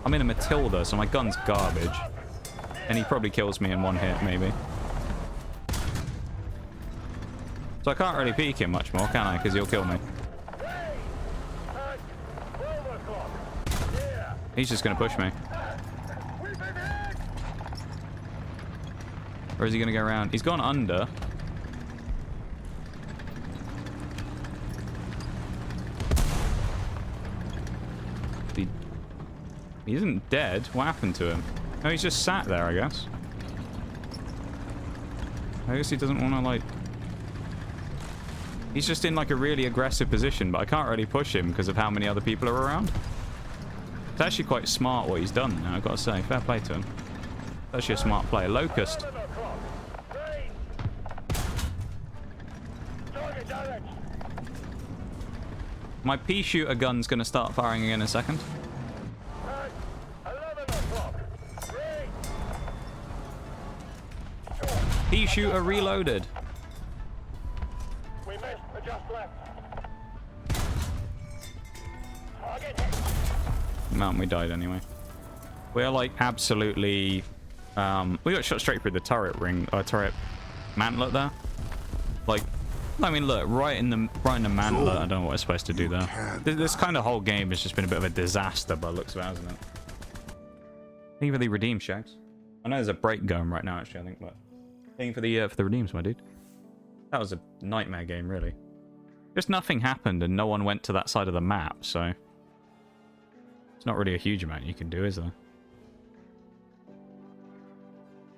I'm in a Matilda, so my gun's garbage. And he probably kills me in one hit, maybe. So I can't really peek him much more, can I? Because he'll kill me. He's just going to push me. Or is he going to go around? He's gone under. He isn't dead. What happened to him? No, he's just sat there, I guess. I guess he doesn't want to, like... He's just in, like, a really aggressive position, but I can't really push him because of how many other people are around. It's actually quite smart what he's done now, I've got to say. Fair play to him. It's actually a smart play. Locust. My pea shooter gun's going to start firing again in a second. Pea shooter reloaded. We missed, just left. Man, we died anyway. We're like absolutely... we got shot straight through the turret ring, turret mantlet there. Like, I mean, look, right in the mantlet. I don't know what we're supposed to do there. This kind of whole game has just been a bit of a disaster by the looks of it, hasn't it? Thank you for the redeem, Shags. I know there's a break going right now, actually, I think, but thank you for the redeems, my dude. That was a nightmare game, really. Just nothing happened and no one went to that side of the map, so it's not really a huge amount you can do, is there?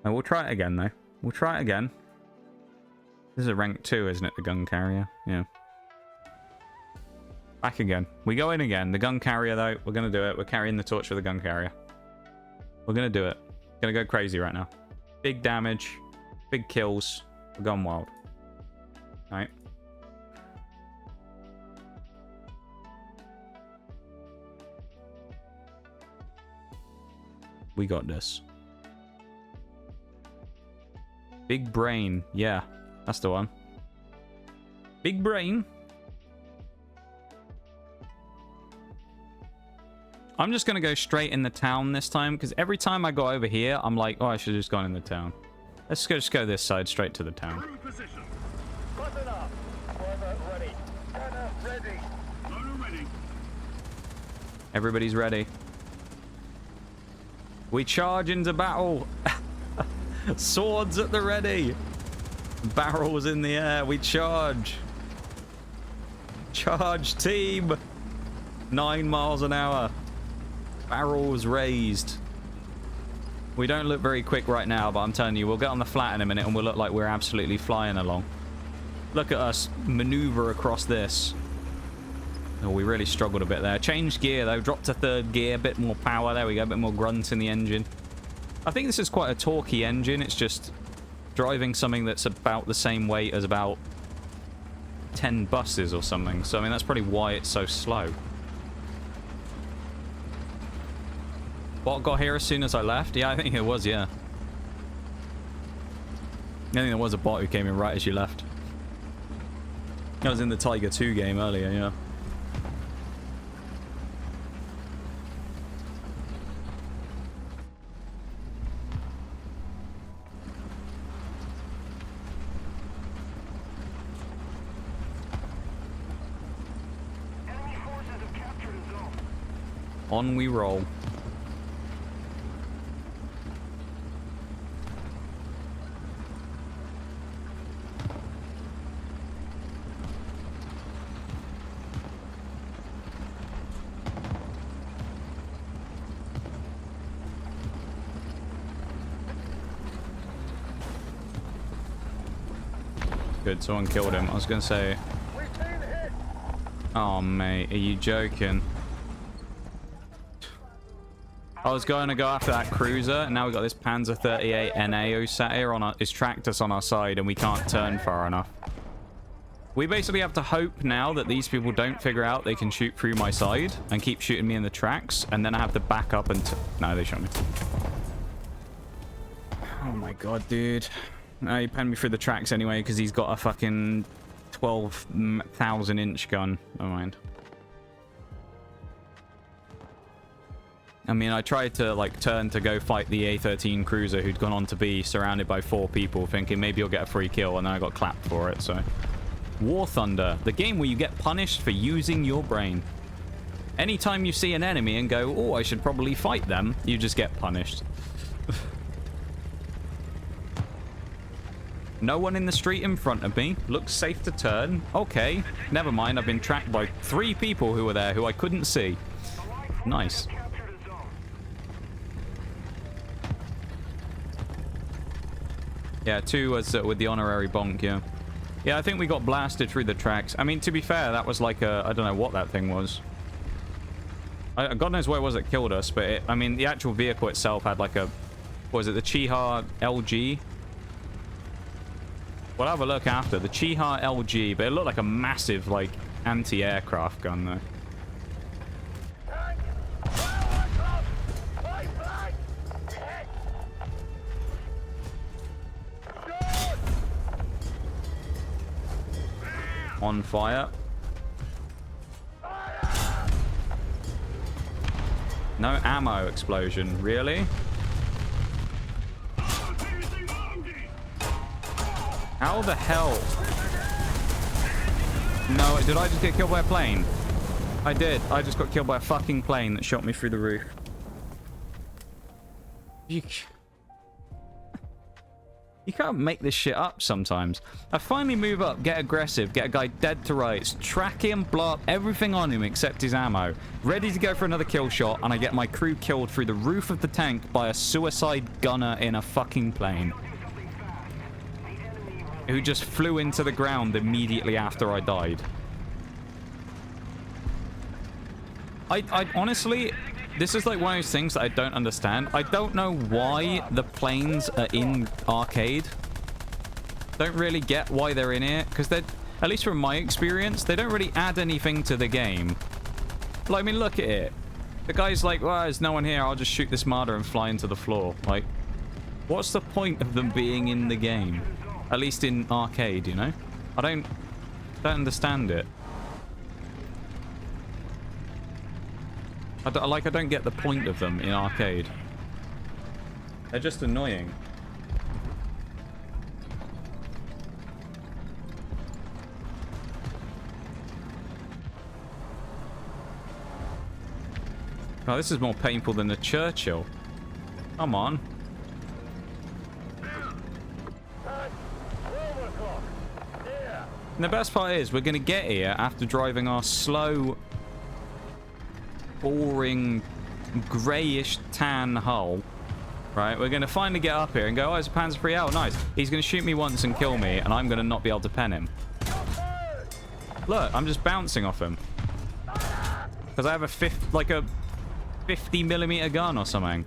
And we'll try it again, though. We'll try it again. This is a rank 2, isn't it? The gun carrier. Yeah. Back again. We go in again. The gun carrier, though, we're going to do it. We're carrying the torch for the gun carrier. We're going to do it. Going to go crazy right now. Big damage. Big kills. We're going wild. Alright. We got this. Big brain. Yeah. That's the one. Big brain. I'm just going to go straight in the town this time, because every time I go over here, I'm like, oh, I should have just gone in the town. Let's just go this side, straight to the town. Everybody's ready. We charge into battle. Swords at the ready. Barrels in the air. We charge. Charge, team. 9 miles an hour. Barrels raised. We don't look very quick right now, but I'm telling you, we'll get on the flat in a minute and we'll look like we're absolutely flying along. Look at us maneuver across this. Oh, we really struggled a bit there. Changed gear, though. Dropped to 3rd gear. A bit more power. There we go. A bit more grunt in the engine. I think this is quite a torquey engine. It's just driving something that's about the same weight as about 10 buses or something. So, I mean, that's probably why it's so slow. Bot got here as soon as I left? Yeah, I think it was, yeah. I think there was a bot who came in right as you left. I was in the Tiger 2 game earlier, yeah. Enemy forces have captured a zone. On we roll. Good, someone killed him. I was gonna say... Oh, mate, are you joking? I was going to go after that cruiser, and now we've got this Panzer 38 NA who sat here on our... It's tracked us on our side, and we can't turn far enough. We basically have to hope now that these people don't figure out they can shoot through my side and keep shooting me in the tracks, and then I have to back up and... No, they shot me. Oh my god, dude. No, he penned me through the tracks anyway because he's got a fucking 12,000 inch gun. Never mind. I mean, I tried to like turn to go fight the A13 cruiser who'd gone on to be surrounded by 4 people, thinking maybe you'll get a free kill, and then I got clapped for it. So, War Thunder, the game where you get punished for using your brain. Anytime you see an enemy and go, oh, I should probably fight them, you just get punished. No one in the street in front of me. Looks safe to turn. Okay, never mind. I've been tracked by 3 people who were there who I couldn't see. Nice. Yeah, 2 was with the honorary bonk, yeah. Yeah, I think we got blasted through the tracks. I mean, to be fair, that was like a... I don't know what that thing was. God knows where it was that killed us, but it, I mean, the actual vehicle itself had like a... What was it? The Chiha LG? We'll have a look after. The Chiha LG, but it looked like a massive, like, anti-aircraft gun, though. On fire. No ammo explosion. Really? How the hell? No, did I just get killed by a plane? I did. I just got killed by a fucking plane that shot me through the roof. You can't make this shit up sometimes. I finally move up, get aggressive, get a guy dead to rights, track him, blow up everything on him except his ammo, ready to go for another kill shot, and I get my crew killed through the roof of the tank by a suicide gunner in a fucking plane. Who just flew into the ground immediately after I died. I honestly... This is like one of those things that I don't understand. I don't know why the planes are in arcade. Don't really get why they're in here. Because they're, at least from my experience, they don't really add anything to the game. Like, I mean, look at it. The guy's like, well, there's no one here. I'll just shoot this martyr and fly into the floor. Like, what's the point of them being in the game? At least in arcade, you know? I don't understand it. I don't get the point of them in arcade. They're just annoying. Oh, this is more painful than the Churchill. Come on. And the best part is we're going to get here after driving our slow, boring, greyish tan hull. Right, we're going to finally get up here and go, oh, it's a Panzer 3L, nice. He's going to shoot me once and kill me, and I'm going to not be able to pen him. Look, I'm just bouncing off him. Because I have a 50mm gun or something.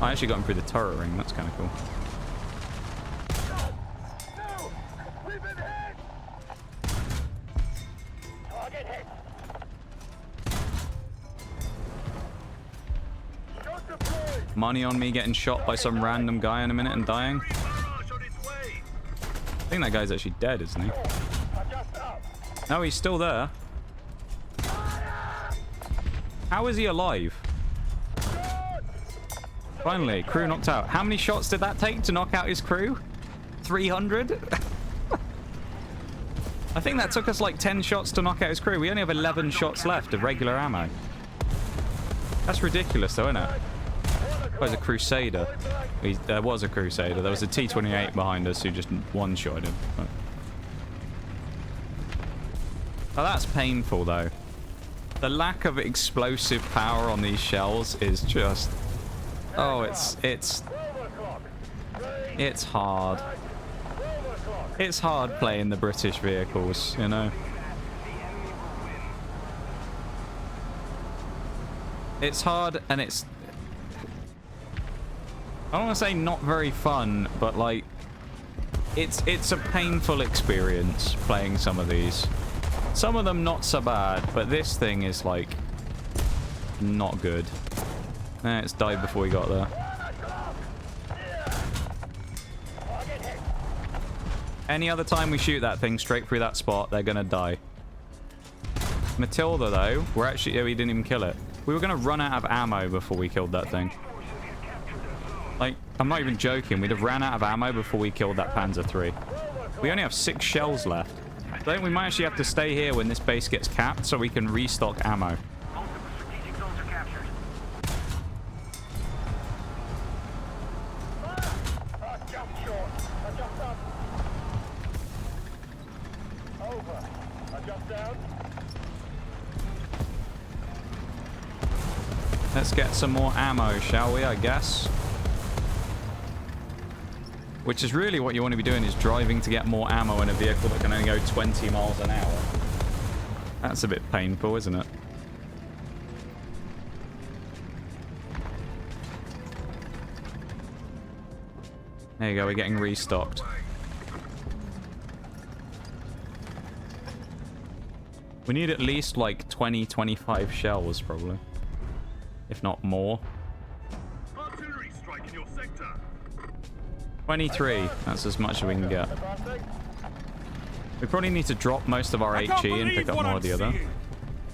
I actually got him through the turret ring. That's kind of cool. Money on me getting shot by some random guy in a minute and dying. I think that guy's actually dead, isn't he? No, he's still there. How is he alive? Finally, crew knocked out. How many shots did that take to knock out his crew? 300? I think that took us like 10 shots to knock out his crew. We only have 11 shots left of regular ammo. That's ridiculous though, isn't it? Oh, there's a Crusader. There was a Crusader. There was a T-28 behind us who just one-shot him. Oh, that's painful though. The lack of explosive power on these shells is just... Oh, it's hard. It's hard playing the British vehicles, you know. It's hard and it's... I don't want to say not very fun, but like... It's a painful experience playing some of these. Some of them not so bad, but this thing is like... not good. It's died before we got there. Any other time we shoot that thing straight through that spot, they're gonna die. Matilda, though, we're actually... we didn't even kill it. We were gonna run out of ammo before we killed that thing. Like, I'm not even joking. We'd have ran out of ammo before we killed that Panzer III. We only have 6 shells left. I think we might actually have to stay here when this base gets capped so we can restock ammo. Let's get some more ammo, shall we, I guess? Which is really what you want to be doing, is driving to get more ammo in a vehicle that can only go 20 miles an hour. That's a bit painful, isn't it? There you go, we're getting restocked. We need at least like 20, 25 shells, probably. If not more. Artillery strike in your sector. 23. That's as much as we can get. We probably need to drop most of our HE and pick up more of the other.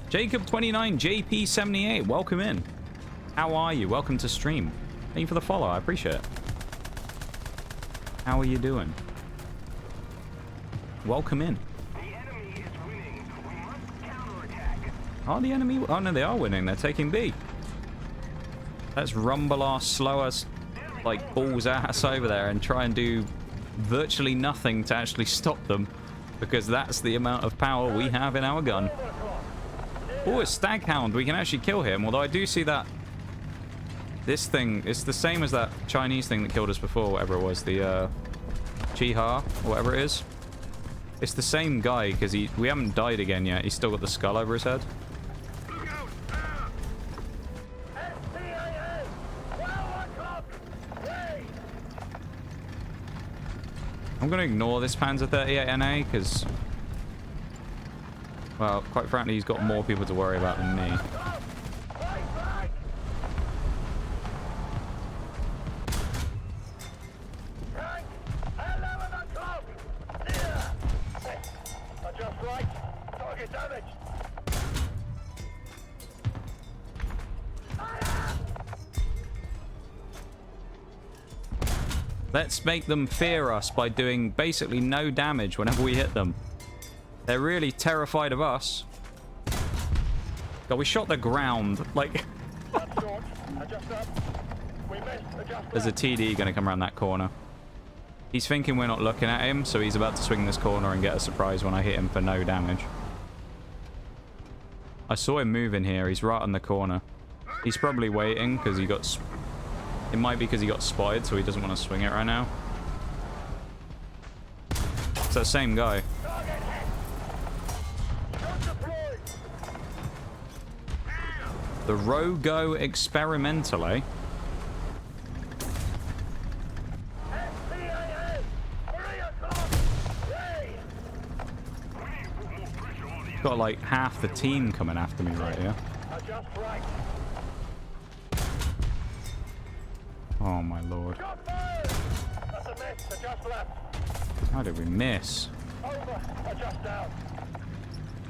Jacob29, JP78, welcome in. How are you? Welcome to stream. Thank you for the follow. I appreciate it. How are you doing? Welcome in. Are the enemy? Oh no, they are winning. They're taking B. Let's rumble our slowest, like, balls ass over there and try and do virtually nothing to actually stop them, because that's the amount of power we have in our gun. Oh, a Staghound. We can actually kill him, although I do see that this thing is the same as that Chinese thing that killed us before, whatever it was, the Chiha, or whatever it is. It's the same guy, because we haven't died again yet. He's still got the skull over his head. I'm going to ignore this Panzer 38 NA because, well, quite frankly, he's got more people to worry about than me. Let's make them fear us by doing basically no damage whenever we hit them. They're really terrified of us. God, we shot the ground. Like... There's a TD going to come around that corner. He's thinking we're not looking at him, so he's about to swing this corner and get a surprise when I hit him for no damage. I saw him moving here. He's right on the corner. He's probably waiting because he got... It might be because he got spotted, so he doesn't want to swing it right now. It's that same guy. The Rogo experimentally. Got like half the team coming after me right here. Oh my lord. How did we miss?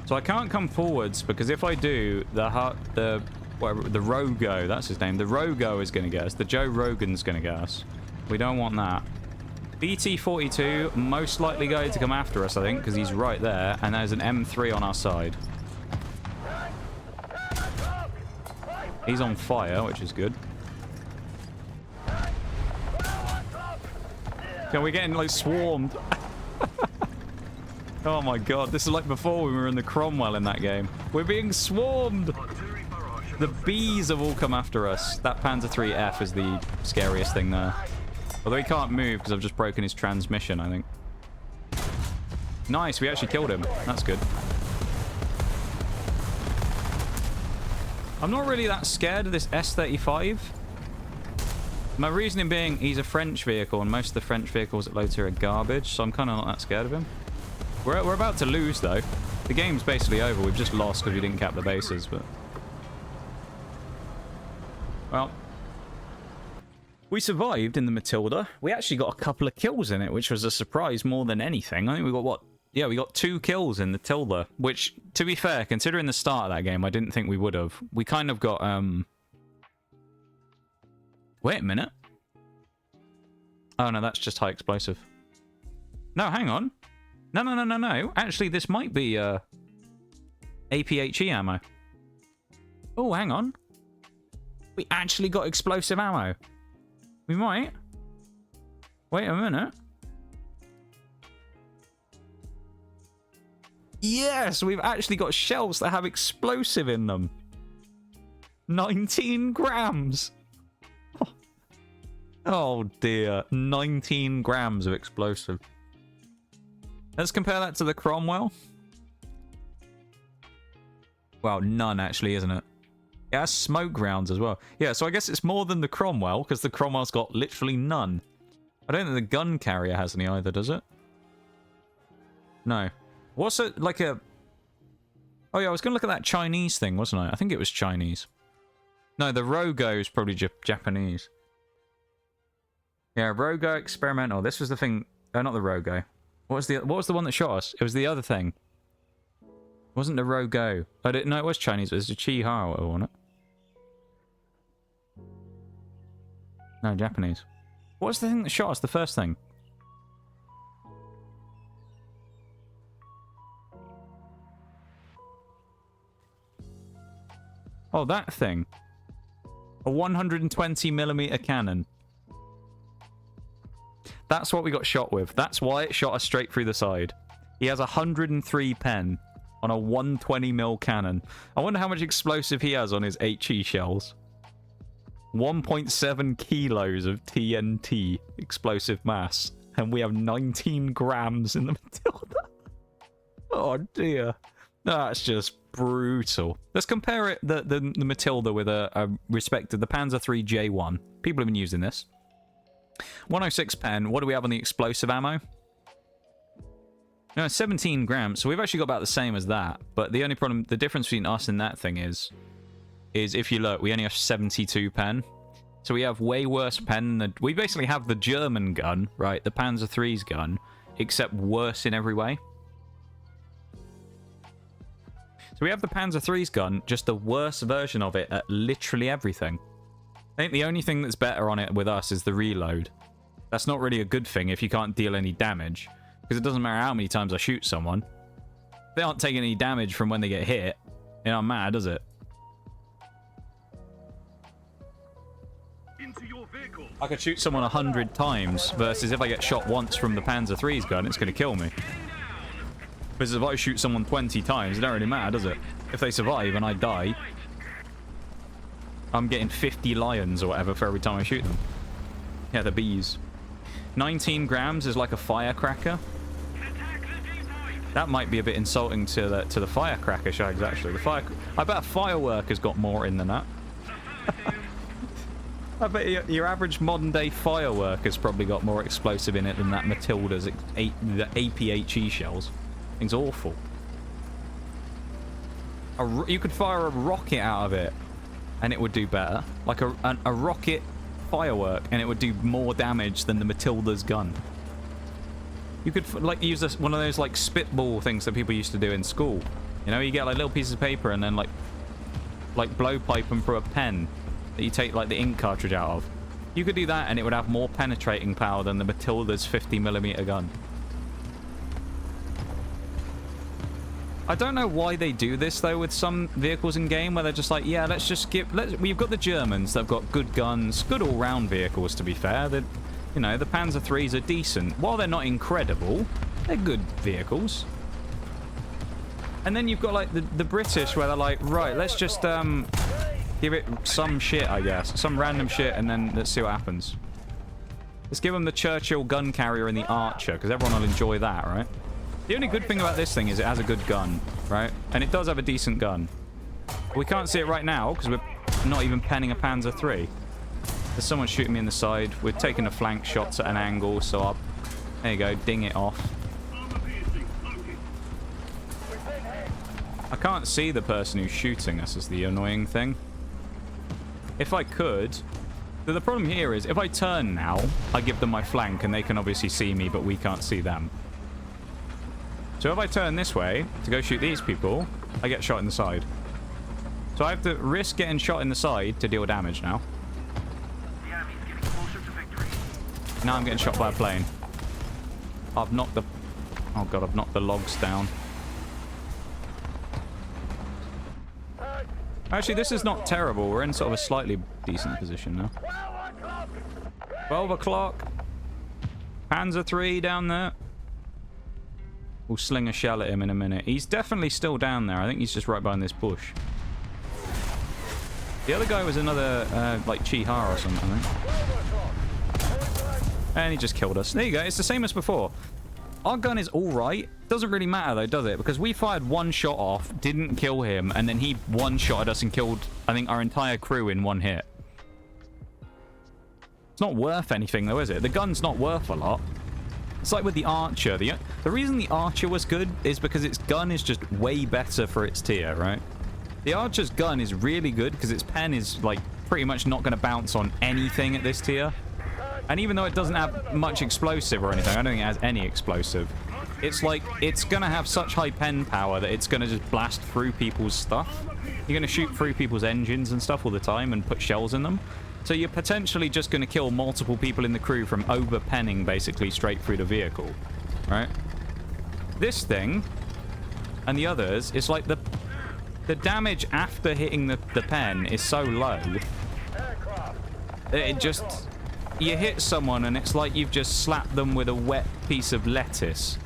So I can't come forwards because if I do, the Rogo, that's his name. The Rogo is going to get us. The Joe Rogan's going to get us. We don't want that. BT-42 most likely going to come after us, I think, because he's right there, and there's an M3 on our side. He's on fire, which is good. Yeah, we're getting like swarmed. Oh my god, this is like before when we were in the Cromwell in that game. We're being swarmed! The bees have all come after us. That Panther 3F is the scariest thing there. Although he can't move because I've just broken his transmission, I think. Nice, we actually killed him. That's good. I'm not really that scared of this S-35. My reasoning being, he's a French vehicle, and most of the French vehicles at low tier are garbage, so I'm kind of not that scared of him. We're about to lose, though. The game's basically over. We've just lost because we didn't cap the bases, but... Well... We survived in the Matilda. We actually got a couple of kills in it, which was a surprise more than anything. I think we got, what? Yeah, we got 2 kills in the Tilda, which, to be fair, considering the start of that game, I didn't think we would have. We kind of got, Wait a minute. Oh, no, that's just high explosive. No, hang on. No. Actually, this might be, APHE ammo. Oh, hang on. We actually got explosive ammo. We might. Wait a minute. Yes, we've actually got shells that have explosive in them. 19 grams. Oh dear. 19 grams of explosive. Let's compare that to the Cromwell. Well, none actually, isn't it? It has smoke rounds as well. Yeah, so I guess it's more than the Cromwell, because the Cromwell's got literally none. I don't think the gun carrier has any either, does it? No. What's it, like a... Oh yeah, I was going to look at that Chinese thing, wasn't I? I think it was Chinese. No, the Rogo is probably Japanese. Yeah, Rogo experimental. This was the thing... Oh, not the Rogo. What was the one that shot us? It was the other thing. It wasn't the Rogo. No, it was Chinese. It was the Chi-Ha or whatever, wasn't it? No, Japanese. What was the thing that shot us? The first thing? Oh, that thing. A 120mm cannon. That's what we got shot with. That's why it shot us straight through the side. He has 103 pen on a 120mm cannon. I wonder how much explosive he has on his HE shells. 1.7 kilos of TNT explosive mass. And we have 19 grams in the Matilda. Oh dear. That's just brutal. Let's compare it, the Matilda with a respect to the Panzer III J1. People have been using this. 106 pen. What do we have on the explosive ammo? No, 17 grams. So we've actually got about the same as that. But the only problem, the difference between us and that thing is if you look, we only have 72 pen. So we have way worse pen than... We basically have the German gun, right? The Panzer III's gun, except worse in every way. So we have the Panzer III's gun, just the worst version of it at literally everything. I think the only thing that's better on it with us is the reload. That's not really a good thing if you can't deal any damage. Because it doesn't matter how many times I shoot someone. If they aren't taking any damage from when they get hit, it don't matter, does it? Into your vehicles. I could shoot someone 100 times versus if I get shot once from the Panzer III's gun, it's going to kill me. Because if I shoot someone 20 times, it don't really matter, does it? If they survive and I die, I'm getting 50 lions or whatever for every time I shoot them. Yeah, the bees. 19 grams is like a firecracker. That might be a bit insulting to the firecracker shags, actually. I bet a firework has got more in than that. I bet your average modern-day firework has probably got more explosive in it than that Matilda's the APHE shells. Thing's awful. You could fire a rocket out of it, and it would do better. Like a rocket firework, and it would do more damage than the Matilda's gun. You could like use one of those like spitball things that people used to do in school. You know, you get like little pieces of paper and then like blowpipe them through a pen that you take like the ink cartridge out of. You could do that and it would have more penetrating power than the Matilda's 50mm gun. I don't know why they do this though with some vehicles in game where they're just like, yeah, let's just skip. We've got the Germans that've got good guns, good all-round vehicles to be fair. You know, the Panzer III's are decent. While they're not incredible, they're good vehicles. And then you've got, like, the British where they're like, right, let's just, give it some shit, I guess. Some random shit, and then let's see what happens. Let's give them the Churchill gun carrier and the Archer, because everyone will enjoy that, right? The only good thing about this thing is it has a good gun, right? And it does have a decent gun. We can't see it right now, because we're not even penning a Panzer III. There's someone shooting me in the side. We're taking the flank shots at an angle, so I'll... There you go, ding it off. I can't see the person who's shooting us is the annoying thing. If I could... The problem here is, if I turn now, I give them my flank, and they can obviously see me, but we can't see them. So if I turn this way to go shoot these people, I get shot in the side. So I have to risk getting shot in the side to deal damage now. Now I'm getting shot by a plane. I've knocked the... Oh god, I've knocked the logs down. Actually, this is not terrible. We're in sort of a slightly decent position now. 12 o'clock. Panzer III down there. We'll sling a shell at him in a minute. He's definitely still down there. I think he's just right behind this bush. The other guy was another, like, Chihara or something, I think. And he just killed us. There you go. It's the same as before. Our gun is all right. Doesn't really matter, though, does it? Because we fired one shot off, didn't kill him, and then he one-shotted us and killed, I think, our entire crew in one hit. It's not worth anything, though, is it? The gun's not worth a lot. It's like with the Archer. The reason the Archer was good is because its gun is just way better for its tier, right? The Archer's gun is really good because its pen is, like, pretty much not going to bounce on anything at this tier. And even though it doesn't have much explosive or anything, I don't think it has any explosive. It's like, it's going to have such high pen power that it's going to just blast through people's stuff. You're going to shoot through people's engines and stuff all the time and put shells in them. So you're potentially just going to kill multiple people in the crew from over-penning basically straight through the vehicle. Right? This thing and the others, it's like the damage after hitting the pen is so low that it just... You hit someone and it's like you've just slapped them with a wet piece of lettuce.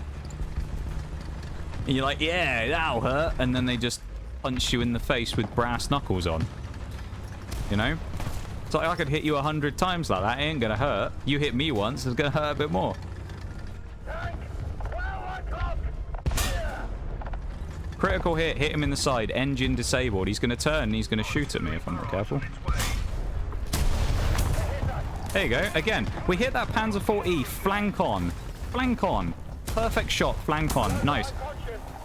And you're like, yeah, that'll hurt. And then they just punch you in the face with brass knuckles on. You know? It's like I could hit you 100 times like that. It ain't gonna hurt. You hit me once, it's gonna hurt a bit more. Critical hit him in the side. Engine disabled. He's gonna turn and he's gonna shoot at me if I'm not careful. There you go. Again, we hit that Panzer IV flank on. Flank on. Perfect shot, flank on. Nice.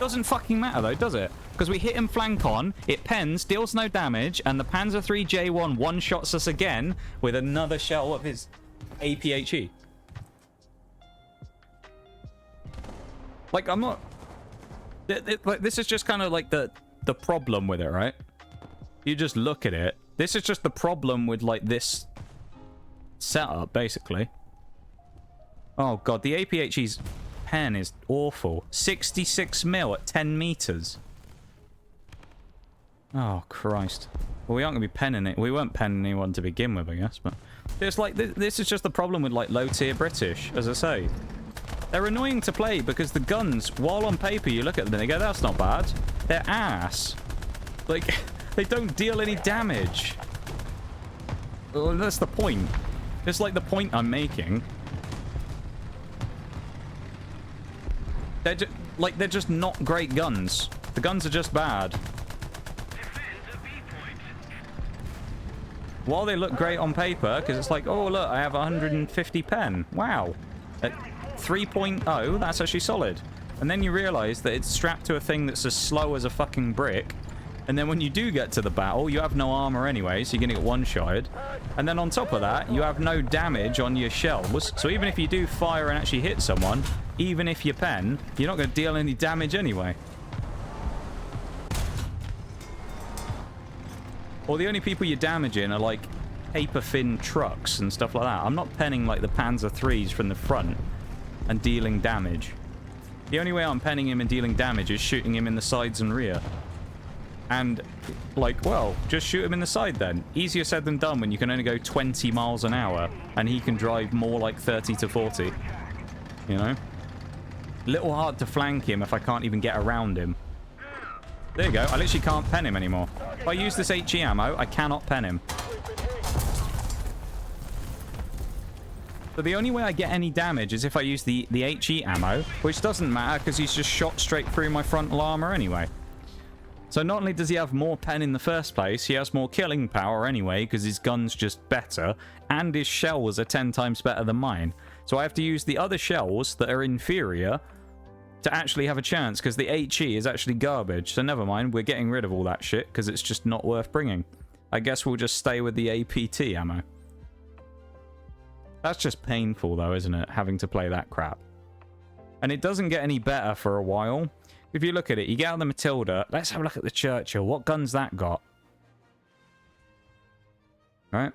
Doesn't fucking matter though, does it? Because we hit him flank on, it pens, deals no damage, and the Panzer III J1 one-shots us again with another shell of his APHE. Like, I'm not... Like, this is just kind of like the problem with it, right? You just look at it. This is just the problem with, like, this... setup, basically. Oh god, the APHE's pen is awful. 66 mil at 10 meters. Oh Christ. Well, we aren't gonna be penning it. We weren't penning anyone to begin with, I guess, but It's like, this is just the problem with, like, low-tier British, as I say. They're annoying to play because the guns, while on paper you look at them and they go, that's not bad. They're ass. Like, they don't deal any damage. Well, that's the point. It's like the point I'm making. They're just not great guns. The guns are just bad. While they look great on paper, because it's like, oh, look, I have 150 pen. Wow. At 3.0, that's actually solid. And then you realize that it's strapped to a thing that's as slow as a fucking brick. And then when you do get to the battle, you have no armor anyway, so you're going to get one-shotted. And then on top of that, you have no damage on your shells. So even if you do fire and actually hit someone, even if you pen, you're not going to deal any damage anyway. Or the only people you're damaging are like paper-thin trucks and stuff like that. I'm not penning like the Panzer IIIs from the front and dealing damage. The only way I'm penning him and dealing damage is shooting him in the sides and rear. And, like, well, just shoot him in the side then. Easier said than done when you can only go 20 miles an hour and he can drive more like 30 to 40. You know? Little hard to flank him if I can't even get around him. There you go. I literally can't pen him anymore. If I use this HE ammo, I cannot pen him. So the only way I get any damage is if I use the HE ammo, which doesn't matter because he's just shot straight through my frontal armor anyway. So not only does he have more pen in the first place, he has more killing power anyway because his gun's just better, and his shells are 10 times better than mine. So I have to use the other shells that are inferior to actually have a chance because the HE is actually garbage. So never mind, we're getting rid of all that shit because it's just not worth bringing. I guess we'll just stay with the APT ammo. That's just painful though, isn't it? Having to play that crap. And it doesn't get any better for a while. If you look at it, you get out the Matilda. Let's have a look at the Churchill. What gun's that got? Right.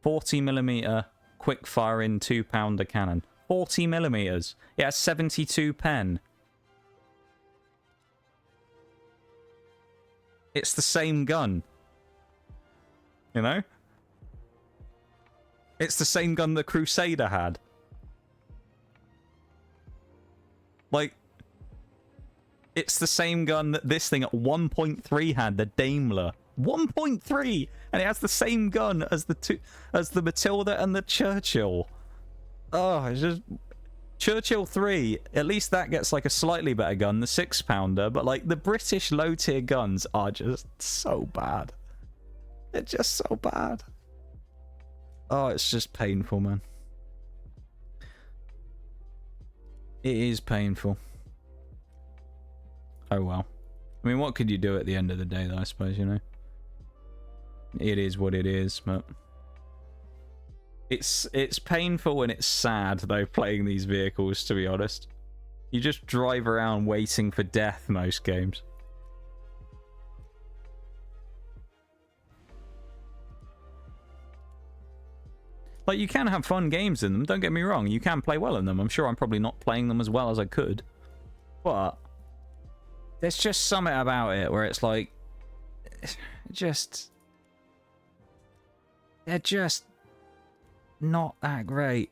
40mm quick firing 2-pounder cannon. 40mm. It has 72 pen. It's the same gun. You know? It's the same gun the Crusader had. Like, it's the same gun that this thing at 1.3 had, the Daimler. 1.3! And it has the same gun as the Matilda and the Churchill. Oh, it's just... Churchill 3, at least that gets like a slightly better gun, the 6-pounder, but like the British low-tier guns are just so bad. They're just so bad. Oh, it's just painful, man. It is painful. Oh well. I mean, what could you do at the end of the day, though, I suppose, you know? It is what it is, but... It's painful and it's sad, though, playing these vehicles, to be honest. You just drive around waiting for death most games. Like, you can have fun games in them, don't get me wrong. You can play well in them. I'm sure I'm probably not playing them as well as I could. But there's just something about it where it's like... They're just not that great.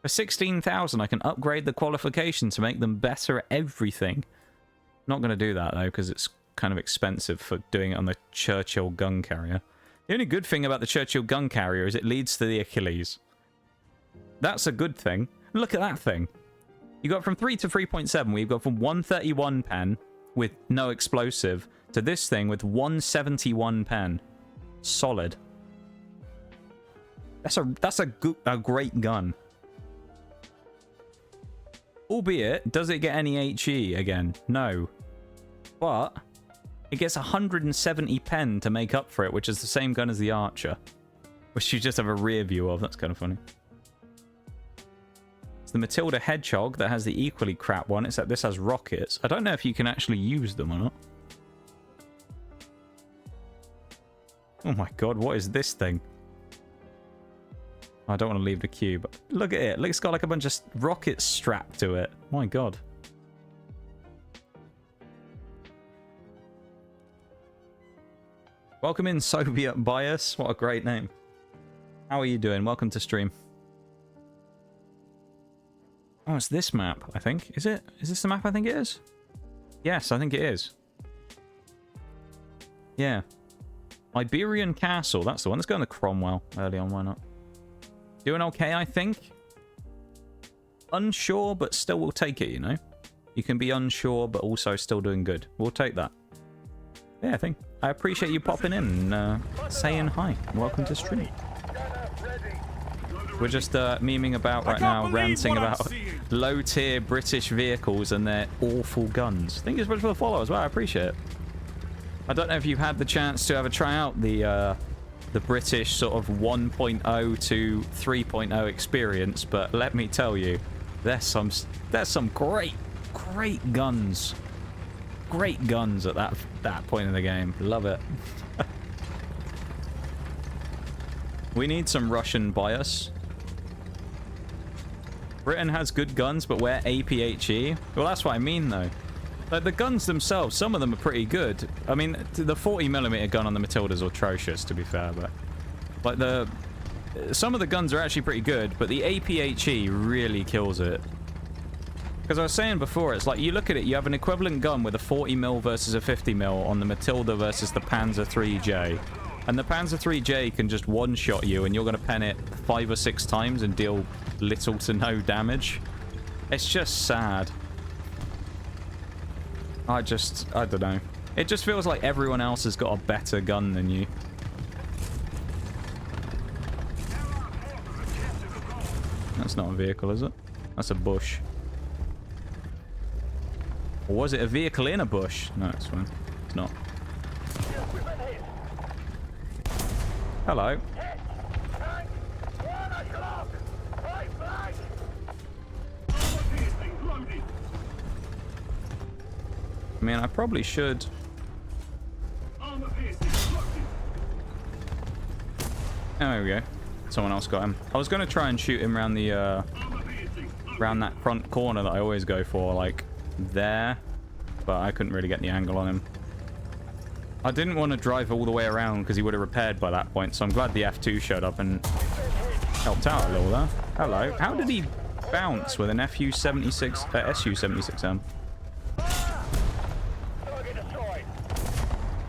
For 16,000, I can upgrade the qualification to make them better at everything. Not going to do that, though, because it's kind of expensive for doing it on the Churchill gun carrier. The only good thing about the Churchill gun carrier is it leads to the Achilles. That's a good thing. Look at that thing. You got from 3 to 3.7, we've got from 131 pen with no explosive to this thing with 171 pen. Solid. That's a great gun. Albeit, does it get any HE again? No. But it gets 170 pen to make up for it, which is the same gun as the Archer. Which you just have a rear view of. That's kind of funny. It's the Matilda Hedgehog that has the equally crap one, except this has rockets. I don't know if you can actually use them or not. Oh my god, what is this thing? I don't want to leave the queue, but look at it. It's got like a bunch of rockets strapped to it. My god. Welcome in, Soviet Bias. What a great name. How are you doing? Welcome to stream. Oh, it's this map, I think. Is it? Is this the map I think it is? Yes, I think it is. Yeah. Iberian Castle. That's the one. Let's go on the Cromwell early on. Why not? Doing okay, I think. Unsure, but still we'll take it, you know? You can be unsure, but also still doing good. We'll take that. Yeah, I think. I appreciate you popping in and saying hi. Welcome to stream. We're just memeing about right now, ranting about low-tier British vehicles and their awful guns. Thank you so much for the follow as well. I appreciate it. I don't know if you've had the chance to ever try out the British sort of 1.0 to 3.0 experience, but let me tell you, there's some great guns. Great guns at that point in the game. Love it. We need some Russian bias. Britain has good guns, but we're APHE. Well, that's what I mean, though. Like, the guns themselves, some of them are pretty good. I mean, the 40mm gun on the Matilda's atrocious, to be fair, but... Like, some of the guns are actually pretty good, but the APHE really kills it. Because I was saying before, it's like, you look at it, you have an equivalent gun with a 40mm versus a 50mm on the Matilda versus the Panzer 3J. And the Panzer 3J can just one-shot you, and you're going to pen it 5 or 6 times and deal little to no damage. It's just sad. I don't know. It just feels like everyone else has got a better gun than you. That's not a vehicle, is it? That's a bush. Or was it a vehicle in a bush? No, it's fine. It's not. Hello. I mean, I probably should. Oh, there we go. Someone else got him. I was going to try and shoot him around the around that front corner that I always go for, like there, but I couldn't really get the angle on him. I didn't want to drive all the way around because he would have repaired by that point, so I'm glad the F2 showed up and helped out a little there. Hello. How did he bounce with an SU-76M?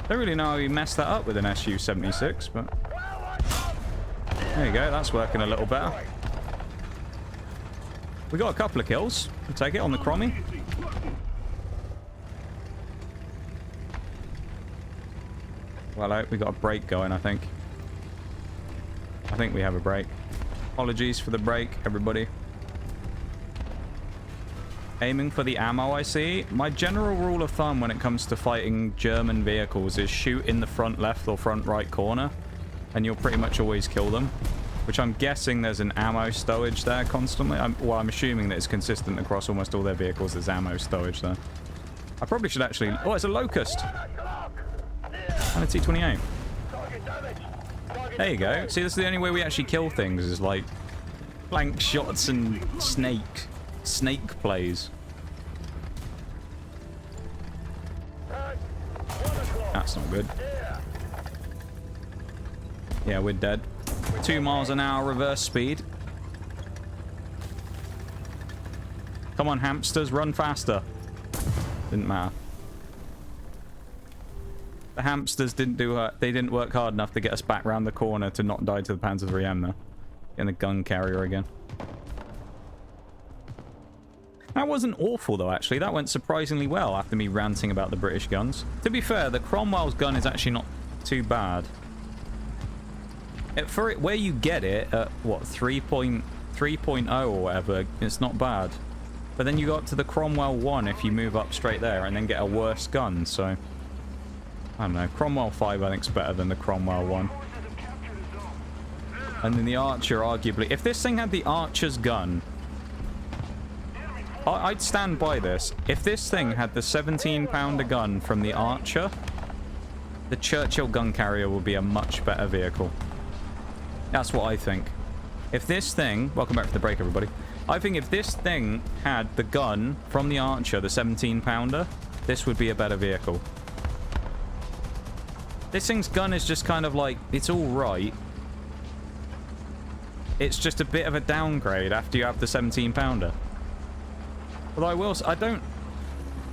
Don't really know how he messed that up with an SU-76, but there you go. That's working a little better. We got a couple of kills. We'll take it on the Crommy. Well, we got a break going, I think. I think we have a break. Apologies for the break, everybody. Aiming for the ammo, I see. My general rule of thumb when it comes to fighting German vehicles is shoot in the front left or front right corner, and you'll pretty much always kill them. Which I'm guessing there's an ammo stowage there constantly. Well, I'm assuming that it's consistent across almost all their vehicles. There's ammo stowage there. I probably should actually... Oh, it's a Locust! And a T-28. There you go. See, this is the only way we actually kill things, is like flank shots and snake plays. That's not good. Yeah, we're dead. 2 miles an hour reverse speed. Come on, hamsters, run faster. Didn't matter. The hamsters didn't do they didn't work hard enough to get us back round the corner to not die to the Panther 3M though. In the gun carrier again. That wasn't awful though, actually. That went surprisingly well after me ranting about the British guns. To be fair, the Cromwell's gun is actually not too bad. For it, where you get it at, what, 3.0 or whatever, it's not bad. But then you got to the Cromwell 1 if you move up straight there and then get a worse gun, so... I don't know. Cromwell 5 I think is better than the Cromwell 1. And then the Archer, arguably. If this thing had the Archer's gun... I'd stand by this. If this thing had the 17-pounder gun from the Archer, the Churchill gun carrier would be a much better vehicle. That's what I think. If this thing... Welcome back to the break, everybody. I think if this thing had the gun from the Archer, the 17-pounder, this would be a better vehicle. This thing's gun is just kind of like, it's all right. It's just a bit of a downgrade after you have the 17-pounder. Although I don't...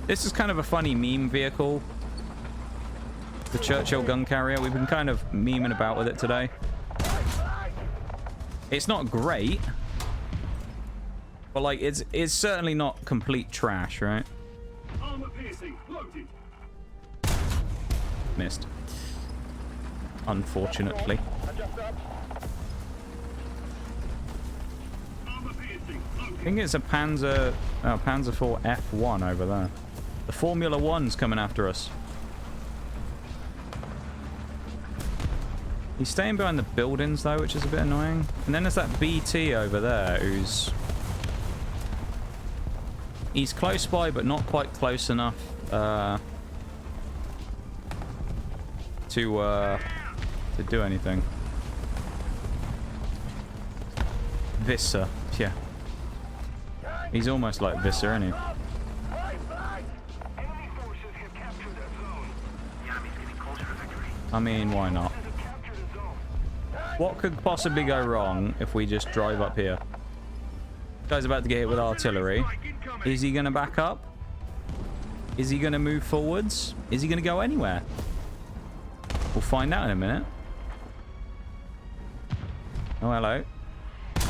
This is kind of a funny meme vehicle. The Churchill gun carrier. We've been kind of memeing about with it today. It's not great. But, like, it's certainly not complete trash, right? Armor piercing, loaded. Missed. Unfortunately. Armor piercing, loaded. I think it's a Panzer... Oh, Panzer IV F1 over there. The Formula 1's coming after us. He's staying behind the buildings, though, which is a bit annoying. And then there's that BT over there, who's... He's close by, but not quite close enough to do anything. Visser, yeah. He's almost like Visser, isn't he? Enemy forces have captured that zone. The enemy's getting closer to victory. I mean, why not? Forces have captured a zone. What could possibly go wrong if we just drive up here? Guy's about to get hit with artillery. Is he going to back up? Is he going to move forwards? Is he going to go anywhere? We'll find out in a minute. Oh, hello.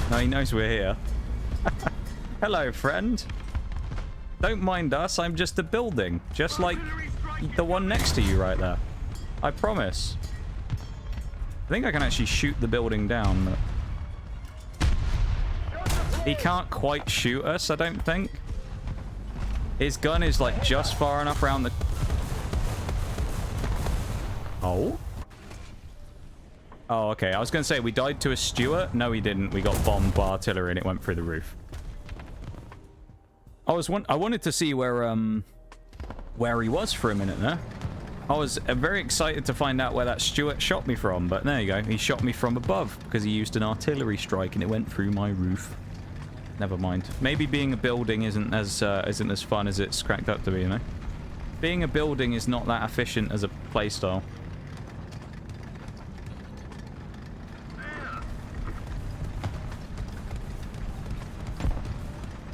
No, he knows we're here. Hello, friend. Don't mind us. I'm just a building. Just like the one next to you right there. I promise. I think I can actually shoot the building down. But... He can't quite shoot us, I don't think. His gun is like just far enough around the... Oh? Oh, okay. I was going to say, we died to a Stuart. No, we didn't. We got bombed by artillery and it went through the roof. I wanted to see where he was for a minute there. I was very excited to find out where that Stuart shot me from, but there you go. He shot me from above because he used an artillery strike and it went through my roof. Never mind. Maybe being a building isn't as fun as it's cracked up to be, you know? Being a building is not that efficient as a playstyle.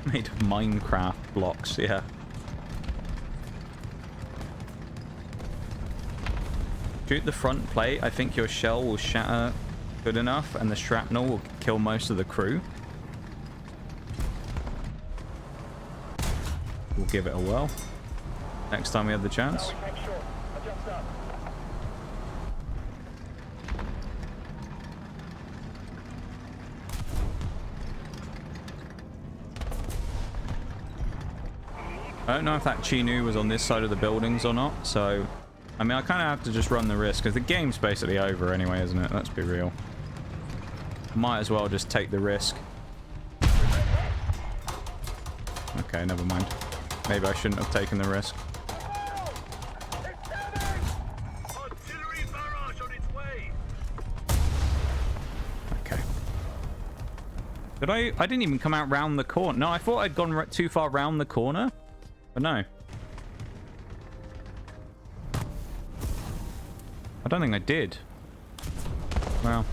Made of Minecraft blocks, yeah. Shoot the front plate. I think your shell will shatter good enough and the shrapnel will kill most of the crew. We'll give it a whirl. Next time we have the chance. I don't know if that Chinu was on this side of the buildings or not, so... I mean, I kind of have to just run the risk, because the game's basically over anyway, isn't it? Let's be real. Might as well just take the risk. Okay, never mind. Maybe I shouldn't have taken the risk. Artillery barrage on its way. Okay. Did I didn't even come out round the corner. No, I thought I'd gone too far round the corner. But no. I don't think I did. Well,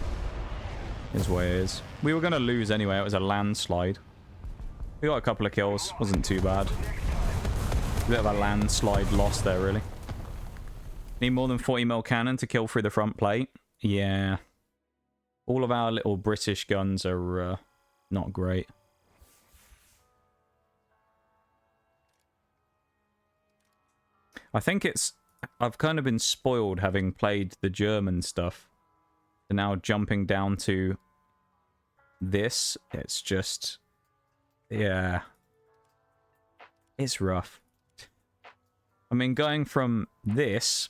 is what it is. We were going to lose anyway. It was a landslide. We got a couple of kills. Wasn't too bad. A bit of a landslide loss there, really. Need more than 40mm cannon to kill through the front plate. Yeah. All of our little British guns are not great. I think I've kind of been spoiled having played the German stuff. And now jumping down to this, it's just... Yeah. It's rough. I mean, going from this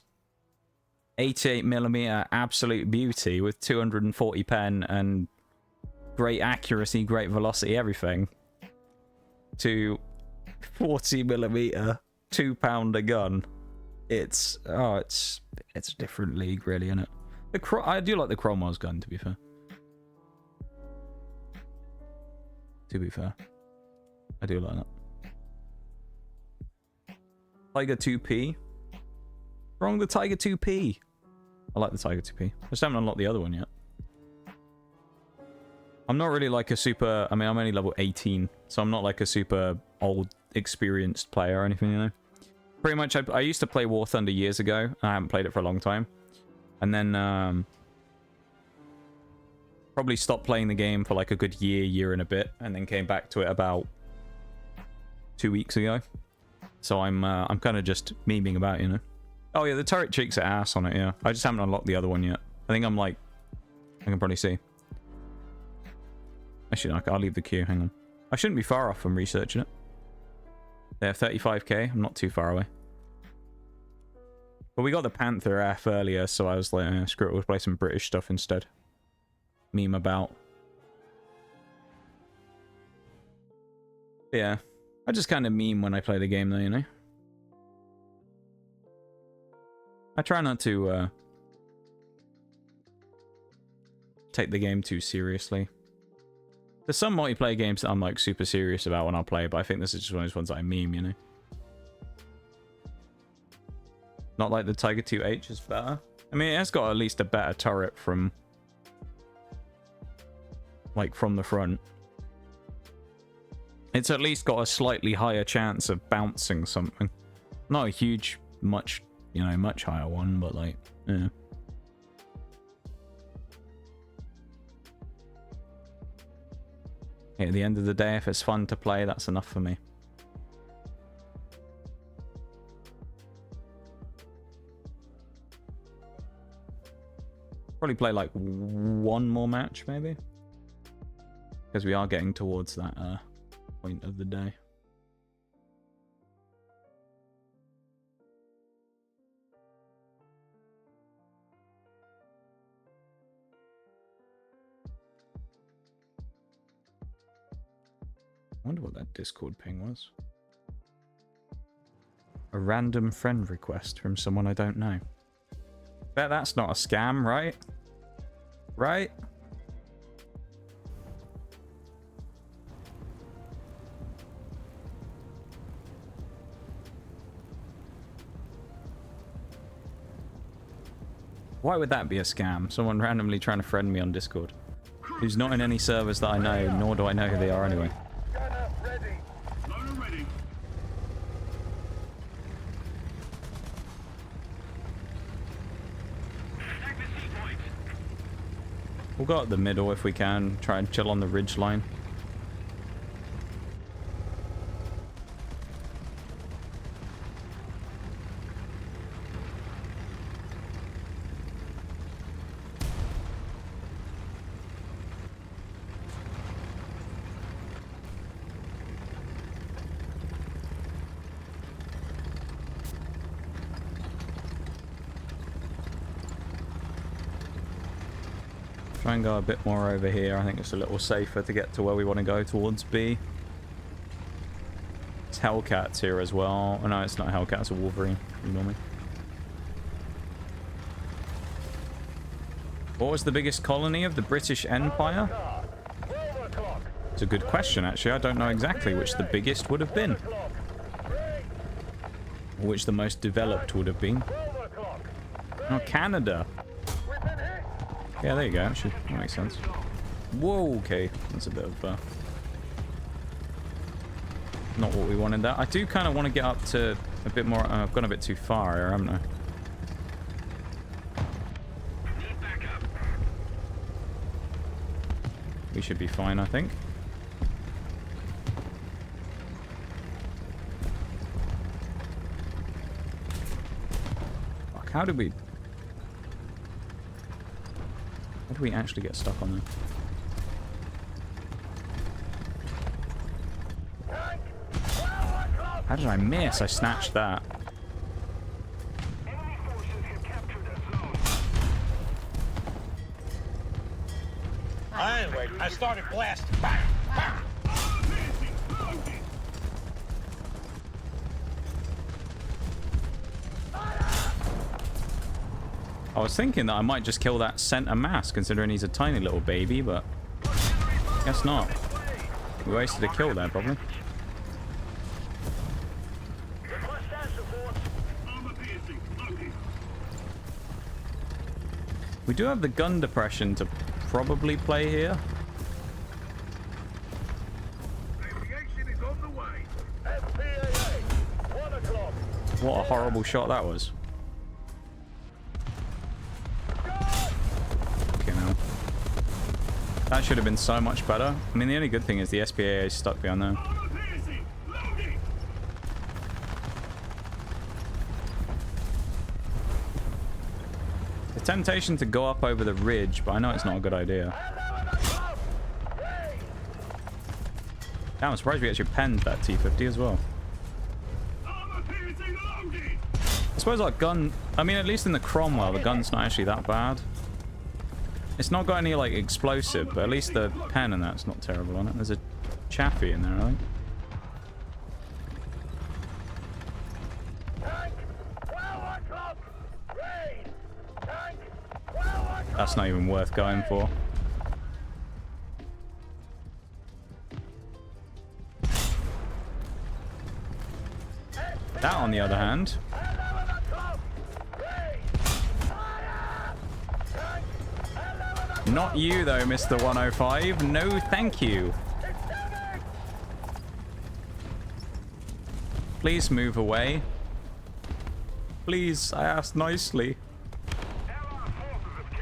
88mm absolute beauty with 240 pen and great accuracy, great velocity, everything, to 40mm 2-pounder gun. It's a different league, really, isn't it? I do like the Cromwell's gun, to be fair. I do like that. Tiger 2P. Wrong with Tiger 2P. I like the Tiger 2P. I just haven't unlocked the other one yet. I'm not really like a super... I mean, I'm only level 18, so I'm not like a super old, experienced player or anything, you know? Pretty much, I used to play War Thunder years ago. I haven't played it for a long time. And then, probably stopped playing the game for like a good year and a bit, and then came back to it about 2 weeks ago. So I'm kind of just memeing about, you know? Oh yeah, the turret cheeks are ass on it, yeah. I just haven't unlocked the other one yet. I think I'm like... I can probably see. Actually, I'll leave the queue, hang on. I shouldn't be far off from researching it. There, 35k, I'm not too far away. But we got the Panther F earlier, so I was like, screw it, we'll play some British stuff instead. Meme about. Yeah, I just kind of meme when I play the game though, you know? I try not to take the game too seriously. There's some multiplayer games that I'm like super serious about when I play, but I think this is just one of those ones that I meme, you know? Not like the Tiger 2H is better. I mean, it has got at least a better turret from... like, from the front. It's at least got a slightly higher chance of bouncing something. Not a huge, much, you know, much higher one, but like, yeah. At the end of the day, if it's fun to play, that's enough for me. Probably play like one more match, maybe. Because we are getting towards that point of the day. I wonder what that Discord ping was. A random friend request from someone I don't know. Bet that's not a scam, right? Right? Why would that be a scam? Someone randomly trying to friend me on Discord. Who's not in any servers that I know, nor do I know who they are anyway. We'll go up the middle if we can. Try and chill on the ridge line. Try and go a bit more over here. I think it's a little safer to get to where we want to go towards B. It's Hellcats here as well. Oh no, it's not Hellcat, it's a Wolverine. Ignore me. What was the biggest colony of the British Empire? It's a good question, actually. I don't know exactly which the biggest would have been. Or which the most developed would have been. Oh, Canada. Yeah, there you go. Actually, that makes sense. Whoa, okay. That's a bit of... not what we wanted there. I do kind of want to get up to a bit more... I've gone a bit too far here, haven't I? We should be fine, I think. Fuck, how did we... How do we actually get stuck on there? How did I miss? I snatched that. Anyway, I started blasting. Bang, bang. I was thinking that I might just kill that center mass, considering he's a tiny little baby, but guess not. We wasted a kill there, probably. We do have the gun depression to probably play here. Aviation is on the way. FPAA, 1 o'clock. What a horrible shot that was. Okay, now. That should have been so much better. I mean, the only good thing is the SPAA is stuck behind there. The temptation to go up over the ridge, but I know it's not a good idea. Damn, I'm surprised we actually penned that T-50 as well. I suppose our gun... I mean, at least in the Cromwell, the gun's not actually that bad. It's not got any, like, explosive, but at least the pen and that's not terrible on it. There's a Chaffee in there, I think. That's not even worth going for. That, on the other hand... Not you, though, Mr. 105. No, thank you. Please move away. Please, I asked nicely.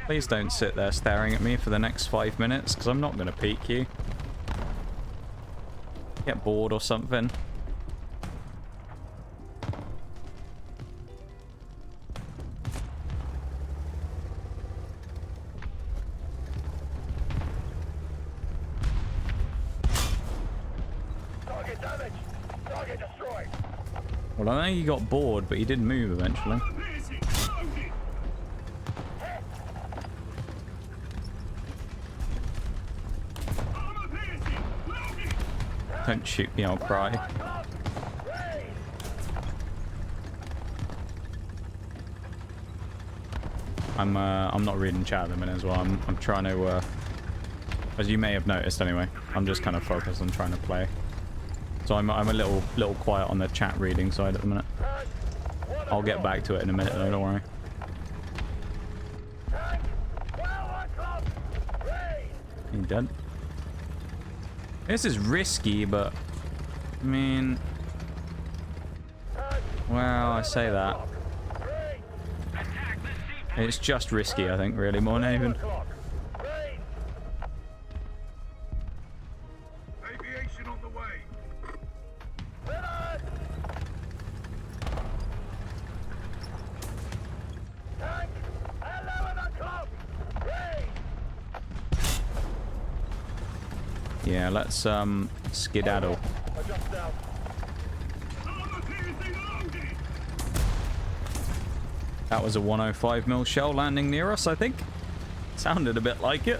Please don't sit there staring at me for the next 5 minutes, because I'm not going to peek you. Get bored or something. Target damage. Target destroyed. Well, I know you got bored, but you did move eventually. Don't shoot me, I'll cry. I'm not reading chat at the minute as well. I'm trying to, as you may have noticed anyway, I'm just kind of focused on trying to play. So I'm a little quiet on the chat reading side at the minute. I'll get back to it in a minute though, don't worry. You dead? This is risky, but I mean, well, I say that. It's just risky, I think, really, more than even. Aviation on the way. Yeah, let's skedaddle. That was a 105mm shell landing near us, I think. Sounded a bit like it.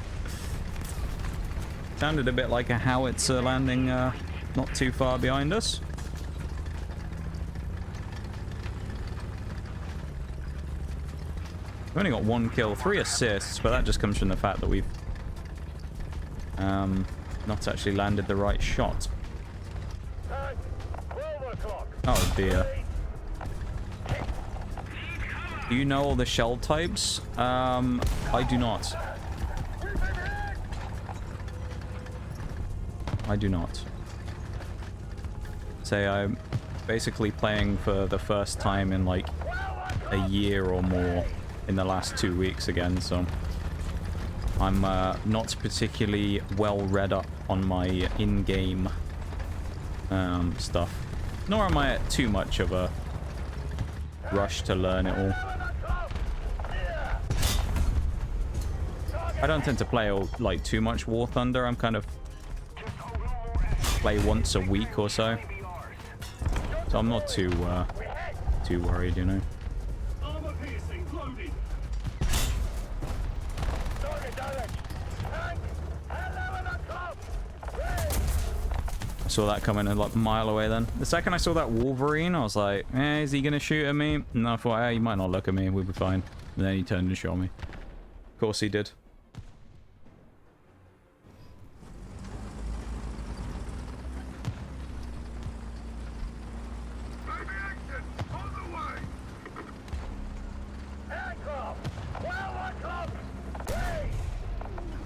Sounded a bit like a howitzer landing not too far behind us. We've only got 1 kill, 3 assists, but that just comes from the fact that we've not actually landed the right shot. Oh dear. Do you know all the shell types? I do not. I do not. Say I'm basically playing for the first time in like a year or more in the last 2 weeks again, so I'm not particularly well read up on my in-game stuff. Nor am I at too much of a rush to learn it all. I don't tend to play like too much War Thunder. I'm kind of play once a week or so. So I'm not too worried, you know. I saw that coming a like mile away then. The second I saw that Wolverine, I was like, is he gonna shoot at me? And I thought, he might not look at me, we'll be fine. And then he turned and shot me. Of course he did.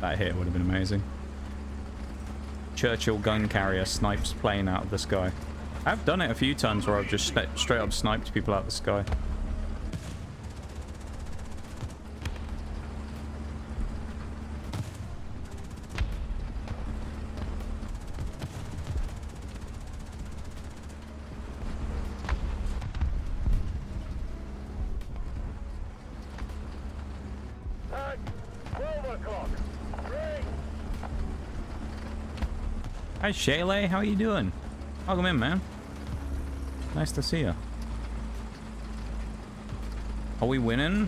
That hit would have been amazing. Churchill gun carrier snipes plane out of the sky. I've done it a few times where I've just straight up sniped people out of the sky. Hi Shaylay, how are you doing? Welcome in, man. Nice to see you. Are we winning?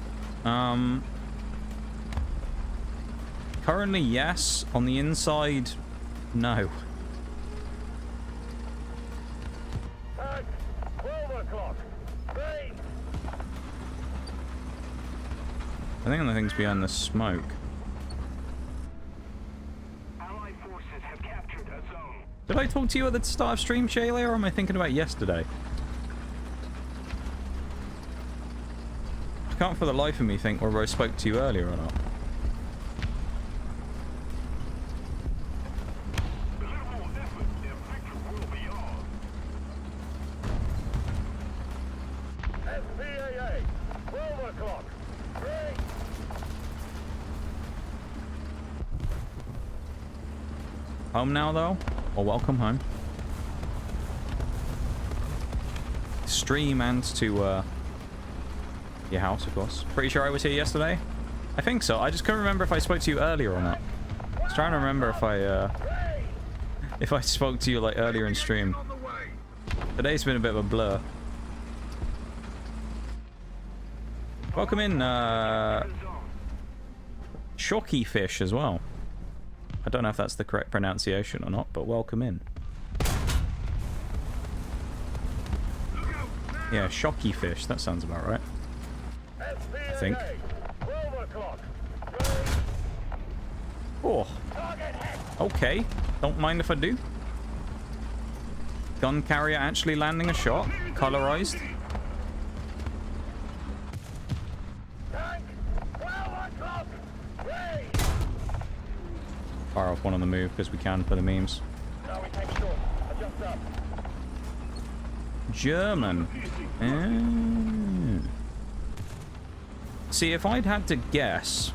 Currently, yes. On the inside, no. At 12 o'clock. Rain. I think the thing's behind the smoke. Allied forces have captured a zone. Did I talk to you at the start of stream, Shaylay, or am I thinking about yesterday? I can't for the life of me think whether I spoke to you earlier or not. SPAA. 12 o'clock. Rain. Home now, though? Or welcome home. Stream and to your house, of course. Pretty sure I was here yesterday. I think so. I just couldn't remember if I spoke to you earlier or not. I was trying to remember if I spoke to you like earlier in stream. Today's been a bit of a blur. Welcome in, Shocky Fish as well. I don't know if that's the correct pronunciation or not, but welcome in. Yeah, Shocky Fish. That sounds about right. I think. 12 o'clock. Oh. Okay. Don't mind if I do. Gun carrier actually landing a shot. Colorized. Tank. 12 o'clock. Rain. Fire off one on the move because we can for the memes. Now we take short. Adjust up. German. See, if I'd had to guess,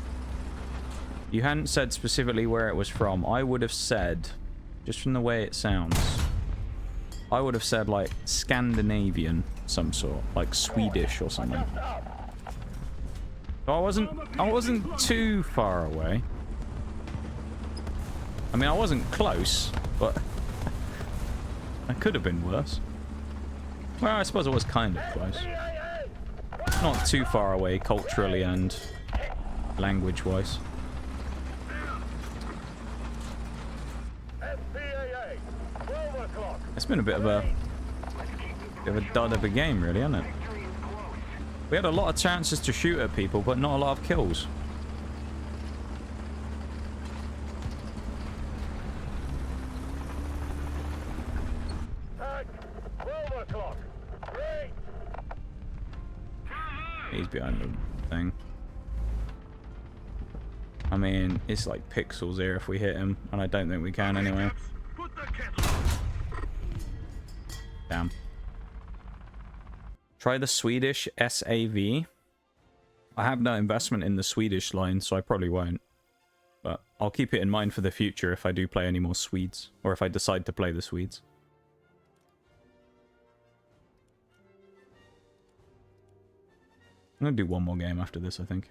you hadn't said specifically where it was from, I would have said, just from the way it sounds, I would have said like Scandinavian, some sort, like Swedish or something. So I wasn't too far away. I mean, I wasn't close, but that could have been worse. Well, I suppose I was kind of close. Not too far away culturally and language-wise. It's been a bit of a dud of a game, really, hasn't it? We had a lot of chances to shoot at people, but not a lot of kills. He's behind the thing. I mean, it's like pixels here if we hit him, and I don't think we can anyway. Damn. Try the Swedish SAV. I have no investment in the Swedish line, so I probably won't. But I'll keep it in mind for the future if I do play any more Swedes, or if I decide to play the Swedes. I'm gonna do one more game after this, I think.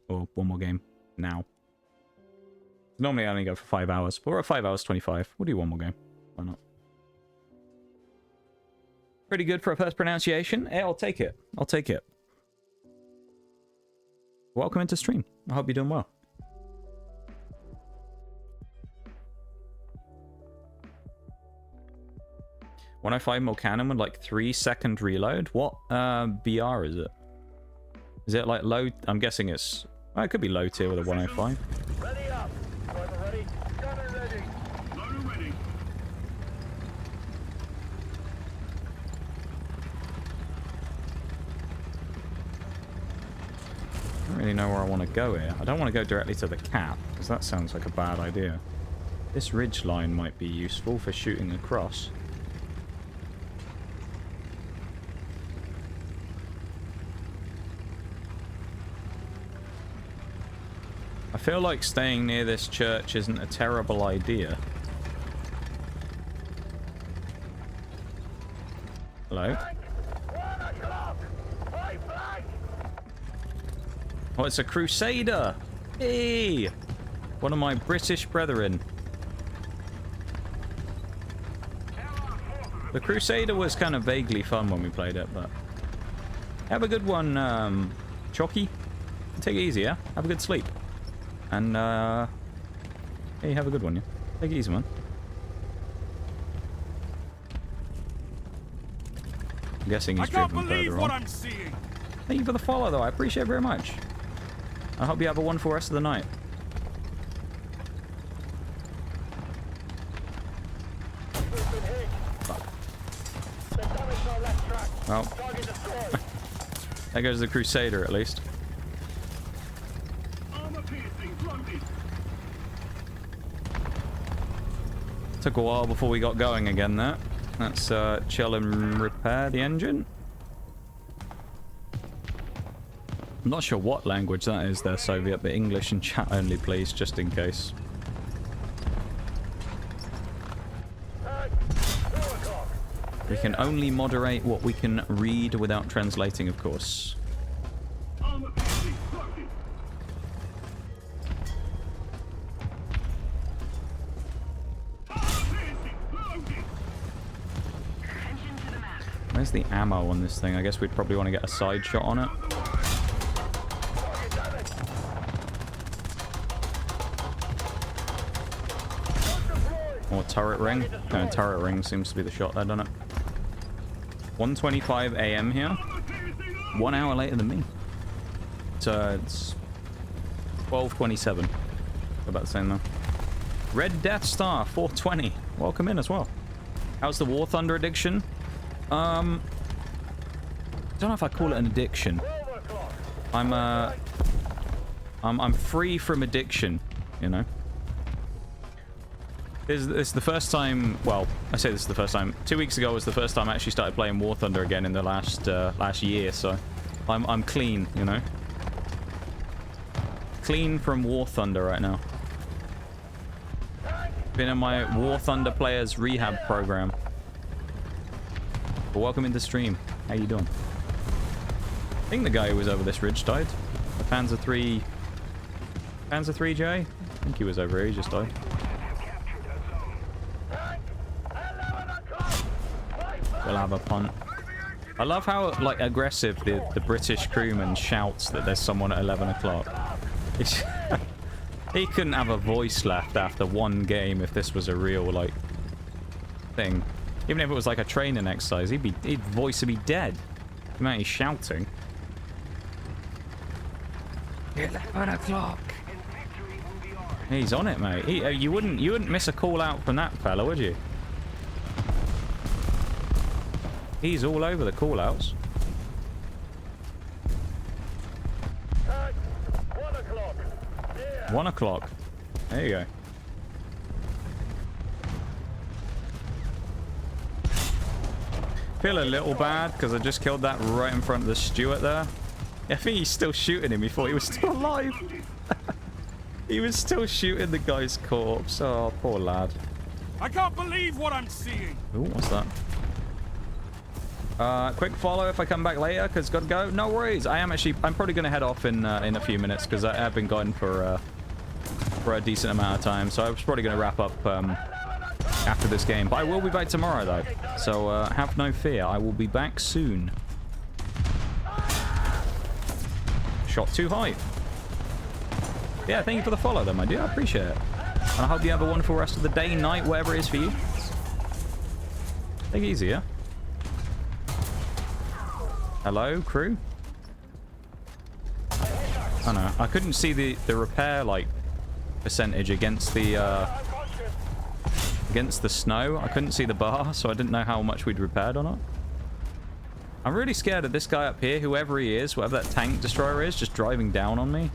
Or one more game now. Normally I only go for 5 hours, but we're at 5 hours 25. We'll do one more game. Why not? Pretty good for a first pronunciation. Hey, I'll take it. I'll take it. Welcome into stream. I hope you're doing well. When I find more cannon with like 3-second reload, what BR is it? Is it like low? I'm guessing it's... Well, it could be low tier with a 105. Ready up. Driver ready. Gunner ready. Loader ready. I don't really know where I want to go here. I don't want to go directly to the cap, because that sounds like a bad idea. This ridge line might be useful for shooting across. I feel like staying near this church isn't a terrible idea. Hello? Oh, it's a Crusader! Hey! One of my British brethren. The Crusader was kind of vaguely fun when we played it, but... Have a good one, Chalky. Take it easy, yeah? Have a good sleep. And, hey, have a good one, yeah? Take it easy, man. I'm guessing he's driven further on. I'm seeing. Thank you for the follow, though. I appreciate it very much. I hope you have a wonderful rest of the night. Fuck. Well, there goes the Crusader, at least. Took a while before we got going again there. Let's chill and repair the engine. I'm not sure what language that is there, Soviet, but English and chat only, please, just in case. We can only moderate what we can read without translating, of course. Where's the ammo on this thing? I guess we'd probably want to get a side shot on it. Or turret ring. No, turret ring seems to be the shot there, doesn't it? 1:25 AM here. 1 hour later than me. So it's 12:27. About the same though. Red Death Star 420. Welcome in as well. How's the War Thunder addiction? I don't know if I call it an addiction. I'm free from addiction, you know. This is the first time. Well, I say this is the first time. 2 weeks ago was the first time I actually started playing War Thunder again in the last year. So I'm clean, you know. Clean from War Thunder right now. Been in my War Thunder players rehab program. But welcome into stream. How you doing? I think the guy who was over this ridge died. The Panther 3J. I think he was over here. He just died. We'll have a punt. I love how like aggressive the British crewman shouts that there's someone at 11 o'clock. He couldn't have a voice left after one game if this was a real like thing. Even if it was like a training exercise, his voice would be dead. The amount he's shouting. 11 o'clock. He's on it, mate. You wouldn't miss a call out from that fella, would you? He's all over the call outs. 1 o'clock. Yeah. 1 o'clock. There you go. Feel a little bad because I just killed that right in front of the Stewart there. I think he's still shooting him. He thought he was still alive. He was still shooting the guy's corpse. Oh, poor lad. I can't believe what I'm seeing. Ooh, what's that? Quick follow if I come back later because gotta go. No worries. I'm probably gonna head off in a few minutes because I have been gone for a decent amount of time. So I was probably gonna wrap up after this game. But I will be back tomorrow though. So have no fear. I will be back soon. Shot too high. Yeah, thank you for the follow though, my dear. I appreciate it. And I hope you have a wonderful rest of the day, night, whatever it is for you. Take it easy, yeah? Hello, crew? Oh no, I couldn't see the repair, like, percentage against the snow. I couldn't see the bar, so I didn't know how much we'd repaired or not. I'm really scared of this guy up here, whoever he is, whatever that tank destroyer is, just driving down on me.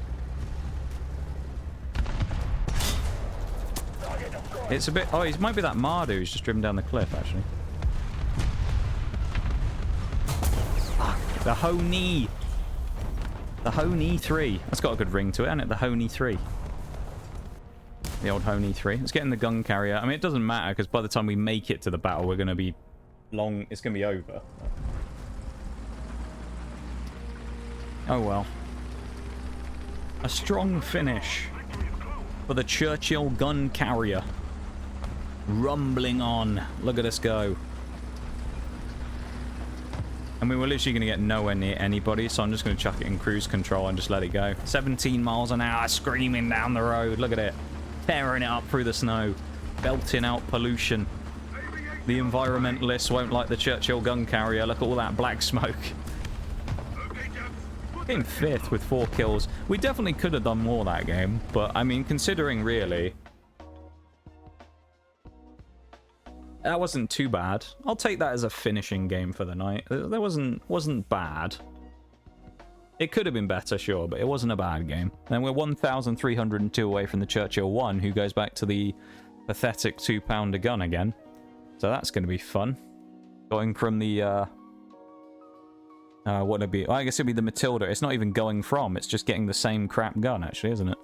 It's a bit... Oh, he might be that Mardu who's just driven down the cliff, actually. Fuck. The Ho-Ni. The Ho-Ni 3. That's got a good ring to it, hasn't it? The Ho-Ni 3. The old Ho-Ni 3. Let's get in the gun carrier. I mean, it doesn't matter, because by the time we make it to the battle, we're going to be long... It's going to be over. Oh, well. A strong finish for the Churchill gun carrier. Rumbling on. Look at us go. I mean, we're literally going to get nowhere near anybody, so I'm just going to chuck it in cruise control and just let it go. 17 miles an hour, screaming down the road. Look at it. Tearing it up through the snow. Belting out pollution. The environmentalists won't like the Churchill gun carrier. Look at all that black smoke. Came 5th with 4 kills. We definitely could have done more that game, but, I mean, considering really... That wasn't too bad. I'll take that as a finishing game for the night. That wasn't bad. It could have been better, sure, but it wasn't a bad game. And we're 1,302 away from the Churchill 1, who goes back to the pathetic 2-pounder gun again. So that's going to be fun. Going from the, what would it be? Well, I guess it'd be the Matilda. It's not even going from. It's just getting the same crap gun, actually, isn't it?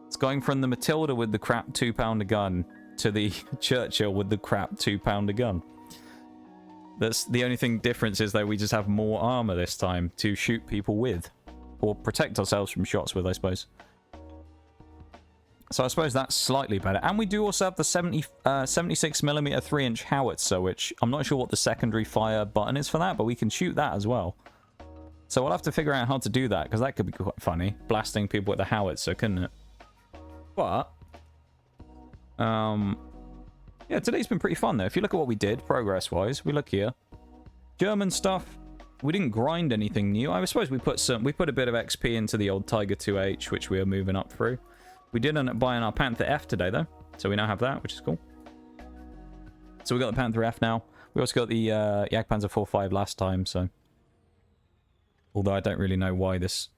It's going from the Matilda with the crap 2-pounder gun to the Churchill with the crap 2-pounder gun. That's the only thing difference is, though, we just have more armor this time to shoot people with. Or protect ourselves from shots with, I suppose. So I suppose that's slightly better. And we do also have the 76mm 3-inch howitzer, which I'm not sure what the secondary fire button is for that, but we can shoot that as well. So we'll have to figure out how to do that, because that could be quite funny. Blasting people with the howitzer, couldn't it? But... yeah, today's been pretty fun though. If you look at what we did progress-wise, we look here. German stuff. We didn't grind anything new. I suppose we put a bit of XP into the old Tiger 2H, which we are moving up through. We did end up buying our Panther F today though, so we now have that, which is cool. So we got the Panther F now. We also got the Jagdpanther 4.5 last time, so although I don't really know why this...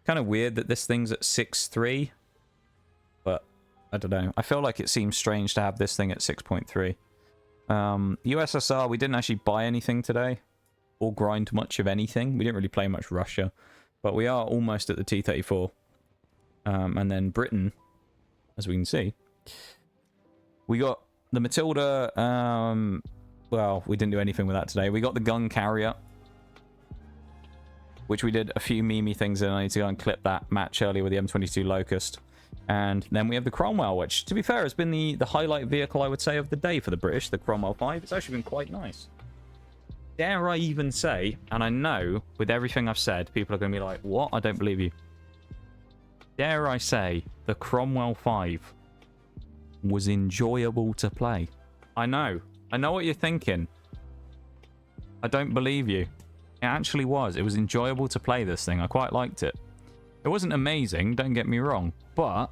Kind of weird that this thing's at 6.3, but I don't know. I feel like it seems strange to have this thing at 6.3. USSR, we didn't actually buy anything today. Or grind much of anything. We didn't really play much Russia. But we are almost at the T-34. And then Britain, as we can see. We got the Matilda. Well, we didn't do anything with that today. We got the gun carrier. Which we did a few meme things in. I need to go and clip that match earlier with the M22 Locust. And then we have the Cromwell, which, to be fair, has been the highlight vehicle, I would say, of the day for the British, the Cromwell 5. It's actually been quite nice. Dare I even say, and I know, with everything I've said, people are going to be like, what? I don't believe you. Dare I say, the Cromwell 5 was enjoyable to play. I know what you're thinking. I don't believe you. It actually was. It was enjoyable to play this thing. I quite liked it. It wasn't amazing, don't get me wrong, but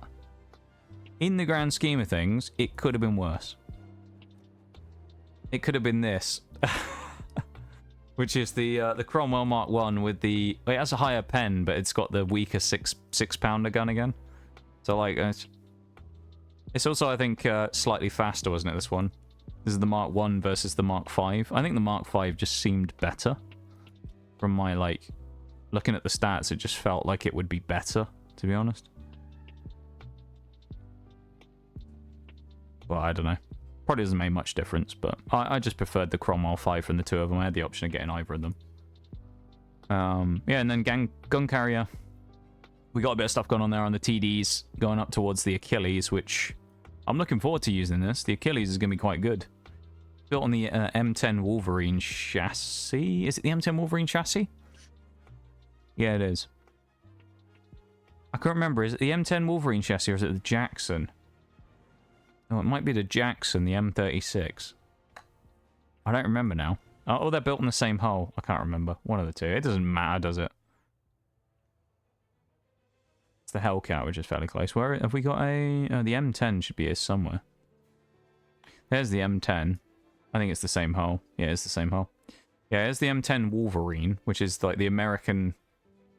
in the grand scheme of things, it could have been worse. It could have been this, which is the Cromwell Mark 1 with the... Well, it has a higher pen, but it's got the weaker six-pounder gun again. So, like, it's also, I think, slightly faster, wasn't it, this one? This is the Mark 1 versus the Mark 5. I think the Mark 5 just seemed better. From my, like... Looking at the stats, it just felt like it would be better, to be honest. Well, I don't know. Probably doesn't make much difference, but I just preferred the Cromwell 5 from the two of them. I had the option of getting either of them. Yeah, and then gun carrier. We got a bit of stuff going on there on the TDs, going up towards the Achilles, which I'm looking forward to using this. The Achilles is going to be quite good. Built on the M10 Wolverine chassis. Is it the M10 Wolverine chassis? Yeah, it is. I can't remember. Is it the M10 Wolverine chassis or is it the Jackson? Oh, it might be the Jackson, the M36. I don't remember now. Oh, they're built on the same hull. I can't remember. One of the two. It doesn't matter, does it? It's the Hellcat, which is fairly close. Where have we got a... the M10 should be here somewhere. There's the M10. I think it's the same hull. Yeah, it's the same hull. Yeah, here's the M10 Wolverine, which is like the American...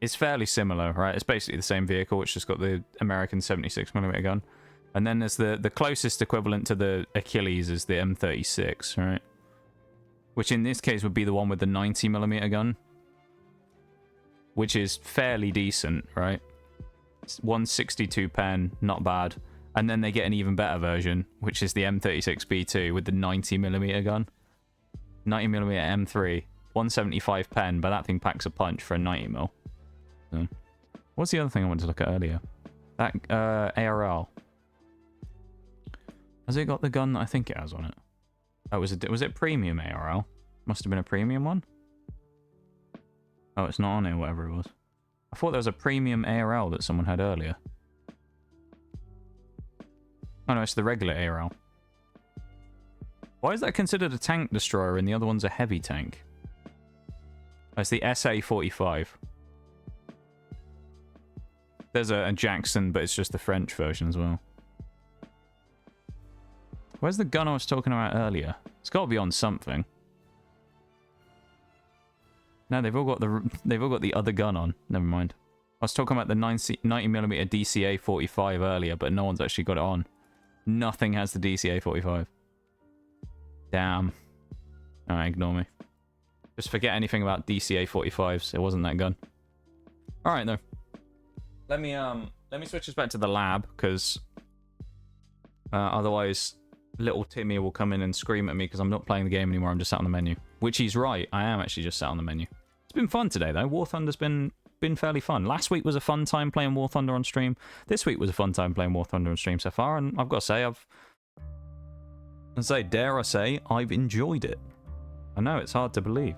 It's fairly similar, right? It's basically the same vehicle, it's just got the American 76mm gun. And then there's the closest equivalent to the Achilles is the M36, right? Which in this case would be the one with the 90mm gun. Which is fairly decent, right? It's 162 pen, not bad. And then they get an even better version, which is the M36B2 with the 90mm gun. 90mm M3, 175 pen, but that thing packs a punch for a 90mm. So, what's the other thing I wanted to look at earlier? That ARL. Has it got the gun that I think it has on it? Oh, was it premium ARL? Must have been a premium one. Oh, it's not on it, whatever it was. I thought there was a premium ARL that someone had earlier. Oh no, it's the regular ARL. Why is that considered a tank destroyer and the other one's a heavy tank? Oh, it's the SA-45. There's a Jackson, but it's just the French version as well. Where's the gun I was talking about earlier? It's got to be on something. No, they've all got the other gun on. Never mind. I was talking about the 90mm DCA-45 earlier, but no one's actually got it on. Nothing has the DCA-45. Damn. Alright, ignore me. Just forget anything about DCA-45s. It wasn't that gun. Alright, though. Let me switch us back to the lab, because otherwise little Timmy will come in and scream at me because I'm not playing the game anymore. I'm just sat on the menu. Which he's right. I am actually just sat on the menu. It's been fun today, though. War Thunder's been fairly fun. Last week was a fun time playing War Thunder on stream. This week was a fun time playing War Thunder on stream so far, and I've got to say, dare I say, I've enjoyed it. I know, it's hard to believe.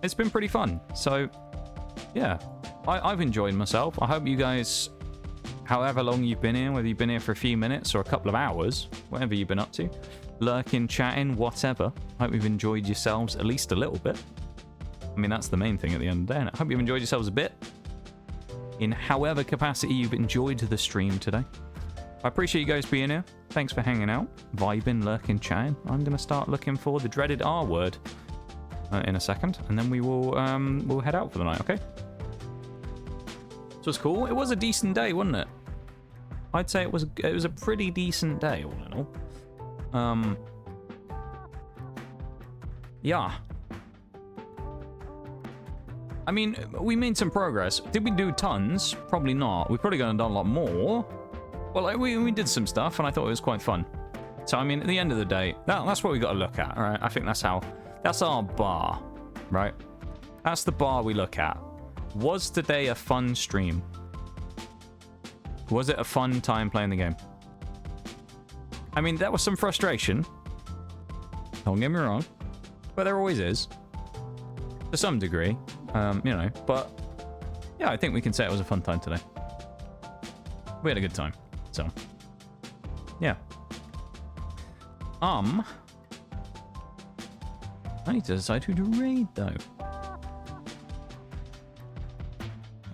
It's been pretty fun. So, yeah. I've enjoyed myself. I hope you guys, however long you've been here, whether you've been here for a few minutes or a couple of hours, whatever you've been up to, lurking, chatting, whatever, I hope you've enjoyed yourselves at least a little bit. I mean, that's the main thing at the end of the day, and I hope you've enjoyed yourselves a bit in however capacity you've enjoyed the stream today. I appreciate you guys being here. Thanks for hanging out, vibing, lurking, chatting. I'm going to start looking for the dreaded R word in a second, and then we will we'll head out for the night, okay? So it's cool. It was a decent day, wasn't it? I'd say it was a pretty decent day, all in all. Yeah. I mean, we made some progress. Did we do tons? Probably not. We're probably going to do a lot more. Well, like, we did some stuff, and I thought it was quite fun. So, I mean, at the end of the day, that's what we got to look at, right? I think that's our bar, right? That's the bar we look at. Was today a fun stream? Was it a fun time playing the game? I mean, there was some frustration. Don't get me wrong. But there always is. To some degree. You know, but yeah, I think we can say it was a fun time today. We had a good time. So, yeah. I need to decide who to raid, though. I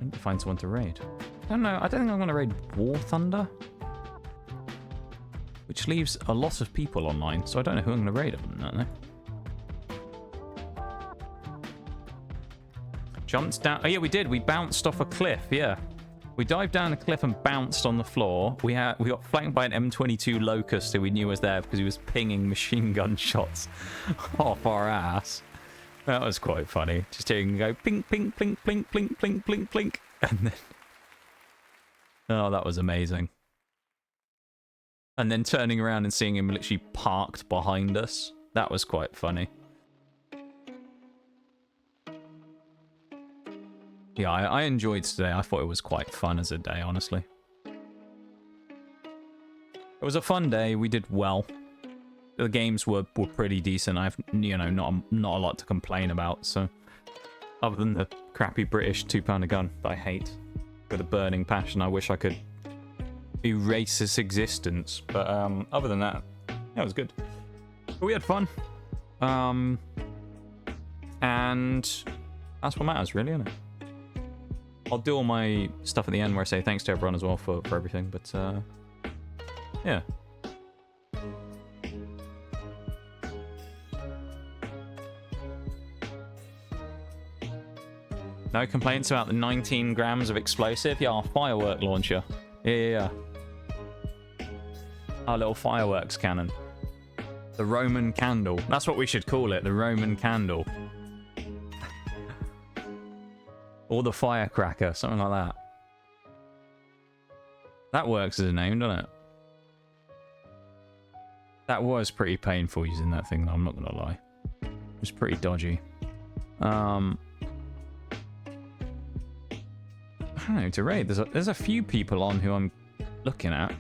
need to find someone to raid. I don't know. I don't think I'm going to raid War Thunder. Which leaves a lot of people online, so I don't know who I'm going to raid of them, don't know. Jumped down. Oh, yeah, we did. We bounced off a cliff, yeah. We dived down a cliff and bounced on the floor. We got flanked by an M22 Locust who we knew was there because he was pinging machine gun shots off our ass. That was quite funny. Just hearing him go pink, pink, plink, plink, plink, plink, plink, plink. And then... Oh, that was amazing. And then turning around and seeing him literally parked behind us. That was quite funny. Yeah, I enjoyed today. I thought it was quite fun as a day, honestly. It was a fun day. We did well. The games were pretty decent. I've, you know, not a lot to complain about. So, other than the crappy British £2 a gun that I hate with a burning passion, I wish I could erase its existence. But other than that, yeah, it was good. But we had fun. And that's what matters, really, isn't it? I'll do all my stuff at the end where I say thanks to everyone as well for everything, but yeah. No complaints about the 19 grams of explosive? Yeah, our firework launcher. Yeah. Our little fireworks cannon. The Roman candle. That's what we should call it, the Roman candle. Or the firecracker, something like that. That works as a name, doesn't it? That was pretty painful using that thing, though, I'm not gonna lie. It was pretty dodgy. I don't know, to raid, there's a few people on who I'm looking at.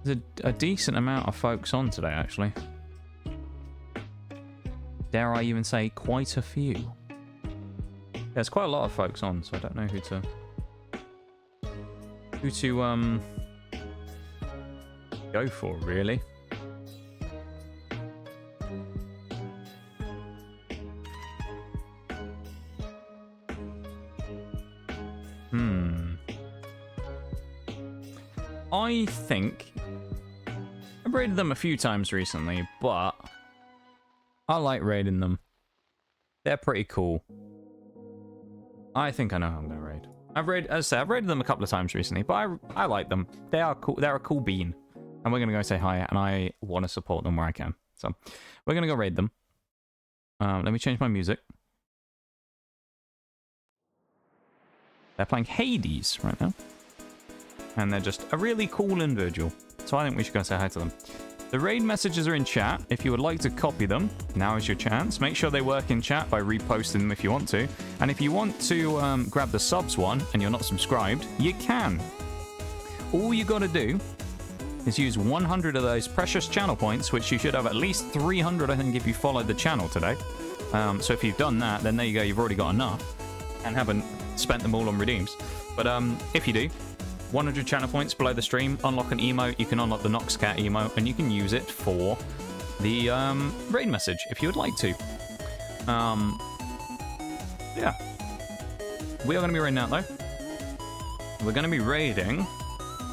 There's a decent amount of folks on today, actually. Dare I even say quite a few. There's quite a lot of folks on, so I don't know who to go for, really. I think I've raided them a few times recently, but I like raiding them. They're pretty cool. I think I know who I'm gonna raid. As I say, I've raided them a couple of times recently, but I like them. They are cool. They're a cool bean, and we're gonna go say hi. And I want to support them where I can, so we're gonna go raid them. Let me change my music. They're playing Hades right now, and they're just a really cool individual. So I think we should go say hi to them. The raid messages are in chat. If you would like to copy them, now is your chance. Make sure they work in chat by reposting them if you want to. And if you want to grab the subs one and you're not subscribed, you can. All you got to do is use 100 of those precious channel points, which you should have at least 300, I think, if you followed the channel today. So if you've done that, then there you go. You've already got enough and haven't spent them all on redeems. But if you do, 100 channel points below the stream, unlock an emote. You can unlock the Noxcat emote, and you can use it for the raid message if you would like to. Yeah. We are going to be raiding out, though. We're going to be raiding...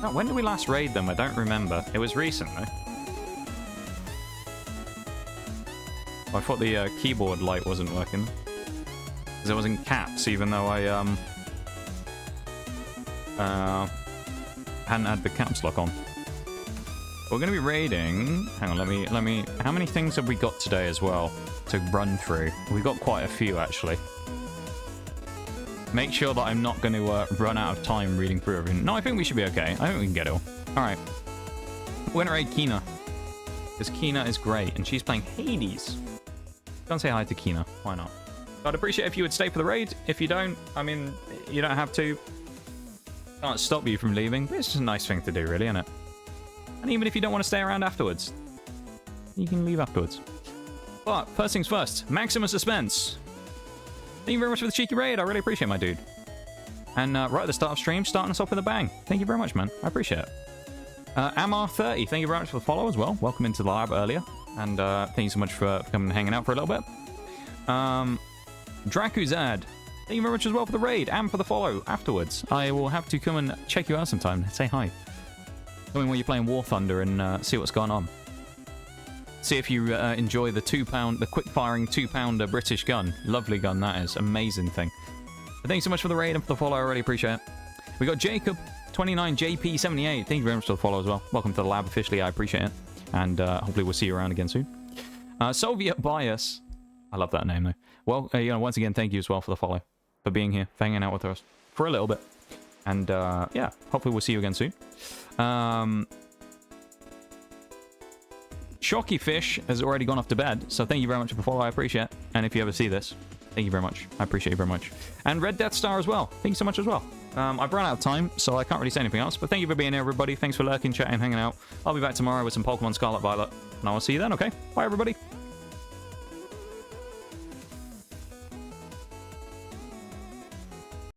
Oh, when did we last raid them? I don't remember. It was recently. Oh, I thought the keyboard light wasn't working. Because it was in caps, even though I hadn't had the caps lock on. We're going to be raiding... Hang on, let me... How many things have we got today as well to run through? We've got quite a few, actually. Make sure that I'm not going to run out of time reading through everything. No, I think we should be okay. I think we can get it all. Alright. We're going to raid Kina. Because Kina is great, and she's playing Hades. Go and say hi to Kina. Why not? I'd appreciate if you would stay for the raid. If you don't, I mean, you don't have to. Can't stop you from leaving. But it's just a nice thing to do, really, isn't it? And even if you don't want to stay around afterwards, you can leave afterwards. But first things first, maximum suspense. Thank you very much for the cheeky raid. I really appreciate it, my dude. And right at the start of stream, starting us off with a bang. Thank you very much, man. I appreciate it. Amar30, thank you very much for the follow as well. Welcome into the lab earlier. And thank you so much for coming and hanging out for a little bit. Drakuzad, thank you very much as well for the raid and for the follow afterwards. I will have to come and check you out sometime. Say hi. Come in when you're playing War Thunder and see what's going on. See if you enjoy the the quick-firing 2-pounder British gun. Lovely gun, that is. Amazing thing. But thank you so much for the raid and for the follow. I really appreciate it. We got Jacob29JP78. Thank you very much for the follow as well. Welcome to the lab officially. I appreciate it. And hopefully we'll see you around again soon. Soviet Bias. I love that name, though. Well, once again, thank you as well for the follow. For being here. For hanging out with us. For a little bit. And, yeah. Hopefully we'll see you again soon. Shocky Fish has already gone off to bed, so thank you very much for the follow. I appreciate it. And if you ever see this, thank you very much. I appreciate you very much. And Red Death Star as well. Thank you so much as well. I've run out of time, so I can't really say anything else. But thank you for being here, everybody. Thanks for lurking, chatting, hanging out. I'll be back tomorrow with some Pokemon Scarlet Violet. And I will see you then, okay? Bye, everybody.